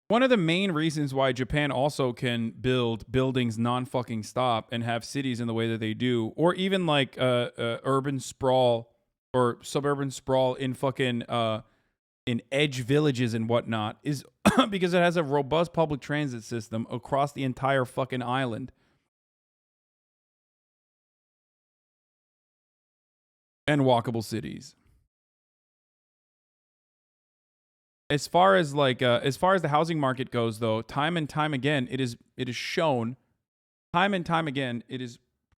One of the main reasons why Japan also can build buildings non-fucking stop and have cities in the way that they do, or even urban sprawl or suburban sprawl in fucking in edge villages and whatnot, is because it has a robust public transit system across the entire fucking island. And walkable cities. As far as the housing market goes, though, time and time again, it is shown, time and time again, it is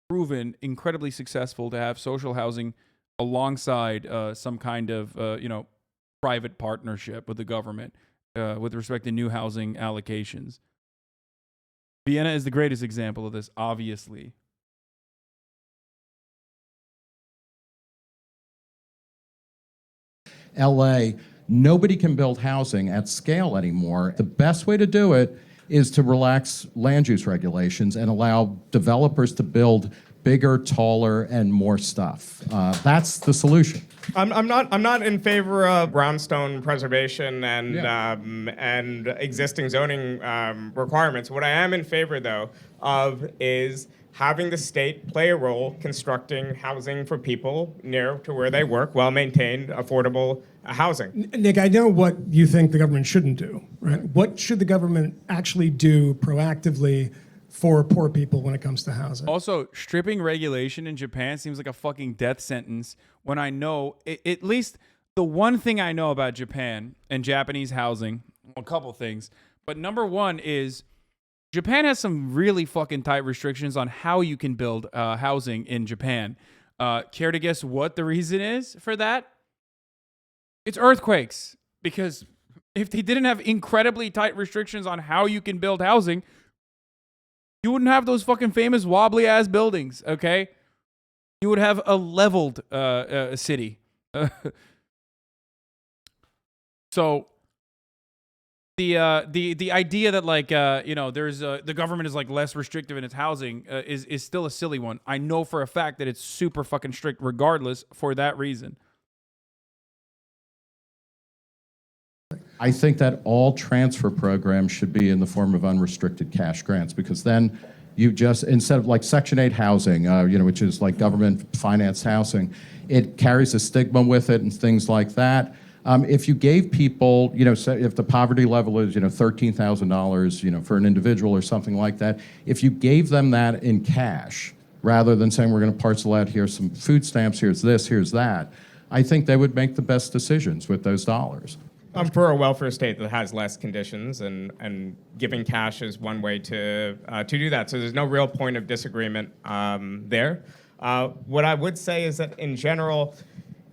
proven incredibly successful to have social housing alongside some kind of private partnership with the government with respect to new housing allocations. Vienna is the greatest example of this, obviously. LA, nobody can build housing at scale anymore. The best way to do it is to relax land use regulations and allow developers to build bigger, taller, and more stuff. That's the solution. I'm not in favor of brownstone preservation and existing zoning requirements. What I am in favor, though, of is having the state play a role constructing housing for people near to where they work, well-maintained, affordable housing. Nick, I know what you think the government shouldn't do, right? What should the government actually do proactively for poor people when it comes to housing? Also, stripping regulation in Japan seems like a fucking death sentence when I know, at least the one thing I know about Japan and Japanese housing, a couple things, but number one is Japan has some really fucking tight restrictions on how you can build housing in Japan. Care to guess what the reason is for that? It's earthquakes. Because if they didn't have incredibly tight restrictions on how you can build housing, you wouldn't have those fucking famous wobbly ass buildings, okay? You would have a leveled city. So the idea that like there's the government is like less restrictive in its housing is still a silly one. I know for a fact that it's super fucking strict regardless for that reason. I think that all transfer programs should be in the form of unrestricted cash grants, because then you just, instead of like Section 8 housing, which is like government financed housing, it carries a stigma with it and things like that. If you gave people, if the poverty level is, $13,000, for an individual or something like that, if you gave them that in cash, rather than saying we're going to parcel out here some food stamps, here's this, here's that, I think they would make the best decisions with those dollars. I'm for a welfare state that has less conditions, and giving cash is one way to do that. So there's no real point of disagreement there. What I would say is that in general,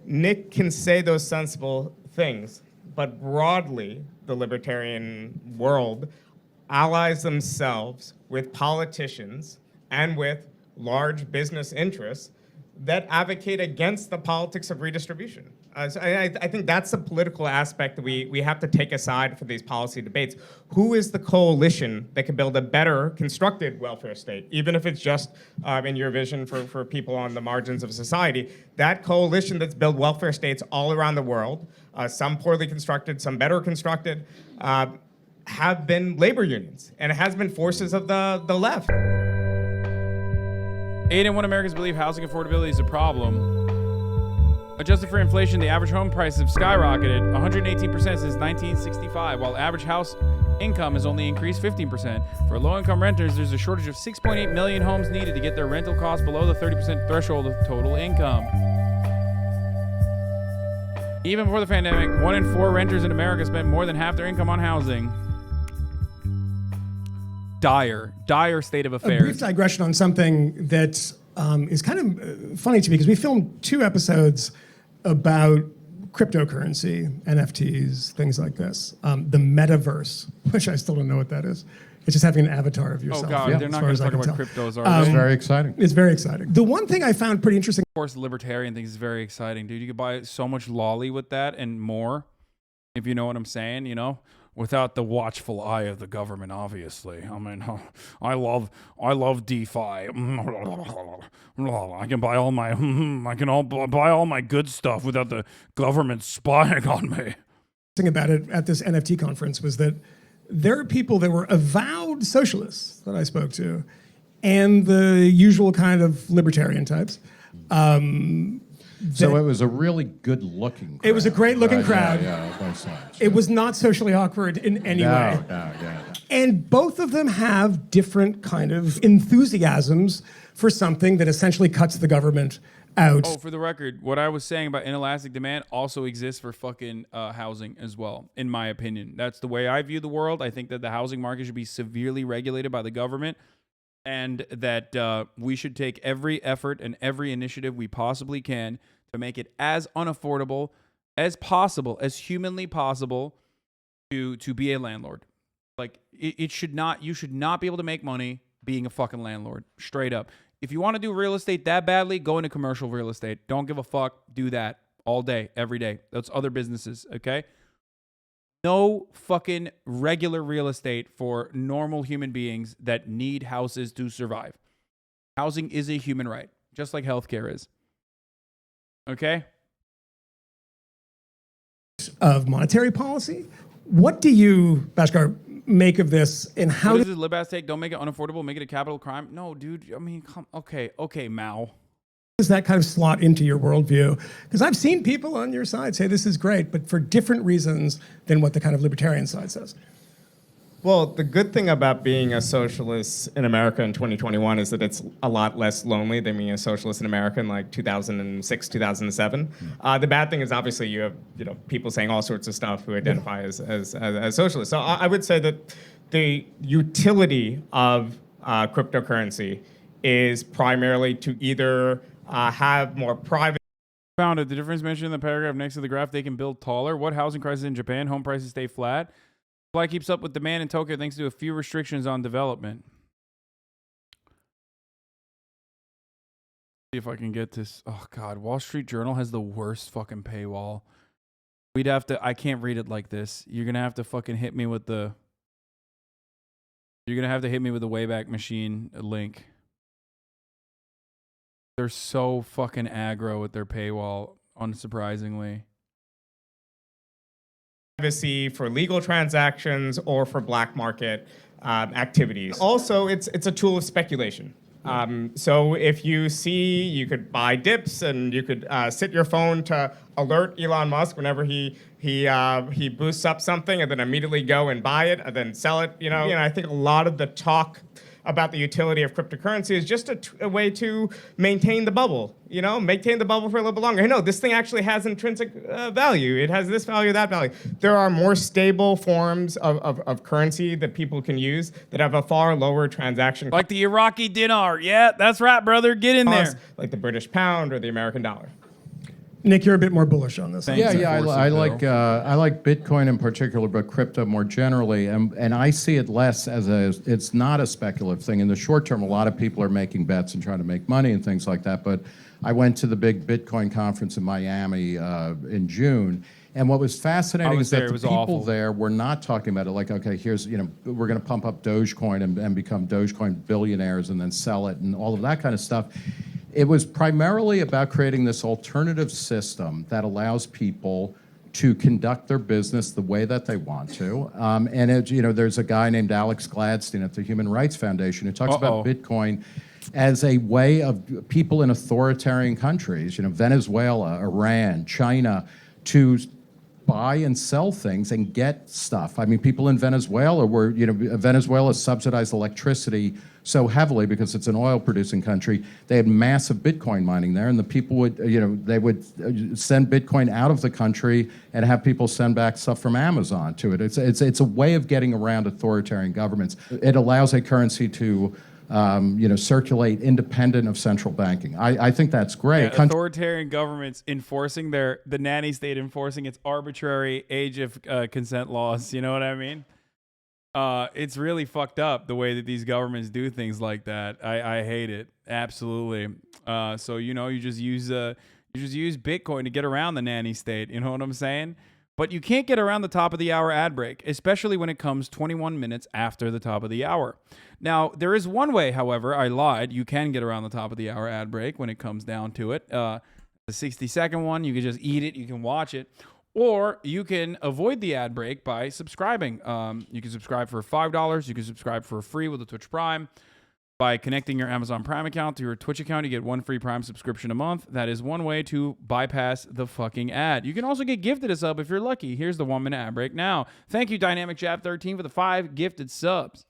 Nick can say those sensible things, but broadly, the libertarian world allies themselves with politicians and with large business interests that advocate against the politics of redistribution. So I think that's the political aspect that we have to take aside for these policy debates. Who is the coalition that can build a better constructed welfare state, even if it's just in your vision for people on the margins of society? That coalition that's built welfare states all around the world, some poorly constructed, some better constructed, have been labor unions, and it has been forces of the left. 8 in 1 Americans believe housing affordability is a problem. Adjusted for inflation, the average home prices have skyrocketed 118% since 1965, while average house income has only increased 15%. For low-income renters, there's a shortage of 6.8 million homes needed to get their rental costs below the 30% threshold of total income. Even before the pandemic, 1 in 4 renters in America spent more than half their income on housing. Dire state of affairs. A brief digression on something that is kind of funny to me, because we filmed 2 episodes about cryptocurrency, NFTs, things like this. The metaverse, which I still don't know what that is. It's just having an avatar of yourself. Oh God, they're not going to talk about cryptos, are It's they? very exciting. It's very exciting. The one thing I found pretty interesting. Of course, the libertarian thing is very exciting, dude. You could buy so much lolly with that and more, if you know what I'm saying, without the watchful eye of the government, obviously. I mean, I love DeFi. I can buy all my good stuff without the government spying on me. The thing about it at this NFT conference was that there are people that were avowed socialists that I spoke to, and the usual kind of libertarian types. So it was a really good-looking crowd. It was a great-looking crowd. Yeah, both sides. It was not socially awkward in any way. No. And both of them have different kind of enthusiasms for something that essentially cuts the government out. Oh, for the record, what I was saying about inelastic demand also exists for fucking housing as well, in my opinion. That's the way I view the world. I think that the housing market should be severely regulated by the government, and that we should take every effort and every initiative we possibly can to make it as unaffordable as possible, as humanly possible, to be a landlord. Like, you should not be able to make money being a fucking landlord, straight up. If you want to do real estate that badly, go into commercial real estate. Don't give a fuck. Do that all day, every day. That's other businesses, okay? No fucking regular real estate for normal human beings that need houses to survive. Housing is a human right, just like healthcare is. Okay? Of monetary policy. What do you, Bhaskar, make of this, and how what is this lib-ass take? Don't make it unaffordable, make it a capital crime. No, dude, I mean, okay, Mao. does that kind of slot into your worldview? Because I've seen people on your side say this is great, but for different reasons than what the kind of libertarian side says. Well, the good thing about being a socialist in America in 2021 is that it's a lot less lonely than being a socialist in America in like 2006, 2007. The bad thing is obviously you have people saying all sorts of stuff who identify as socialists. So I would say that the utility of cryptocurrency is primarily to either have more private. Found it. The difference mentioned in the paragraph next to the graph, they can build taller. What housing crisis in Japan? Home prices stay flat. Supply keeps up with demand in Tokyo thanks to a few restrictions on development. See if I can get this. Oh, God. Wall Street Journal has the worst fucking paywall. We'd have to... I can't read it like this. You're going to have to fucking hit me with the... You're going to have to hit me with the Wayback Machine link. They're so fucking aggro with their paywall, unsurprisingly. Privacy for legal transactions or for black market activities. Also, it's a tool of speculation. So if you see, you could buy dips and you could set your phone to alert Elon Musk whenever he boosts up something, and then immediately go and buy it and then sell it. I think a lot of the talk about the utility of cryptocurrency is just a way to maintain the bubble, maintain the bubble for a little bit longer. Hey, no, this thing actually has intrinsic value. It has this value, that value. There are more stable forms of currency that people can use that have a far lower transaction cost. Like the Iraqi dinar. Yeah, that's right, brother. Get in there. Like the British pound or the American dollar. Nick, you're a bit more bullish on this. I like Bitcoin in particular, but crypto more generally, and I see it less as it's not a speculative thing. In the short term, a lot of people are making bets and trying to make money and things like that, but I went to the big Bitcoin conference in Miami in June, and what was fascinating is that the people there were not talking about it like, okay, here's, we're going to pump up Dogecoin and become Dogecoin billionaires and then sell it and all of that kind of stuff. It was primarily about creating this alternative system that allows people to conduct their business the way that they want to. There's a guy named Alex Gladstein at the Human Rights Foundation who talks about Bitcoin as a way of people in authoritarian countries, Venezuela, Iran, China, to buy and sell things and get stuff. I mean, people in Venezuela Venezuela subsidized electricity so heavily because it's an oil-producing country. They had massive Bitcoin mining there, and the people would, they would send Bitcoin out of the country and have people send back stuff from Amazon to it. It's a way of getting around authoritarian governments. It allows a currency to circulate independent of central banking. I think that's great. Yeah, authoritarian governments enforcing the nanny state enforcing its arbitrary age of consent laws. You know what I mean? It's really fucked up the way that these governments do things like that. I hate it. Absolutely. So you just use Bitcoin to get around the nanny state. You know what I'm saying? But you can't get around the top of the hour ad break, especially when it comes 21 minutes after the top of the hour. Now, there is one way, however, I lied. You can get around the top of the hour ad break when it comes down to it. The 60-second one, you can just eat it. You can watch it. Or you can avoid the ad break by subscribing. You can subscribe for $5. You can subscribe for free with a Twitch Prime. By connecting your Amazon Prime account to your Twitch account, you get one free Prime subscription a month. That is one way to bypass the fucking ad. You can also get gifted a sub if you're lucky. Here's the 1 minute ad break now. Thank you, Dynamic Jab 13, for the 5 gifted subs.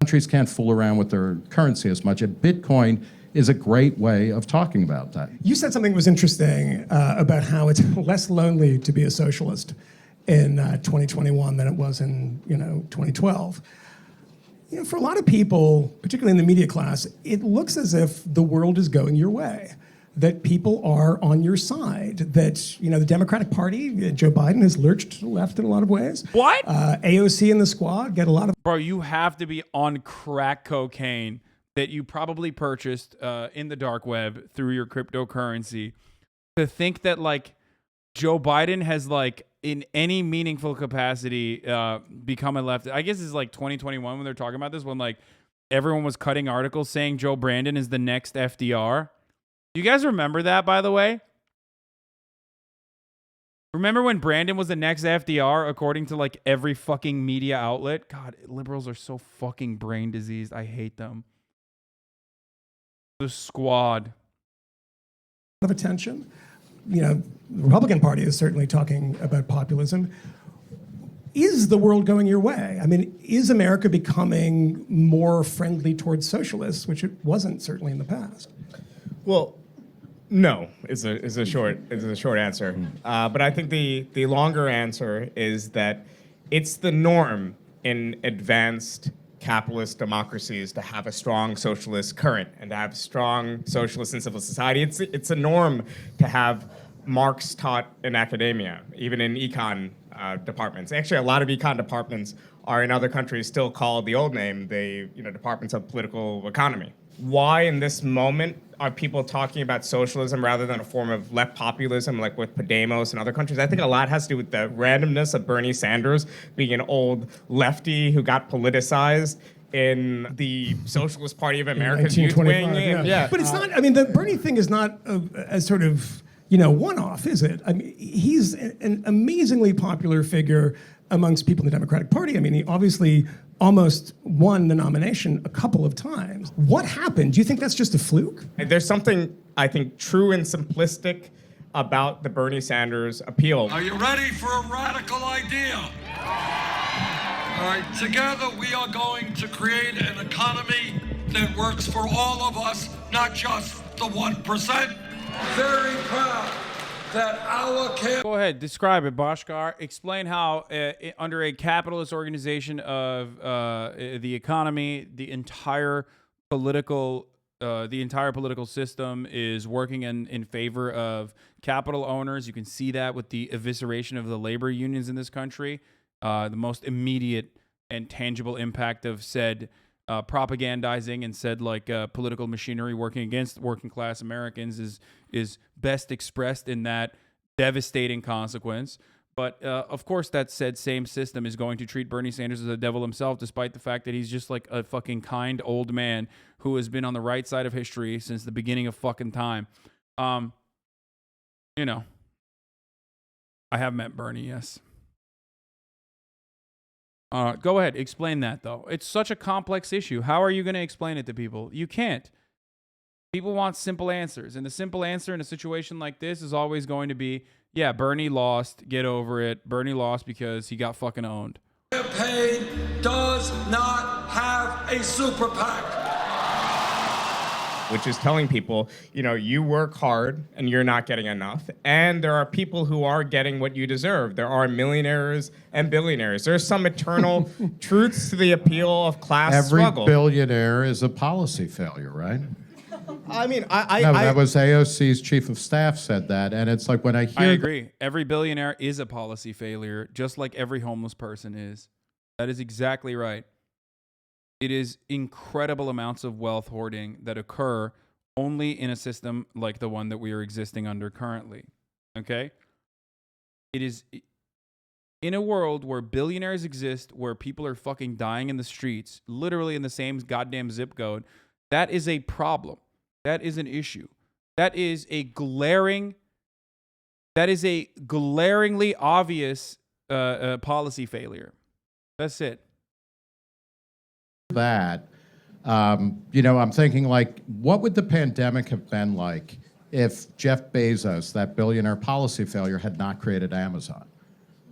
Countries can't fool around with their currency as much, and Bitcoin is a great way of talking about that. You said something was interesting about how it's less lonely to be a socialist in 2021 than it was in 2012. For a lot of people, particularly in the media class, it looks as if the world is going your way, that people are on your side, that the Democratic Party, Joe Biden has lurched to the left in a lot of ways. What? AOC and the squad get a lot of... Bro, you have to be on crack cocaine that you probably purchased in the dark web through your cryptocurrency to think that Joe Biden has in any meaningful capacity become a left. I guess it's like 2021 when they're talking about this, when like everyone was cutting articles saying Joe Brandon is the next FDR. Do you guys remember that, by the way? Remember when Brandon was the next FDR, according to like every fucking media outlet? God, liberals are so fucking brain diseased. I hate them. The squad. Of attention. You know, the Republican Party is certainly talking about populism. Is the world going your way? I mean, is America becoming more friendly towards socialists, which it wasn't certainly in the past? Well, no, is a short answer. But I think the longer answer is that it's the norm in advanced capitalist democracies to have a strong socialist current and to have strong socialist and civil society. It's a norm to have Marx taught in academia, even in econ departments. Actually, a lot of econ departments are in other countries still called the old name, departments of political economy. Why in this moment are people talking about socialism rather than a form of left populism like with Podemos and other countries? I think a lot has to do with the randomness of Bernie Sanders being an old lefty who got politicized in the Socialist Party of America's youth wing. Yeah. But it's not, I mean, the Bernie thing is not a sort of, one-off, is it? I mean, he's an amazingly popular figure amongst people in the Democratic Party. I mean, he obviously almost won the nomination a couple of times. What happened? Do you think that's just a fluke? There's something, I think, true and simplistic about the Bernie Sanders appeal. Are you ready for a radical idea? All right, together we are going to create an economy that works for all of us, not just the 1%. Very proud that our Go ahead, describe it, Bhaskar. Explain how under a capitalist organization of the economy, the entire political system is working in favor of capital owners. You can see that with the evisceration of the labor unions in this country. The most immediate and tangible impact of said propagandizing and said political machinery working against working class Americans is best expressed in that devastating consequence. But of course, that said same system is going to treat Bernie Sanders as a devil himself, despite the fact that he's just like a fucking kind old man who has been on the right side of history since the beginning of fucking time. I have met Bernie, yes. Go ahead, explain that though. It's such a complex issue. How are you going to explain it to people? You can't. People want simple answers, and the simple answer in a situation like this is always going to be, yeah, Bernie lost, get over it. Bernie lost because he got fucking owned. campaign does not have a super PAC. Which is telling people, you work hard and you're not getting enough. And there are people who are getting what you deserve. There are millionaires and billionaires. There's some eternal truths to the appeal of class struggle. Every billionaire is a policy failure, right? I mean, that was AOC's chief of staff said that. And it's like when I hear... I agree. Every billionaire is a policy failure, just like every homeless person is. That is exactly right. It is incredible amounts of wealth hoarding that occur only in a system like the one that we are existing under currently. Okay? It is in a world where billionaires exist, where people are fucking dying in the streets, literally in the same goddamn zip code. That is a problem. That is an issue. That is a glaringly obvious policy failure. That's it. That, I'm thinking what would the pandemic have been like if Jeff Bezos, that billionaire policy failure, had not created Amazon?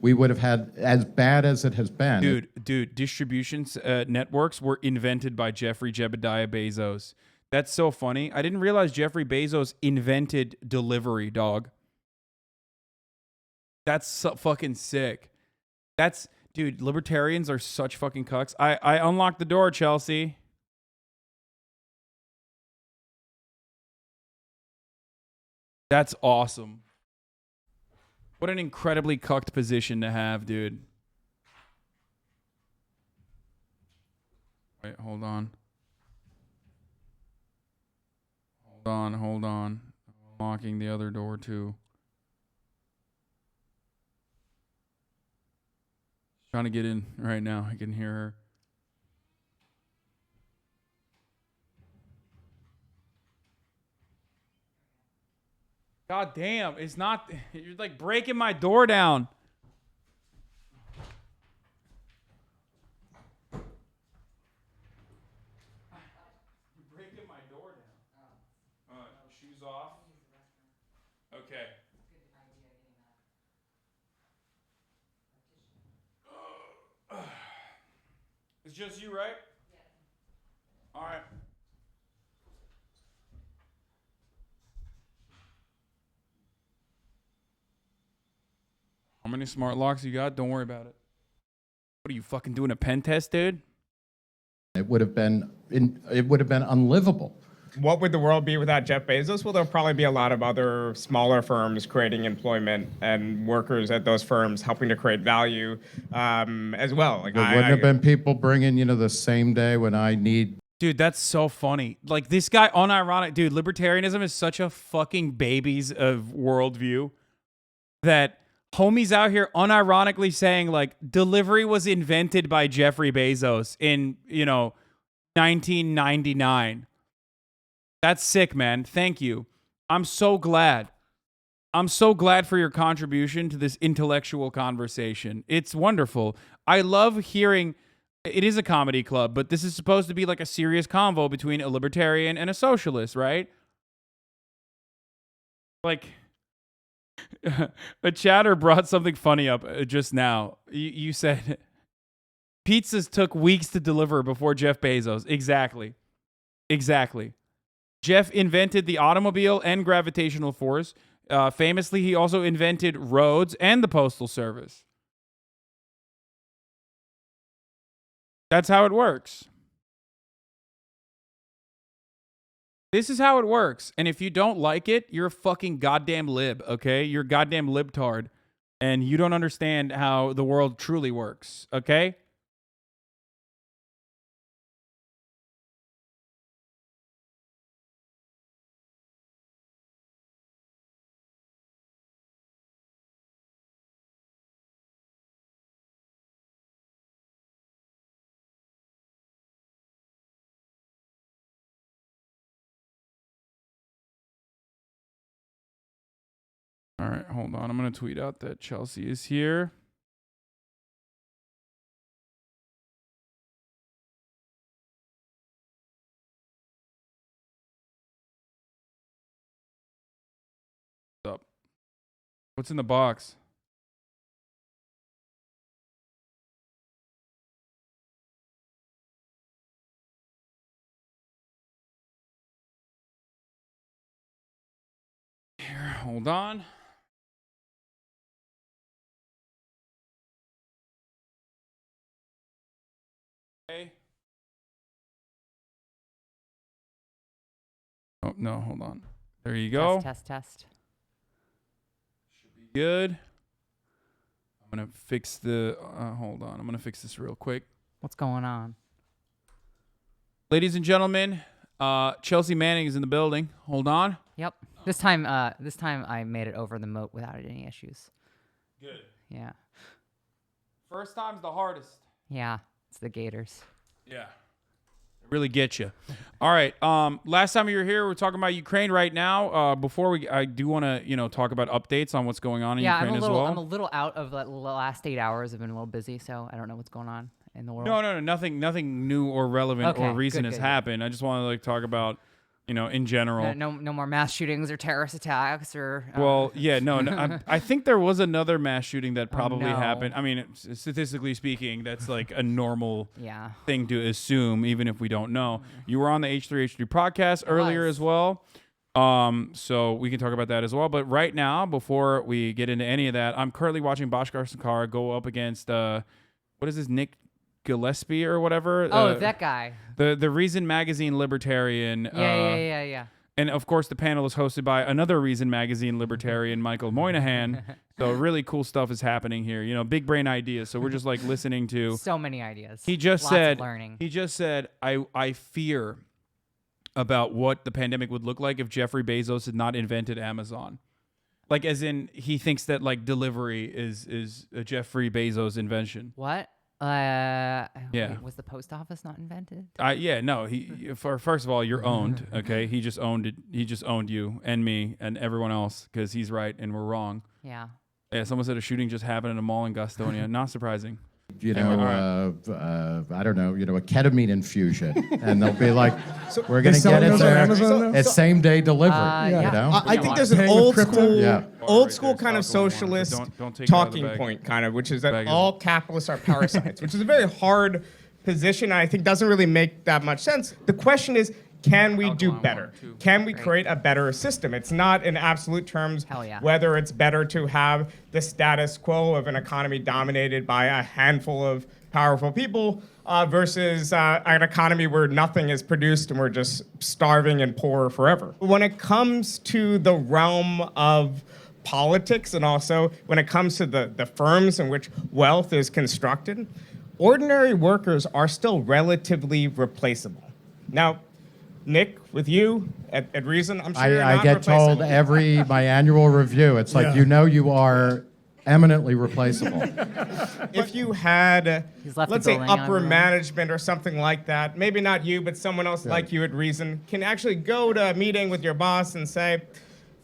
We would have had as bad as it has been. Dude, distribution networks were invented by Jeffrey Jebediah Bezos. That's so funny. I didn't realize Jeffrey Bezos invented delivery, dog. That's so fucking sick. Dude, libertarians are such fucking cucks. I unlocked the door, Chelsea. That's awesome. What an incredibly cucked position to have, dude. Wait, hold on. Hold on. I'm unlocking the other door, too. Trying to get in right now. I can hear her. God damn, it's not. You're like breaking my door down. You're breaking my door down. Shoes off. Okay. It's just you, right? Yeah. All right. How many smart locks you got? Don't worry about it. What are you fucking doing, a pen test, dude? It would have been unlivable. What would the world be without Jeff Bezos? Well, there'll probably be a lot of other smaller firms creating employment and workers at those firms helping to create value as well. Like There wouldn't have been people bringing, the same day when I need. Dude, that's so funny. Like, this guy, unironic, dude, libertarianism is such a fucking babies of worldview that homies out here unironically saying, like, delivery was invented by Jeffrey Bezos in, 1999. That's sick, man. Thank you. I'm so glad. I'm so glad for your contribution to this intellectual conversation. It's wonderful. I love hearing. It is a comedy club, but this is supposed to be like a serious convo between a libertarian and a socialist, right? Like, a chatter brought something funny up just now. You said pizzas took weeks to deliver before Jeff Bezos. Exactly. Jeff invented the automobile and gravitational force. Famously, he also invented roads and the postal service. That's how it works. This is how it works. And if you don't like it, you're a fucking goddamn lib, okay? You're a goddamn libtard. And you don't understand how the world truly works, okay? All right, hold on. I'm going to tweet out that Chelsea is here. What's up? What's in the box? Here, hold on. Okay. Oh, no, hold on. There you go. Test. Should be good. I'm going to fix the... hold on. I'm going to fix this real quick. What's going on? Ladies and gentlemen, Chelsea Manning is in the building. Hold on. Yep. This time I made it over the moat without any issues. Good. Yeah. First time's the hardest. Yeah. It's the Gators. Yeah. Really get you. All right. Last time you were here, we're talking about Ukraine right now. Before I do want to, talk about updates on what's going on in Ukraine as well. I'm a little out of the last 8 hours. I've been a little busy, so I don't know what's going on in the world. No. Nothing new or relevant or recent has happened. I just want to talk about, in general. No more mass shootings or terrorist attacks or. Well, yeah, no. I think there was another mass shooting that probably happened. I mean, statistically speaking, that's like a normal thing to assume, even if we don't know. You were on the H3H3 podcast earlier as well. So we can talk about that as well. But right now, before we get into any of that, I'm currently watching Bhaskar Sarkar go up against what is this, Nick Gillespie or whatever. Oh, that guy. The Reason Magazine libertarian. Yeah. And of course, the panel is hosted by another Reason Magazine libertarian, Michael Moynihan. So really cool stuff is happening here. Big brain ideas. So we're just like listening to so many ideas. He just Lots said, of learning. He just said, I fear about what the pandemic would look like if Jeffrey Bezos had not invented Amazon. Like, as in, he thinks that like delivery is a Jeffrey Bezos invention. What? Yeah. Wait, was the post office not invented? Yeah, no. First of all, you're owned. Okay, he just owned it. He just owned you and me and everyone else because he's right and we're wrong. Yeah. Yeah. Someone said a shooting just happened in a mall in Gastonia. Not surprising. You know, I don't know, a ketamine infusion, and they'll be like, we're going to get it there. It's same day delivery. You know? I think there's an old school kind of socialist talking point, kind of, which is that all capitalists are parasites, which is a very hard position. I think doesn't really make that much sense. The question is, can we do better? Can we create a better system? It's not in absolute terms whether it's better to have the status quo of an economy dominated by a handful of powerful people versus an economy where nothing is produced and we're just starving and poor forever. When it comes to the realm of politics and also when it comes to the firms in which wealth is constructed, ordinary workers are still relatively replaceable. Now, Nick, with you at Reason, I'm sure you're not I get told my annual review, it's like, you are eminently replaceable. If you had, let's say, upper management or something like that, maybe not you, but someone else like you at Reason, can actually go to a meeting with your boss and say,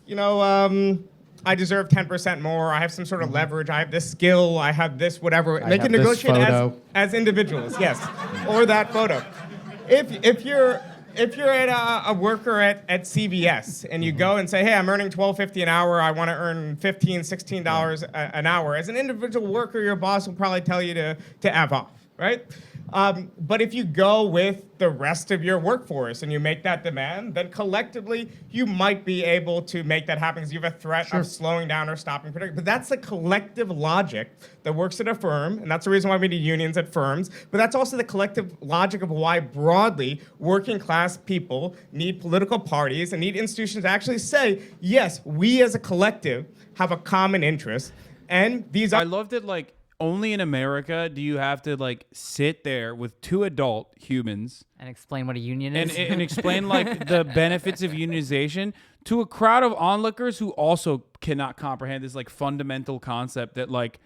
I deserve 10% more, I have some sort of leverage, I have this skill, I have this whatever. They can negotiate as individuals, yes, or that photo. If you're a worker at CVS and you go and say, hey, I'm earning $12.50 an hour, I want to earn $15, $16 an hour, as an individual worker, your boss will probably tell you to F off, right? But if you go with the rest of your workforce and you make that demand, then collectively you might be able to make that happen because you have a threat of slowing down or stopping production. But that's the collective logic that works at a firm, and that's the reason why we need unions at firms. But that's also the collective logic of why broadly working class people need political parties and need institutions to actually say, yes, we as a collective have a common interest, and these are— I love that, like, only in America do you have to like sit there with two adult humans and explain what a union is and explain like the benefits of unionization to a crowd of onlookers who also cannot comprehend this like fundamental concept that like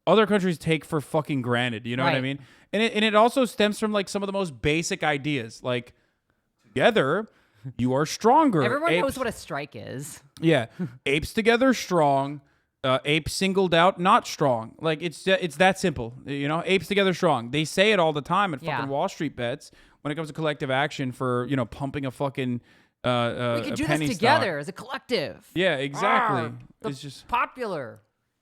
other countries take for fucking granted. You know what I mean? And it also stems from like some of the most basic ideas, like together you are stronger. Everyone knows what a strike is. Yeah, apes together strong. Ape singled out, not strong. Like it's that simple, Apes together strong. They say it all the time at fucking Wall Street bets when it comes to collective action for pumping a fucking we can do this together as a collective. Yeah, exactly. It's just popular.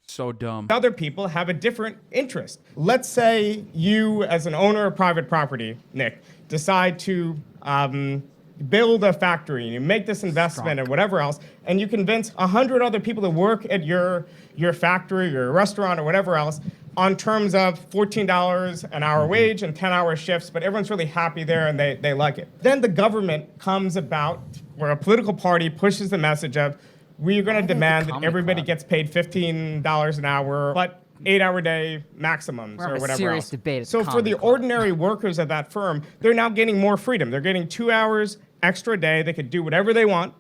So dumb. Other people have a different interest. Let's say you, as an owner of private property, Nick, decide to build a factory and you make this investment and whatever else, and you convince 100 other people to work at your factory, your restaurant, or whatever else on terms of $14 an hour wage and 10-hour shifts, but everyone's really happy there and they like it. Then the government comes about, where a political party pushes the message of, we're going to demand that everybody gets paid $15 an hour, but 8-hour day maximums or whatever else. So for the ordinary workers at that firm, they're now getting more freedom. They're getting 2 hours extra a day. They could do whatever they want.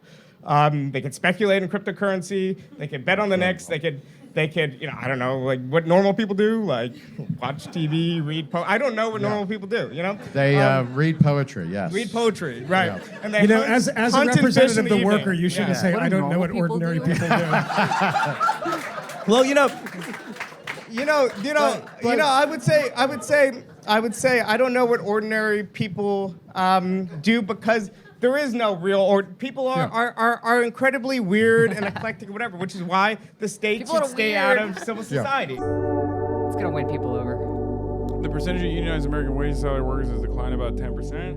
They could speculate in cryptocurrency. They could bet on the Knicks. They could, I don't know, like what normal people do, like watch TV, read I don't know what normal people do, They read poetry, yes. Read poetry, right. Yeah. And they as a representative of the worker, you shouldn't say, I don't know what ordinary people do. Well, I would say I don't know what ordinary people do, because there is no real people are incredibly weird and eclectic or whatever, which is why the state should stay out of civil society. It's gonna win people over. The percentage of unionized American wage salary workers has declined about 10%.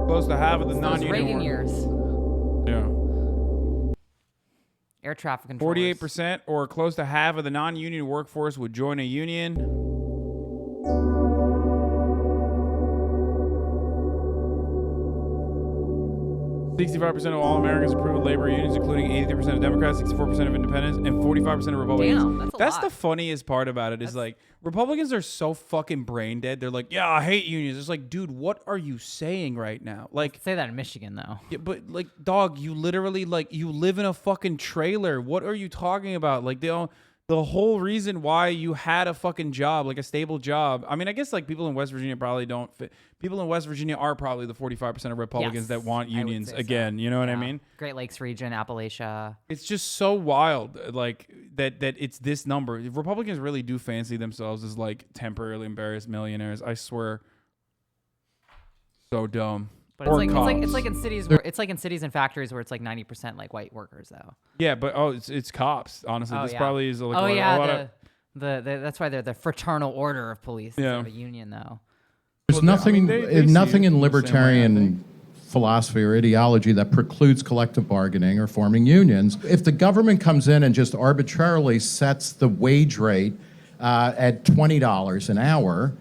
Close to half of the non-union Reagan years. Yeah. Air traffic controllers. 48% or close to half of the non-union workforce would join a union. 65% of all Americans approve of labor unions, including 83% of Democrats, 64% of independents, and 45% of Republicans. Damn, that's a lot. the funniest part about it is like Republicans are so fucking brain dead. They're like, yeah, I hate unions. It's like, dude, what are you saying right now? Like, say that in Michigan though. Yeah, but like, dog, you literally like you live in a fucking trailer. What are you talking about? Like, the whole reason why you had a fucking job, like a stable job. I mean, I guess like people in West Virginia probably don't fit. People in West Virginia are probably the 45% of Republicans that want unions again. You know what I mean? Great Lakes region, Appalachia. It's just so wild, like that it's this number. Republicans really do fancy themselves as like temporarily embarrassed millionaires. I swear. So dumb. But it's like in cities where it's like in cities and factories where it's like 90% like white workers though. Yeah, but it's cops. Honestly, this probably is like that's why they're the fraternal order of police. Yeah, of a union though. There's nothing in libertarian philosophy or ideology that precludes collective bargaining or forming unions. If the government comes in and just arbitrarily sets the wage rate at $20 an hour,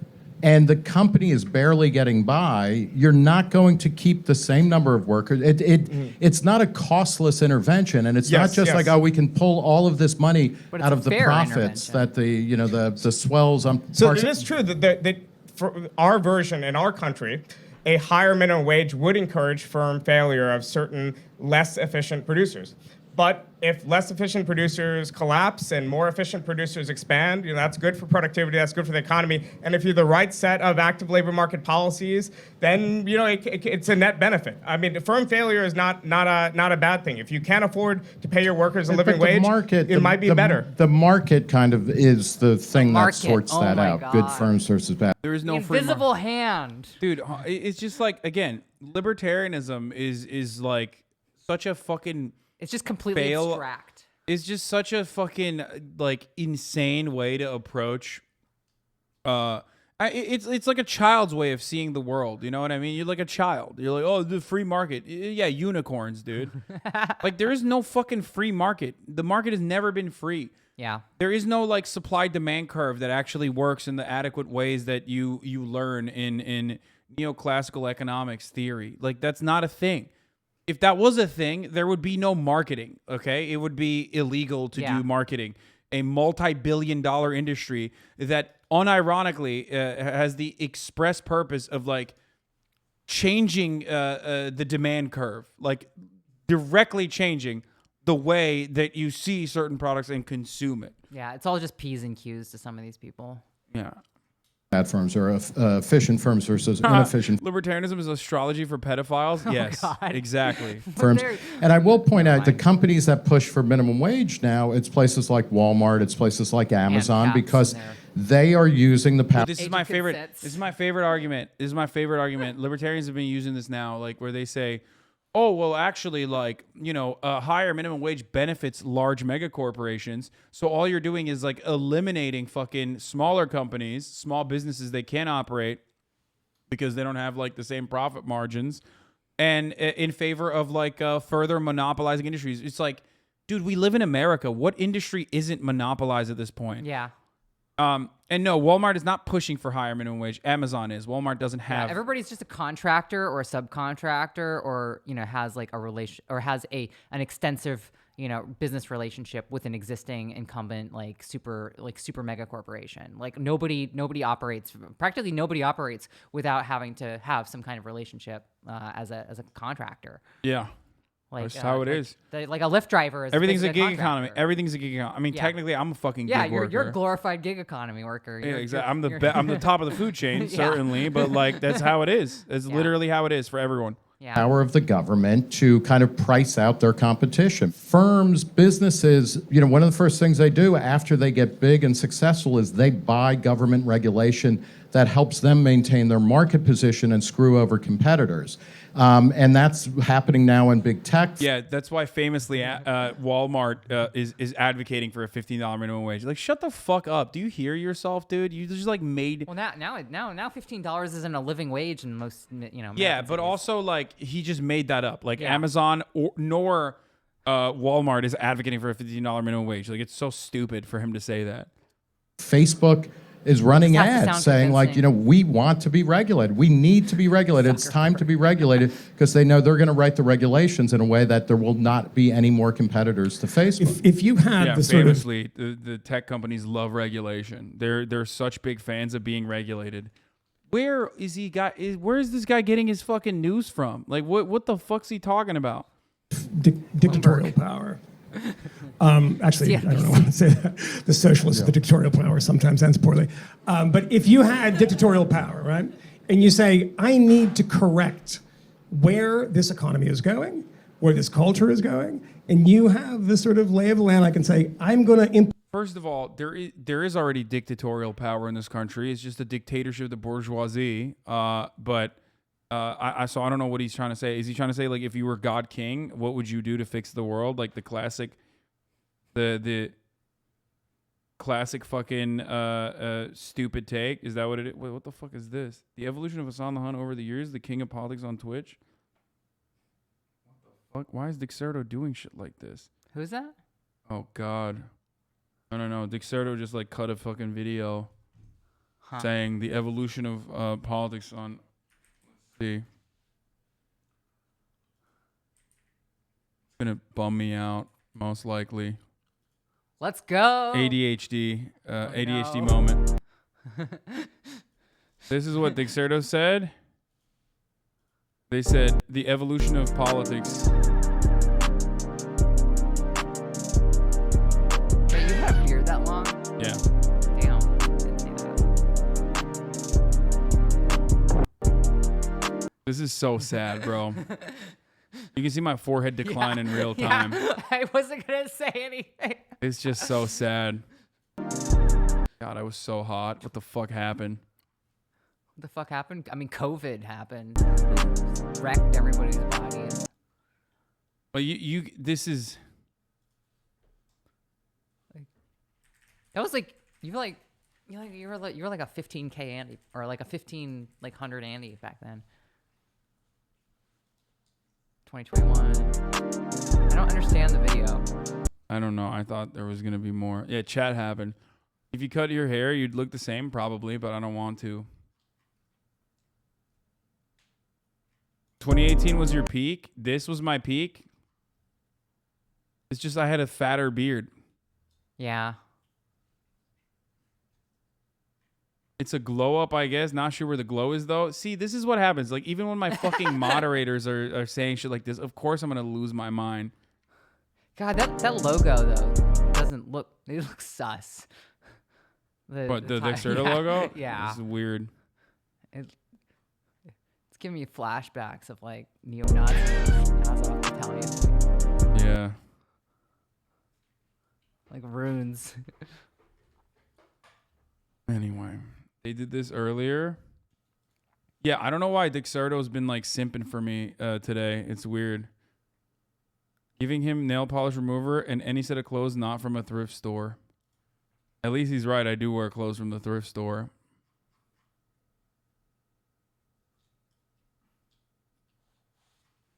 and the company is barely getting by, you're not going to keep the same number of workers. It's not a costless intervention, and it's not just like, oh, we can pull all of this money out of the profits that the swells. So it is true that for our version in our country, a higher minimum wage would encourage firm failure of certain less efficient producers. But if less efficient producers collapse and more efficient producers expand, that's good for productivity, that's good for the economy. And if you're the right set of active labor market policies, then it's a net benefit. I mean, firm failure is not a bad thing. If you can't afford to pay your workers a living wage, it might be better. The market kind of is the thing that sorts that out. God. Good firms versus bad. There is no invisible hand, dude. It's just like, again, libertarianism is like such a fucking. It's just completely abstract. It's just such a fucking like insane way to approach. It's like a child's way of seeing the world. You know what I mean? You're like a child. You're like, oh, the free market. Yeah, unicorns, dude. Like there is no fucking free market. The market has never been free. Yeah. There is no like supply demand curve that actually works in the adequate ways that you learn in neoclassical economics theory. Like that's not a thing. If that was a thing, there would be no marketing, okay? It would be illegal to do marketing. A multi-billion-dollar industry that unironically has the express purpose of like changing the demand curve, like directly changing the way that you see certain products and consume it. Yeah, it's all just P's and Q's to some of these people. Yeah. Bad firms or efficient firms versus inefficient. Libertarianism is astrology for pedophiles? Yes, God. Exactly. Firms. And I will point out the companies that push for minimum wage now, it's places like Walmart, it's places like Amazon, because they are using the power. This is my favorite. This is my favorite argument. Libertarians have been using this now, like where they say, oh, well, actually, like, a higher minimum wage benefits large mega corporations. So all you're doing is like eliminating fucking smaller companies, small businesses they can't operate because they don't have like the same profit margins, and in favor of like further monopolizing industries. It's like, dude, we live in America. What industry isn't monopolized at this point? Yeah. And no, Walmart is not pushing for higher minimum wage. Amazon is. Walmart doesn't have. Everybody's just a contractor or a subcontractor, or has like a relation, or has an extensive business relationship with an existing incumbent like super mega corporation. Like practically nobody operates without having to have some kind of relationship as a contractor. Yeah. That's how it is. Like a Lyft driver is. Everything's a gig economy. Everything's a gig economy. I mean, technically, I'm a fucking gig worker. You're a glorified gig economy worker. Yeah, exactly. I'm the top of the food chain, certainly, but like that's how it is. It's literally how it is for everyone. Yeah. Power of the government to kind of price out their competition. Firms, businesses, one of the first things they do after they get big and successful is they buy government regulation that helps them maintain their market position and screw over competitors. And that's happening now in big tech. Yeah, that's why famously Walmart is advocating for a $15 minimum wage. Like, shut the fuck up. Do you hear yourself, dude? You just like made. Well, now $15 isn't a living wage in most Yeah, but also like he just made that up. Like Amazon nor Walmart is advocating for a $15 minimum wage. Like it's so stupid for him to say that. Facebook is running Just has to ads sound saying like, convincing. we want to be regulated. We need to be regulated. It's time to be regulated because they know they're going to write the regulations in a way that there will not be any more competitors to Facebook. If you had the sort of famously, the tech companies love regulation. They're such big fans of being regulated. Where is this guy getting his fucking news from? Like, what the fuck's he talking about? dictatorial power. Actually, I don't know what to say. The socialists, the dictatorial power sometimes ends poorly. But if you had dictatorial power, right, and you say, I need to correct where this economy is going, where this culture is going, and you have this sort of lay of the land, I can say, I'm going to First of all, there is already dictatorial power in this country. It's just a dictatorship of the bourgeoisie. But I don't know what he's trying to say. Is he trying to say, like, if you were God King, what would you do to fix the world? Like the classic, the classic fucking stupid take. Is that what it is? Wait, what the fuck is this? The evolution of Hasan the Hun over the years, the king of politics on Twitch. What the fuck? Why is Dixerto doing shit like this? Who's that? Oh God. No. Dixerto just like cut a fucking video saying the evolution of politics on. Let's see. It's gonna bum me out, most likely. Let's go. ADHD moment. This is what Dixerto said. They said the evolution of politics. You had a beard that long? Yeah. Damn. Didn't see that. This is so sad, bro. You can see my forehead decline in real time. Yeah. I wasn't gonna say anything. It's just so sad. God, I was so hot. What the fuck happened? What the fuck happened? I mean, COVID happened. Wrecked everybody's bodies. But this is. That was like you were like a 15K Andy or like a 100 Andy back then. 2021. I don't understand the video. I don't know. I thought there was gonna be more. Yeah, chat happened. If you cut your hair, you'd look the same probably, but I don't want to. 2018 was your peak. This was my peak. It's just I had a fatter beard. Yeah. It's a glow up, I guess. Not sure where the glow is, though. See, this is what happens. Like, even when my fucking moderators are saying shit like this, of course I'm going to lose my mind. God, that logo, though, doesn't look... It looks sus. The Dexerto logo? Yeah. This is weird. It's giving me flashbacks of, like, neo-Nazis. I'm telling you. Yeah. Like runes. Anyway. They did this earlier. Yeah, I don't know why Dixerto's been like simping for me today. It's weird. Giving him nail polish remover and any set of clothes not from a thrift store. At least he's right. I do wear clothes from the thrift store.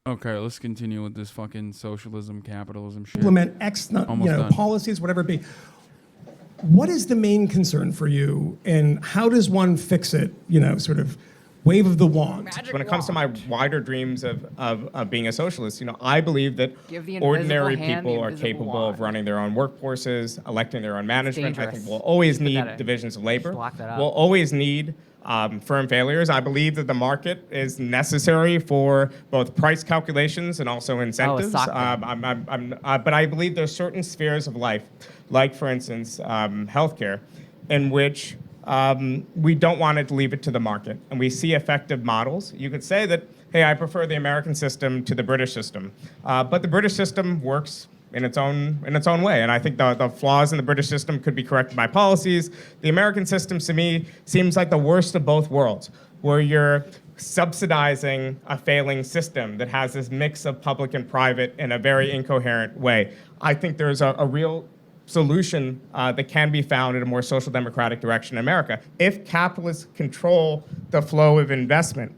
Okay, let's continue with this fucking socialism, capitalism shit. Implement Almost done. policies, whatever it be. What is the main concern for you, and how does one fix it? Sort of wave of the wand. When it comes to my wider dreams of being a socialist, I believe that Give the ordinary invisible hand people the are invisible capable of running their own workforces, electing their own management. I think dangerous. we'll always need Pathetic. divisions of labor. Block that out. We'll always need firm failures. I believe that the market is necessary for both price calculations and also incentives. sock them. But I believe there's certain spheres of life, like for instance, healthcare, in which we don't want to leave it to the market. And we see effective models. You could say that, hey, I prefer the American system to the British system. But the British system works in its own way. And I think the flaws in the British system could be corrected by policies. The American system, to me, seems like the worst of both worlds, where you're subsidizing a failing system that has this mix of public and private in a very incoherent way. I think there's a real solution that can be found in a more social democratic direction in America. If capitalists control the flow of investment,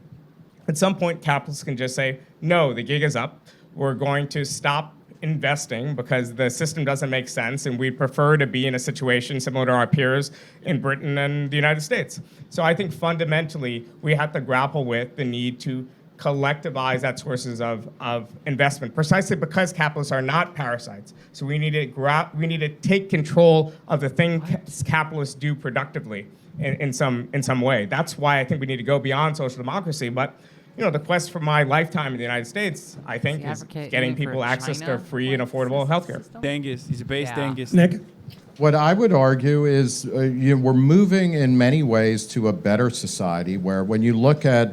at some point capitalists can just say, no, the gig is up. We're going to stop investing because the system doesn't make sense, and we prefer to be in a situation similar to our peers in Britain and the United States. So I think fundamentally we have to grapple with the need to collectivize that sources of investment, precisely because capitalists are not parasites. So we need to take control of the things capitalists do productively in some way. That's why I think we need to go beyond social democracy. But the quest for my lifetime in the United States, I think, is getting people access to free and affordable healthcare. Dangus, he's a base dangus. Nick? What I would argue is we're moving in many ways to a better society where when you look at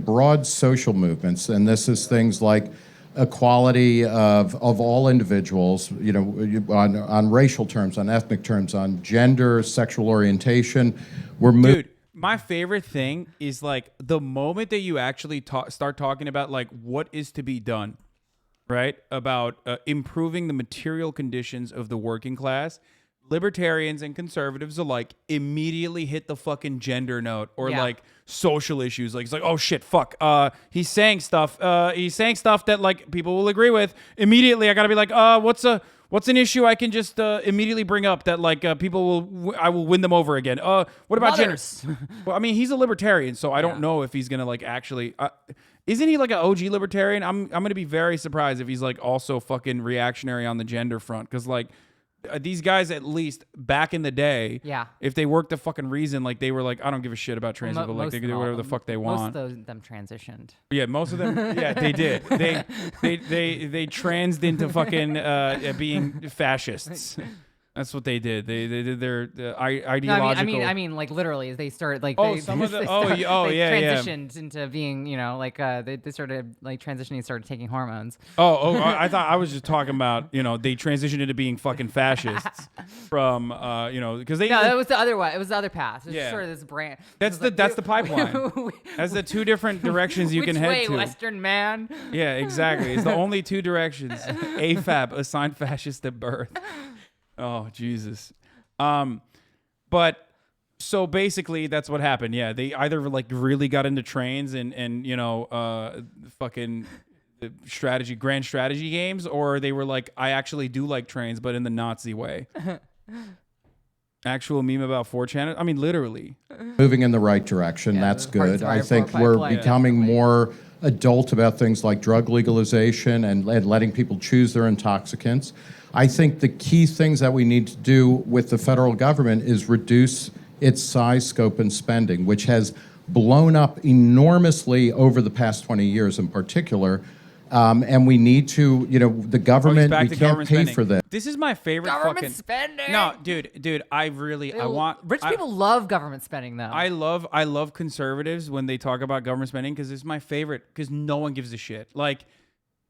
broad social movements, and this is things like equality of all individuals, on racial terms, on ethnic terms, on gender, sexual orientation, we're moving. Dude, my favorite thing is like the moment that you actually start talking about like what is to be done, right? About improving the material conditions of the working class. Libertarians and conservatives alike immediately hit the fucking gender note or like social issues. Like it's like, oh shit, fuck. He's saying stuff. That like people will agree with. Immediately, I gotta be like, what's an issue I can just immediately bring up that like I will win them over again. What about gender? Well, I mean, he's a libertarian, so I don't know if he's gonna like actually. Isn't he like an OG libertarian? I'm gonna be very surprised if he's like also fucking reactionary on the gender front, because like. These guys, at least back in the day, if they worked the fucking reason, like they were like, I don't give a shit about trans people, like they can do whatever the fuck they want. Most of them transitioned. Yeah, most of them. Yeah, they did. They transed into fucking being fascists. That's what they did. They did their ideological. No, I mean, like literally, they started like. They transitioned into being, they started like transitioning, started taking hormones. I thought I was just talking about, they transitioned into being fucking fascists from, because they. No, that was the other one. It was the other path. It was sort of this brand. That's the pipeline. That's the two different directions you can head to. Which way, Western man? Yeah, exactly. It's the only two directions. AFAB, assigned fascist at birth. Oh, Jesus. But so basically that's what happened. Yeah, they either like really got into trains and fucking grand strategy games, or they were like, I actually do like trains, but in the Nazi way. Actual meme about 4chan. I mean, literally. Moving in the right direction. That's good. I think we're becoming more adult about things like drug legalization and letting people choose their intoxicants. I think the key things that we need to do with the federal government is reduce its size, scope, and spending, which has blown up enormously over the past 20 years in particular. And we need to, the government, we can't pay for that. This is my favorite government spending. No, dude, I want. Rich people love government spending, though. I love conservatives when they talk about government spending, because it's my favorite, because no one gives a shit. Like,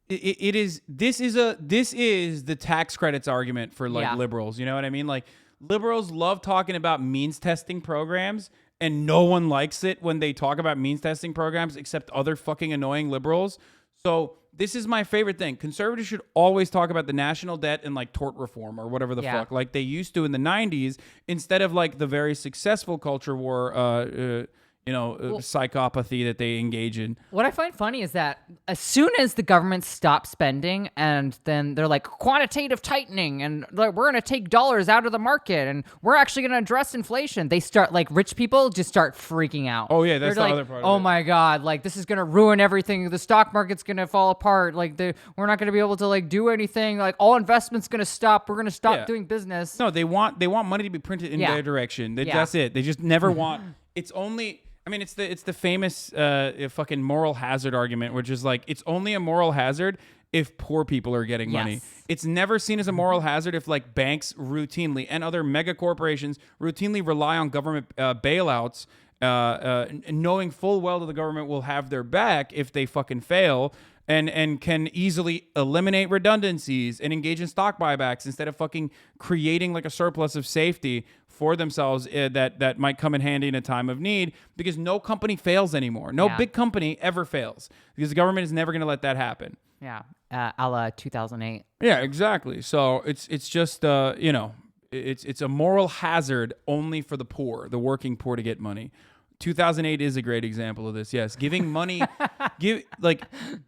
this is the tax credits argument for like liberals. You know what I mean? Like, liberals love talking about means testing programs, and no one likes it when they talk about means testing programs except other fucking annoying liberals. So this is my favorite thing. Conservatives should always talk about the national debt and like tort reform or whatever the fuck, like they used to in the 90s, instead of like the very successful culture war psychopathy that they engage in. What I find funny is that as soon as the government stops spending and then they're like quantitative tightening and like, we're going to take dollars out of the market and we're actually going to address inflation, they start like rich people just start freaking out. Oh yeah, that's they're the like, other part. Oh my God, like this is going to ruin everything. The stock market's going to fall apart. Like we're not going to be able to like do anything. Like all investment's going to stop. We're going to stop doing business. No, they want money to be printed in their direction. That's it. They just never want. It's only. I mean, it's the famous fucking moral hazard argument, which is like, it's only a moral hazard if poor people are getting money. It's never seen as a moral hazard if like banks routinely and other mega corporations routinely rely on government bailouts, knowing full well that the government will have their back if they fucking fail, and can easily eliminate redundancies and engage in stock buybacks instead of fucking creating like a surplus of safety for themselves that might come in handy in a time of need, because no company fails anymore. No big company ever fails, because the government is never going to let that happen. Yeah, a la 2008. Yeah, exactly. So it's just it's a moral hazard only for the poor, the working poor, to get money. 2008 is a great example of this. Yes, giving money,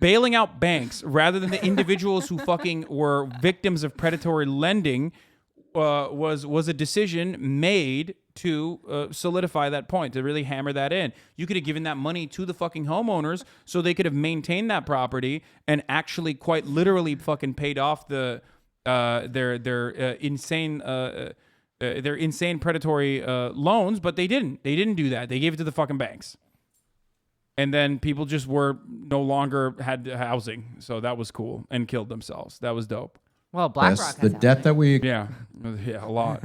bailing out banks rather than the individuals who fucking were victims of predatory lending was a decision made to solidify that point, to really hammer that in. You could have given that money to the fucking homeowners so they could have maintained that property and actually quite literally fucking paid off their insane predatory loans, but they didn't. They didn't do that. They gave it to the fucking banks. And then people just were no longer had housing, so that was cool, and killed themselves. That was dope. Well, BlackRock the debt that we a lot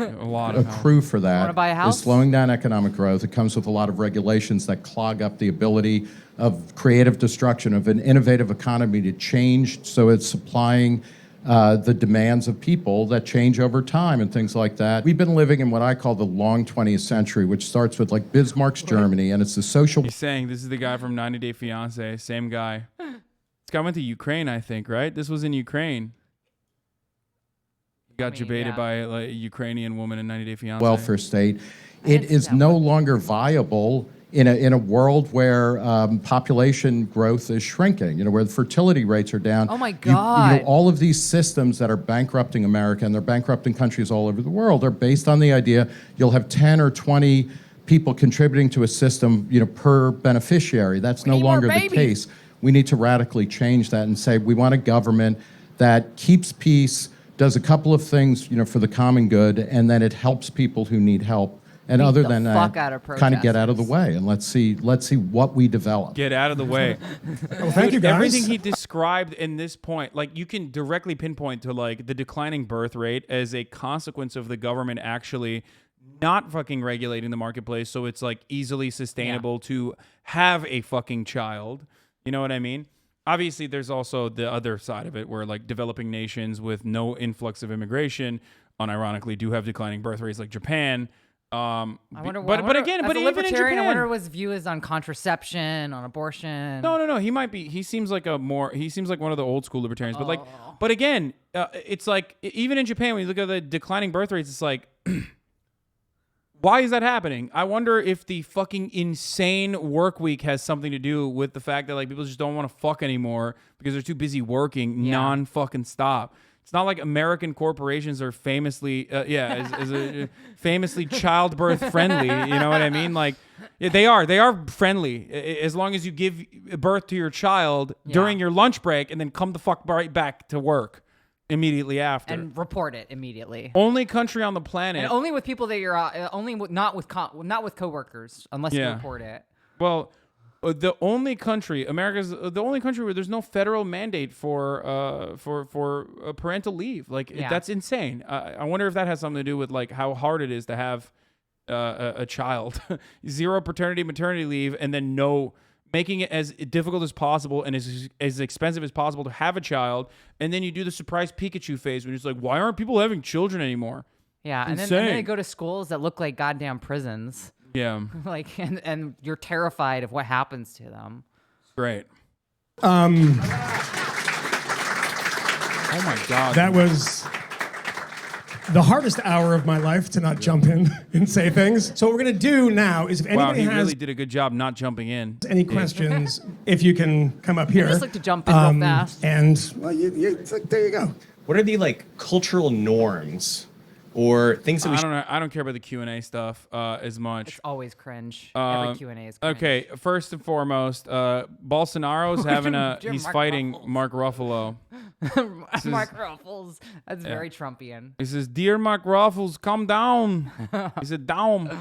accrue for that wanna buy a house? is slowing down economic growth. It comes with a lot of regulations that clog up the ability of creative destruction of an innovative economy to change, so it's supplying the demands of people that change over time and things like that. We've been living in what I call the long 20th century, which starts with like Bismarck's Germany, and it's the social. He's saying this is the guy from 90 Day Fiancé, same guy. This guy went to Ukraine, I think, right? This was in Ukraine. He got debated by a Ukrainian woman in 90 Day Fiancé. Welfare state. It is no longer viable in a world where population growth is shrinking, where the fertility rates are down. Oh my God. All of these systems that are bankrupting America, and they're bankrupting countries all over the world, are based on the idea you'll have 10 or 20 people contributing to a system, per beneficiary. That's no longer the case. We need to radically change that and say we want a government that keeps peace, does a couple of things, for the common good, and then it helps people who need help. And Beat other the than fuck that, out of kind of get out of the way, and let's see what we develop. Get out of the way. Well, thank you, guys. Everything he described in this point, you can directly pinpoint to the declining birth rate as a consequence of the government actually not fucking regulating the marketplace, so it's easily sustainable to have a fucking child. You know what I mean? Obviously, there's also the other side of it where developing nations with no influx of immigration, unironically, do have declining birth rates, like Japan. I wonder, but again, as but a even in libertarian, Japan, I wonder what his view is on contraception, on abortion. No. He might be. He seems like one of the old school libertarians. But again, it's even in Japan, when you look at the declining birth rates, it's why is that happening? I wonder if the fucking insane work week has something to do with the fact that people just don't want to fuck anymore because they're too busy working non-fucking stop. It's not like American corporations are famously, famously childbirth friendly. You know what I mean? They are friendly as long as you give birth to your child during your lunch break and then come the fuck right back to work immediately after and report it immediately. Only country on the planet, and only with people that you're not with coworkers unless you report it. Well. The only country, America's the only country where there's no federal mandate for parental leave. That's insane. I wonder if that has something to do with how hard it is to have a child. Zero paternity, maternity leave, and then making it as difficult as possible and as expensive as possible to have a child. And then you do the surprise Pikachu phase when it's why aren't people having children anymore? Yeah, and then they go to schools that look like goddamn prisons. Yeah. And you're terrified of what happens to them. Great. Oh my God. That was the hardest hour of my life to not jump in and say things. So what we're going to do now is if anybody he has really did a good job not jumping in. Any questions, if you can come up here. I just like to jump in real fast. And there you go. What are the cultural norms or things that I don't care about the Q&A stuff as much. It's always cringe. Every Q&A is cringe. Okay, first and foremost, Bolsonaro's he's fighting Mark Ruffalo. Mark Ruffles. That's very Trumpian. He says, "Dear Mark Ruffles, calm down." He said, "Down.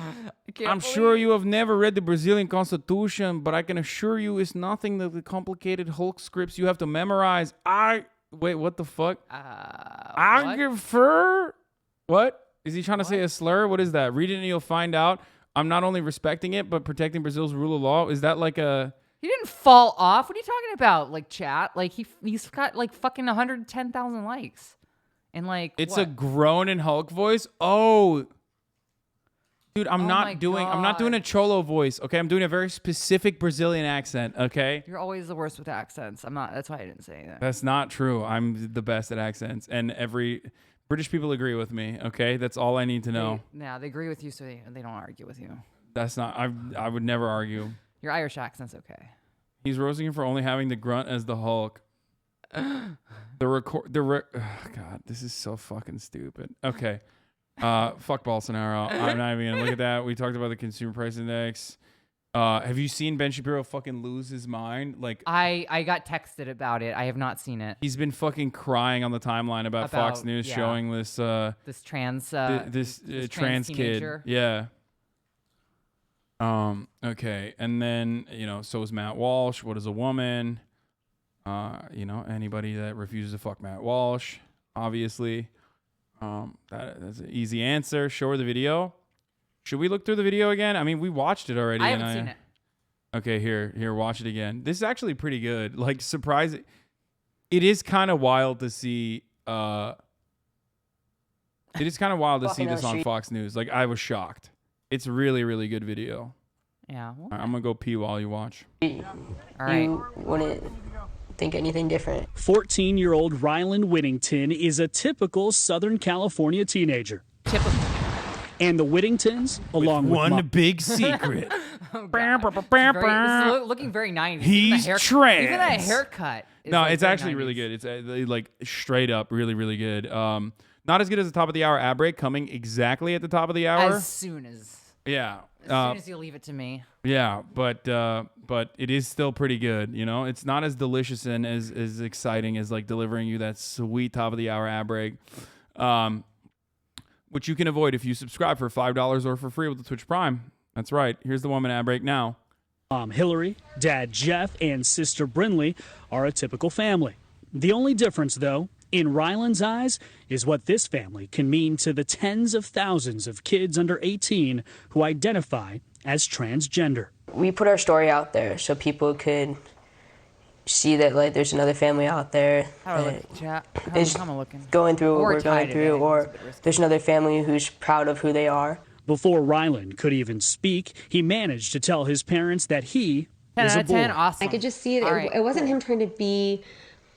I'm sure you have never read the Brazilian Constitution, but I can assure you it's nothing like the complicated Hulk scripts you have to memorize. Wait, what the fuck? I prefer." What? Is he trying to say a slur? What is that? Read it and you'll find out. I'm not only respecting it, but protecting Brazil's rule of law. Is that a... He didn't fall off. What are you talking about? Chat? He's got fucking 110,000 likes. And It's a groan and Hulk voice? Oh. Dude, I'm not doing a Cholo voice, okay? I'm doing a very specific Brazilian accent, okay? You're always the worst with accents. That's why I didn't say that. That's not true. I'm the best at accents. And British people agree with me, okay? That's all I need to know. They agree with you, so they don't argue with you. That's not. I would never argue. Your Irish accent's okay. He's roasting him for only having the grunt as the Hulk. God, this is so fucking stupid. Okay. Fuck Bolsonaro. I'm not even gonna look at that. We talked about the consumer price index. Have you seen Ben Shapiro fucking lose his mind? Like, I got texted about it. I have not seen it. he's been fucking crying on the timeline about Fox News showing this this trans trans kid. teenager. Yeah. Okay, and then so is Matt Walsh. What is a woman? Anybody that refuses to fuck Matt Walsh, obviously. That's an easy answer. Show her the video. Should we look through the video again? I mean, we watched it already. I haven't seen it. Okay, here, watch it again. This is actually pretty good. Like, surprising. It is kind of wild to see. It is kind of wild to see this on Fox News. Like, I was shocked. It's a really, really good video. Yeah. All right, I'm gonna go pee while you watch. All right. You wouldn't think anything different. 14-year-old Ryland Whittington is a typical Southern California teenager. Typical. And the Whittingtons, along with one big secret. Oh, this is looking very 90s. He's trans. Even that haircut. No, it's actually really good. It's like straight up really, really good. Not as good as the top of the hour ad break, coming exactly at the top of the hour. As soon as you leave it to me. Yeah, but it is still pretty good. It's not as delicious and as exciting as like delivering you that sweet top of the hour ad break, which you can avoid if you subscribe for $5 or for free with the Twitch Prime. That's right. Here's the woman ad break now. Mom Hillary, Dad Jeff, and Sister Brinley are a typical family. The only difference, though, in Ryland's eyes, is what this family can mean to the tens of thousands of kids under 18 who identify as transgender. We put our story out there so people could see that like there's another family out there that is going through what we're going through, or there's another family who's proud of who they are. Before Ryland could even speak, he managed to tell his parents that he is a boy. Awesome. I could just see it. It wasn't him trying to be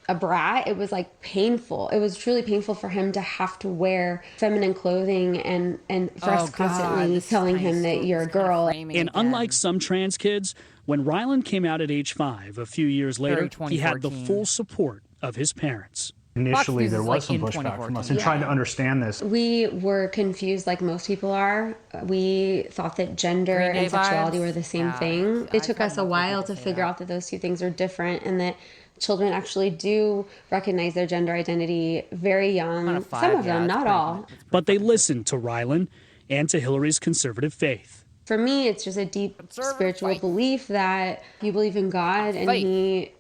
a brat. It was like painful. It was truly painful for him to have to wear feminine clothing and for us constantly telling him that you're a girl. And unlike some trans kids, when Ryland came out at age 5, a few years later, he had the full support of his parents. Initially, there was some pushback from us in trying to understand this. We were confused like most people are. We thought that gender and sexuality were the same thing. It took us a while to figure out that those two things are different and that children actually do recognize their gender identity very young. Some of them, not all. But they listened to Ryland and to Hillary's conservative faith. For me, it's just a deep spiritual belief that you believe in God and He,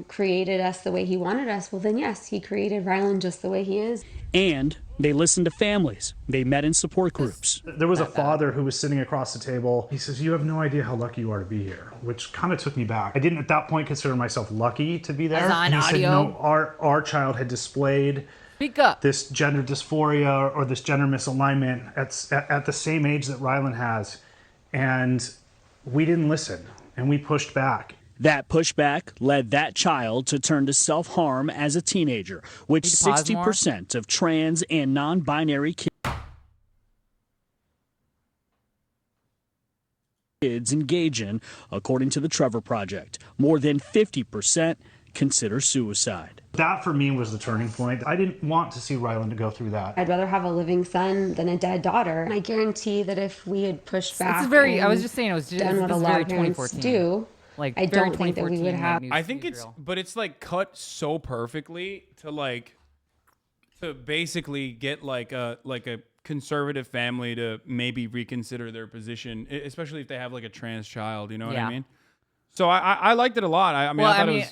created us the way He wanted us. Well, then yes, He created Ryland just the way he is. And they listened to families. They met in support groups. There was a father who was sitting across the table. He says, "You have no idea how lucky you are to be here," which kind of took me back. I didn't at that point consider myself lucky to be there. Hasan, and he said, audio. our child had displayed this gender dysphoria or this gender misalignment at the same age that Ryland has. And we didn't listen, and we pushed back. That pushback led that child to turn to self-harm as a teenager, which 60% of trans and non-binary kids engage in, according to the Trevor Project. More than 50% consider suicide. That for me was the turning point. I didn't want to see Ryland go through that. I'd rather have a living son than a dead daughter. And I guarantee that if we had pushed back, I was just saying, it was just done what a lot of parents 2014. do. Like, I don't think that we would have. I think but it's like cut so perfectly to basically get like a conservative family to maybe reconsider their position, especially if they have like a trans child. You know what I mean? So I liked it a lot. I mean,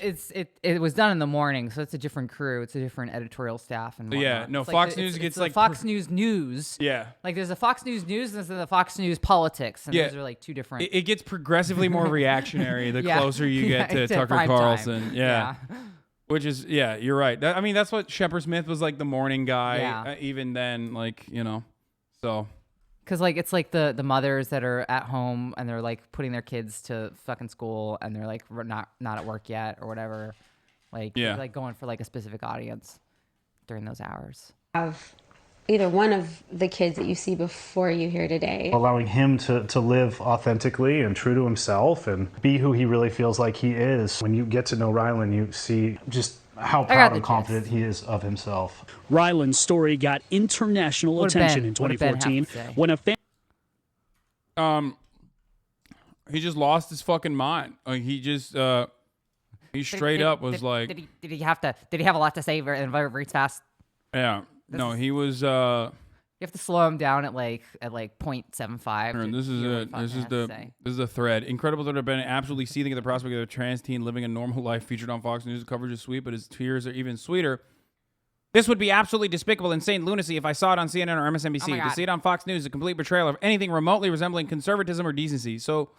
it was done in the morning, so it's a different crew, it's a different editorial staff, and whatnot. Yeah, no, it's Fox like News gets like Fox News News. Yeah, like there's a Fox News News and there's the Fox News Politics, and those are like two different. It gets progressively more reactionary the closer you get to Tucker Carlson. Yeah. Which is you're right. I mean, that's what Shepard Smith was like, the morning guy. Even then, so. Because it's like the mothers that are at home and they're like putting their kids to fucking school and they're like not at work yet or whatever, like going for like a specific audience during those hours. Have either one of the kids that you see before you here today. Allowing him to live authentically and true to himself and be who he really feels like he is. When you get to know Rylan, you see just how proud and confident he is of himself. Rylan's story got international attention in 2014 when a he just lost his fucking mind. Like he just he straight up was like, did he have a lot to say very fast? Yeah. No, he was you have to slow him down at like 0.75. This is it. This is the thread. Incredible that have been absolutely seething at the prospect of a trans teen living a normal life featured on Fox News. The coverage is sweet, but his tears are even sweeter. This would be absolutely despicable, insane lunacy if I saw it on CNN or MSNBC. To see it on Fox News is a complete betrayal of anything remotely resembling conservatism or decency. So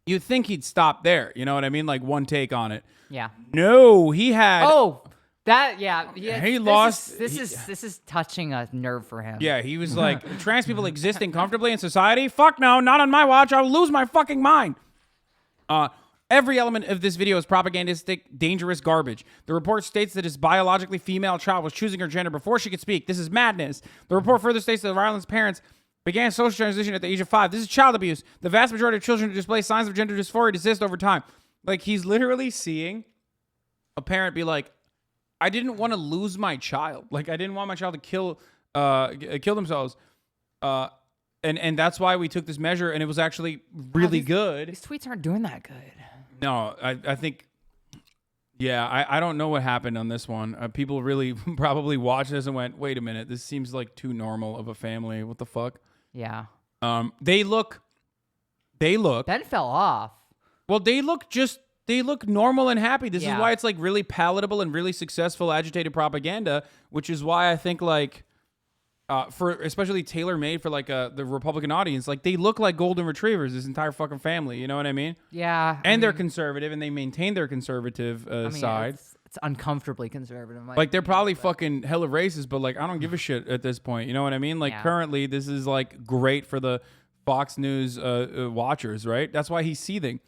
you'd think he'd stop there. You know what I mean? Like one take on it. Yeah. No, he had. Oh. That he lost. This is touching a nerve for him. Yeah, he was like, trans people existing comfortably in society? Fuck no, not on my watch. I'll lose my fucking mind. Every element of this video is propagandistic, dangerous garbage. The report states that his biologically female child was choosing her gender before she could speak. This is madness. The report further states that Rylan's parents began social transition at the age of 5. This is child abuse. The vast majority of children who display signs of gender dysphoria desist over time. Like, he's literally seeing a parent be like, I didn't want to lose my child. Like, I didn't want my child to kill themselves. And that's why we took this measure, and it was actually really good. These tweets aren't doing that good. No, I think, yeah, I don't know what happened on this one. People really probably watched this and went, wait a minute, this seems like too normal of a family. What the fuck? Yeah. They look. Ben fell off. Well, they look normal and happy. This is why it's like really palatable and really successful agitated propaganda, which is why I think like for especially tailor-made for like the Republican audience, like they look like golden retrievers, this entire fucking family, you know what I mean? Yeah. And they're conservative and they maintain their conservative side. It's uncomfortably conservative. Like they're probably fucking hella racist, but like I don't give a shit at this point, you know what I mean? Like currently this is like great for the Fox News watchers, right? That's why he's seething.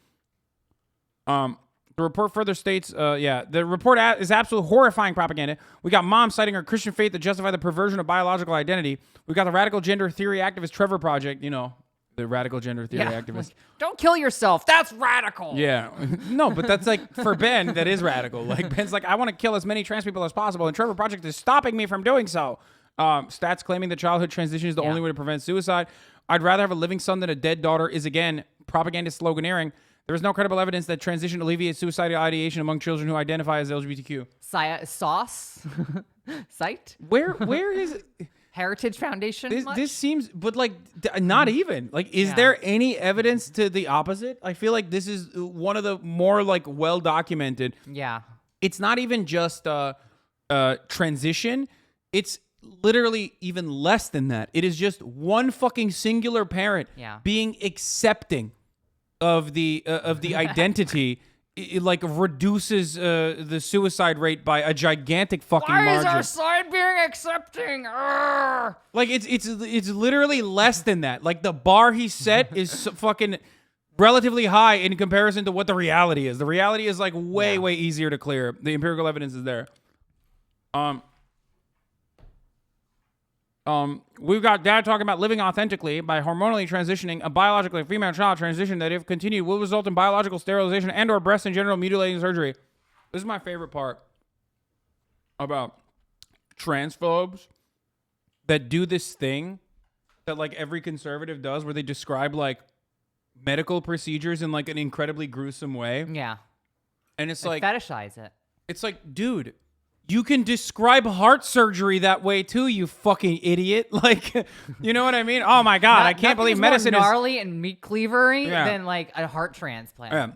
The report further states, the report is absolute horrifying propaganda. We got mom citing her Christian faith to justify the perversion of biological identity. We got the radical gender theory activist Trevor Project, you know, the radical gender theory activist. Like, don't kill yourself. That's radical. Yeah. No, but that's like, for Ben, that is radical. Like, Ben's like, I want to kill as many trans people as possible, and Trevor Project is stopping me from doing so. Stats claiming that childhood transition is the only way to prevent suicide. I'd rather have a living son than a dead daughter is, again, propagandist sloganeering. There is no credible evidence that transition alleviates suicidal ideation among children who identify as LGBTQ. Sauce? Site? Where is it? Heritage Foundation? This seems, but like, not even. Like, is there any evidence to the opposite? I feel like this is one of the more like well-documented. Yeah. It's not even just transition. It's literally even less than that. It is just one fucking singular parent being accepting of the identity. It like reduces the suicide rate by a gigantic fucking margin. Why is our side being accepting? Urgh. Like it's literally less than that. Like the bar he set is fucking relatively high in comparison to what the reality is. The reality is like way easier to clear. The empirical evidence is there. We've got dad talking about living authentically by hormonally transitioning a biologically female child transition that, if continued, will result in biological sterilization and or breast and genital mutilating surgery. This is my favorite part about transphobes that do this thing that like every conservative does where they describe like medical procedures in like an incredibly gruesome way. Yeah. And it's they like fetishize it. It's like, dude, you can describe heart surgery that way too, you fucking idiot. Like, you know what I mean? Oh my God, I can't believe medicine more is gnarly and meat cleavery than like a heart transplant.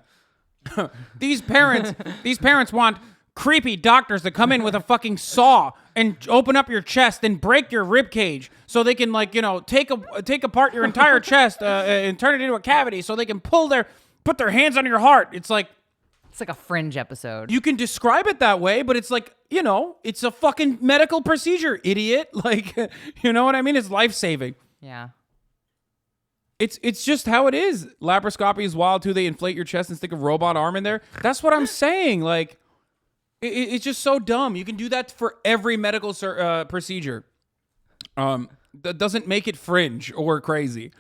Yeah. These parents want creepy doctors to come in with a fucking saw and open up your chest and break your rib cage so they can like, you know, take apart your entire chest and turn it into a cavity so they can put their hands on your heart. It's like a Fringe episode. You can describe it that way, but it's like, you know, it's a fucking medical procedure, idiot. Like, you know what I mean? It's life-saving. Yeah. It's just how it is. Laparoscopy is wild too. They inflate your chest and stick a robot arm in there. That's what I'm saying. Like, it's just so dumb. You can do that for every medical procedure. That doesn't make it fringe or crazy.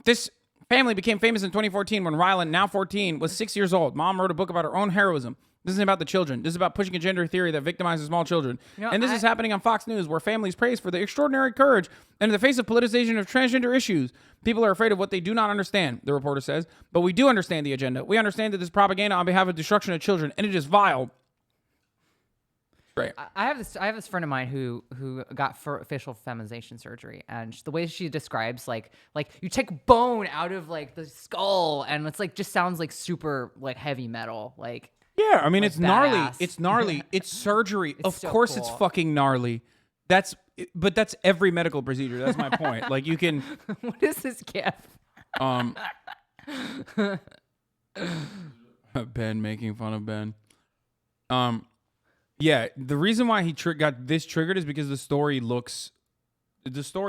This family became famous in 2014 when Rylan, now 14, was 6 years old. Mom wrote a book about her own heroism. This isn't about the children. This is about pushing a gender theory that victimizes small children. And this is happening on Fox News, where families praise for the extraordinary courage and in the face of politicization of transgender issues. People are afraid of what they do not understand, the reporter says. But we do understand the agenda. We understand that this propaganda on behalf of destruction of children, and it is vile. Right. I have this friend of mine who got facial feminization surgery, and the way she describes like you take bone out of like the skull, and it's like just sounds like super like heavy metal, like. Yeah, I mean, like it's gnarly. badass. It's gnarly. It's surgery. Of so course, it's cool. fucking gnarly. But that's every medical procedure. That's my point. Like, you can. What is this gif? Ben making fun of Ben. Yeah, the reason why he got this triggered is because the story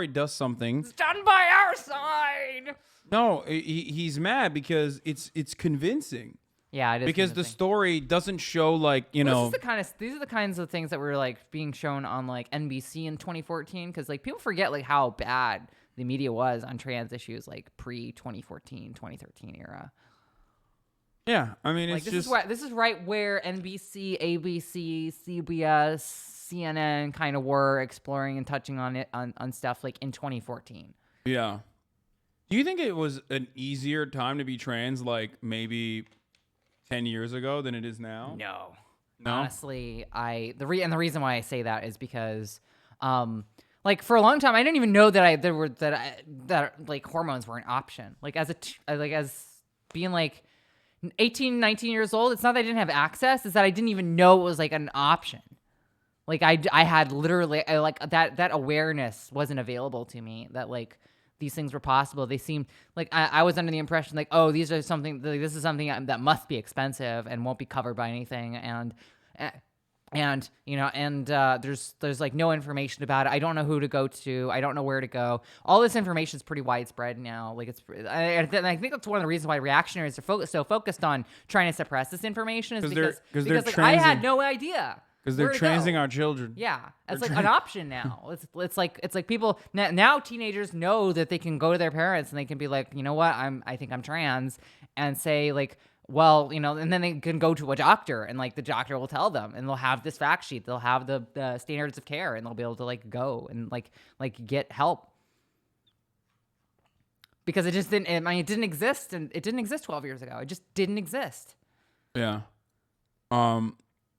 does something. It's done by our side. No, he's mad because it's convincing. Yeah, it is because convincing. the story doesn't show like These are the kinds of things that were like being shown on like NBC in 2014, because like people forget like how bad the media was on trans issues like pre 2014, 2013 era. Yeah, I mean, Like it's this is right where NBC, ABC, CBS, CNN kind of were exploring and touching on it on stuff like in 2014. Yeah. Do you think it was an easier time to be trans like maybe 10 years ago than it is now? No. No? Honestly, the reason why I say that is because like for a long time I didn't even know that like hormones were an option. Like as being like 18, 19 years old, it's not that I didn't have access, it's that I didn't even know it was like an option. Like I had literally like that awareness wasn't available to me, that like these things were possible. They seemed like I was under the impression like, oh, this is something that must be expensive and won't be covered by anything, and you know, and there's like no information about it. I don't know who to go to. I don't know where to go. All this information is pretty widespread now. Like I think that's one of the reasons why reactionaries are so focused on trying to suppress this information, is because like, I had no idea. Because they're transing our children. Yeah, it's like an option now. It's like people now teenagers know that they can go to their parents and they can be like, you know what, I think I'm trans, and say like, well, you know, and then they can go to a doctor and like the doctor will tell them, and they'll have this fact sheet, they'll have the standards of care, and they'll be able to like go and like get help. Because it just didn't. I mean, it didn't exist, and it didn't exist 12 years ago. It just didn't exist. Yeah.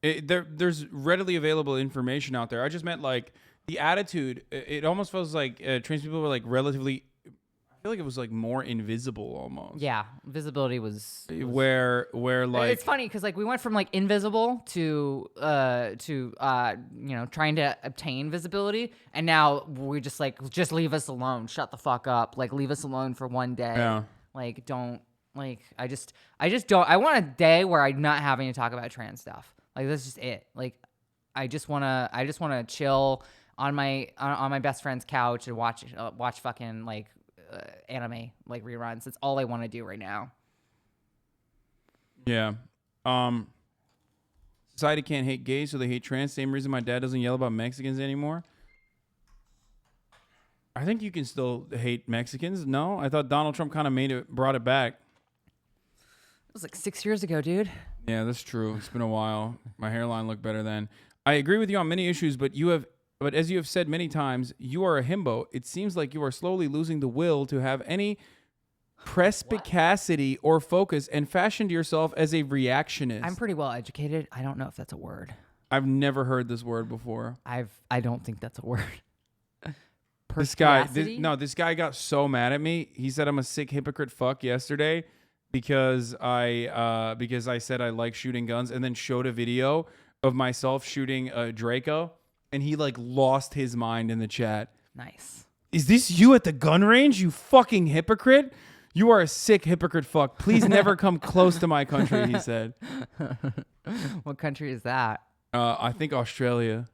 There's readily available information out there. I just meant like the attitude. It almost feels like trans people were like relatively. I feel like it was like more invisible almost. Yeah, visibility was where like it's funny because like we went from like invisible to you know, trying to obtain visibility, and now we just like, just leave us alone, shut the fuck up, like leave us alone for one day. Yeah. Like don't like I just don't. I want a day where I'm not having to talk about trans stuff. Like that's just it. Like I just wanna chill on my best friend's couch and watch fucking like anime like reruns. That's all I want to do right now. Yeah. Society can't hate gays, so they hate trans. Same reason my dad doesn't yell about Mexicans anymore. I think you can still hate Mexicans. No, I thought Donald Trump kind of brought it back. It was like 6 years ago, dude. Yeah, that's true. It's been a while. My hairline looked better then. I agree with you on many issues, but as you have said many times, you are a himbo. It seems like you are slowly losing the will to have any perspicacity or focus, and fashioned yourself as a reactionist. I'm pretty well educated. I don't know if that's a word. I've never heard this word before. I don't think that's a word. This guy got so mad at me. He said I'm a sick hypocrite fuck yesterday because I said I like shooting guns, and then showed a video of myself shooting a Draco, and he like lost his mind in the chat. Nice. Is this you at the gun range, you fucking hypocrite? You are a sick hypocrite fuck. Please never come close to my country, he said. What country is that? I think Australia.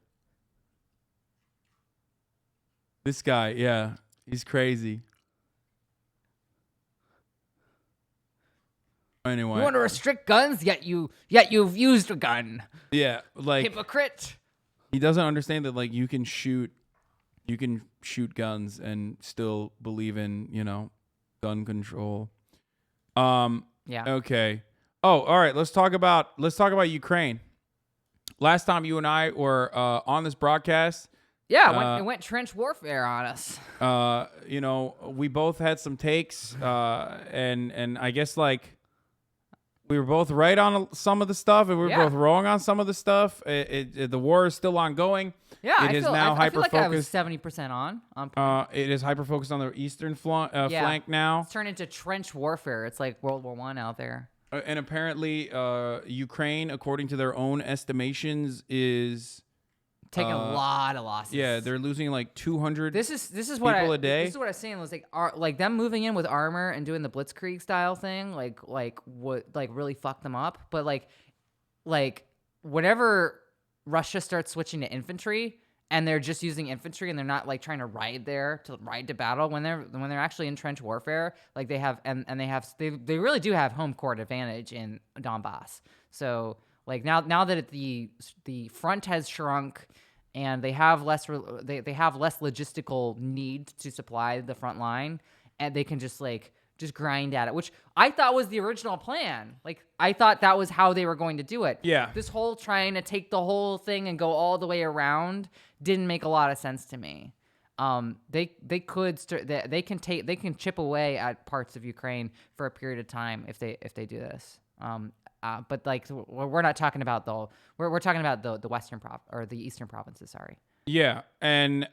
This guy, yeah, he's crazy. Anyway, you want to restrict guns, yet you've used a gun. Yeah, like hypocrite. He doesn't understand that like you can shoot You can shoot guns and still believe in, gun control. Yeah. Okay. Oh, all right. Let's talk about Ukraine. Last time you and I were on this broadcast. Yeah, it went trench warfare on us. We both had some takes, and I guess we were both right on some of the stuff, and we were both wrong on some of the stuff. The war is still ongoing. Yeah, I feel like I was 70% on. It is hyper focused on the eastern flank now. It's turned into trench warfare. It's like World War I out there. And apparently, Ukraine, according to their own estimations, is taking a lot of losses. Yeah, they're losing like 200 this is people a day. This is what I was saying. Was like them moving in with armor and doing the blitzkrieg style thing, really fucked them up. But like whenever Russia starts switching to infantry and they're just using infantry and they're not like trying to ride to battle when they're actually in trench warfare, like they have they really do have home court advantage in Donbass. So like now that the front has shrunk and they have less logistical need to supply the front line, and they can just grind at it, which I thought was the original plan. Like I thought that was how they were going to do it. Yeah. This whole trying to take the whole thing and go all the way around didn't make a lot of sense to me. They can chip away at parts of Ukraine for a period of time if they do this. But like we're not talking about we're talking about the western or the eastern provinces. Sorry. Yeah, and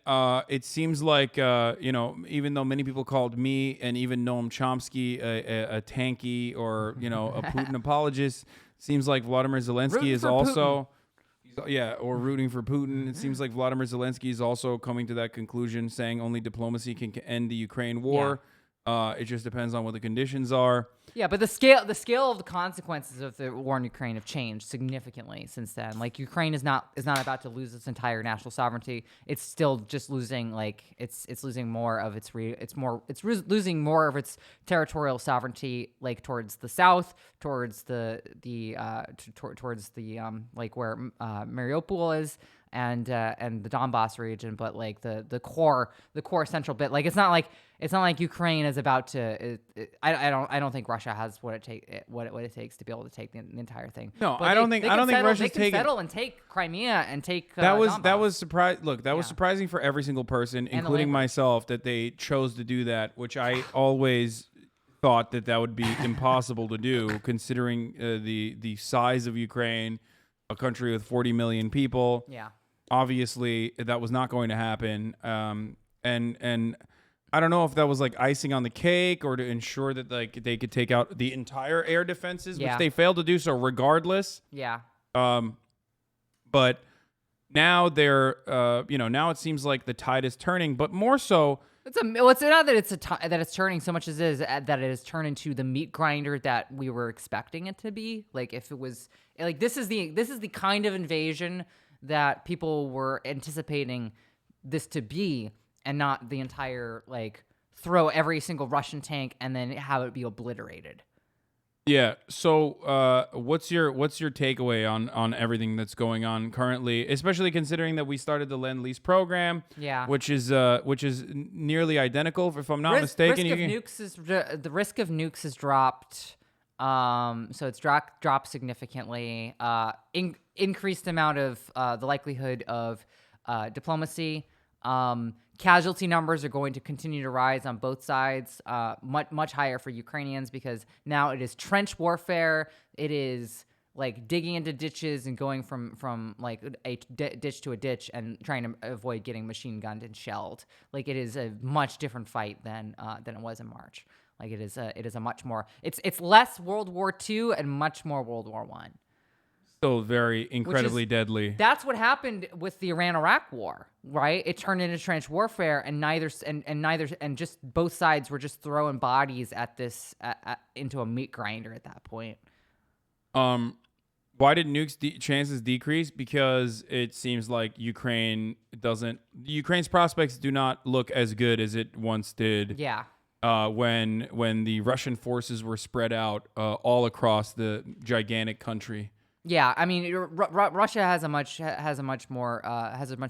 it seems like even though many people called me and even Noam Chomsky a tanky or a Putin apologist, seems like Vladimir Zelensky is also rooting for Putin. It seems like Vladimir Zelensky is also coming to that conclusion, saying only diplomacy can end the Ukraine war. It just depends on what the conditions are. Yeah, but the scale of the consequences of the war in Ukraine have changed significantly since then. Like Ukraine is not about to lose its entire national sovereignty. It's still just losing it's losing more of losing more of its territorial sovereignty, like towards the south, towards the where Mariupol is. And the Donbass region, but like the core central bit, like it's not like Ukraine is about to. I don't think Russia has what it takes to be able to take the entire thing. No, but I don't think Russia's taking. They can settle and take Crimea and take. That was surprise. Look, that was surprising for every single person, including myself, that they chose to do that, which I always thought that would be impossible to do, considering the size of Ukraine, a country with 40 million people. Yeah. Obviously, that was not going to happen. And I don't know if that was like icing on the cake or to ensure that like they could take out the entire air defenses, which they failed to do so regardless. Yeah. But now they're now it seems like the tide is turning, but more so. It's not that it's turning so much as it is that it has turned into the meat grinder that we were expecting it to be. Like if it was like this is the kind of invasion that people were anticipating this to be, and not the entire throw every single Russian tank and then have it be obliterated. Yeah. So, what's your takeaway on everything that's going on currently, especially considering that we started the Lend-Lease program, which is nearly identical, if I'm not mistaken. The risk of nukes has dropped. So it's dropped significantly. Increased amount of the likelihood of diplomacy. Casualty numbers are going to continue to rise on both sides, much higher for Ukrainians, because now it is trench warfare. It is like digging into ditches and going from like a ditch to a ditch and trying to avoid getting machine gunned and shelled. Like it is a much different fight than it was in March. Like it is a much more, it's less World War II and much more World War I. Still very incredibly deadly. That's what happened with the Iran-Iraq war, right? It turned into trench warfare, and just both sides were just throwing bodies at this into a meat grinder at that point. Why did nukes chances decrease? Because it seems like Ukraine's prospects do not look as good as it once did. Yeah. When the Russian forces were spread out all across the gigantic country. Yeah, I mean, Russia has a much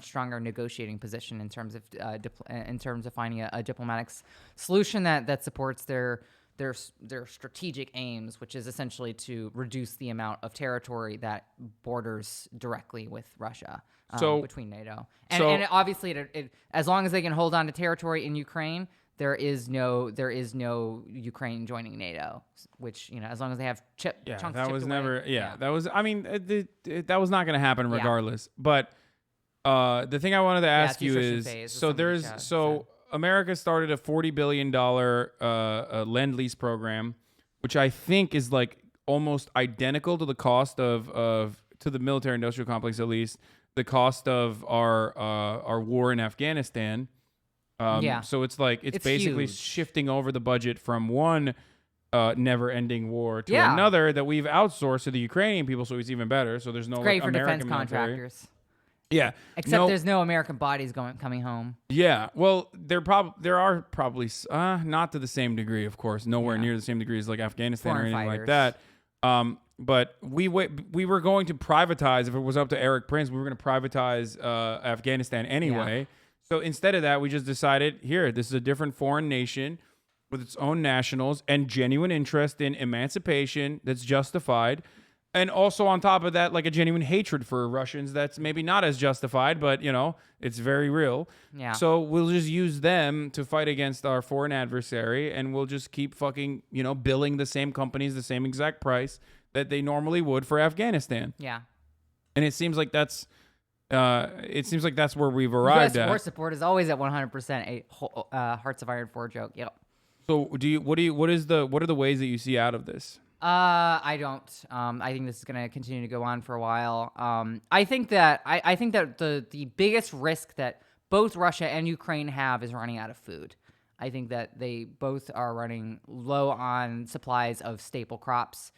stronger negotiating position in terms of finding a diplomatic solution that supports their strategic aims, which is essentially to reduce the amount of territory that borders directly with Russia between NATO. And obviously, as long as they can hold on to territory in Ukraine, there is no Ukraine joining NATO, which, as long as they have chunks that was chipped never away. that was, I mean, that was not going to happen regardless. But the thing I wanted to ask you is, America started a $40 billion lend-lease program, which I think is like almost identical to the cost to the military-industrial complex, at least the cost of our war in Afghanistan. So it's like it's basically huge. shifting over the budget from one never-ending war to another that we've outsourced to the Ukrainian people, so it's even better. So there's no It's great for American defense military. contractors. Yeah, Except there's no American bodies coming home. Yeah, well, there are probably not to the same degree, of course, nowhere near the same degree as like Afghanistan Foreign or anything like fighters. that. But we were going to privatize, if it was up to Eric Prince, we were going to privatize Afghanistan anyway. So instead of that, we just decided, this is a different foreign nation with its own nationals and genuine interest in emancipation that's justified. And also on top of that, like a genuine hatred for Russians that's maybe not as justified, but, it's very real. Yeah. So we'll just use them to fight against our foreign adversary, and we'll just keep fucking, billing the same companies the same exact price that they normally would for Afghanistan. Yeah. And it seems like that's where we've arrived US at. war support is always at 100% a Hearts of Iron 4 joke. Yep. So what are the ways that you see out of this? I don't. I think this is going to continue to go on for a while. I think that the biggest risk that both Russia and Ukraine have is running out of food. I think that they both are running low on supplies of staple crops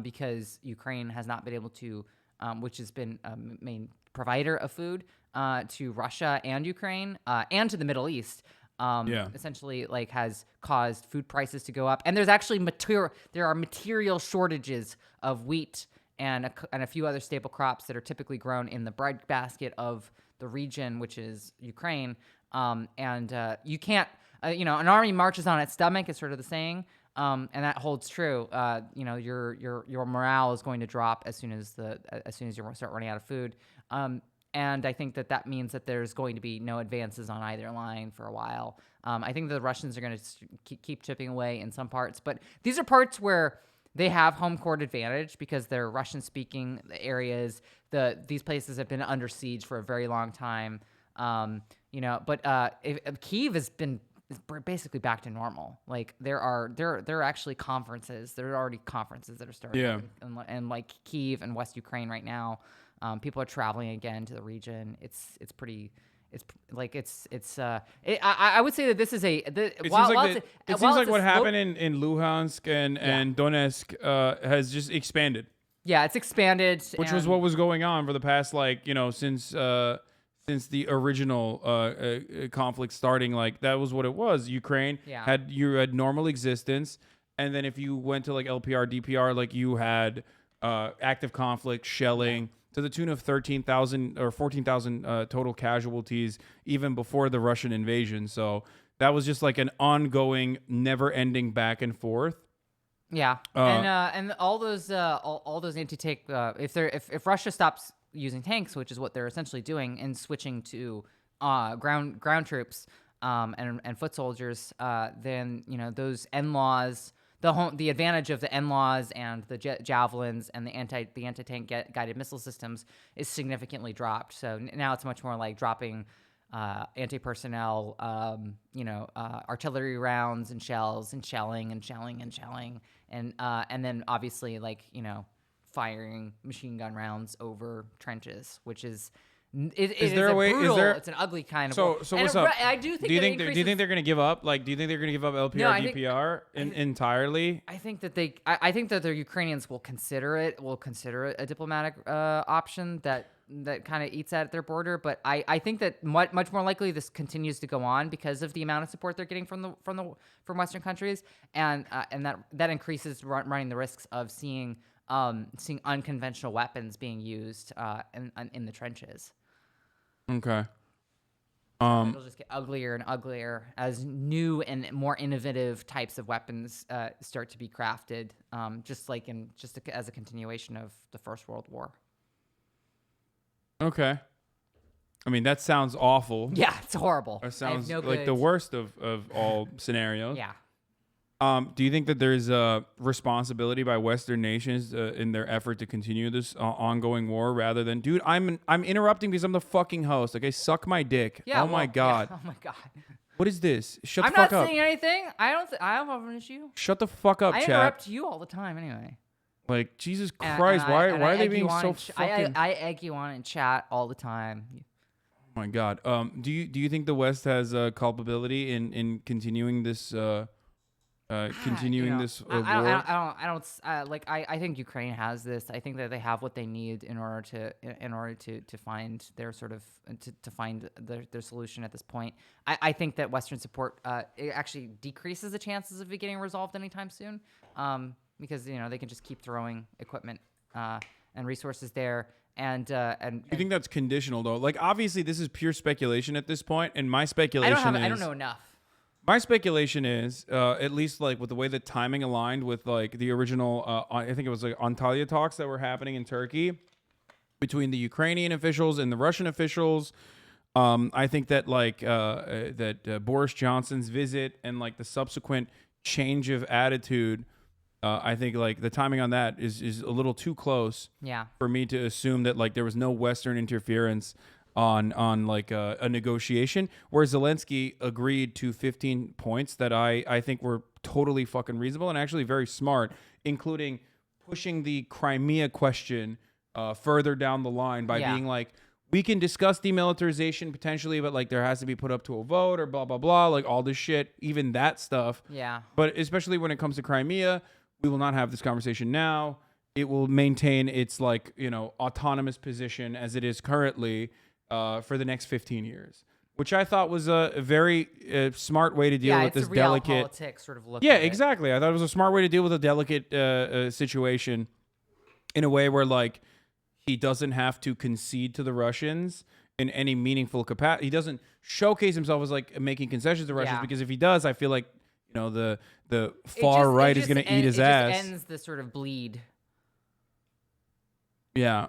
because Ukraine has not been able to, which has been a main provider of food to Russia and Ukraine and to the Middle East. Essentially has caused food prices to go up. And there's actually material shortages of wheat and a few other staple crops that are typically grown in the breadbasket of the region, which is Ukraine. You can't, an army marches on its stomach is sort of the saying. And that holds true. Your morale is going to drop as soon as you start running out of food. And I think that means that there's going to be no advances on either line for a while. I think the Russians are going to keep chipping away in some parts. But these are parts where they have home court advantage because they're Russian-speaking areas. These places have been under siege for a very long time. But Kyiv has been basically back to normal. Like there are actually conferences. There are already conferences that are starting. Yeah. And like Kyiv and West Ukraine right now. People are traveling again to the region. I would say that this is It seems like what happened in Luhansk and Donetsk has just expanded. Yeah, it's expanded. Which was what was going on for the past, since the original conflict starting. Like that was what it was. Ukraine had normal existence, and then if you went to like LPR, DPR, like you had active conflict, shelling. To the tune of 13,000 or 14,000 total casualties even before the Russian invasion. So that was just like an ongoing, never-ending back and forth. Yeah, and all those anti-tank. If Russia stops using tanks, which is what they're essentially doing, and switching to ground troops and foot soldiers, then those NLAWs. The advantage of the NLAWs and the javelins and the anti-tank guided missile systems is significantly dropped. So now it's much more like dropping anti-personnel, artillery rounds and shells and shelling, and then obviously firing machine gun rounds over trenches, which is. It's an ugly kind of. So what's up? I do think. Do you think they're going to give up? Like, do you think they're going to give up LPR, DPR entirely? I think that I think that the Ukrainians will consider it a diplomatic option that kind of eats at their border. But I think that much more likely this continues to go on because of the amount of support they're getting from Western countries, and that increases running the risks of seeing seeing unconventional weapons being used in the trenches. Okay. It'll just get uglier and uglier as new and more innovative types of weapons start to be crafted, as a continuation of the First World War. Okay. I mean, that sounds awful. Yeah, it's horrible. That sounds no like the worst of all scenarios. Yeah. Do you think that there's a responsibility by Western nations in their effort to continue this ongoing war rather than, dude, I'm interrupting because I'm the fucking host. Okay, suck my dick. Yeah. My God. Yeah, oh my God. What is this? Shut I'm the fuck not up. saying anything. I don't have an issue. Shut the fuck up, I chat. interrupt you all the time anyway. Like, Jesus Christ, why are they being so fucking... I egg you on in chat all the time. Oh my God. Do you think the West has culpability in continuing this war? I think Ukraine has this. I think that they have what they need in order to find their sort of to find their solution at this point. I think that Western support it actually decreases the chances of it getting resolved anytime soon, because they can just keep throwing equipment and resources there. And you think that's conditional though? Like, obviously this is pure speculation at this point, and my speculation I don't know enough. My speculation is, at least like with the way the timing aligned with like the original, I think it was like Antalya talks that were happening in Turkey between the Ukrainian officials and the Russian officials. I think that Boris Johnson's visit and like the subsequent change of attitude, I think like the timing on that is a little too close. Yeah. For me to assume that like there was no Western interference on like a negotiation, where Zelensky agreed to 15 points that I think were totally fucking reasonable and actually very smart, including pushing the Crimea question further down the line by being like, we can discuss demilitarization potentially, but like there has to be put up to a vote or blah, blah, blah, like all this shit, even that stuff. Yeah. But especially when it comes to Crimea, we will not have this conversation now. It will maintain its like, autonomous position as it is currently for the next 15 years, which I thought was a very smart way to deal with this delicate politics sort of look. Yeah, exactly. I thought it was a smart way to deal with a delicate situation in a way where like he doesn't have to concede to the Russians in any meaningful capacity. He doesn't showcase himself as like making concessions to Russians, because if he does, I feel like the far right is going to eat his ass. It just ends the sort of bleed. Yeah.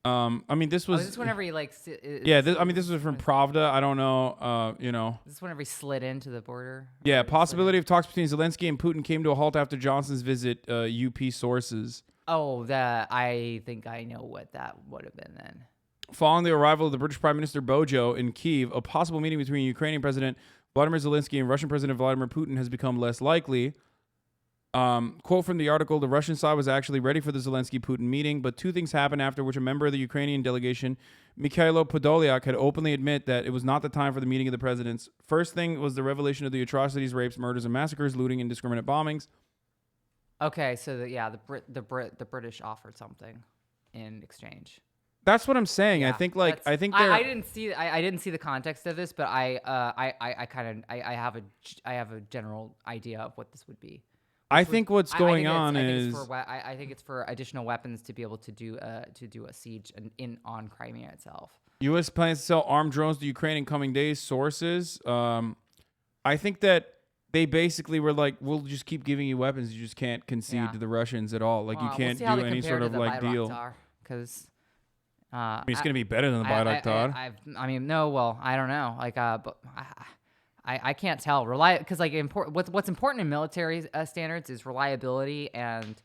I mean, this was. This is whenever he like. This was from Pravda. I don't know. This is whenever he slid into the border. Yeah, possibility of talks between Zelensky and Putin came to a halt after Johnson's visit. UP sources. Oh, I think I know what that would have been then. Following the arrival of the British Prime Minister Bojo in Kyiv, a possible meeting between Ukrainian President Vladimir Zelensky and Russian President Vladimir Putin has become less likely. Quote from the article, the Russian side was actually ready for the Zelensky-Putin meeting, but two things happened after which a member of the Ukrainian delegation, Mikhailo Podolyak, had openly admit that it was not the time for the meeting of the presidents. First thing was the revelation of the atrocities, rapes, murders, and massacres, looting, and indiscriminate bombings. Okay, so the British offered something in exchange. That's what I'm saying. Yeah, I think I didn't see the context of this, but I have a general idea of what this would be. I think what's going on is I think it's for additional weapons to be able to do a siege on Crimea itself. U.S. plans to sell armed drones to Ukraine in coming days. Sources. I think that they basically were like, we'll just keep giving you weapons. You just can't concede to the Russians at all. Like you can't do any sort of like deal. Because it's going to be better than the Bayraktar. I don't know. Like, but I can't tell. Because like what's important in military standards is reliability and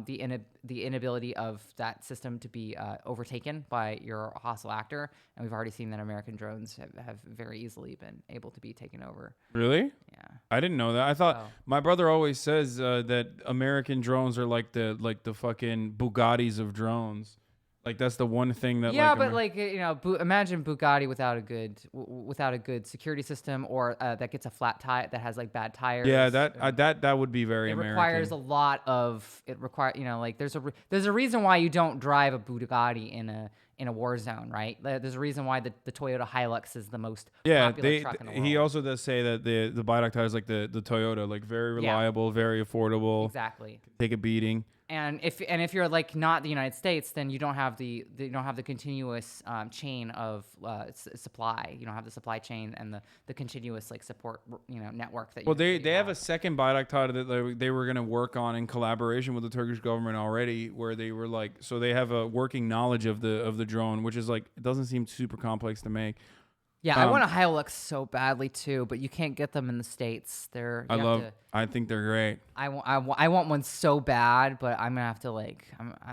the inability of that system to be overtaken by your hostile actor. And we've already seen that American drones have very easily been able to be taken over. Really? Yeah. I didn't know that. I thought my brother always says that American drones are like the fucking Bugattis of drones. Like that's the one thing that imagine Bugatti without a good security system or that gets a flat tire that has like bad tires. Yeah, that would be very American. It requires a lot of there's a reason why you don't drive a Bugatti in a war zone, right? There's a reason why the Toyota Hilux is the most popular truck in the world. He also does say that the Bayraktar is like the Toyota, like very reliable, very affordable. Exactly. Take a beating. And if you're like not the United States, then you don't have the continuous chain of supply. You don't have the supply chain and the continuous like support network that. Well, they have a second Bayraktar that they were going to work on in collaboration with the Turkish government already, where they were like, so they have a working knowledge of the drone, which is like, it doesn't seem super complex to make. Yeah, I want a Hilux so badly too, but you can't get them in the States. I think they're great. I want one so bad, but I'm gonna have to like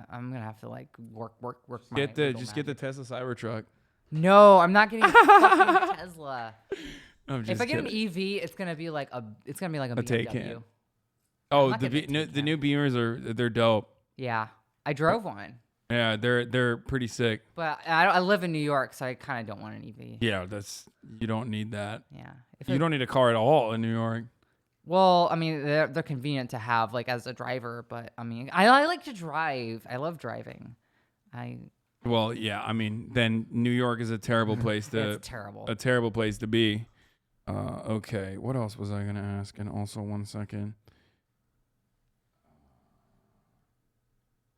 I'm gonna have to like work my Get the Tesla Cybertruck. No, I'm not getting a fucking Tesla. If I get an EV, it's gonna be like a BMW. Taycan. Oh, the new Beamers they're dope. Yeah, I drove one. Yeah, they're pretty sick. But I live in New York, so I kind of don't want an EV. Yeah, you don't need that. Yeah, you don't need a car at all in New York. Well, I mean, they're convenient to have like as a driver, but I mean, I like to drive. I love driving. Well, yeah, I mean, then New York is a terrible place to. It's terrible. A terrible place to be. Okay, what else was I gonna ask? And also, 1 second.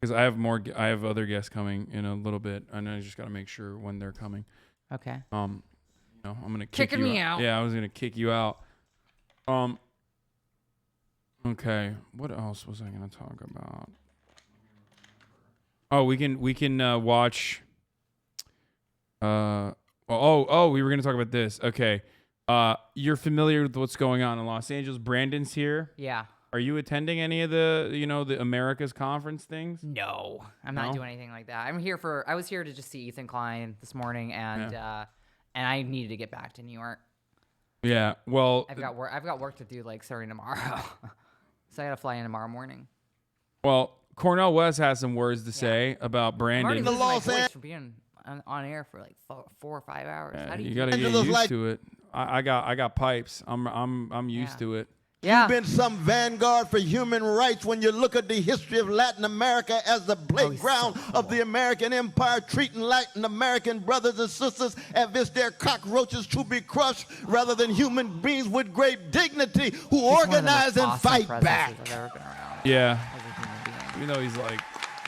Because I have other guests coming in a little bit, and I just got to make sure when they're coming. Okay. I'm gonna kick Kicking me out. Yeah, I was gonna kick you out. Okay. What else was I gonna talk about? Oh, we can watch. We were gonna talk about this. Okay. You're familiar with what's going on in Los Angeles? Brandon's here. Yeah. Are you attending any of the America's Conference things? No, I'm not doing anything like that. I was here to just see Ethan Klein this morning, and I needed to get back to New York. Yeah, well, I've got work to do like starting tomorrow, so I got to fly in tomorrow morning. Well, Cornel West has some words to say about Brandon. I'm already losing my voice from being on air for like 4 or 5 hours. Yeah, How do you gotta get used to it. I got pipes. I'm used to it. Yeah. You've been some vanguard for human rights when you look at the history of Latin America as the playground of the American empire, treating Latin American brothers and sisters as if they're cockroaches to be crushed rather than human beings with great dignity who organize and fight back. Yeah. Even though he's like,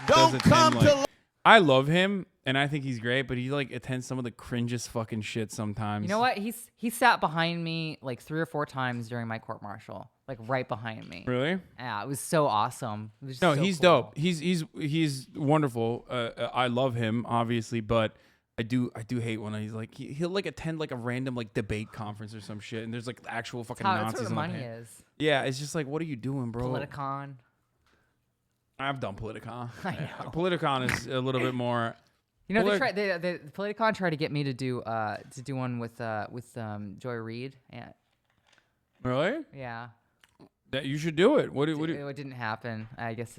don't come to. I love him. And I think he's great, but he like attends some of the cringest fucking shit sometimes. You know what? He sat behind me like 3 or 4 times during my court martial, like right behind me. Really? Yeah, it was so awesome. He's cool. dope. He's wonderful. I love him obviously, but I do hate when he's like he'll like attend like a random like debate conference or some shit, and there's like actual fucking Nazis. That's where the money is. Yeah, it's just like, what are you doing, bro? Politicon. I've done Politicon. I know. Politicon is a little bit more. You know, the Politicon tried to get me to do one with Joy Reid. Yeah. Really? Yeah. That you should do it. It didn't happen. I guess.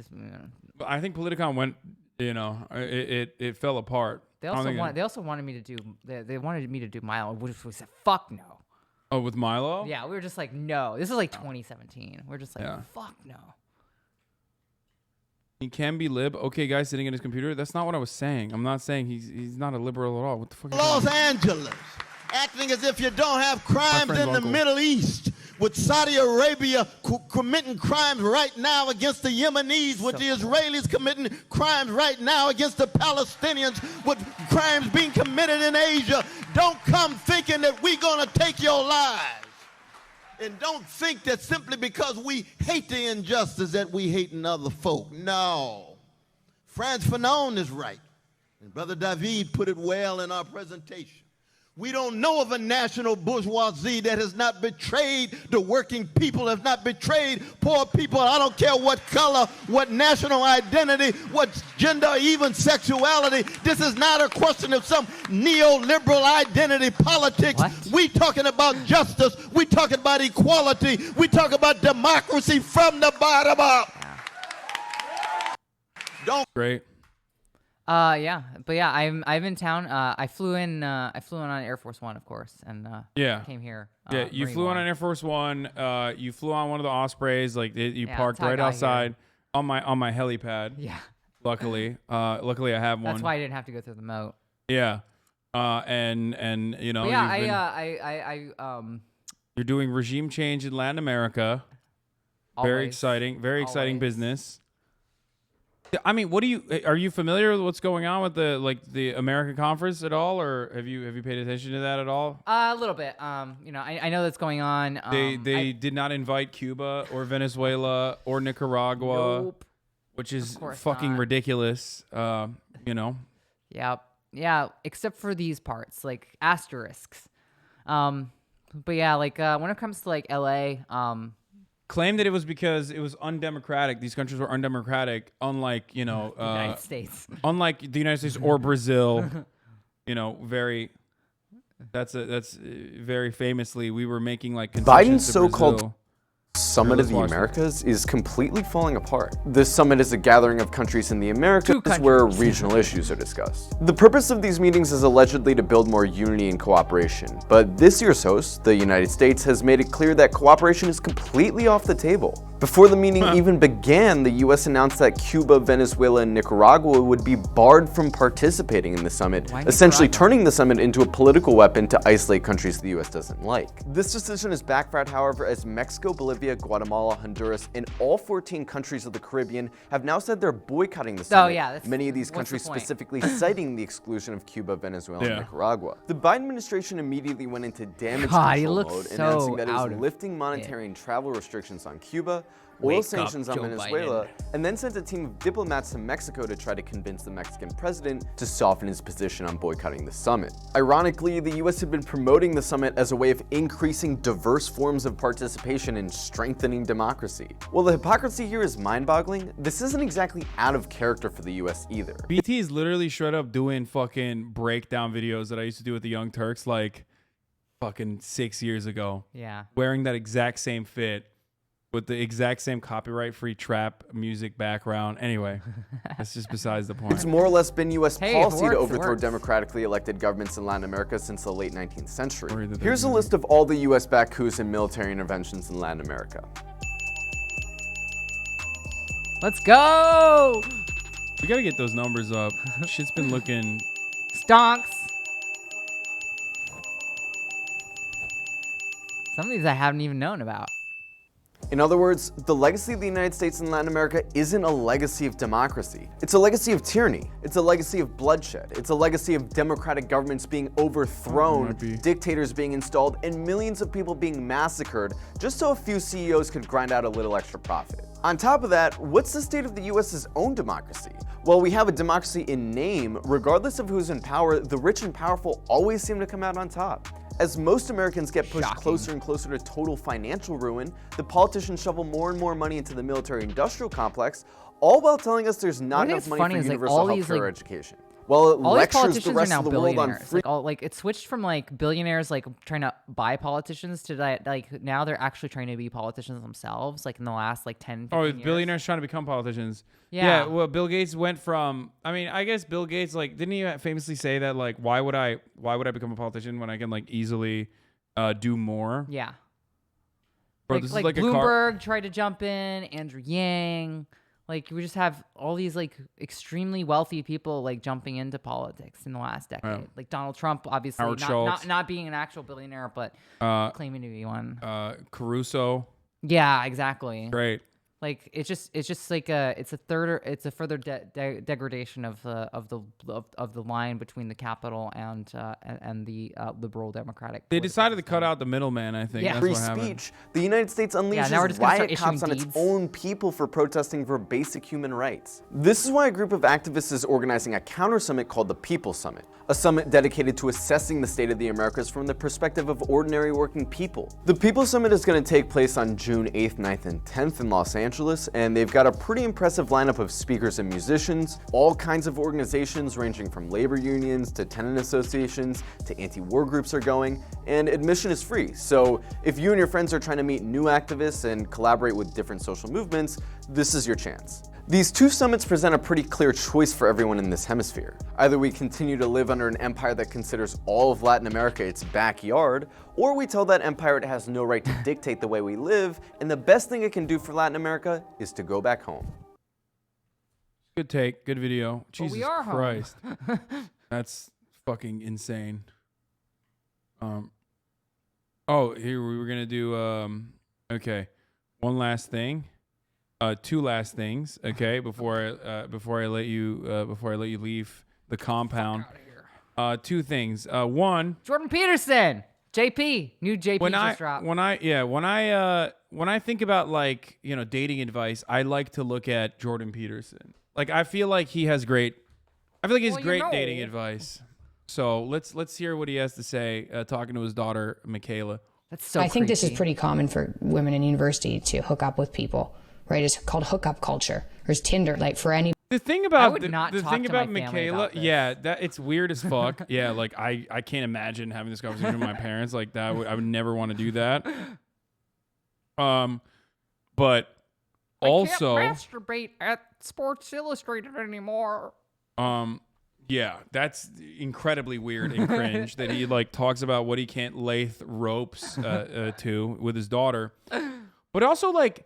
I think Politicon went. It fell apart. They also wanted me to do. They wanted me to do Milo, which we said fuck no. Oh, with Milo? Yeah, we were just like no. This is like 2017. We're just like fuck no. He can be lib. Okay, guy sitting at his computer. That's not what I was saying. I'm not saying he's not a liberal at all. What the fuck? Los Angeles, acting as if you don't have crimes in the Middle East, with Saudi Arabia committing crimes right now against the Yemenis, with the Israelis committing crimes right now against the Palestinians, with crimes being committed in Asia. Don't come thinking that we're gonna take your lives. And don't think that simply because we hate the injustice that we hating other folk. No. Franz Fanon is right. And Brother David put it well in our presentation. We don't know of a national bourgeoisie that has not betrayed the working people, has not betrayed poor people. I don't care what color, what national identity, what gender, even sexuality. This is not a question of some neoliberal identity politics. We talking about justice. We talking about equality. We talk about democracy from the bottom up. Great. Yeah, but yeah, I'm in town. I flew in on Air Force One, of course, and came here. Yeah, you flew on an Air Force One. You flew on one of the Ospreys. Like you parked right outside on my helipad. Yeah. Luckily I have one. That's why I didn't have to go through the moat. Yeah. And you know. But yeah, you're doing regime change in Latin America. Very exciting. Very exciting business. I mean, are you familiar with what's going on with the American conference at all, or have you paid attention to that at all? A little bit. I know that's going on. They did not invite Cuba or Venezuela or Nicaragua, Nope. which is course fucking not. ridiculous. Yeah, except for these parts, like asterisks. But yeah, when it comes to like LA, Claimed that it was because it was undemocratic. These countries were undemocratic, unlike the United States. unlike the United States or Brazil. That's very famously we were making like concessions Biden's to so-called Brazil. Summit of the Americas is completely falling apart. This summit is a gathering of countries in the Americas where regional issues are discussed. The purpose of these meetings is allegedly to build more unity and cooperation, but this year's host, the United States, has made it clear that cooperation is completely off the table. Before the meeting even began, the US announced that Cuba, Venezuela, and Nicaragua would be barred from participating in the summit, essentially turning the summit into a political weapon to isolate countries the US doesn't like. This decision has backfired, however, as Mexico, Bolivia, Guatemala, Honduras, and all 14 countries of the Caribbean have now said they're boycotting the summit. Many of these countries specifically citing the exclusion of Cuba, Venezuela, and Nicaragua. The Biden administration immediately went into damage control mode, announcing that it was lifting monetary and travel restrictions on Cuba, oil sanctions on Venezuela, and then sent a team of diplomats to Mexico to try to convince the Mexican president to soften his position on boycotting the summit. Ironically, the US had been promoting the summit as a way of increasing diverse forms of participation and strengthening democracy. While the hypocrisy here is mind-boggling, this isn't exactly out of character for the US either. BT is literally straight up doing fucking breakdown videos that I used to do with the Young Turks like fucking 6 years ago. Yeah. Wearing that exact same fit with the exact same copyright-free trap music background. Anyway, that's just besides the point. It's more or less been US policy to overthrow democratically elected governments in Latin America since the late 19th century. Here's a list of all the US-backed coups and military interventions in Latin America. Let's go! We gotta get those numbers up. Shit's been looking... Stonks! Some of these I haven't even known about. In other words, the legacy of the United States in Latin America isn't a legacy of democracy. It's a legacy of tyranny. It's a legacy of bloodshed. It's a legacy of democratic governments being overthrown, dictators being installed, and millions of people being massacred just so a few CEOs could grind out a little extra profit. On top of that, what's the state of the US's own democracy? While we have a democracy in name, regardless of who's in power, the rich and powerful always seem to come out on top. As most Americans get pushed closer and closer to total financial ruin, the politicians shovel more and more money into the military-industrial complex, all while telling us there's not enough money for universal healthcare or education. Well, it lectures the rest of the world on free. It switched from billionaires trying to buy politicians to now they're actually trying to be politicians themselves. In the last 10, 15 years. Billionaires trying to become politicians. Yeah. Well, Bill Gates went from. I mean, I guess Bill Gates didn't he famously say that why would I become a politician when I can easily do more? Yeah. Bro, this is Bloomberg tried to jump in. Andrew Yang. We just have all these extremely wealthy people jumping into politics in the last decade. Donald Trump, obviously not being an actual billionaire, but claiming to be one. Caruso. Yeah, exactly. Great. It's a further degradation of the line between the capital and the liberal democratic. They decided to cut out the middleman. I think. Free speech. The United States unleashes riot cops on its own people for protesting for basic human rights. This is why a group of activists is organizing a counter summit called the People's Summit, a summit dedicated to assessing the state of the Americas from the perspective of ordinary working people. The People's Summit is going to take place on June 8th, 9th, and 10th in Los Angeles, and they've got a pretty impressive lineup of speakers and musicians, all kinds of organizations ranging from labor unions to tenant associations to anti-war groups are going, and admission is free. So if you and your friends are trying to meet new activists and collaborate with different social movements, this is your chance. These two summits present a pretty clear choice for everyone in this hemisphere. Either we continue to live under an empire that considers all of Latin America its backyard, or we tell that empire it has no right to dictate the way we live, and the best thing it can do for Latin America is to go back home. Good take, good video. Well, Jesus Christ. That's fucking insane. Here we were gonna do okay. One last thing. Two last things, okay, before I let you leave the compound. Two things. One, Jordan Peterson, JP, new JP just dropped. When I think about like, you know, dating advice, I like to look at Jordan Peterson. Like I feel like he has great dating advice. So let's hear what he has to say. Talking to his daughter Michaela. That's so. I think this is pretty common for women in university to hook up with people. Right, it's called hookup culture. There's Tinder, like for any. The thing about the thing about my family Michaela, about this. yeah, that it's weird as fuck. Yeah, like I can't imagine having this conversation with my parents like that. I would never want to do that. But also, I can't masturbate at Sports Illustrated anymore. Yeah, that's incredibly weird and cringe that he like talks about what he can't lathe ropes to with his daughter. But also like.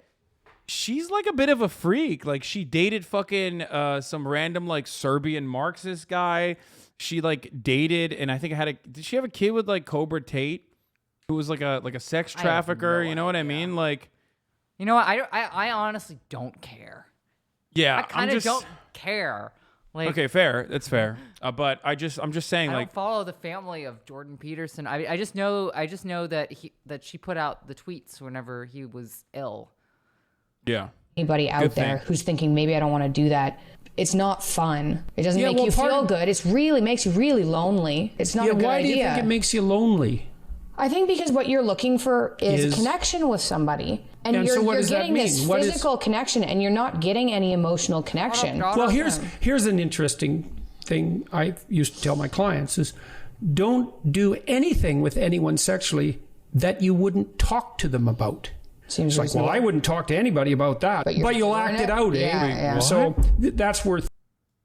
She's like a bit of a freak. Like she dated fucking some random like Serbian Marxist guy. She like dated and I think did she have a kid with like Cobra Tate, who was like a sex trafficker? You know what I mean? Like, you know what? I honestly don't care. Yeah, I kind of don't care. Like, okay, fair. That's fair. But I'm just saying I like don't follow the family of Jordan Peterson. I just know that she put out the tweets whenever he was ill. Yeah. Anybody out there who's thinking maybe I don't want to do that. It's not fun. It doesn't make you feel good. It's really makes you really lonely. It's not a good idea. Why do you think it makes you lonely? I think because what you're looking for is connection with somebody. And you're getting this physical connection and you're not getting any emotional connection. Well, here's an interesting thing I used to tell my clients is don't do anything with anyone sexually that you wouldn't talk to them about. Seems like, well, I wouldn't talk to anybody about that, but you'll act it out, yeah. So that's worth.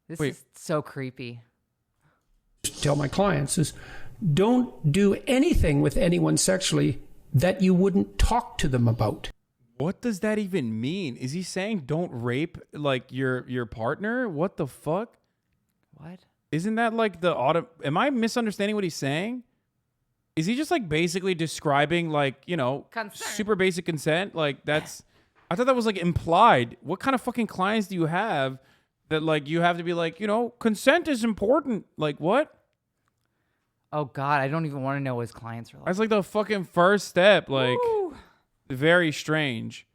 This is so creepy. Tell my clients is don't do anything with anyone sexually that you wouldn't talk to them about. What does that even mean? Is he saying don't rape like your partner? What the fuck? What? Isn't that like the autumn? Am I misunderstanding what he's saying? Is he just like basically describing like, you know, super basic consent? Like that's, I thought that was like implied. What kind of fucking clients do you have that like you have to be like, you know, consent is important? Like what? Oh God, I don't even want to know what his clients are like. That's like the fucking first step. Like very strange.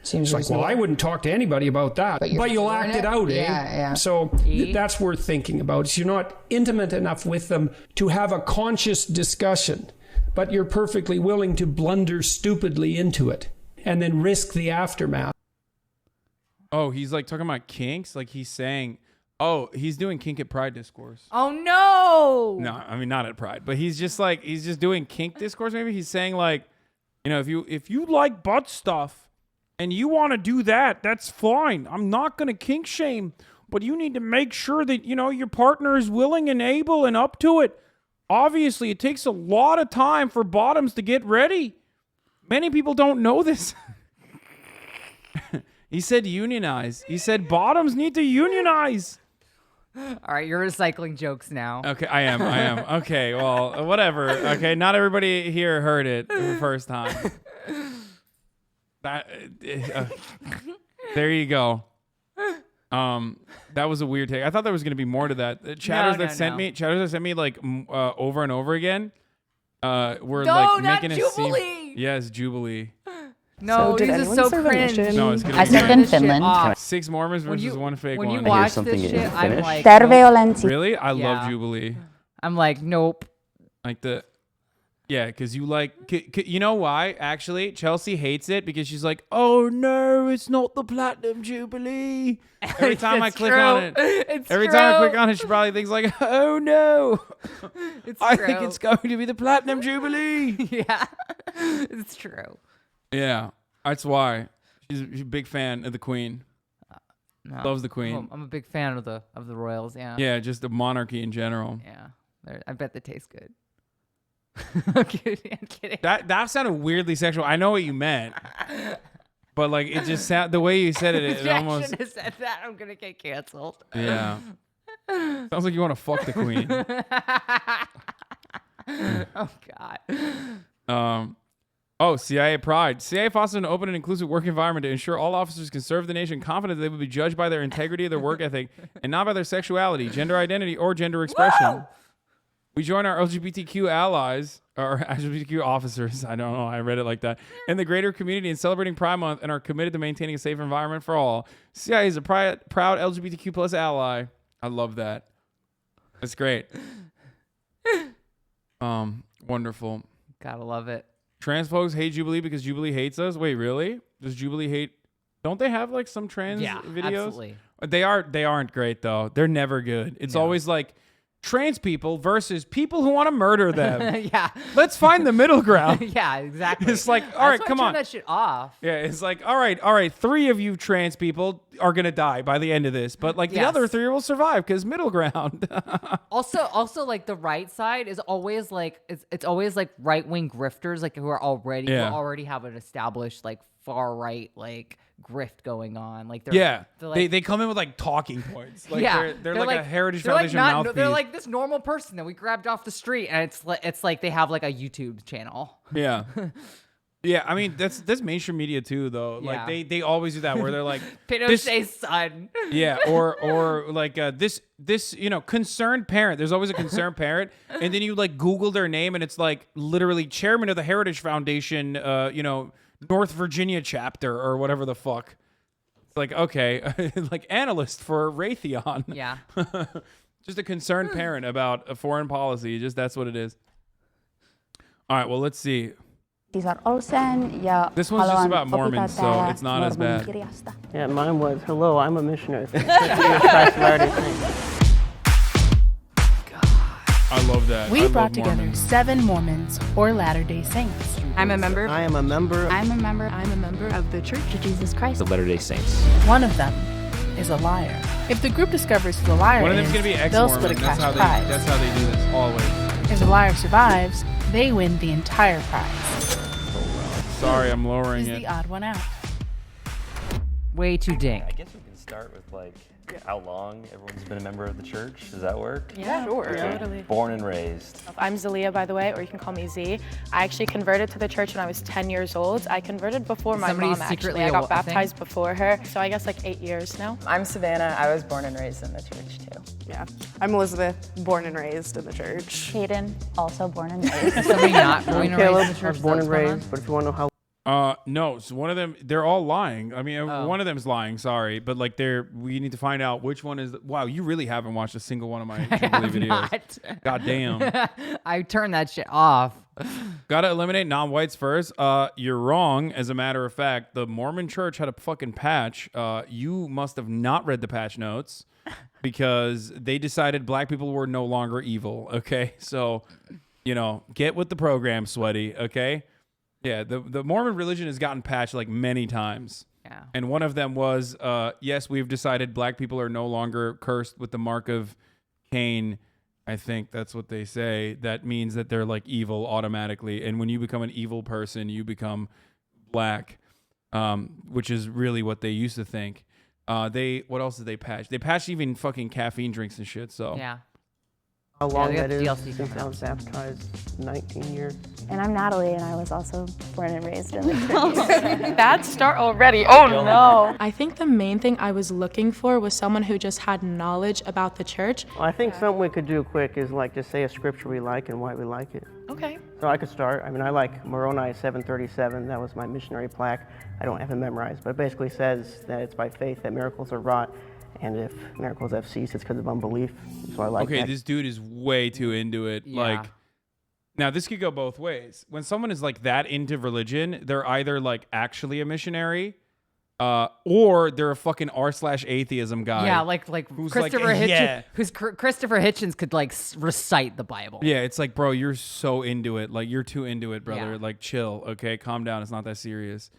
Seems like, well, I wouldn't talk to anybody about that, but you'll act it out, Yeah. So that's worth thinking about. So you're not intimate enough with them to have a conscious discussion, but you're perfectly willing to blunder stupidly into it and then risk the aftermath. Oh, he's like talking about kinks? Like he's saying, oh, he's doing kink at Pride discourse. Oh no! No, I mean not at Pride, but he's just doing kink discourse maybe. He's saying like, you know, if you like butt stuff, and you want to do that, that's fine. I'm not going to kink shame, but you need to make sure that, you know, your partner is willing and able and up to it. Obviously, it takes a lot of time for bottoms to get ready. Many people don't know this. He said unionize. He said bottoms need to unionize. All right, you're recycling jokes now. Okay, I am. Okay, well, whatever. Okay, not everybody here heard it for the first time. There you go. That was a weird take. I thought there was going to be more to that. Chatters that sent me like over and over again. Were like making it seem. Yes, Jubilee. No, this is so cringe. No, it's gonna I speak in Finland. 6 Mormons versus one fake one. When you watch this shit, I'm like, really? I love Jubilee. I'm like, nope. Like yeah, because you like, you know why? Actually, Chelsea hates it because she's like, oh no, it's not the Platinum Jubilee. Every time I click on it, every time I click on it, she probably thinks like, oh no, I think it's going to be the Platinum Jubilee. Yeah, it's true. Yeah, that's why she's a big fan of the Queen. No, loves the Queen. I'm a big fan of the royals. Yeah. Yeah, just the monarchy in general. Yeah, I bet they taste good. I'm kidding. That sounded weirdly sexual. I know what you meant, but like it just sound the way you said it. It almost. I should have said that. I'm gonna get canceled. Yeah. Sounds like you want to fuck the Queen. Oh God. Oh, CIA pride. CIA fosters an open and inclusive work environment to ensure all officers can serve the nation confident that they will be judged by their integrity of their work ethic and not by their sexuality, gender identity, or gender expression. Whoa! We join our LGBTQ allies, or LGBTQ officers, I don't know, I read it like that, in the greater community in celebrating Pride Month and are committed to maintaining a safe environment for all. CIA is a proud LGBTQ plus ally. I love that. That's great. Wonderful. Gotta love it. Trans folks hate Jubilee because Jubilee hates us. Wait, really? Does Jubilee hate? Don't they have like some trans videos? Absolutely. They aren't great though. They're never good. It's always like trans people versus people who want to murder them. Yeah. Let's find the middle ground. Yeah, exactly. It's like, all right, come on. Turn that shit off. Yeah, it's like, all right. 3 of you trans people are gonna die by the end of this, but like the other 3 will survive because middle ground. Also, like the right side is always like it's always like right wing grifters, like who already have an established like far right like grift going on. Like they're like, they come in with like talking points. Like they're like a Heritage they're Foundation like mouthpiece. They're like this normal person that we grabbed off the street, and it's like they have like a YouTube channel. Yeah. Yeah, I mean that's mainstream media too, though. Like they always do that where they're like Pinochet's son. Yeah, or like this concerned parent. There's always a concerned parent, and then you like Google their name, and it's like literally chairman of the Heritage Foundation, North Virginia chapter or whatever the fuck. It's like okay, like analyst for Raytheon. Yeah. Just a concerned parent about a foreign policy. Just that's what it is. All right, well let's see. This one's just about Mormons, so it's not as bad. Yeah, mine was, hello, I'm a missionary. I love that. We brought together 7 Mormons or Latter-day Saints. I'm a member. I am a member. I'm a member. I'm a member of the Church of Jesus Christ. The Latter-day Saints. One of them is a liar. If the group discovers who the liar One of is, them's gonna be they'll split a ex-Mormon. cash prize. That's how they do this always. If the liar survives, they win the entire prize. Sorry, I'm lowering He's it. the odd one out. Way too dink. I guess we can start with like how long everyone's been a member of the church. Does that work? Yeah, sure. Okay. Totally. Born and raised. I'm Zalia, by the way, or you can call me Z. I actually converted to the church when I was 10 years old. I converted before my mom, actually. I got baptized before her, so I guess like 8 years now. I'm Savannah. I was born and raised in the church, too. Yeah. I'm Elizabeth, born and raised in the church. Hayden, also born and raised. Somebody not born and raised in the church. I was born and raised, but if you want to know how. No, so one of them, they're all lying. I mean, one of them's lying, sorry, but like we need to find out which one is, wow, you really haven't watched a single one of my Jubilee videos. God damn. I turned that shit off. Gotta eliminate non-whites first. You're wrong. As a matter of fact, the Mormon church had a fucking patch. You must have not read the patch notes because they decided black people were no longer evil, okay? So, get with the program, sweaty, okay? Yeah, the Mormon religion has gotten patched like many times. Yeah. And one of them was, yes, we've decided black people are no longer cursed with the mark of Cain. I think that's what they say. That means that they're like evil automatically. And when you become an evil person, you become black, which is really what they used to think. What else did they patch? They patched even fucking caffeine drinks and shit. So yeah. How long Yeah, that is DLC since I was baptized, 19 years. And I'm Natalie, and I was also born and raised in the church. Bad start already. Oh no. I think the main thing I was looking for was someone who just had knowledge about the church. Well, I think something we could do quick is like just say a scripture we like and why we like it. Okay. So I could start. I mean, I like Moroni 7:37. That was my missionary plaque. I don't have it memorized, but it basically says that it's by faith that miracles are wrought. And if miracles have ceased, it's because of unbelief. So I like that. Okay, this dude is way too into it. Yeah. Like, now this could go both ways. When someone is like that into religion, they're either like actually a missionary, or they're a fucking r/atheism guy. Yeah, like who's Christopher like, Hitchens. yeah. Christopher Hitchens could like recite the Bible. Yeah, it's like, bro, you're so into it. Like, you're too into it, brother. Yeah. Like, chill. Okay, calm down. It's not that serious.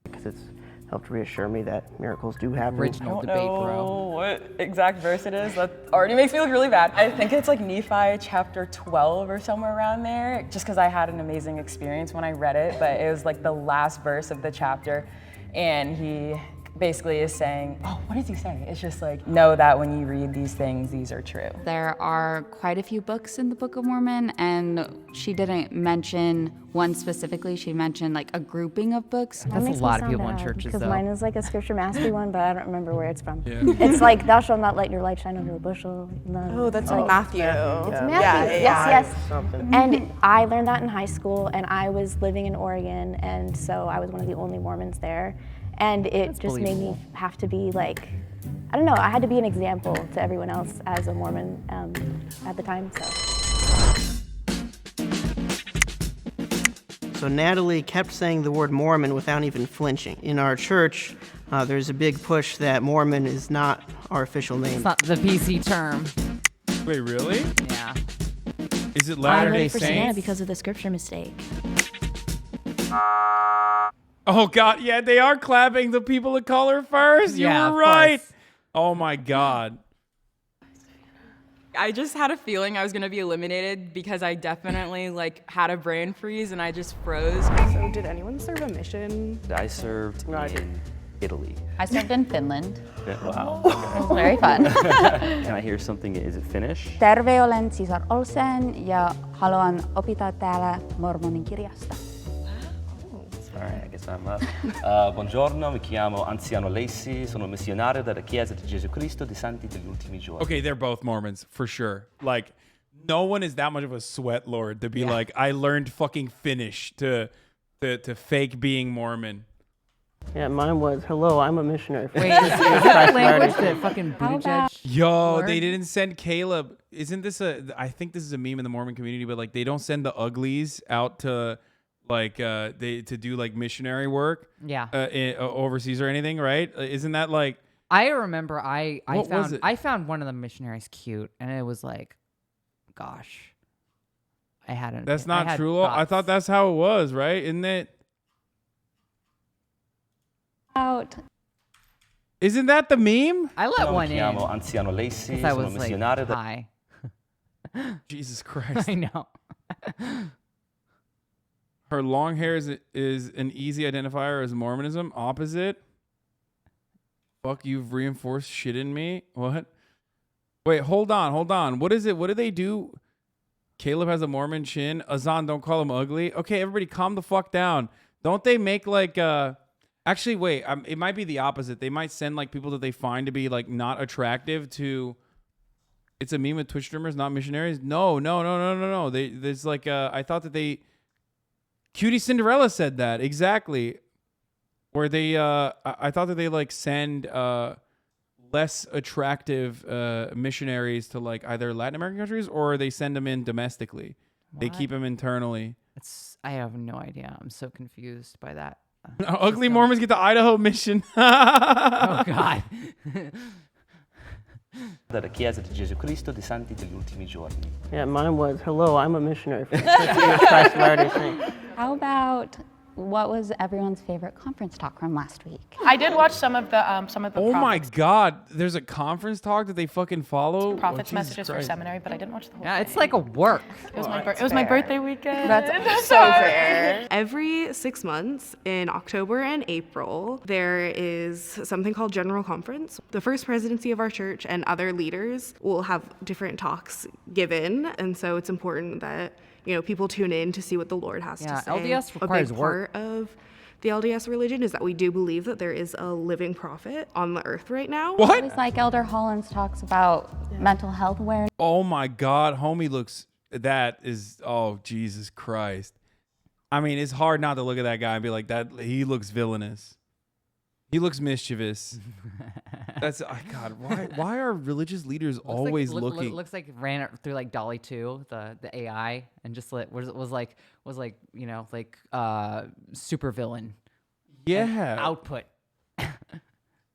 because it's helped reassure me that miracles do happen. Original debate, bro. What exact verse it is. That already makes me look really bad. I think it's like Nephi chapter 12 or somewhere around there, just because I had an amazing experience when I read it, but it was like the last verse of the chapter, and he basically is saying, oh, what does he say? It's just like, know that when you read these things, these are true. There are quite a few books in the Book of Mormon, and she didn't mention one specifically. She mentioned like a grouping of books. That's a lot of people in churches, because though. mine is like a scripture mastery one, but I don't remember where it's from. Yeah. It's like, thou shalt not let your light shine under a bushel. No. Oh, that's like Matthew. It's Yeah. Matthew. Yeah. Yes. And I learned that in high school, and I was living in Oregon, and so I was one of the only Mormons there. And it just made me have to be like, I don't know, I had to be an example to everyone else as a Mormon at the time, So Natalie kept saying the word Mormon without even flinching. In our church, there's a big push that Mormon is not our official name. It's not the PC term. Wait, really? Yeah. Is it Latter-day for Savannah Saints? because of the scripture mistake. Oh God, yeah, they are clapping the people of color first. You Yeah, were of right. course. Oh my God. I just had a feeling I was gonna be eliminated because I definitely like had a brain freeze and I just froze. So did anyone serve a mission? I served in Italy. I served in Finland. Wow. It was very fun. Can I hear something? Is it Finnish? Terve, olen Cesar Olsen ja haluan opettaa täällä Mormonin kirjasta. All right, I guess I'm up. Buongiorno, mi chiamo Anziano Lacey, sono missionario della Chiesa di Gesù Cristo dei Santi degli Ultimi Giorni. Okay, they're both Mormons for sure. Like, no one is that much of a sweat lord to be like, I learned fucking Finnish to fake being Mormon. Yeah, mine was, hello, I'm a missionary. Wait, is that language that fucking Buttigieg? Yo, Lord? they didn't send Caleb. Isn't this I think this is a meme in the Mormon community, but like they don't send the uglies out to like to do like missionary work. Yeah. Overseas or anything, right? Isn't that like? I remember I What was found it? I found one of the missionaries cute, and it was like, gosh, I hadn't. That's I not had true. I thoughts. thought that's how it was, right? Isn't it? Isn't that the meme? I let one Mi in. chiamo Anziano Lacey, 'Cause I sono was like, missionario da... hi. Jesus Christ. I know. Her long hair is an easy identifier as Mormonism. Opposite. Fuck, you've reinforced shit in me. What? Wait, hold on. What is it? What do they do? Caleb has a Mormon chin. Hasan, don't call him ugly. Okay, everybody calm the fuck down. Don't they make like actually wait, it might be the opposite. They might send like people that they find to be like not attractive to. It's a meme with Twitch streamers, not missionaries. No. There's like I thought that they Cutie Cinderella said that exactly, where they I thought that they like send less attractive missionaries to like either Latin American countries or they send them in domestically. They keep them internally. I have no idea. I'm so confused by that. Ugly Mormons get the Idaho mission. Oh God. dalla Chiesa di Gesù Cristo dei Santi degli Ultimi Giorni. Yeah, mine was, hello, I'm a missionary from 50 years Christ Latter-day Saints. How about what was everyone's favorite conference talk from last week? I did watch some of the Oh my God! There's a conference talk that they fucking follow. prophets' Jesus messages for Christ. seminary, but I didn't watch the whole Yeah, thing. it's like a work. It was my birthday weekend. That's so fair. Every 6 months in October and April, there is something called General Conference. The First Presidency of our church and other leaders will have different talks given, and so it's important that people tune in to see what the Lord has to say. LDS requires a big work. part of the LDS religion is that we do believe that there is a living prophet on the earth right now. What? It's like Elder Hollins talks about mental health awareness. Oh my God, homie looks. That is. Oh Jesus Christ. I mean, it's hard not to look at that guy and be like, that. He looks villainous. He looks mischievous. That's God. Why are religious leaders always looking? Looks like ran through like Dolly 2, the AI, and just was like super villain. Yeah. Output.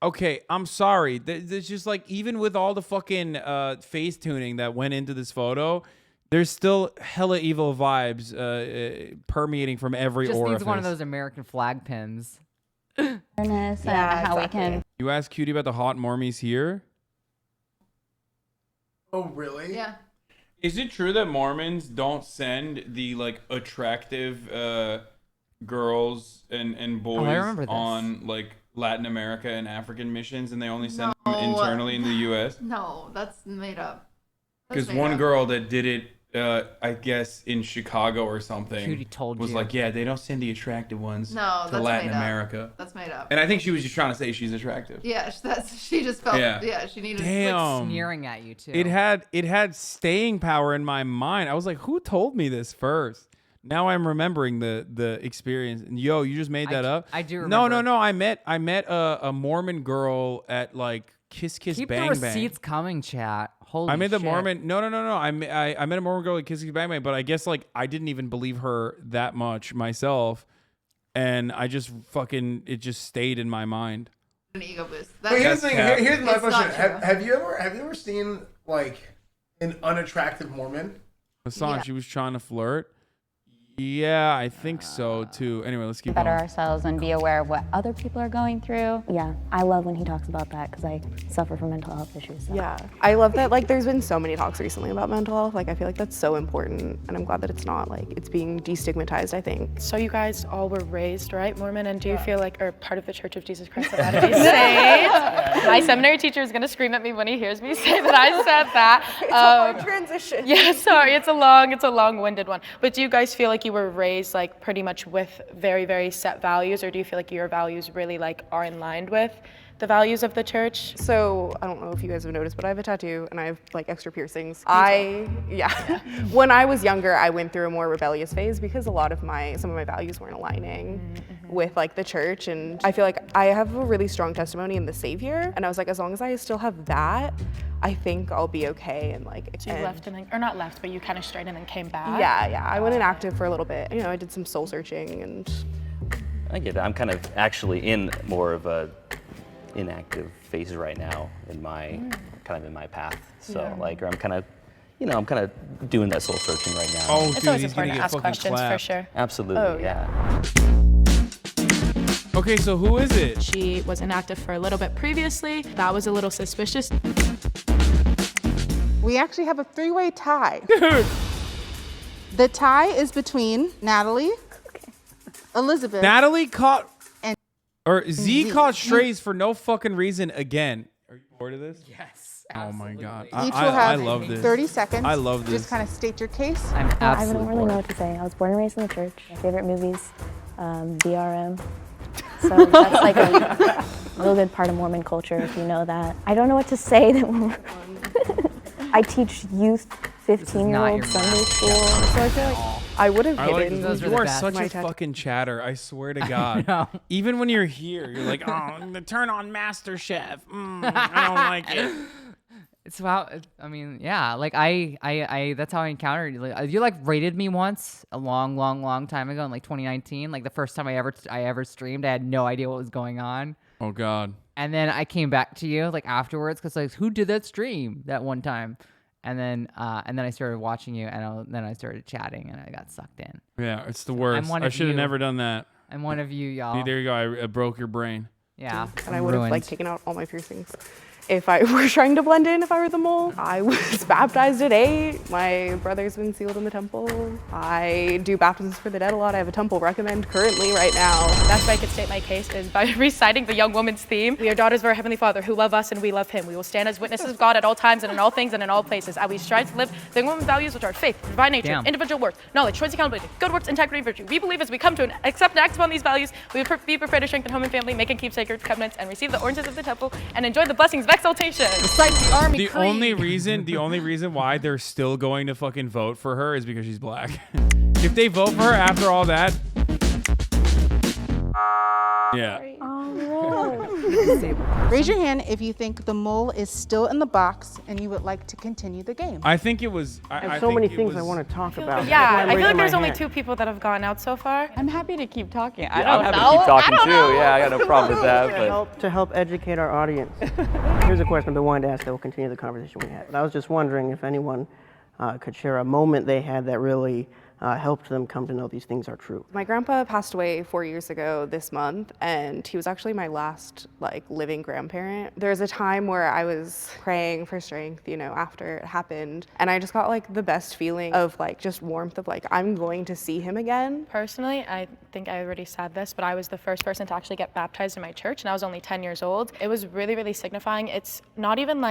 Okay, I'm sorry. There's just like, even with all the fucking face tuning that went into this photo, there's still hella evil vibes permeating from every Just orifice. needs one of those American flag pins. And how we can. You asked Cutie about the hot Mormies here? Oh, really? Yeah. Is it true that Mormons don't send the like attractive girls and boys remember this. on like Latin America and African missions, and they only send them internally in the U.S.? No, that's made up. Because one girl that did it, I guess in Chicago or something, was like, yeah, they don't send the attractive ones to Latin America. That's made up. And I think she was just trying to say she's attractive. Yeah, she just felt. Yeah, she needed. Damn. Sneering at you too. It had staying power in my mind. I was like, who told me this first? Now I'm remembering the experience. And yo, you just made that up? I do remember. No. I met a Mormon girl at like Kiss Kiss Keep Bang the Bang. receipts coming, chat. Holy I met the shit. Mormon. No. I met a Mormon girl at Kiss Kiss Bang Bang, but I guess like I didn't even believe her that much myself, and I just it just stayed in my mind. An ego boost. But here's the thing. Here's my question. Have you ever seen like an unattractive Mormon? Hasan, she was trying to flirt. Yeah, I think so too. Anyway, let's keep better going. ourselves and be aware of what other people are going through. Yeah, I love when he talks about that because I suffer from mental health issues. So. Yeah, I love that. Like, there's been so many talks recently about mental health. Like, I feel like that's so important, and I'm glad that it's not like it's being destigmatized. I think. So you guys all were raised, right, Mormon, and do you feel like are part of the Church of Jesus Christ of Latter-day Saints? My seminary teacher is gonna scream at me when he hears me say that I said that. It's a hard transition. Yeah, sorry, it's a long-winded one. But do you guys feel like you were raised like pretty much with very, very set values, or do you feel like your values really like are in line with the values of the church? So I don't know if you guys have noticed, but I have a tattoo and I have like extra piercings. When I was younger, I went through a more rebellious phase because some of my values weren't aligning with like the church, and I feel like I have a really strong testimony in the Savior, and I was like, as long as I still have that, I think I'll be okay. And like, so you left and then, or not left, but you kind of strayed and then came back. Yeah. I went inactive for a little bit. You know, I did some soul searching, and I get that. I'm kind of actually in more of a inactive phase right now in my path. So I'm kind of doing that soul searching right now. Oh, it's always important to ask questions for sure. Absolutely. Oh, yeah. Okay, so who is it? She was inactive for a little bit previously. That was a little suspicious. We actually have a three-way tie. The tie is between Natalie, Elizabeth, Natalie caught and Z caught strays for no fucking reason again. Are you bored of this? Yes. Oh my god. Each will I have love this. 30 seconds. I love this. Just kind of state your case. I don't really know what to say. I was born and raised in the church. My favorite movies, BRM. So that's like a real good part of Mormon culture, if you know that. I don't know what to say. I teach youth 15-year-old Sunday school. So I feel like I would have hidden. those. You are such a fucking chatter. I swear to God. Even when you're here, you're like, oh, turn on MasterChef. I don't like it. It's about. I mean, yeah. Like I that's how I encountered you. Like, you like rated me once a long time ago in like 2019. Like the first time I ever streamed, I had no idea what was going on. Oh God. And then I came back to you like afterwards because like who did that stream that one time? And then I started watching you, and then I started chatting, and I got sucked in. Yeah, it's the worst. I should have never done that. I'm one of you, y'all. There you go. I broke your brain. Yeah. And I would have like taken out all my piercings. If I were trying to blend in, if I were the mole. I was baptized at 8. My brother's been sealed in the temple. I do baptisms for the dead a lot. I have a temple recommend currently right now. That's why I could state my case is by reciting the young woman's theme. We are daughters of our Heavenly Father who love us and we love Him. We will stand as witnesses of God at all times and in all things and in all places. As we strive to live the young woman's values, which are faith, divine nature, individual worth, knowledge, choice, accountability, good works, integrity, and virtue. We believe as we come to accept and act upon these values, we will be prepared to strengthen home and family, make and keep sacred covenants, and receive the ordinances of the temple, and enjoy the blessings of exaltation. The only reason why they're still going to fucking vote for her is because she's black. If they vote for her after all that, yeah. Raise your hand if you think the mole is still in the box and you would like to continue the game. I think it was. I have so many things I want to talk about. Yeah, I feel like there's only 2 people that have gone out so far. I'm happy to keep talking. I'm happy to keep talking too. Yeah, I got no problem with that. But To help educate our audience, here's a question I've been wanting to ask that will continue the conversation we had. But I was just wondering if anyone could share a moment they had that really helped them come to know these things are true. My grandpa passed away 4 years ago this month, and he was actually my last living grandparent. There was a time where I was praying for strength, after it happened, and I just got the best feeling of just warmth of I'm going to see him again. Personally, I think I already said this, but I was the first person to actually get baptized in my church, and I was only 10 years old. It was really, really signifying. It's not even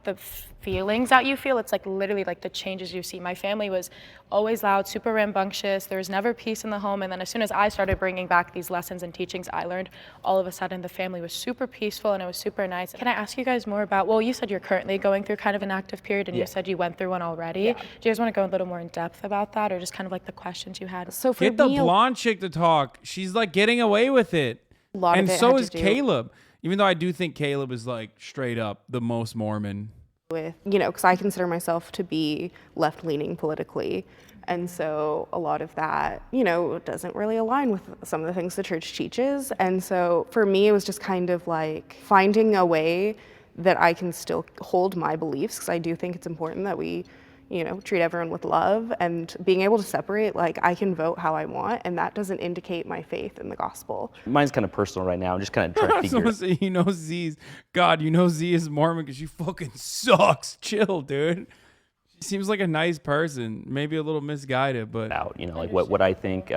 the feelings that you feel, it's literally the changes you see. My family was always loud, super rambunctious. There was never peace in the home. And then as soon as I started bringing back these lessons and teachings I learned, all of a sudden the family was super peaceful and it was super nice. Can I ask you guys more about, well, you said you're currently going through kind of an active period, and you said you went through one already. Yeah. Do you guys want to go a little more in depth about that, or just kind of the questions you had? So for Get the blonde chick to talk. She's getting away with it. And so is Caleb. Even though I do think Caleb is straight up the most Mormon. With, because I consider myself to be left-leaning politically. And so a lot of that, doesn't really align with some of the things the church teaches. And so for me, it was just kind of finding a way that I can still hold my beliefs, because I do think it's important that we, treat everyone with love, and being able to separate, I can vote how I want, and that doesn't indicate my faith in the gospel. Mine's kind of personal right now. I'm just kind of trying to figure Someone say, Z is Mormon because she fucking sucks. Chill, dude. She seems like a nice person, maybe a little misguided, but what I think.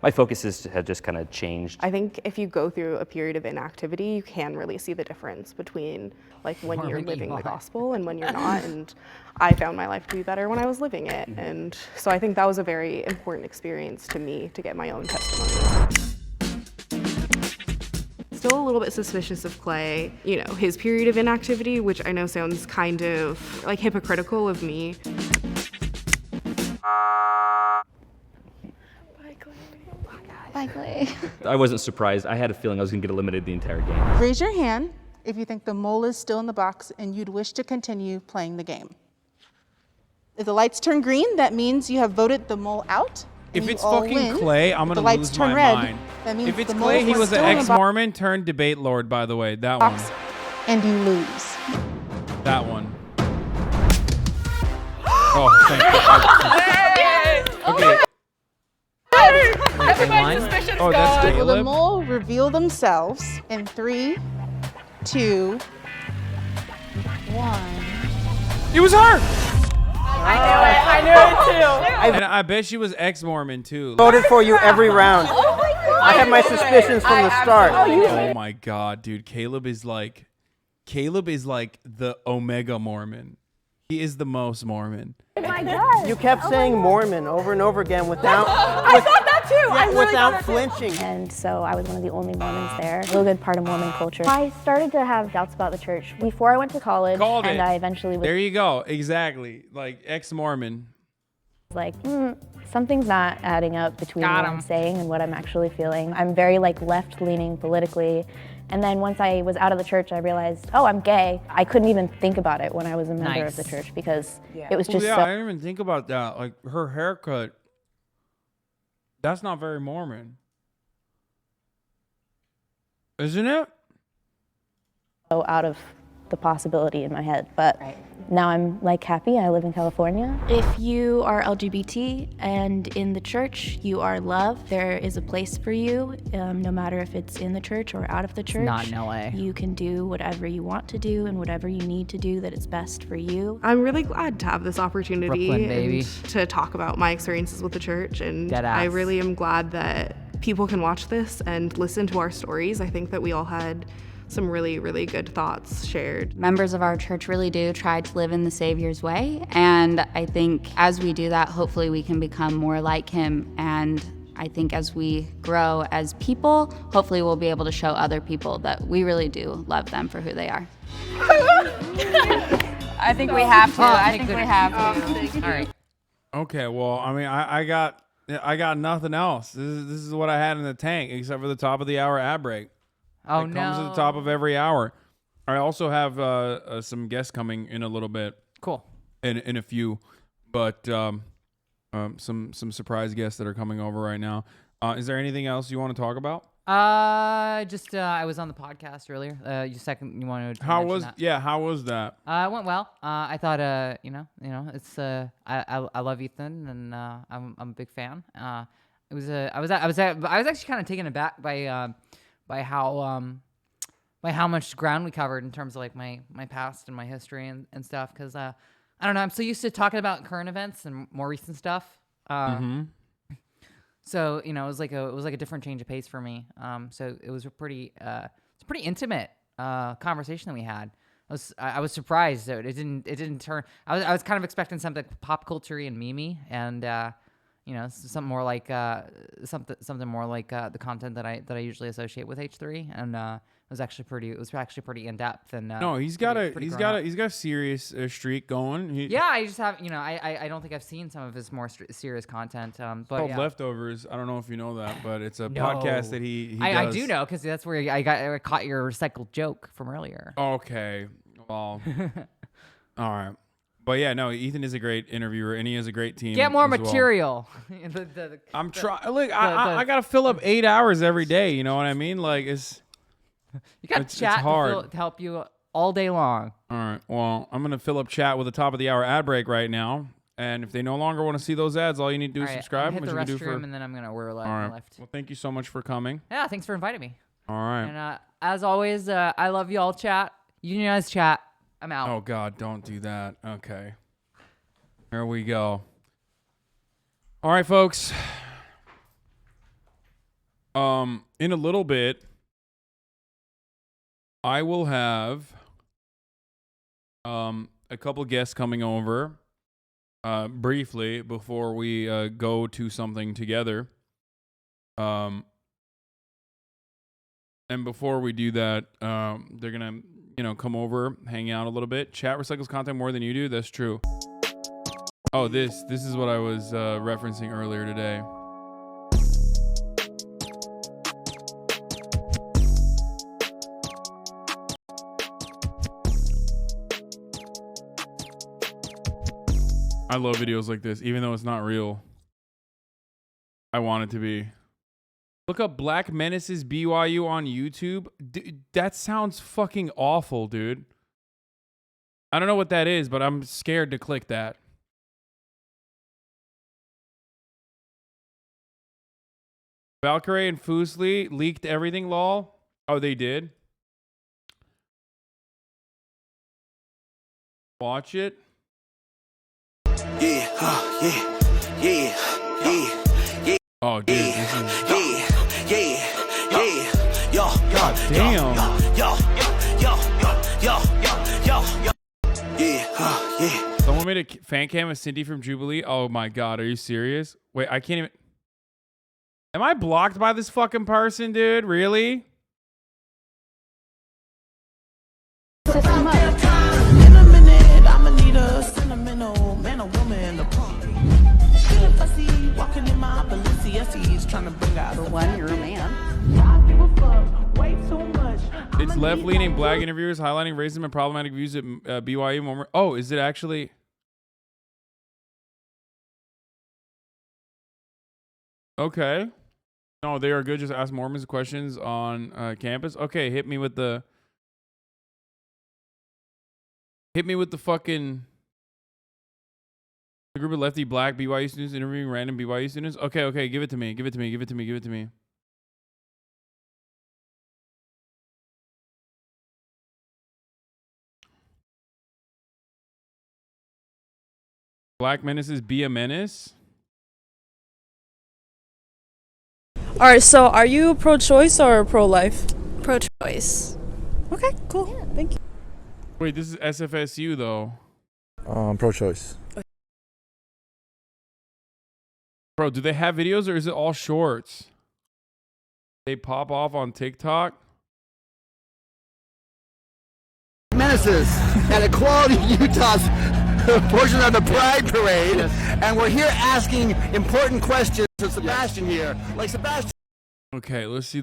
My focus has just kind of changed. I think if you go through a period of inactivity, you can really see the difference between when you're living the gospel and when you're not. And I found my life to be better when I was living it. And so I think that was a very important experience to me to get my own testimony. Still a little bit suspicious of Clay, his period of inactivity, which I know sounds kind of hypocritical of me. Bye, Clay. I wasn't surprised. I had a feeling I was going to get eliminated the entire game. Raise your hand if you think the mole is still in the box and you'd wish to continue playing the game. If the lights turn green, that means you have voted the mole out. If it's fucking Clay, I'm going to lose my mind. That means if it's Clay, he was an ex-Mormon turned debate lord, by the way. That one. And you lose. That one. Oh, thank you. Okay. Everybody's suspicion's Oh, that's gone. Will the Caleb? mole reveal themselves in 3, 2, 1. It was her! I knew it too. And I bet she was ex-Mormon too. Voted for you every round. I had my suspicions from the start. Oh my god, dude. Caleb is like the Omega Mormon. He is the most Mormon. Oh my God. You kept saying Mormon over and over again without flinching. And so I was one of the only Mormons there. A real good part of Mormon culture. I started to have doubts about the church before I went to college. And I eventually was. There you go. Exactly. Ex-Mormon. Something's not adding up between what I'm saying and what I'm actually feeling. I'm very left-leaning politically. And then once I was out of the church, I realized, oh, I'm gay. I couldn't even think about it when I was a member of the church because it was just I didn't even think about that. Her haircut, that's not very Mormon. Isn't it? Out of the possibility in my head. But now I'm happy. I live in California. If you are LGBT and in the church, you are loved. There is a place for you, no matter if it's in the church or out of the church. Not in LA. You can do whatever you want to do and whatever you need to do that is best for you. I'm really glad to have this opportunity Brooklyn, baby. And to talk about my experiences with the church. And Deadass. I really am glad that people can watch this and listen to our stories. I think that we all had some really, really good thoughts shared. Members of our church really do try to live in the Savior's way, and I think as we do that, hopefully we can become more like him. And I think as we grow as people, hopefully we'll be able to show other people that we really do love them for who they are. I think we have to. I think we have to. All right. Okay, well, I mean, I got nothing else. This is what I had in the tank, except for the top of the hour ad break. Oh, it comes at the top of every hour. I also have some guests coming in a little bit. Cool. In a few, but some surprise guests that are coming over right now. Is there anything else you want to talk about? Just I was on the podcast earlier. You wanted to How mention was that. how was that? It went well. I thought it's I love Ethan and I'm a big fan. It was I was actually kind of taken aback by how much ground we covered in terms of like my past and my history and stuff, because I don't know, I'm so used to talking about current events and more recent stuff. So it was like a different change of pace for me. So it was a pretty intimate conversation that we had. I was surprised that it didn't turn. I was kind of expecting something pop culture-y and memey, and something more like something more like the content that I usually associate with H3, and it was actually pretty in depth. And no, he's got a serious streak going. I just have I don't think I've seen some of his more serious content. But called Leftovers. I don't know if you know that, but it's a podcast that he does. I do know, because that's where I caught your recycled joke from earlier. Okay, well, all right. But yeah, no, Ethan is a great interviewer, and he has a great team. Get more material. I'm trying. Look, I gotta fill up 8 hours every day. You know what I mean? Like you got chat to help you all day long. All right. Well, I'm gonna fill up chat with the top of the hour ad break right now. And if they no longer want to see those ads, all you need to do is subscribe. Hit the restroom, and then I'm gonna order left. Well, thank you so much for coming. Yeah, thanks for inviting me. All right. And as always, I love you all, chat. Unionized chat. I'm out. Oh God, don't do that. Okay. Here we go. All right, folks. In a little bit, I will have a couple guests coming over briefly before we go to something together. And before we do that, they're gonna come over, hang out a little bit. Chat recycles content more than you do. That's true. Oh, this is what I was referencing earlier today. I love videos like this, even though it's not real. I want it to be. Look up blackmenaces BYU on YouTube. That sounds fucking awful, dude. I don't know what that is, but I'm scared to click that. Valkyrae and Fuslie leaked everything, lol. Oh, they did? Watch it. Yeah, Oh, dude. Yo. God damn. Someone made a fan cam of Cindy from Jubilee. Oh my God, are you serious? Wait, I can't even. Am I blocked by this fucking person, dude? Really? In a minute, I'ma need a sentimental man or woman to pump. If I see walking in my Balenciennes, trying to bring out a one, you're a man. I give a fuck way too much. It's left-leaning black interviewers highlighting racism and problematic views at BYU. Oh, is it actually? Okay. No, they are good. Just ask Mormons questions on campus. Okay, hit me with the fucking the group of lefty black BYU students interviewing random BYU students. Okay, give it to me. Give it to me. Black menaces be a menace. All right, so are you pro-choice or pro-life? Pro-choice. Okay, cool. Yeah, thank you. Wait, this is SFSU though. Pro-choice. Bro, do they have videos or is it all shorts? They pop off on TikTok? Menaces at Equality Utah's portion of the Pride Parade, and we're here asking important questions to Sebastian here. Like Sebastian. Okay, let's see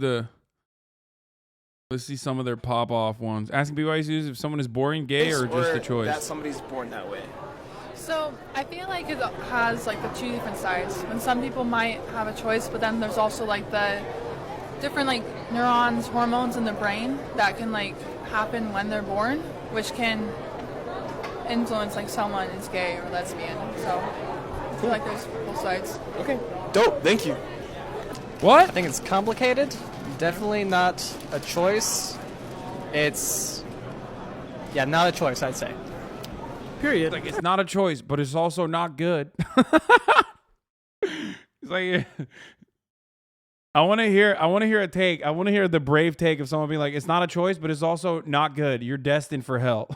some of their pop off ones. Asking BYU students if someone is boring, gay, or just a choice. That somebody's born that way. So I feel like it has like the two different sides. When some people might have a choice, but then there's also like the different like neurons, hormones in the brain that can like happen when they're born, which can influence like someone is gay or lesbian. So I feel like there's both sides. Okay. Dope. Thank you. What? I think it's complicated. Definitely not a choice. It's not a choice, I'd say. Period. Like, it's not a choice, but it's also not good. It's like, I want to hear a take. I want to hear the brave take of someone being like, it's not a choice, but it's also not good. You're destined for hell.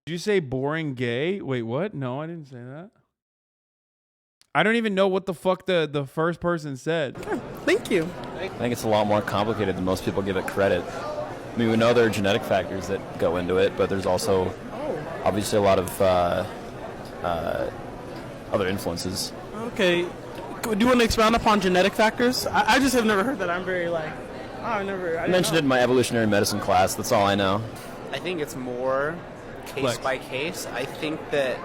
Did you say boring gay? Wait, what? No, I didn't say that. I don't even know what the fuck the first person said. Thank you. I think it's a lot more complicated than most people give it credit. I mean, we know there are genetic factors that go into it, but there's also obviously a lot of other influences. Okay. Do you want to expound upon genetic factors? I just have never heard that. I'm very like, I mentioned it in my evolutionary medicine class. That's all I know. I think it's more case by case. I think that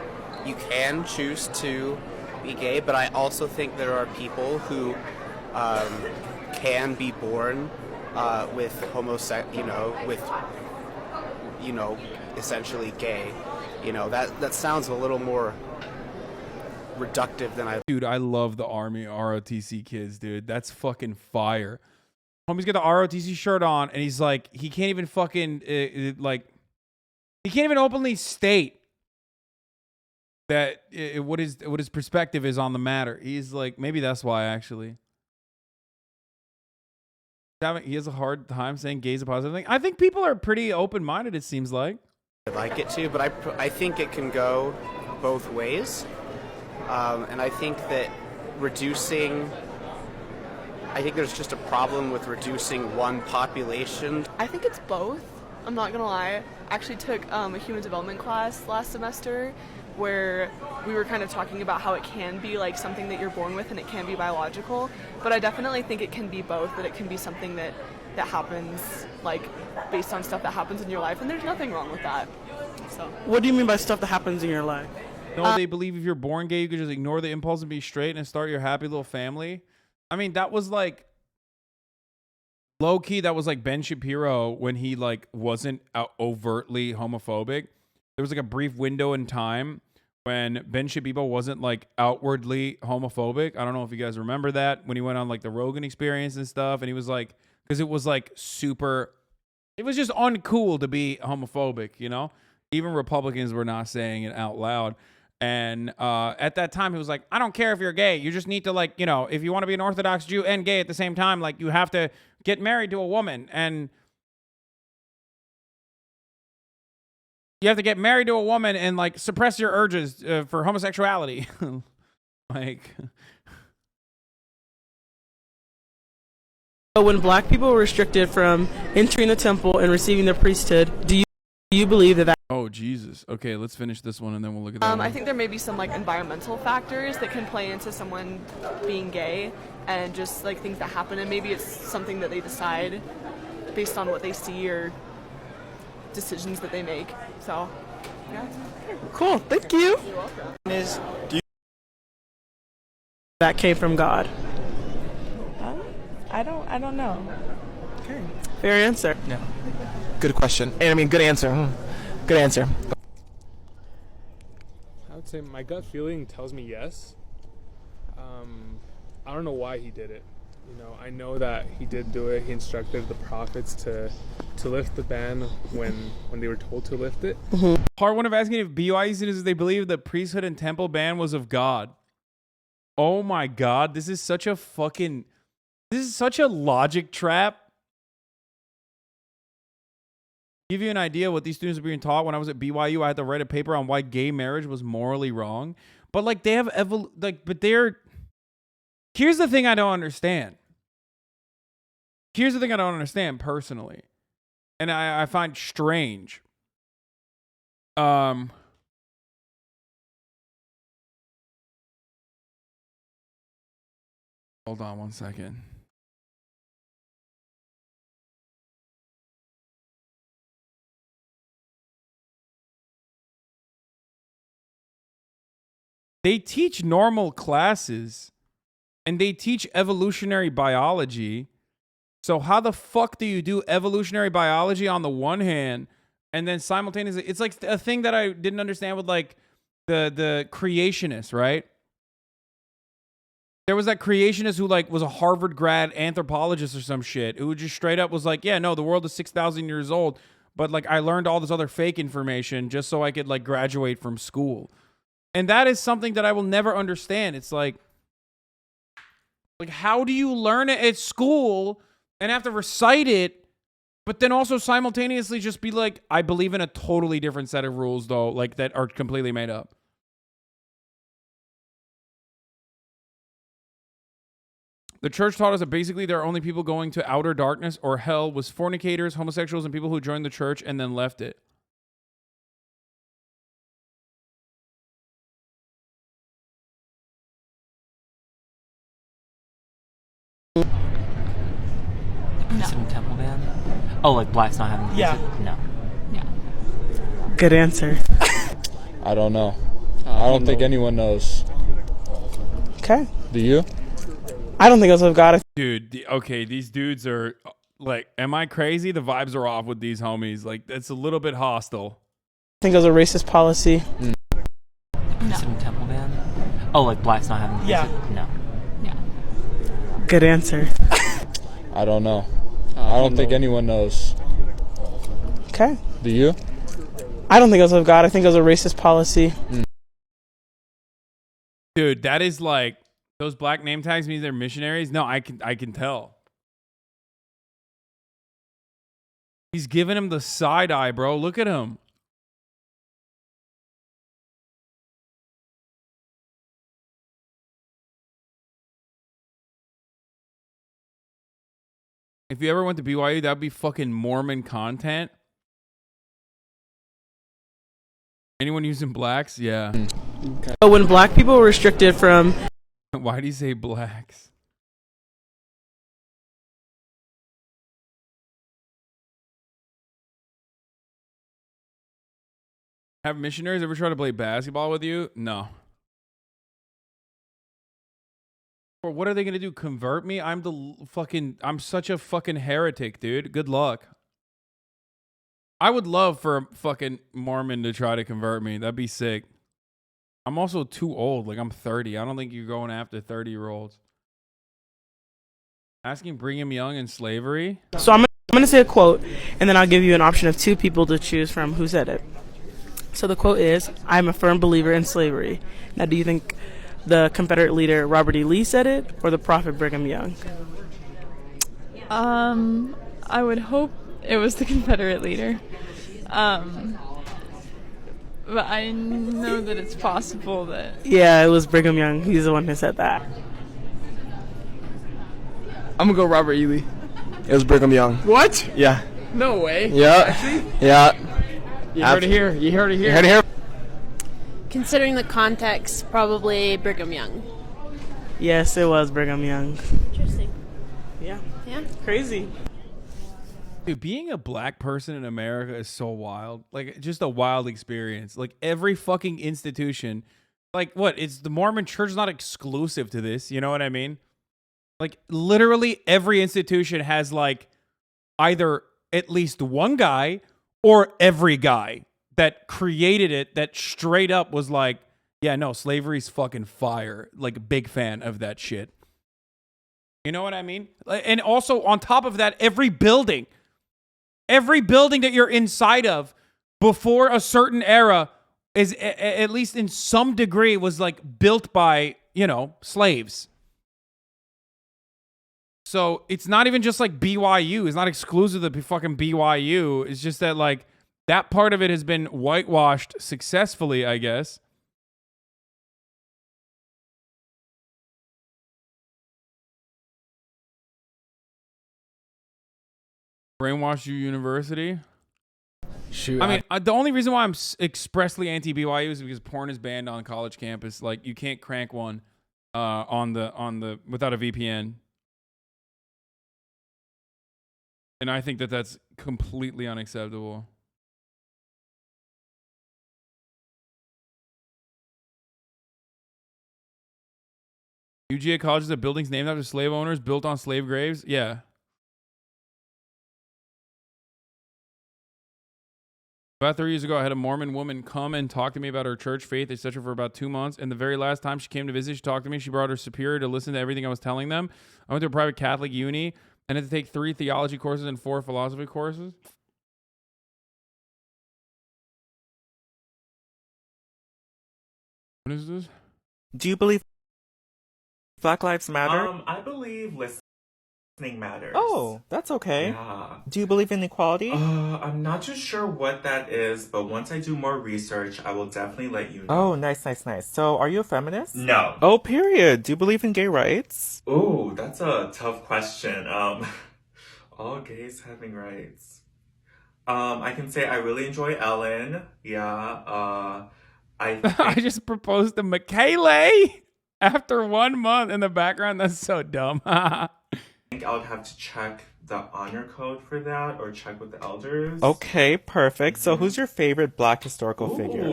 you can choose to be gay, but I also think there are people who can be born with essentially gay. That sounds a little more reductive than I. Dude, I love the Army ROTC kids, dude. That's fucking fire. Homie's got the ROTC shirt on, and he's like, he can't even fucking he can't even openly state that what his perspective is on the matter. He's like, maybe that's why actually. He has a hard time saying gay is a positive thing. I think people are pretty open-minded, it seems like. I'd like it to, but I think it can go both ways. And I think that I think there's just a problem with reducing one population. I think it's both. I'm not gonna lie. I actually took a human development class last semester where we were kind of talking about how it can be like something that you're born with and it can be biological, but I definitely think it can be both, that it can be something that happens like based on stuff that happens in your life, and there's nothing wrong with that. So What do you mean by stuff that happens in your life? No, they believe if you're born gay, you could just ignore the impulse and be straight and start your happy little family. I mean, that was like low key. That was like Ben Shapiro when he like wasn't overtly homophobic. There was like a brief window in time when Ben Shapiro wasn't like outwardly homophobic. I don't know if you guys remember that, when he went on like the Rogan Experience and stuff, and he was like, because it was like super, it was just uncool to be homophobic, you know? Even Republicans were not saying it out loud. And at that time, he was like, I don't care if you're gay. You just need to, like, you know, if you want to be an Orthodox Jew and gay at the same time, like, you have to get married to a woman. And you have to get married to a woman and, like, suppress your urges for homosexuality. Like... So when black people were restricted from entering the temple and receiving the priesthood, do you believe that? Oh, Jesus. Okay, let's finish this one and then we'll look at that one. I think there may be some like environmental factors that can play into someone being gay, and just like things that happen, and maybe it's something that they decide based on what they see or decisions that they make. So, yeah. Cool. Thank you. You're welcome. That came from God. I don't know. Okay. Fair answer. No. Good question. And I mean, good answer. Good answer. I would say my gut feeling tells me yes. I don't know why he did it. You know, I know that he did do it. He instructed the prophets to lift the ban when they were told to lift it. Mm-hmm. Part one of asking if BYU students, they believe the priesthood and temple ban was of God. Oh my God, this is such a logic trap. Give you an idea what these students are being taught. When I was at BYU, I had to write a paper on why gay marriage was morally wrong. But like they have here's the thing I don't understand. Here's the thing I don't understand personally, and I find strange. Hold on one second. They teach normal classes and they teach evolutionary biology. So how the fuck do you do evolutionary biology on the one hand, and then simultaneously, it's like a thing that I didn't understand with like the creationists, right? There was that creationist who like was a Harvard grad anthropologist or some shit who just straight up was like, yeah, no, the world is 6,000 years old, but like I learned all this other fake information just so I could like graduate from school. And that is something that I will never understand. It's like how do you learn it at school and have to recite it, but then also simultaneously just be like, I believe in a totally different set of rules though, like that are completely made up. The church taught us that basically there are only people going to outer darkness or hell was fornicators, homosexuals, and people who joined the church and then left it. Considered temple ban? Oh, like blacks not having Yeah. No. Yeah. Good answer. I don't know. I don't think anyone knows. Okay. Do you? I don't think it's of God. Dude, okay, these dudes are like, am I crazy? The vibes are off with these homies. Like, it's a little bit hostile. I think it was a racist policy. Considered temple ban? Oh, like blacks not having Yeah. No. Good answer. I don't know. I don't think anyone knows. Okay. Do you? I don't think it was of God. I think it was a racist policy. Dude, that is like, those black name tags mean they're missionaries? No, I can tell. He's giving him the side eye, bro. Look at him. If you ever went to BYU, that'd be fucking Mormon content. Anyone using blacks? Yeah. Okay. So when black people were restricted from... Why do you say blacks? Have missionaries ever tried to play basketball with you? No. Or what are they going to do? Convert me? I'm such a fucking heretic, dude. Good luck. I would love for a fucking Mormon to try to convert me. That'd be sick. I'm also too old. Like, I'm 30. I don't think you're going after 30-year-olds. Asking Brigham Young in slavery? So I'm going to say a quote, and then I'll give you an option of two people to choose from who said it. So the quote is, I'm a firm believer in slavery. Now, do you think the Confederate leader Robert E. Lee said it, or the prophet Brigham Young? I would hope it was the Confederate leader. But I know that it's possible that... Yeah, it was Brigham Young. He's the one who said that. I'm gonna go Robert E. Lee. It was Brigham Young. What? Yeah. No way. Yeah. Actually? Yeah. You heard it here. You heard it here. You heard it here. Considering the context, probably Brigham Young. Yes, it was Brigham Young. Interesting. Yeah. Yeah. Crazy. Dude, being a black person in America is so wild. Like, just a wild experience. Like, every fucking institution, like, what? It's the Mormon church is not exclusive to this. You know what I mean? Like, literally every institution has, like, either at least one guy or every guy that created it that straight up was like, yeah, no, slavery's fucking fire. Like, big fan of that shit. You know what I mean? And also, on top of that, every building that you're inside of before a certain era is, at least in some degree, was like built by, you know, slaves. So it's not even just like BYU. It's not exclusive to fucking BYU. It's just that like that part of it has been whitewashed successfully, I guess. Brainwash you university? Shoot. I mean, the only reason why I'm expressly anti-BYU is because porn is banned on college campus. Like, you can't crank one on the without a VPN. And I think that that's completely unacceptable. UGA colleges have buildings named after slave owners built on slave graves. Yeah. About 3 years ago, I had a Mormon woman come and talk to me about her church faith, etc. for about 2 months. And the very last time she came to visit, she talked to me. She brought her superior to listen to everything I was telling them. I went to a private Catholic uni and had to take 3 theology courses and 4 philosophy courses. What is this? Do you believe Black Lives Matter? I believe listening matters. Oh, that's okay. Yeah. Do you believe in equality? I'm not too sure what that is, but once I do more research, I will definitely let you know. Oh, nice. So, are you a feminist? No. Oh, period. Do you believe in gay rights? Ooh, that's a tough question. All gays having rights. I can say I really enjoy Ellen. Yeah. I just proposed to Michaela after 1 month in the background. That's so dumb. I think I would have to check the honor code for that or check with the elders. Okay, perfect. So who's your favorite Black historical figure?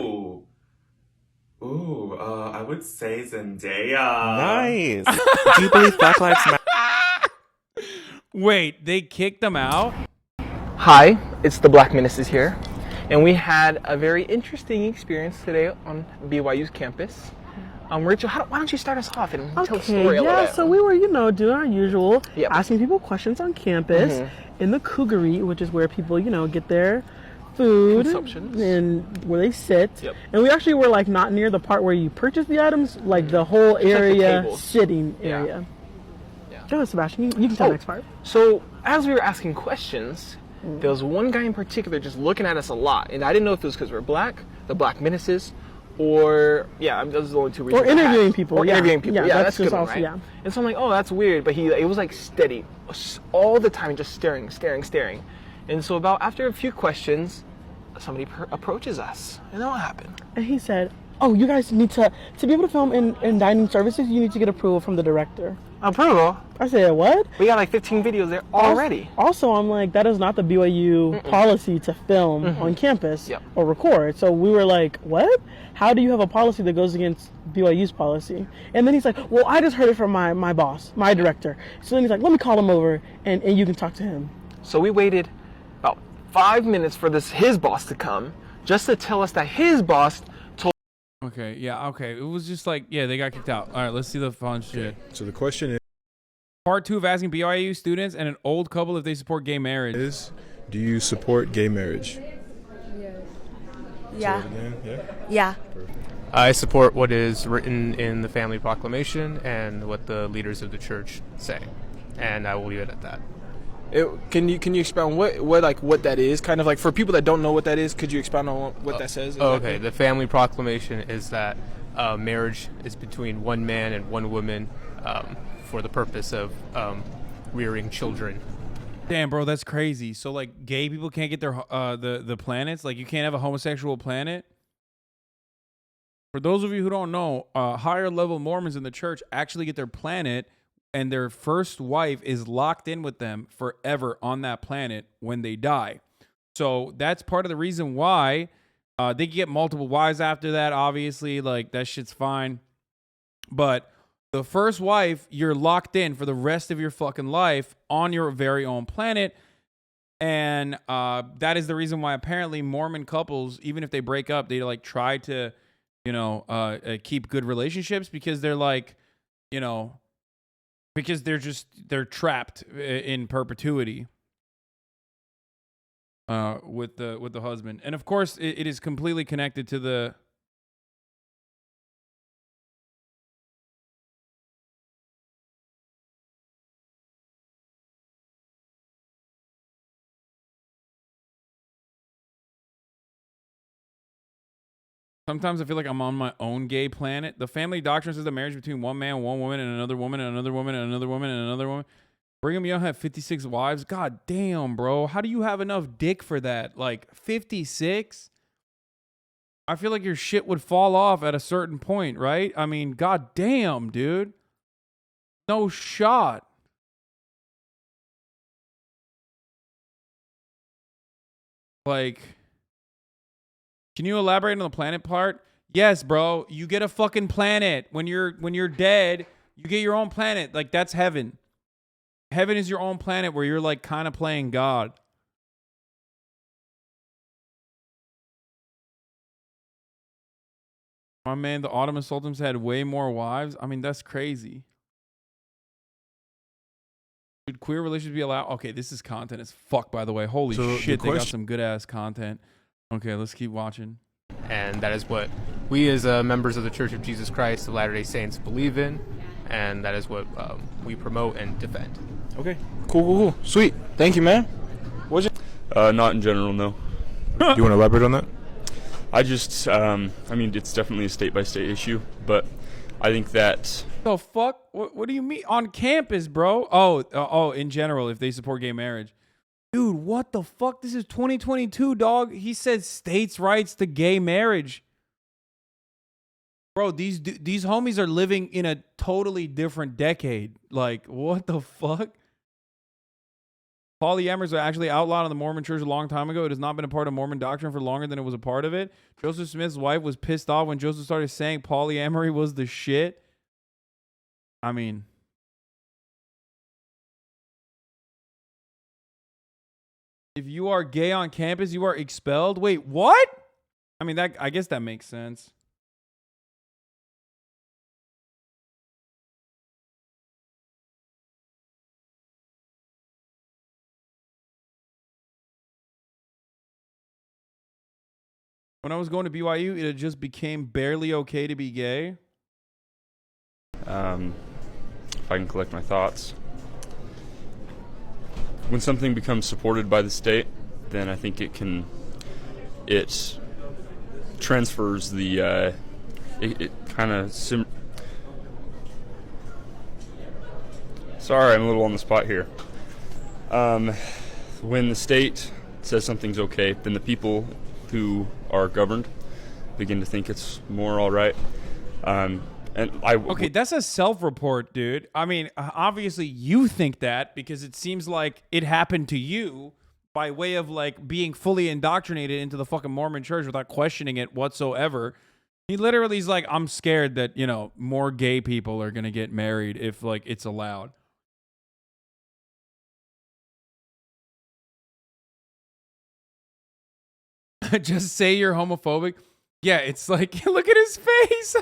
I would say Zendaya. Nice. Do you believe Black Lives Matter? Wait, they kicked them out? Hi, it's the blackmenaces here. And we had a very interesting experience today on BYU's campus. Rachel, why don't you start us off and tell the story a little bit? So we were, doing our usual, asking people questions on campus in the Cougaree, which is where people, get their food and where they sit. And we actually were not near the part where you purchase the items, the whole area, sitting area. Go ahead, Sebastian. You can tell the next part. So as we were asking questions, there was one guy in particular just looking at us a lot, and I didn't know if it was because we're black, the blackmenaces, or those are the only 2 reasons. Or interviewing people. Interviewing people. Yeah, that's good, also, right? And so I'm like, oh, that's weird. But it was steady, all the time, just staring. And so after a few questions, somebody approaches us, and then what happened? And he said, "Oh, you guys need to be able to film in dining services. You need to get approval from the director." Approval? I said, what? We got 15 videos there already. Also, I'm like, that is not the BYU policy to film on campus or record. So we were like, what? How do you have a policy that goes against BYU's policy? And then he's like, well, I just heard it from my boss, my director. So then he's like, let me call him over and you can talk to him. So we waited about 5 minutes for his boss to come just to tell us that his boss told. Okay, it was just they got kicked out. All right, let's see the fun shit. So the question is, part 2 of asking BYU students and an old couple if they support gay marriage. Do you support gay marriage? Yeah. Say it again? Yeah. Perfect. I support what is written in the Family Proclamation and what the leaders of the church say, and I will leave it at that. Can you expound what that is? Kind of for people that don't know what that is, could you expound on what that says? Exactly? Okay, the Family Proclamation is that marriage is between one man and one woman for the purpose of rearing children. Damn, bro, that's crazy. So gay people can't get their the planets. You can't have a homosexual planet. For those of you who don't know, higher level Mormons in the church actually get their planet, and their first wife is locked in with them forever on that planet when they die. So that's part of the reason why they get multiple wives after that. Obviously, that shit's fine. But the first wife, you're locked in for the rest of your fucking life on your very own planet. And that is the reason why apparently Mormon couples, even if they break up, they try to, keep good relationships because they're because they're trapped in perpetuity with the husband. And of course it is completely connected to the Sometimes I feel like I'm on my own gay planet. The family doctrine says that marriage between one man, one woman, and another woman, and another woman, and another woman, and another woman. Brigham Young had 56 wives. God damn, bro. How do you have enough dick for that? 56? I feel like your shit would fall off at a certain point, right? I mean, god damn, dude. No shot. Can you elaborate on the planet part? Yes, bro. You get a fucking planet. When you're dead, You get your own planet. Like, that's heaven. Heaven is your own planet where you're like kind of playing God. My man, the Ottoman Sultans had way more wives. I mean, that's crazy. Should queer relations be allowed? Okay, this is content as fuck, by the way. Holy shit, they got some good ass content. Okay, let's keep watching. And that is what we as members of the Church of Jesus Christ of Latter-day Saints believe in, and that is what we promote and defend. Okay, cool. Sweet. Thank you, man. What's your... Not in general, no. Do you want to elaborate on that? I just, I mean, it's definitely a state-by-state issue, but I think that... The fuck? What do you mean? On campus, bro? Oh, in general, if they support gay marriage. Dude, what the fuck? This is 2022, dog. He said states' rights to gay marriage. Bro, these homies are living in a totally different decade. Like, what the fuck? Polyamorous are actually outlawed in the Mormon church a long time ago. It has not been a part of Mormon doctrine for longer than it was a part of it. Joseph Smith's wife was pissed off when Joseph started saying polyamory was the shit. I mean... If you are gay on campus, you are expelled? Wait, what? I mean, I guess that makes sense. When I was going to BYU, it had just became barely okay to be gay. If I can collect my thoughts. When something becomes supported by the state, then I think it transfers the, it kind of, sorry, I'm a little on the spot here. When the state says something's okay, then the people who are governed begin to think it's more all right. Okay, that's a self-report, dude. I mean, obviously you think that because it seems like it happened to you by way of like being fully indoctrinated into the fucking Mormon church without questioning it whatsoever. He literally is like, I'm scared that, you know, more gay people are going to get married if like it's allowed. Just say you're homophobic. Yeah, it's like, look at his face.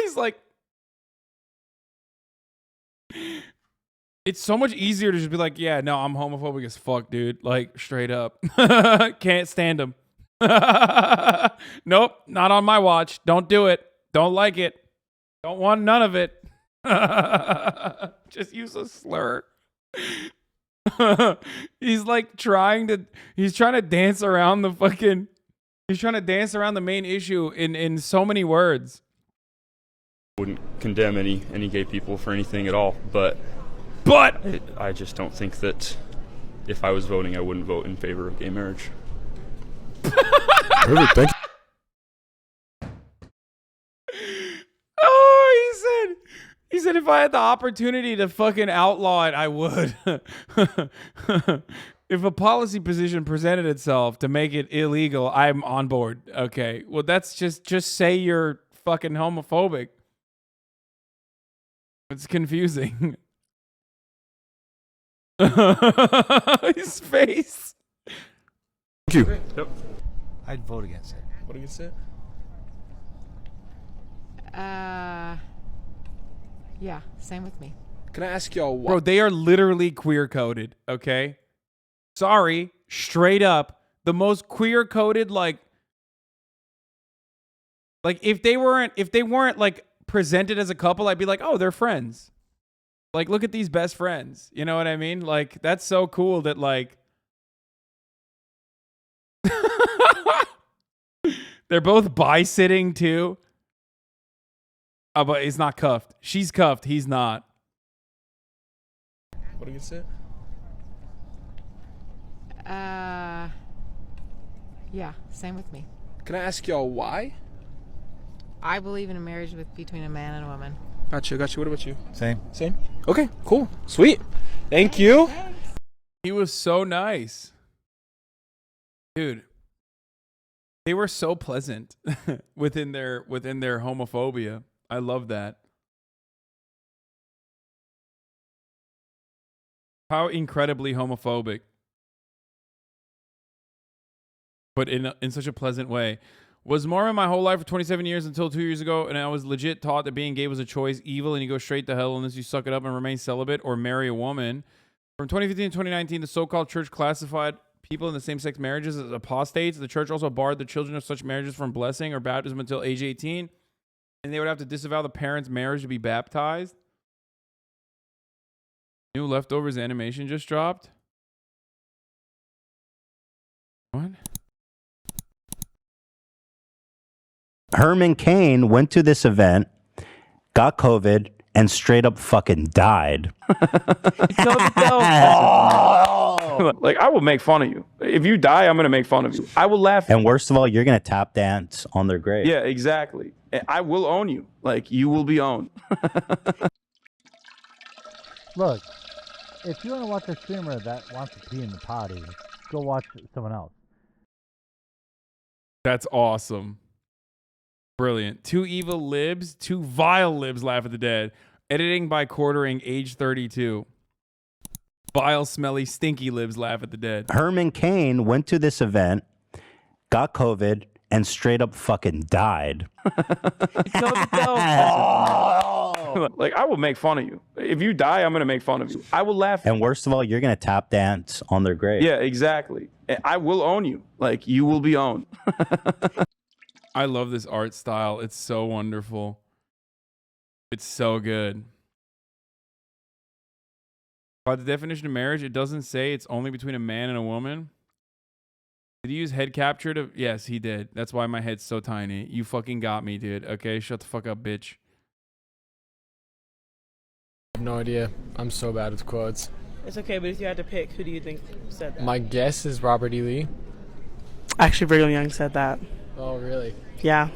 He's like, it's so much easier to just be like, yeah, no, I'm homophobic as fuck, dude. Like, straight up. Can't stand him. Nope, not on my watch. Don't do it. Don't like it. Don't want none of it. Just use a slur. He's like trying to dance around the fucking, he's trying to dance around the main issue in so many words. Wouldn't condemn any gay people for anything at all, but I just don't think that if I was voting, I wouldn't vote in favor of gay marriage. Perfect, thank you. Oh, he said if I had the opportunity to fucking outlaw it, I would. If a policy position presented itself to make it illegal, I'm on board. Okay, well that's just say you're fucking homophobic. It's confusing. His face. Thank you. Yep. I'd vote against it. Vote against it? Yeah, same with me. Can I ask y'all what? Bro, they are literally queer coded, okay? Sorry, straight up. The most queer coded, like if they weren't like presented as a couple, I'd be like, oh, they're friends. Like, look at these best friends. You know what I mean? Like, that's so cool that like they're both bi-sitting too. Oh, but he's not cuffed. She's cuffed. He's not. What do you say? Yeah, same with me. Can I ask y'all why? I believe in a marriage between a man and a woman. Gotcha. What about you? Same. Okay, cool. Sweet. Thank you. He was so nice. Dude. They were so pleasant within their homophobia. I love that. How incredibly homophobic. But in such a pleasant way. Was Mormon my whole life for 27 years until 2 years ago, and I was legit taught that being gay was a choice, evil, and you go straight to hell unless you suck it up and remain celibate or marry a woman. From 2015 to 2019, the so-called church classified people in the same-sex marriages as apostates. The church also barred the children of such marriages from blessing or baptism until age 18, and they would have to disavow the parents' marriage to be baptized. New Leftovers animation just dropped. What? Herman Cain went to this event, got COVID, and straight up fucking died. Like, I will make fun of you. If you die, I'm going to make fun of you. I will laugh. And worst of all, you're going to tap dance on their grave. Yeah, exactly. I will own you. Like, you will be owned. Look, if you want to watch a streamer that wants to pee in the potty, go watch someone else. That's awesome. Brilliant. Two evil libs, two vile libs laugh at the dead. Editing by quartering, age 32. Vile, smelly, stinky libs laugh at the dead. Herman Cain went to this event, got COVID, and straight up fucking died. Like, I will make fun of you. If you die, I'm going to make fun of you. I will laugh. And worst of all, you're going to tap dance on their grave. Yeah, exactly. I will own you. Like, you will be owned. I love this art style. It's so wonderful. It's so good. By the definition of marriage, it doesn't say it's only between a man and a woman. Did he use head capture to... Yes, he did. That's why my head's so tiny. You fucking got me, dude. Okay, shut the fuck up, bitch. I have no idea. I'm so bad with quotes. It's okay, but if you had to pick, who do you think said that? My guess is Robert E. Lee. Actually, Brigham Young said that. Oh, really? Yeah.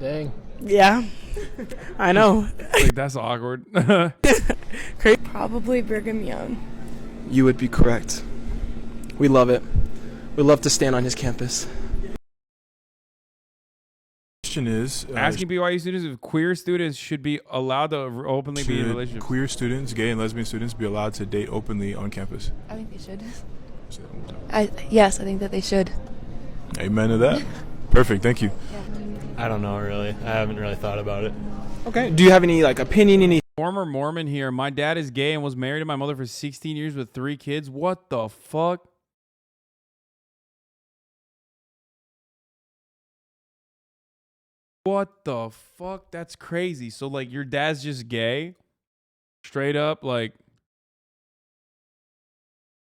Dang. Yeah. I know. Like, that's awkward. Probably Brigham Young. You would be correct. We love it. We love to stand on his campus. Question is asking BYU students if queer students should be allowed to openly be in relationships. Queer students, gay and lesbian students, be allowed to date openly on campus? I think they should. Yes, I think that they should. Amen to that. Perfect. Thank you. I don't know, really. I haven't really thought about it. Okay. Do you have any opinion? Any former Mormon here? My dad is gay and was married to my mother for 16 years with 3 kids. What the fuck? What the fuck? That's crazy. So, like, your dad's just gay? Straight up? Like,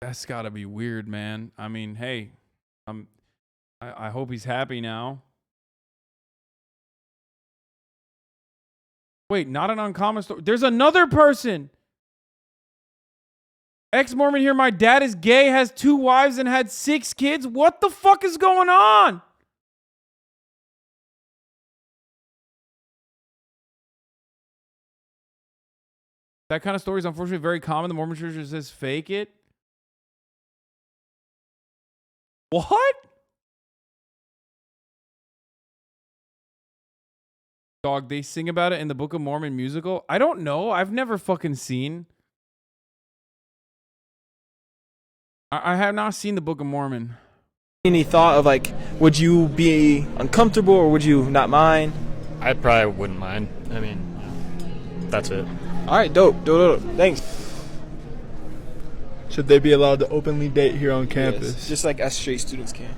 that's gotta be weird, man. I mean, hey, I hope he's happy now. Wait, not an uncommon story. There's another person. Ex-Mormon here. My dad is gay, has 2 wives, and had 6 kids. What the fuck is going on? That kind of story is unfortunately very common. The Mormon Church says fake it. What? Dog, they sing about it in the Book of Mormon musical? I don't know. I've never fucking seen. I have not seen the Book of Mormon. Any thought of would you be uncomfortable or would you not mind? I probably wouldn't mind. I mean, that's it. All right, dope. Thanks. Should they be allowed to openly date here on campus? Yes, just like us straight students can.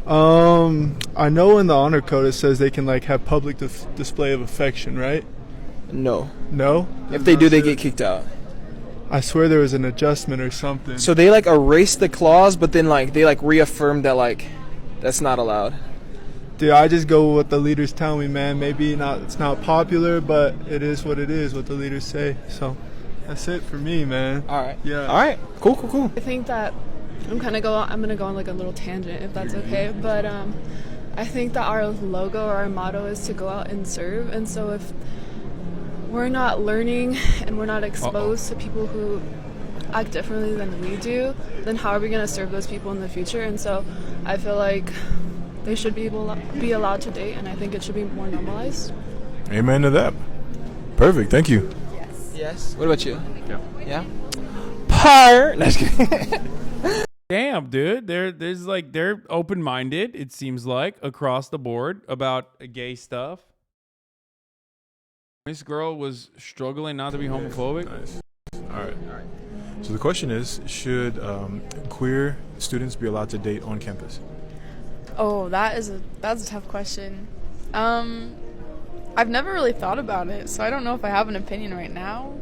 I know in the honor code it says they can have public display of affection, right? No. No? If they do, they get kicked out. I swear there was an adjustment or something. So they erased the clause, but then they reaffirmed that that's not allowed. Dude, I just go with what the leaders tell me, man. Maybe it's not popular, but it is what it is, what the leaders say. So that's it for me, man. All right. Yeah. All right. Cool. I think that I'm gonna go on a little tangent if that's okay. But I think that our logo or our motto is to go out and serve. And so if we're not learning and we're not exposed to people who act differently than we do, then how are we gonna serve those people in the future? And so I feel like they should be allowed to date, and I think it should be more normalized. Amen to that. Perfect. Thank you. Yes. What about you? Yeah. Yeah? Har. No, just kidding. Damn, dude. They're open-minded, it seems like, across the board about gay stuff. This girl was struggling not to be homophobic. Nice. All right. So the question is, should queer students be allowed to date on campus? Oh, that's a tough question. I've never really thought about it, so I don't know if I have an opinion right now.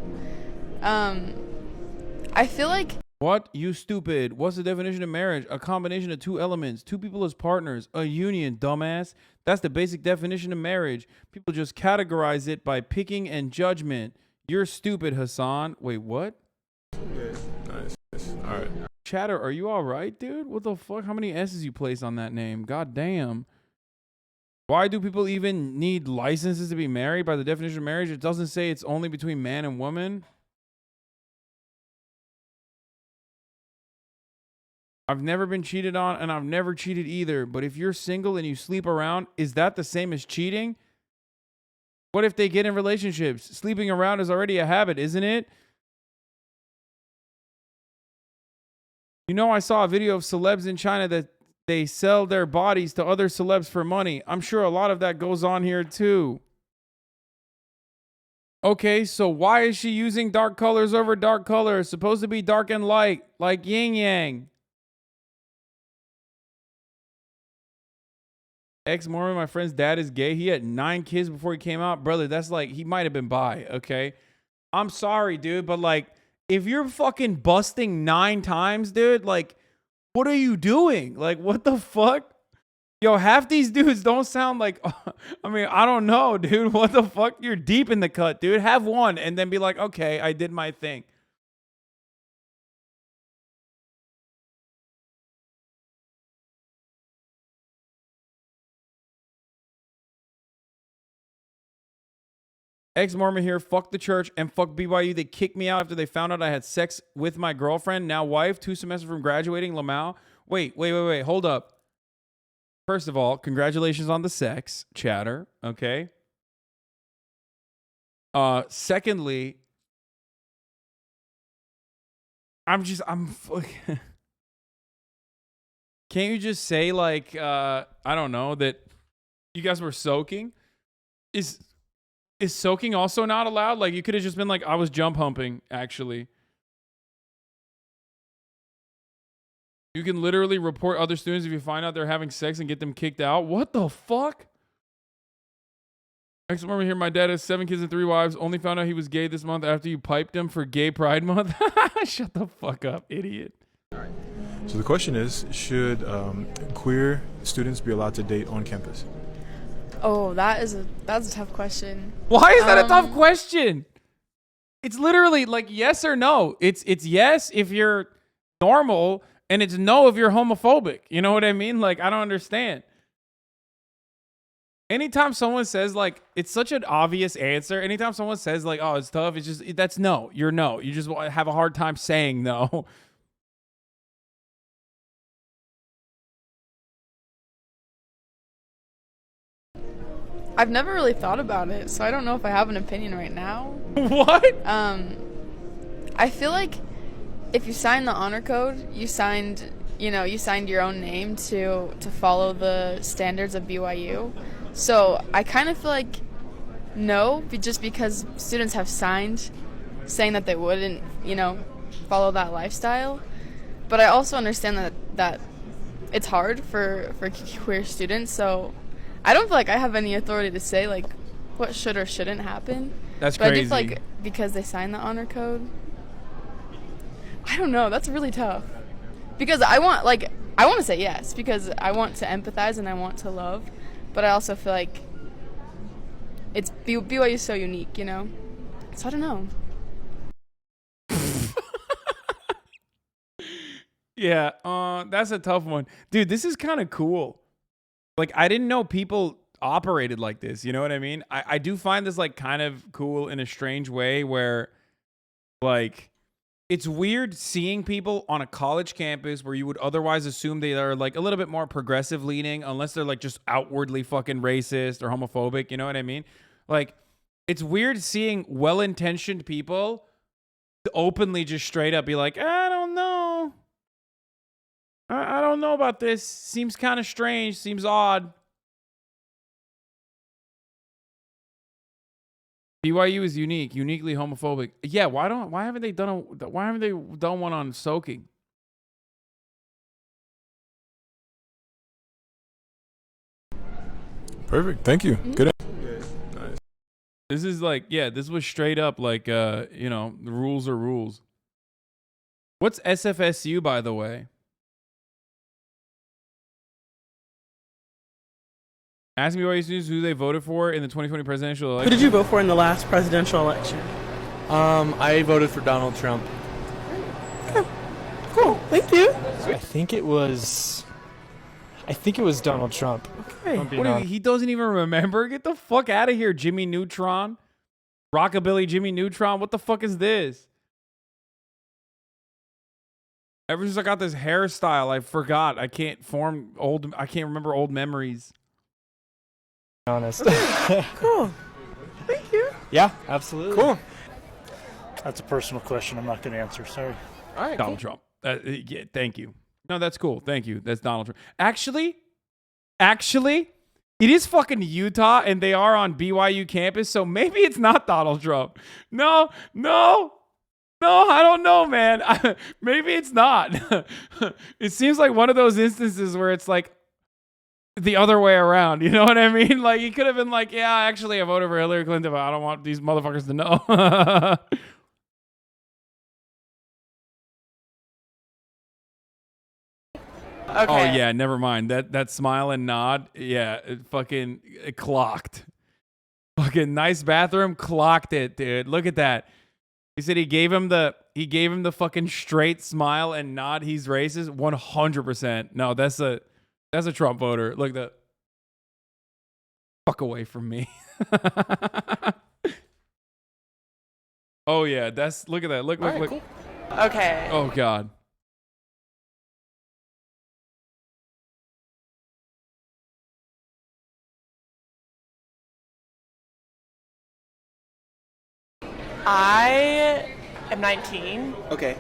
I feel like... What? You stupid. What's the definition of marriage? A combination of two elements, two people as partners, a union, dumbass. That's the basic definition of marriage. People just categorize it by picking and judgment. You're stupid, Hasan. Wait, what? Nice. All right. Chatter, are you all right, dude? What the fuck? How many S's you place on that name? God damn. Why do people even need licenses to be married by the definition of marriage? It doesn't say it's only between man and woman. I've never been cheated on, and I've never cheated either. But if you're single and you sleep around, is that the same as cheating? What if they get in relationships? Sleeping around is already a habit, isn't it? You know, I saw a video of celebs in China that they sell their bodies to other celebs for money. I'm sure a lot of that goes on here too. Okay, so why is she using dark colors over dark colors? It's supposed to be dark and light, like yin yang. Ex-Mormon, my friend's dad is gay. He had 9 kids before he came out. Brother, that's like, he might have been bi, okay? I'm sorry, dude, but like, if you're fucking busting 9 times, dude, like, what are you doing? Like, what the fuck? Yo, half these dudes don't sound like, I mean, I don't know, dude. What the fuck? You're deep in the cut, dude. Have one and then be like, okay, I did my thing. Ex-Mormon here, fuck the church and fuck BYU. They kicked me out after they found out I had sex with my girlfriend, now wife, 2 semesters from graduating, Lamau. Wait, hold up. First of all, congratulations on the sex, chatter, okay? Secondly, I'm can't you just say like, I don't know, that you guys were soaking? Is soaking also not allowed? Like, you could have just been like, I was jump humping, actually. You can literally report other students if you find out they're having sex and get them kicked out. What the fuck? Next moment here, my dad has 7 kids and 3 wives. Only found out he was gay this month after you piped him for Gay Pride Month. Shut the fuck up, idiot. All right. So the question is, should queer students be allowed to date on campus? Oh, that's a tough question. Why is that a tough question? It's literally like yes or no. It's yes if you're normal, and it's no if you're homophobic. You know what I mean? Like, I don't understand. Anytime someone says like, it's such an obvious answer. Anytime someone says like, oh, it's tough, it's just, that's no. You're no. You just have a hard time saying no. I've never really thought about it, so I don't know if I have an opinion right now. What? I feel like if you sign the honor code, you signed your own name to follow the standards of BYU. So I kind of feel like no, just because students have signed saying that they wouldn't, follow that lifestyle. But I also understand that it's hard for queer students, so I don't feel like I have any authority to say like what should or shouldn't happen. That's but crazy. I do feel like because they signed the honor code, I don't know. That's really tough. Because I want to say yes because I want to empathize and I want to love, but I also feel like it's BYU is so unique, So I don't know. Yeah, that's a tough one, dude. This is kind of cool. Like, I didn't know people operated like this. You know what I mean? I do find this like kind of cool in a strange way where like it's weird seeing people on a college campus where you would otherwise assume they are like a little bit more progressive leaning unless they're like just outwardly fucking racist or homophobic. You know what I mean? Like, it's weird seeing well-intentioned people openly just straight up be like, I don't know. I don't know about this. Seems kind of strange. Seems odd. BYU is unique, uniquely homophobic. Yeah, why haven't they done one on soaking? Perfect. Thank you. Good. Nice. This is like, yeah, this was straight up like, you know, the rules are rules. What's SFSU, by the way? Ask me BYU students who they voted for in the 2020 presidential election. Who did you vote for in the last presidential election? I voted for Donald Trump. Okay. Cool. Thank you. I think it was Donald Trump. Okay. What he doesn't even remember? Get the fuck out of here, Jimmy Neutron. Rockabilly Jimmy Neutron. What the fuck is this? Ever since I got this hairstyle, I forgot. I can't remember old memories. Honest. Cool. Thank you. Yeah, absolutely. Cool. That's a personal question. I'm not going to answer. Sorry. All right. Donald Trump. Yeah, thank you. No, that's cool. Thank you. That's Donald Trump. Actually, it is fucking Utah, and they are on BYU campus, so maybe it's not Donald Trump. No, I don't know, man. Maybe it's not. It seems like one of those instances where it's like the other way around. You know what I mean? Like, he could have been like, yeah, actually, I voted for Hillary Clinton, but I don't want these motherfuckers to know. Okay. Oh, yeah, never mind. That smile and nod, yeah, it clocked. Fucking nice bathroom, clocked it, dude. Look at that. He said he gave him the fucking straight smile and nod. He's racist. 100%. No, that's a Trump voter. Look, the fuck away from me. Oh yeah, look at that. Look. Cool. Okay. Oh God. I am 19. Okay.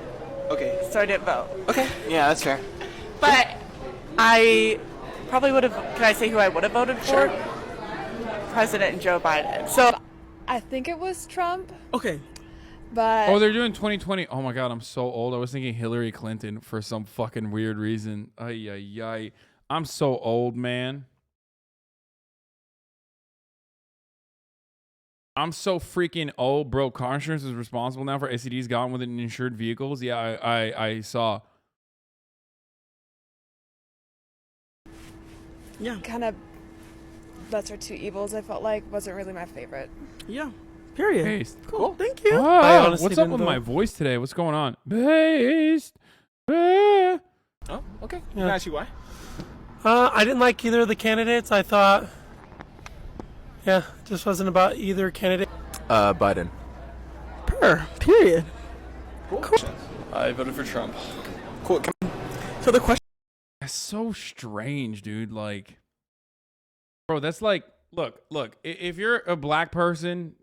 So I didn't vote. Okay. Yeah, that's fair. But I probably would have. Can I say who I would have voted for? Sure. President Joe Biden. So I think it was Trump, okay. but Oh, they're doing 2020. Oh my God, I'm so old. I was thinking Hillary Clinton for some fucking weird reason. Ay, ay, ay. I'm so old, man. I'm so freaking old, bro. Car insurance is responsible now for STDs gotten with insured vehicles. Yeah, I saw. Yeah. kind of lesser two evils. I felt like wasn't really my favorite. Yeah. Period. Based. Cool. Thank you. I honestly What's up didn't with vote. my voice today? What's going on? Based. Oh, okay. Can I ask you why? I didn't like either of the candidates. I thought, yeah, it just wasn't about either candidate. Biden. Period. Cool. I voted for Trump. Cool. So the question. That's so strange, dude. Like, bro, that's like, look, if you're a black person,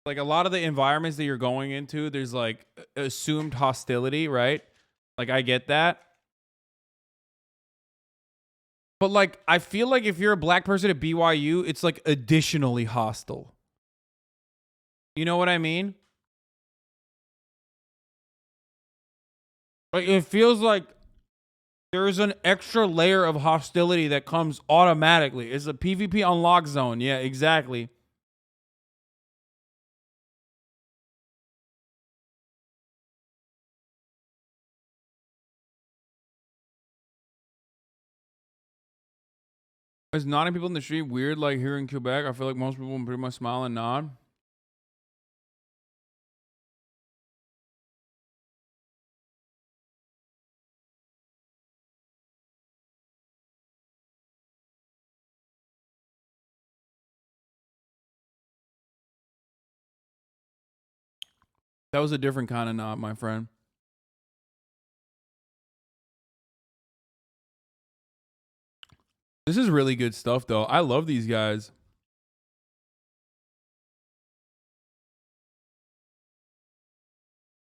like a lot of the environments that you're going into, there's like assumed hostility, right? Like, I get that. But like, I feel like if you're a black person at BYU, it's like additionally hostile. You know what I mean? Like, it feels like there's an extra layer of hostility that comes automatically. It's a PvP unlock zone. Yeah, exactly. Is nodding people in the street weird like here in Quebec? I feel like most people pretty much smile and nod. That was a different kind of nod, my friend. This is really good stuff, though. I love these guys.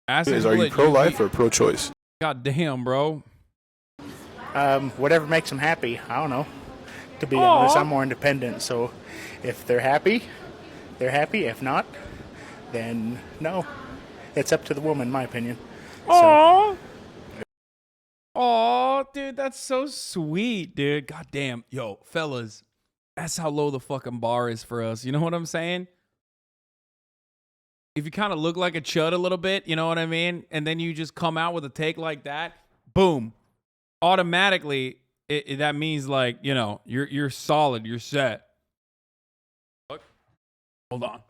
Ask Are you pro-life or pro-choice? God damn, bro. Whatever makes them happy. I don't know. To be honest, I'm more independent. So if they're happy, they're happy. If not, then no. It's up to the woman, in my opinion. Aww. Aw, dude, that's so sweet, dude. God damn. Yo, fellas, that's how low the fucking bar is for us. You know what I'm saying? If you kind of look like a chud a little bit, you know what I mean? And then you just come out with a take like that, boom. Automatically, that means like, you know, you're solid, you're set. Look. Hold on.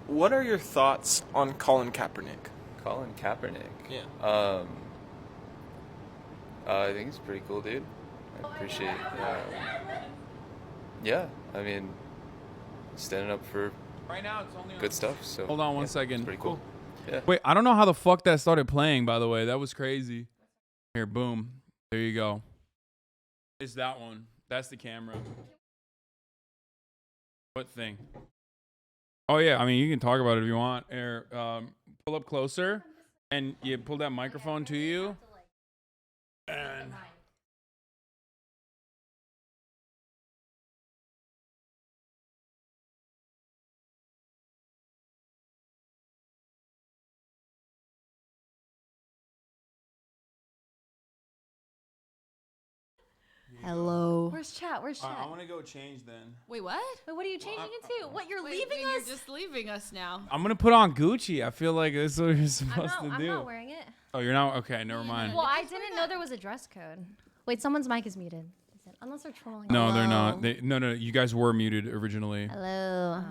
What are your thoughts on Colin Kaepernick? Colin Kaepernick? Yeah. I think he's a pretty cool dude. I appreciate yeah, I mean, standing up for right now, it's only good stuff. So hold on one yeah, second. it's pretty cool. Yeah. Wait, I don't know how the fuck that started playing, by the way. That was crazy. Here, boom. There you go. It's that one. That's the camera. What thing? Oh, yeah. I mean, you can talk about it if you want. Here, pull up closer, and you pull that microphone to you. And Hello. Where's chat? Where's chat? I want to go change then. Wait, what? Wait, what are you changing it to? What, you're leaving us? You're just leaving us now. I'm going to put on Gucci. I feel like that's what you're supposed to do. I'm not wearing it. Oh, you're not? Okay, never mind. Well, I didn't know there was a dress code. Wait, someone's mic is muted. Unless they're trolling. No, they're not. No, you guys were muted originally. Hello.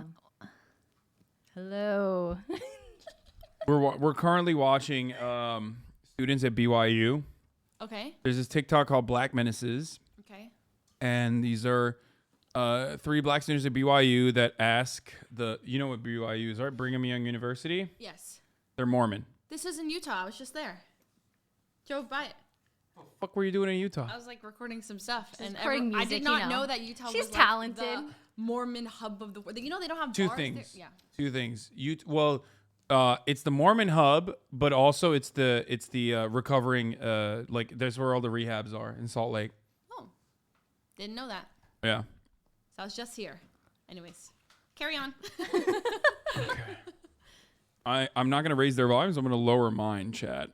Hello. We're currently watching students at BYU. Okay. There's this TikTok called Blackmenaces. Okay. And these are 3 black students at BYU that ask you know what BYU is, right? Brigham Young University? Yes. They're Mormon. This is in Utah. I was just there. Drove by it. What the fuck were you doing in Utah? I was like recording some stuff. And recording I did music, not know that Utah She's was talented. Like the Mormon hub of the world. You know they don't have Two bars things. there? Yeah. Two things. It's the Mormon hub, but also it's the recovering like that's where all the rehabs are in Salt Lake. Oh. Didn't know that. Yeah. So I was just here. Anyways, carry on. I'm not gonna raise their volumes. I'm gonna lower mine, chat.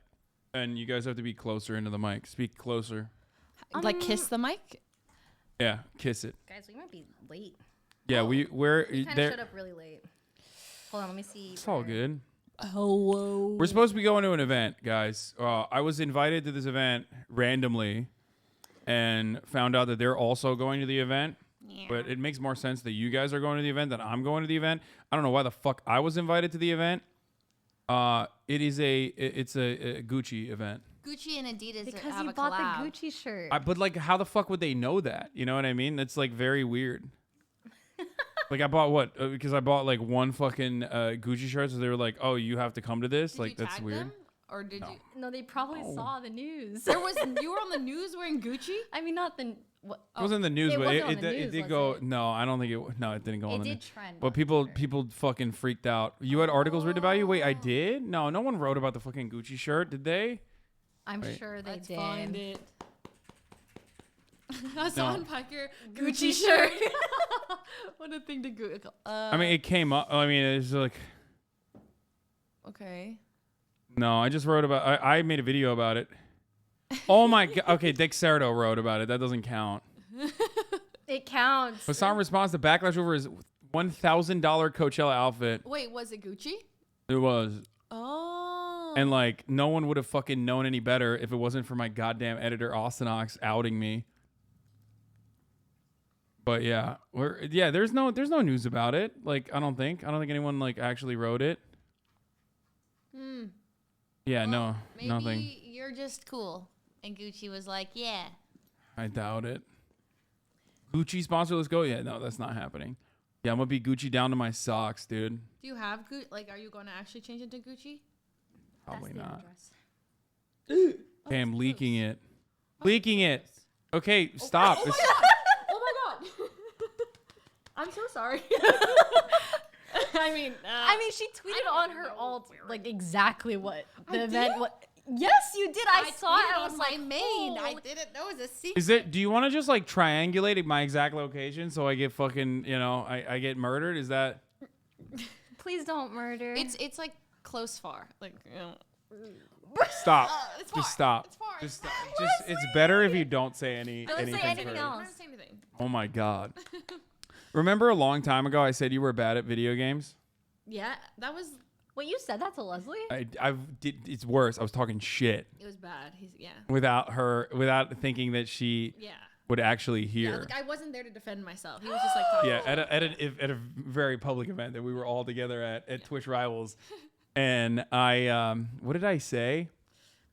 And you guys have to be closer into the mic. Speak closer. Like kiss the mic? Yeah, kiss it. Guys, we might be late. Yeah, we're We kind of showed up really late. Hold on, let me see. It's all good. Hello. We're supposed to be going to an event, guys. I was invited to this event randomly and found out that they're also going to the event. Yeah. But it makes more sense that you guys are going to the event than I'm going to the event. I don't know why the fuck I was invited to the event. It's a Gucci event. Gucci and Adidas because have you a bought collab. the Gucci shirt. But like, how the fuck would they know that? You know what I mean? That's like very weird. Like I bought what? Because I bought like one fucking Gucci shirt, so they were like, "Oh, you have to come to this." Did like you that's tag weird. them? Or did you? No, they probably saw the news. You were on the news wearing Gucci? I mean, not the. What, It wasn't the news, but wasn't on it the news, did was go. it? No, I don't think it. No, it didn't go It on the did news. trend, But people fucking freaked out. You had articles written about you. Wait, I did? No one wrote about the fucking Gucci shirt, did they? I'm Wait. sure they Let's did. find it. Hasan Piker Gucci shirt. What a thing to Google. I mean, it came up. I mean, it's like. Okay. No, I just wrote about. I made a video about it. Oh my god. Okay, Dick Sardo wrote about it. That doesn't count. It counts. Hasan responds to backlash over his $1,000 Coachella outfit. Wait, was it Gucci? It was. Oh. And like, no one would have fucking known any better if it wasn't for my goddamn editor Austin Ox outing me. But yeah, there's no news about it. Like I don't think anyone like actually wrote it. Yeah, no, Maybe nothing. you're just cool. And Gucci was like, yeah. I doubt it. Gucci sponsor, let's go. Yeah, no, that's not happening. Yeah, I'm gonna be Gucci down to my socks, dude. Do you have Gucci? Like, are you going to actually change into Gucci? Probably That's the not. address. Okay, I'm leaking it. Leaking it. Okay, stop. Oh my It's- god! Oh my god! I'm so sorry. I mean, she tweeted on her alt like exactly what the event. What? Yes, you did. I saw it. I was my like, main. I "Holy-" didn't know it was a secret. Is it? Do you want to just like triangulate my exact location so I get fucking, I get murdered? Is that? Please don't murder. It's like close far. Like, Stop. It's Just far. stop. It's far. Just stop. It's better if you don't say anything. Don't say anything further. else. Don't say anything. Oh my god. Remember a long time ago I said you were bad at video games? Yeah, that was. Wait, you said that to Leslie? It's worse. I was talking shit It was bad. Yeah. without thinking that she would actually hear. Yeah, like I wasn't there to defend myself. He was just like talking. Yeah, at a very public event that we were all together at Twitch Rivals, and I what did I say?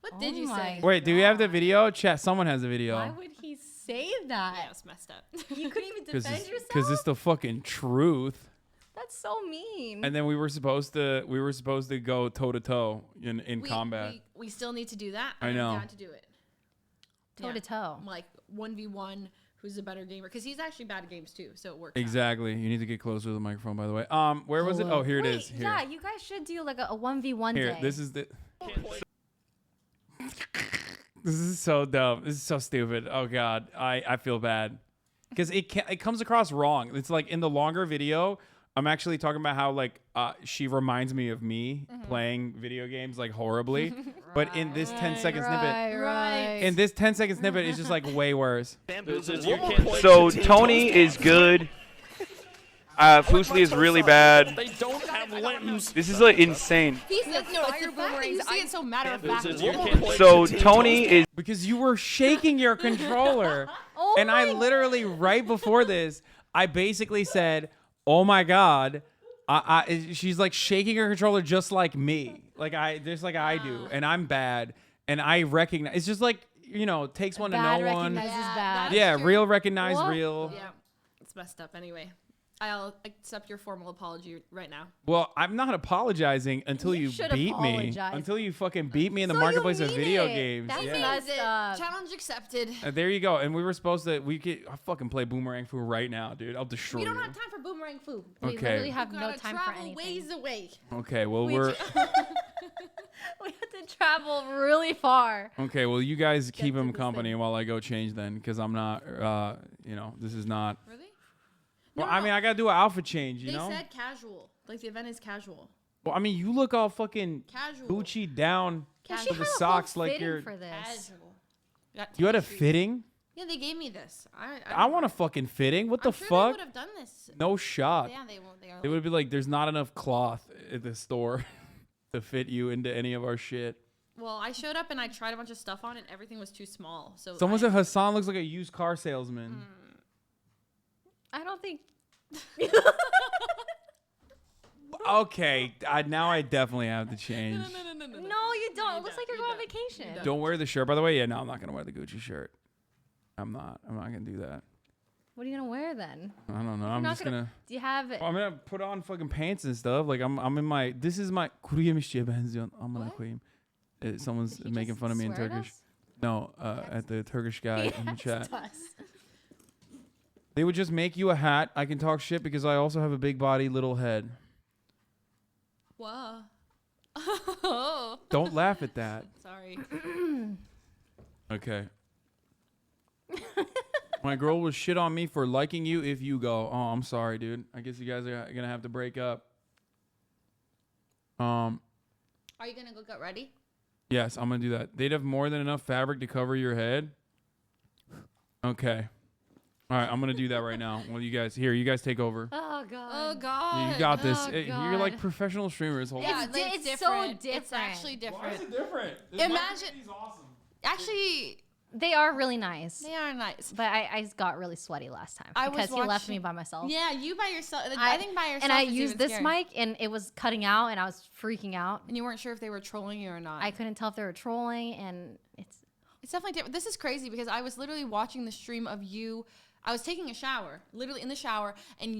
What did you say? Wait, do we have the video? Chat. Someone has the video. Why would he say that? Yeah, it's messed up. You couldn't even defend yourself. Because it's the fucking truth. That's so mean. And then we were supposed to go toe to toe in combat. We still need to do that. I know. I'm down to do it. Toe to toe. Like 1v1. Who's a better gamer? Because he's actually bad at games too, so it works. Exactly. You need to get closer to the microphone, by the way. Where was it? Oh, here it is. Here. Yeah, you guys should do like a 1v1 Here, day. this is the. This is so dumb. This is so stupid. Oh god, I feel bad because it comes across wrong. It's like in the longer video, I'm actually talking about how like she reminds me of me playing video games like horribly, but in this 10-second snippet, in this 10-second snippet, it's just like way worse. So Tony is good. Fuslie is really bad. They don't have limbs. This is like insane. He's no, it's the fact that you see it so matter of fact. So Tony is because you were shaking your controller, and I literally right before this, I basically said, "Oh my god." She's like shaking her controller just like me, I do, and I'm bad, and I recognize. It's just like takes one to know one. Bad. Yeah, real recognize real. Yeah, it's messed up. Anyway, I'll accept your formal apology right now. Well, I'm not apologizing until you beat me. Until you fucking beat me in the marketplace of video games. That's Yeah. messed up. Challenge accepted. There you go. And we were supposed to. I'll fucking play Boomerang Fu right now, dude. I'll destroy We don't you. have time for boomerang food. Okay. We literally have We no gotta time for travel anything. ways away. Okay. Well, We we're. We have to travel really far. Okay. Well, you guys keep him company while I go change then, because I'm not. This is not. Really? Well, No, I mean, I gotta do an outfit change. You They know. said casual. Like the event is casual. Well, I mean, you look all fucking Casual. Gucci down Yeah, to she the had a whole socks like fitting you're. for this. Casual. You had a fitting. Yeah, they gave me this. I want a fucking fitting. What the I'm sure fuck? They would have done this. No shot. Yeah, they won't. It would be like there's not enough cloth at the store to fit you into any of our shit. Well, I showed up and I tried a bunch of stuff on, and everything was too small. So Someone said Hasan looks like a used car salesman. I don't think. Okay, now I definitely have to change. No, you don't. It looks like you're going on vacation. Don't wear the shirt, by the way. Yeah, no, I'm not gonna wear the Gucci shirt. I'm not gonna do that. What are you gonna wear then? I don't know. You're I'm not just gonna. Do you have? I'm gonna put on fucking pants and stuff. Like I'm in my. This is my. Kuru yemişçiye benziyor. Amına koyayım. Someone's making fun of me in swear at Turkish. us? No, at the Turkish guy in the chat. Us. They would just make you a hat. I can talk shit because I also have a big body, little head. Whoa. Don't laugh at that. Sorry. Okay. My girl will shit on me for liking you if you go. Oh, I'm sorry, dude. I guess you guys are gonna have to break up. Are you gonna go get ready? Yes, I'm gonna do that. They'd have more than enough fabric to cover your head. Okay. All right, I'm gonna do that right now. Well, you guys take over. Oh god. Oh god. You got this. Oh, You're like professional streamers. Hold on. Yeah, it's so different. It's actually different. Why is it different? Imagine. He's awesome. Actually, They are really nice. They are nice. But I got really sweaty last time I because was he left watching- me by myself. Yeah, you by yourself. I think by yourself. And I is used even this scary. mic, and it was cutting out, and I was freaking out. And you weren't sure if they were trolling you or not. I couldn't tell if they were trolling, and it's definitely different. This is crazy because I was literally watching the stream of you. I was taking a shower, literally in the shower, and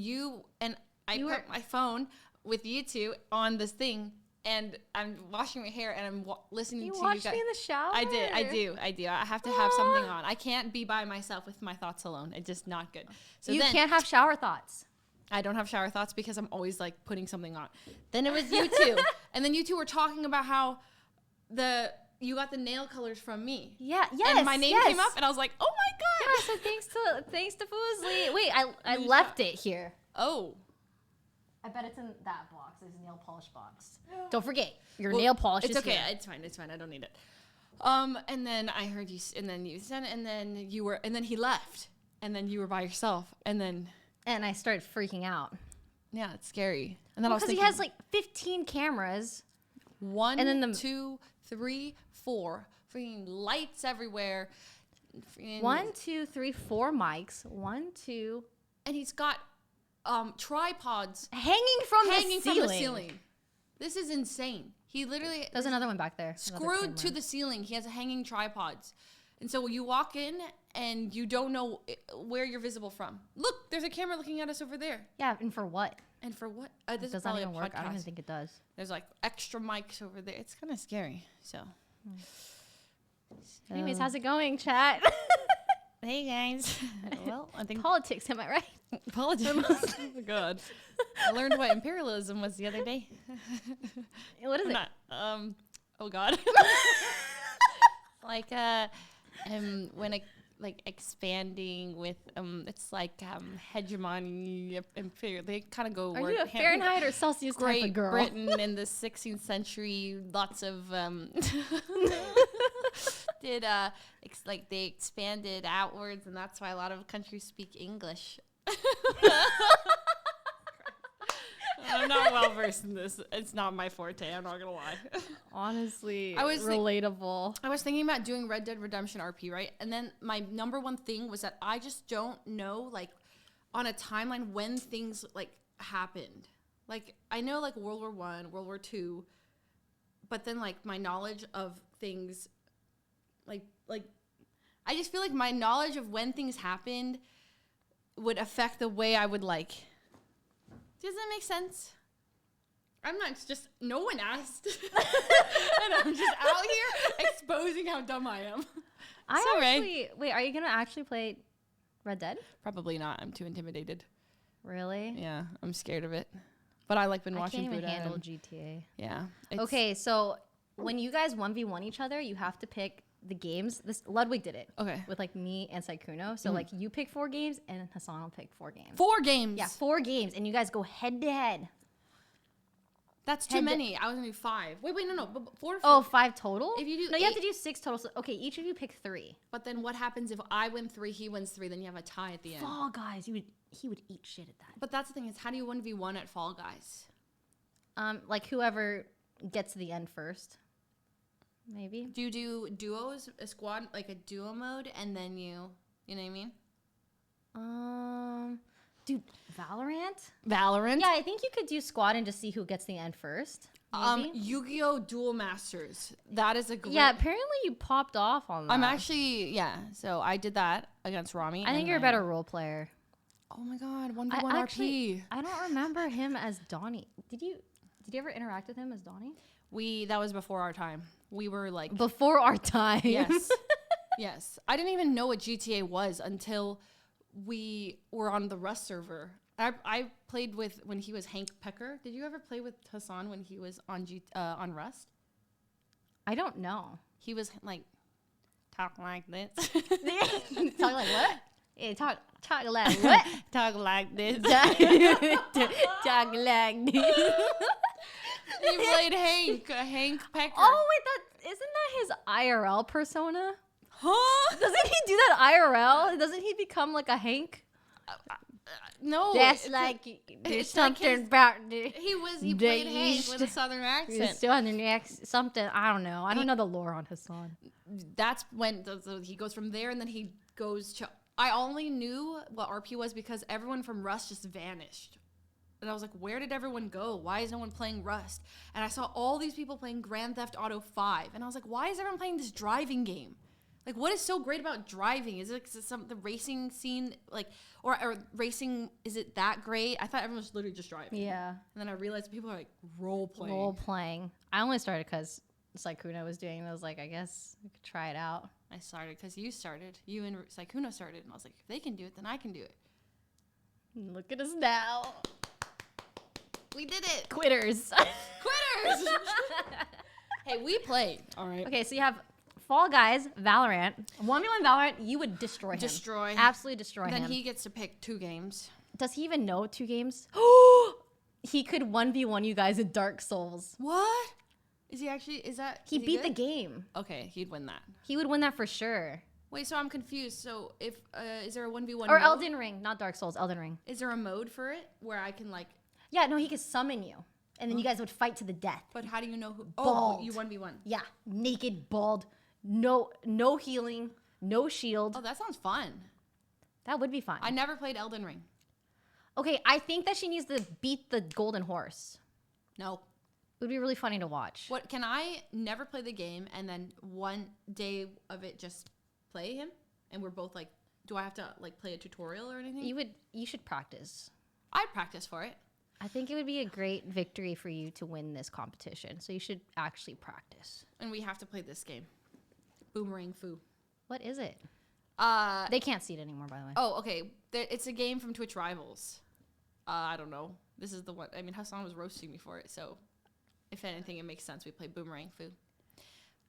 I put my phone with you two on this thing, and I'm washing my hair, and I'm listening to you guys. You watched me in the shower? I do. I have to have something on. I can't be by myself with my thoughts alone. It's just not good. So you then, can't have shower thoughts. I don't have shower thoughts because I'm always like putting something on. Then it was you two, and then you two were talking about how you got the nail colors from me. Yeah, yes. And my name came up, and I was like, oh my god. Yeah, so thanks to Fuslie. Wait, I left it here. Oh. I bet it's in that box. There's a nail polish box. Don't forget, your nail polish is okay. here. It's fine. I don't need it. And then I heard you, and then you said, and then he left, and then you were by yourself, and I started freaking out. Yeah, it's scary. And then I was because thinking, he has like 15 cameras. One, and then 2, 3, 4, freaking lights everywhere. 1, 2, 3, 4 mics. 1, 2, and he's got tripods hanging from the ceiling. ceiling. This is insane. He literally there's another one back there. Screwed to the ceiling. He has hanging tripods, and so you walk in and you don't know where you're visible from. Look, there's a camera looking at us over there. Yeah, and for what? And for what? This does is probably that even a work? I don't podcast. even think it does. There's like extra mics over there. It's kind of scary. So, anyways, how's it going, chat? Hey guys. Well, I think politics. Am I right? Politics. Oh my god. I learned what imperialism was the other day. What is it? Oh god. Like when expanding with it's like hegemony, imperial. They kind of go. Are you a Fahrenheit or Celsius type of girl? Great Britain in the 16th century, lots of they expanded outwards, and that's why a lot of countries speak English. I'm not well versed in this. It's not my forte. I'm not gonna lie. Honestly, relatable. I was thinking about doing Red Dead Redemption RP, right? And then my number one thing was that I just don't know, like, on a timeline when things like happened. Like, I know like World War I, World War II, but then like my knowledge of things, like I just feel like my knowledge of when things happened would affect the way I would like. Does that make sense? I'm not just, no one asked. And I'm just out here exposing how dumb I am. Wait, are you going to actually play Red Dead? Probably not. I'm too intimidated. Really? Yeah, I'm scared of it. But I like been watching I can't even Buddha handle and, GTA. Yeah. Okay, so when you guys 1v1 each other, you have to pick the games. Ludwig did it. Okay. With like me and Saikuno. So like you pick 4 games and Hasan will pick 4 games. 4 games? Yeah, 4 games. And you guys go head to head. That's too many. I was gonna do 5. Wait, no. 4 to 4. Oh, 5 total? If you do you have to do 6 total. So, okay, each of you pick 3. But then what happens if I win 3, he wins 3, then you have a tie at the end? Fall Guys, he would eat shit at that. But that's the thing is, how do you 1v1 at Fall Guys? Like whoever gets to the end first. Maybe. Do you do duos, a squad, like a duo mode, and then you know what I mean? Dude, Valorant? Yeah, I think you could do squad and just see who gets the end first. Maybe? Yu-Gi-Oh! Duel Masters. That is a great... Yeah, apparently you popped off on that. I'm actually, so I did that against Rami. I think you're a better role player. Oh my god, 1v1 RP. I don't remember him as Donnie. Did you ever interact with him as Donnie? That was before our time. We were like... Before our time. Yes. Yes. I didn't even know what GTA was until we were on the Rust server. I played with when he was Hank Pecker. Did you ever play with Hasan when he was on Rust? I don't know. He was like, talk like this. Talk like what? Yeah, talk like what? Talk like this. Talk like this. He played Hank Pecker. Oh wait, isn't that his IRL persona? Huh? Doesn't he do that IRL? Doesn't he become like a Hank? No. That's like there's something about he played Hank with a southern accent. Southern accent, something. I don't know. I don't know the lore on Hasan. that's when he goes from there, and then he goes to. I only knew what RP was because everyone from Rust just vanished. And I was like, where did everyone go? Why is no one playing Rust? And I saw all these people playing Grand Theft Auto 5. And I was like, why is everyone playing this driving game? Like, what is so great about driving? Is it the racing scene, like, or racing, is it that great? I thought everyone was literally just driving. Yeah. And then I realized people are like role-playing. Role-playing. I only started because Saikuno was doing it. I was like, I guess we could try it out. I started because you started. You and Saikuno started. And I was like, if they can do it, then I can do it. Look at us now. We did it. Quitters. Quitters. Hey, we played. All right. Okay, so you have Fall Guys, Valorant. 1v1 Valorant, you would destroy him. Destroy. Absolutely destroy him. Then he gets to pick 2 games. Does he even know 2 games? He could 1v1 you guys in Dark Souls. What? Is he actually, He beat the game. Okay, he'd win that. He would win that for sure. Wait, so I'm confused. So if, is there a 1v1 Or mode? Elden Ring, not Dark Souls, Elden Ring. Is there a mode for it where I can like... Yeah, no, he could summon you. And then you guys would fight to the death. But how do you know who? Bald. Oh, you 1v1. Yeah, naked, bald, no healing, no shield. Oh, that sounds fun. That would be fun. I never played Elden Ring. Okay, I think that she needs to beat the golden horse. No. It would be really funny to watch. What, can I never play the game and then one day of it just play him? And we're both like, do I have to like play a tutorial or anything? You should practice. I'd practice for it. I think it would be a great victory for you to win this competition. So you should actually practice. And we have to play this game. Boomerang Foo. What is it? They can't see it anymore, by the way. Oh, okay. It's a game from Twitch Rivals. I don't know. This is the one. I mean, Hasan was roasting me for it, so if anything, it makes sense. We play Boomerang Foo.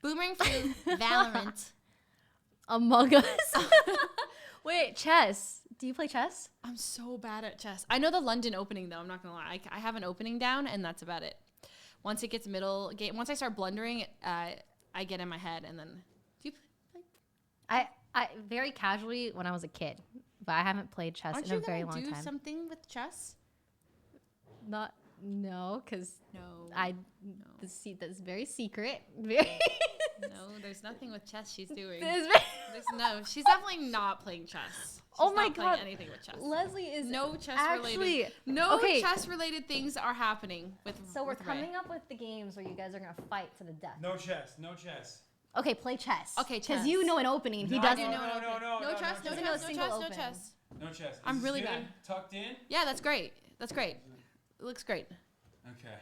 Boomerang Foo, Valorant. Among Us. Wait, chess. Do you play chess? I'm so bad at chess. I know the London opening, though. I'm not going to lie. I have an opening down, and that's about it. Once it gets middle game, once I start blundering, I get in my head, and then... Do you play? I very casually when I was a kid, but I haven't played chess in a very long time. Aren't you going to do something with chess? No, because no. That's very secret. Very. No, there's nothing with chess she's doing. No, she's definitely not playing chess. She's oh my not god, playing anything with chess. Leslie is no chess actually, related. No chess related things are happening with. So we're with coming up with the games where you guys are gonna fight to the death. No chess. No chess. Okay, play chess. Okay, chess. Because you know an opening. He doesn't. No chess. No chess. No chess. I'm really bad. Tucked in. Yeah, that's great. That's great. It looks great. Okay.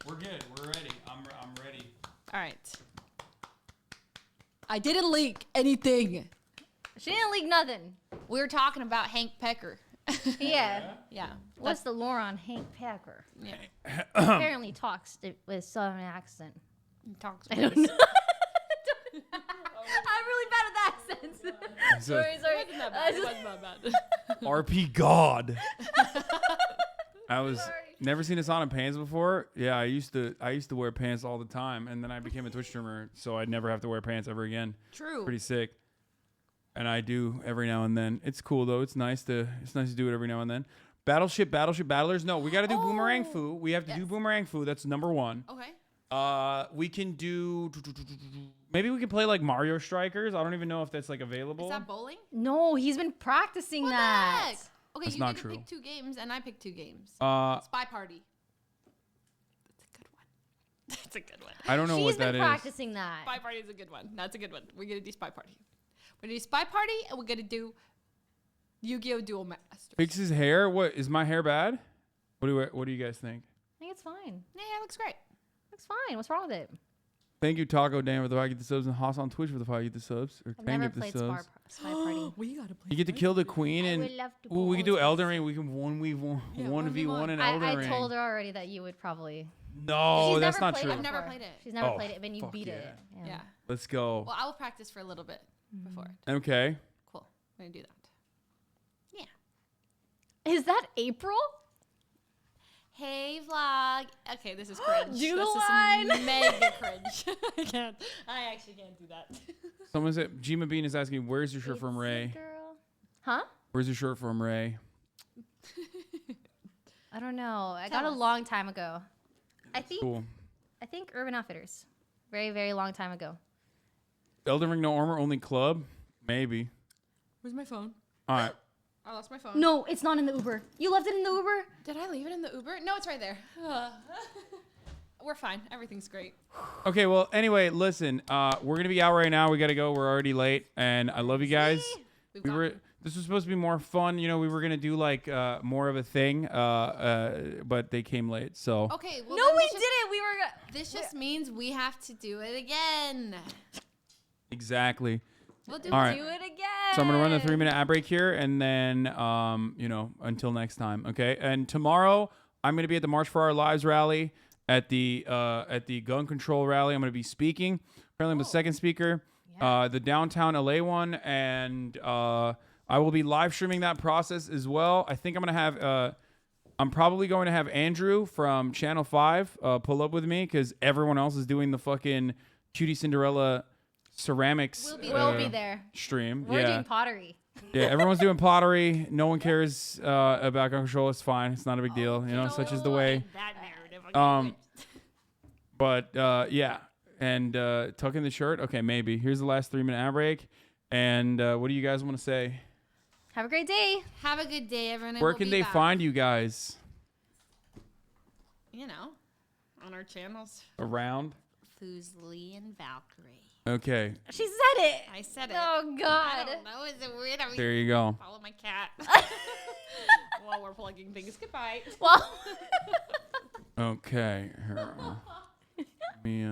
We're good. We're ready. I'm ready. All right. I didn't leak anything. She didn't leak nothing. We were talking about Hank Pecker. Yeah. Yeah. What's the lore on Hank Pecker? Yeah. Apparently talks with southern accent. Talks. I don't know. I'm really bad at accents. Sorry. It wasn't that bad. RP God. I was never seen Hasan in pants before. Yeah, I used to wear pants all the time, and then I became a Twitch streamer, so I'd never have to wear pants ever again. True. Pretty sick. And I do every now and then. It's cool though. It's nice to do it every now and then. Battleship Battlers. No, we got to do Boomerang Foo. We have to do Boomerang Foo. That's number 1. Okay. We can do. Maybe we can play like Mario Strikers. I don't even know if that's like available. Is that bowling? No, he's been practicing that. The heck? Okay, that's you not get to true. pick 2 games, and I pick 2 games. Spy Party. That's a good one. That's a good one. I don't know what that is. She's been practicing that. Spy Party is a good one. That's a good one. We're gonna do Spy Party. We're gonna do Spy Party, and we're gonna do Yu-Gi-Oh! Duel Masters. Fix his hair. What is my hair bad? What do you guys think? I think it's fine. Yeah, it looks great. Looks fine. What's wrong with it? Thank you, Taco Dan, for the 5 get the subs, and Haas on Twitch for the 5 get the subs. Or I've 10 never get the played subs. Spy Party. We gotta play. You get to kill the queen, I and would love to we can do play Elden Ring. We can 1v1 in Elden Ring. I told her already that you would probably. No, that's not true. I've never played it. She's never played it, but you beat it. Yeah. Let's go. Well, I will practice for a little bit before. Okay. Cool. We're gonna do that. Is that April? Hey vlog. Okay, this is cringe. Do the this line. is mega cringe. I actually can't do that. Someone said Jima Bean is asking, "Where's your shirt from Ray?" Girl. Huh? Where's your shirt from Ray? I don't know. I got it a long time ago. I think. Cool. I think Urban Outfitters. Very, very long time ago. Elden Ring No Armor only club? Maybe. Where's my phone? All right. I lost my phone. No, it's not in the Uber. You left it in the Uber? Did I leave it in the Uber? No, it's right there. We're fine. Everything's great. Okay, well, anyway, listen. We're going to be out right now. We got to go. We're already late. And I love you guys. This was supposed to be more fun. You know, we were going to do like more of a thing. But they came late. So. Okay. Well, no, we didn't. We were. This just means we have to do it again. Exactly. We'll do All right. it again. So I'm gonna run the 3-minute ad break here, and then you know, until next time, okay? And tomorrow I'm gonna be at the March for Our Lives rally, at the gun control rally. I'm gonna be speaking. Apparently, I'm the second speaker. The downtown LA one, and I will be live streaming that process as well. I think I'm gonna have. I'm probably going to have Andrew from Channel 5 pull up with me because everyone else is doing the fucking Cutie Cinderella ceramics We'll be there. stream. We're doing pottery. Yeah, everyone's doing pottery. No one cares about gun control. It's fine. It's not a big deal. You know, such is the way. That narrative. But yeah, and tuck in the shirt. Okay, maybe. Here's the last 3-minute ad break. And what do you guys want to say? Have a great day. Have a good day, everyone. Where can they find you guys? You know, on our channels. Around? Fuslie and Valkyrae. Okay. She said it. I said it. Oh, God. I don't know. Is it weird? There you go. Follow my cat. While we're plugging things. Goodbye. Well. Okay. Here, let me,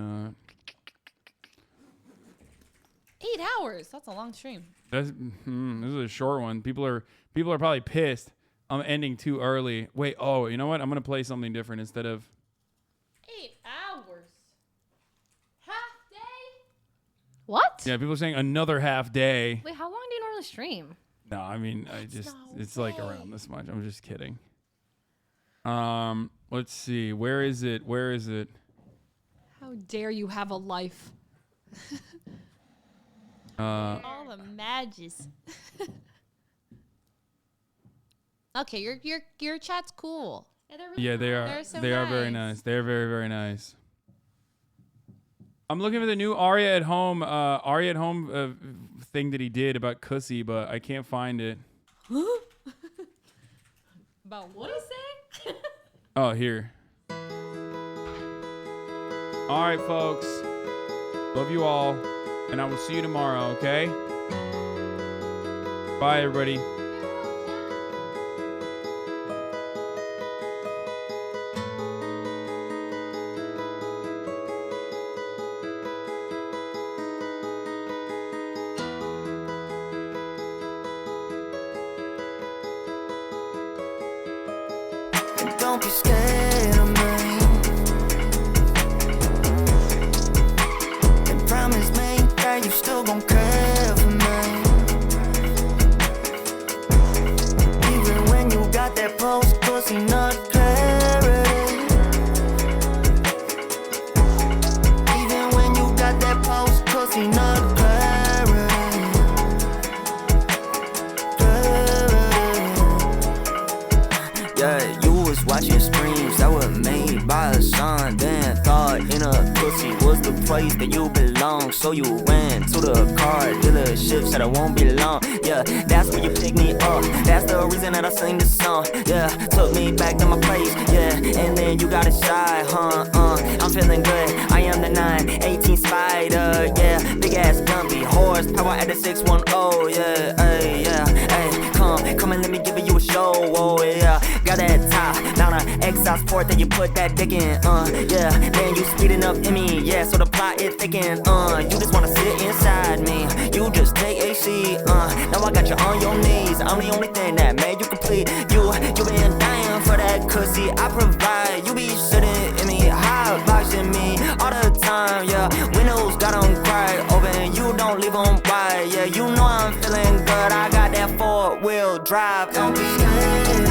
8 hours. That's a long stream. this is a short one. People are probably pissed. I'm ending too early. Wait. Oh, you know what? I'm gonna play something different instead of. 8 hours. Half day. What? Yeah, people are saying another half day. Wait, how long do you normally stream? No, I mean, it's like around this much. I'm just kidding. Let's see. Where is it? How dare you have a life? All the mages. Okay, your chat's cool. Yeah, they are. They're so they are very nice. They're very, very nice. I'm looking for the new Aria at Home thing that he did about Cussy, but I can't find it. About what is it? Oh, here. All right, folks. Love you all, and I will see you tomorrow, okay? Bye, everybody. Don't be scared of me. And promise me that you still gon' care for me. Even when you got that post pussy not clarity. Even when you got that post pussy not clarity. Yeah, you was watching streams that were made by Hasan. Then thought in a pussy was the place that you belong. So you went to the car dealership, said I won't be long. Yeah, that's where you pick me up. That's the reason that I sing this song. Yeah, took me back to my place. Yeah, and then you got a shy, huh? I'm feeling good. I am the 918 Spider. Yeah, big ass dumpy horsepower at the 610. Yeah, hey, yeah, hey, come and let me give you a show. Oh yeah, got that top, now the exhaust port that you put that dick in. Yeah, then you speeding up in me. Yeah, so the plot is thicken. You just wanna sit inside me. You just take a seat. Now I got you on your knees. I'm the only thing that made you complete. You been dying for that cussy I provide. You be sitting in me, high boxing me all the time. Yeah, windows got them crack open. You don't leave them wide. Yeah, you know I'm feeling good. I got that 4-wheel drive. Don't be scared.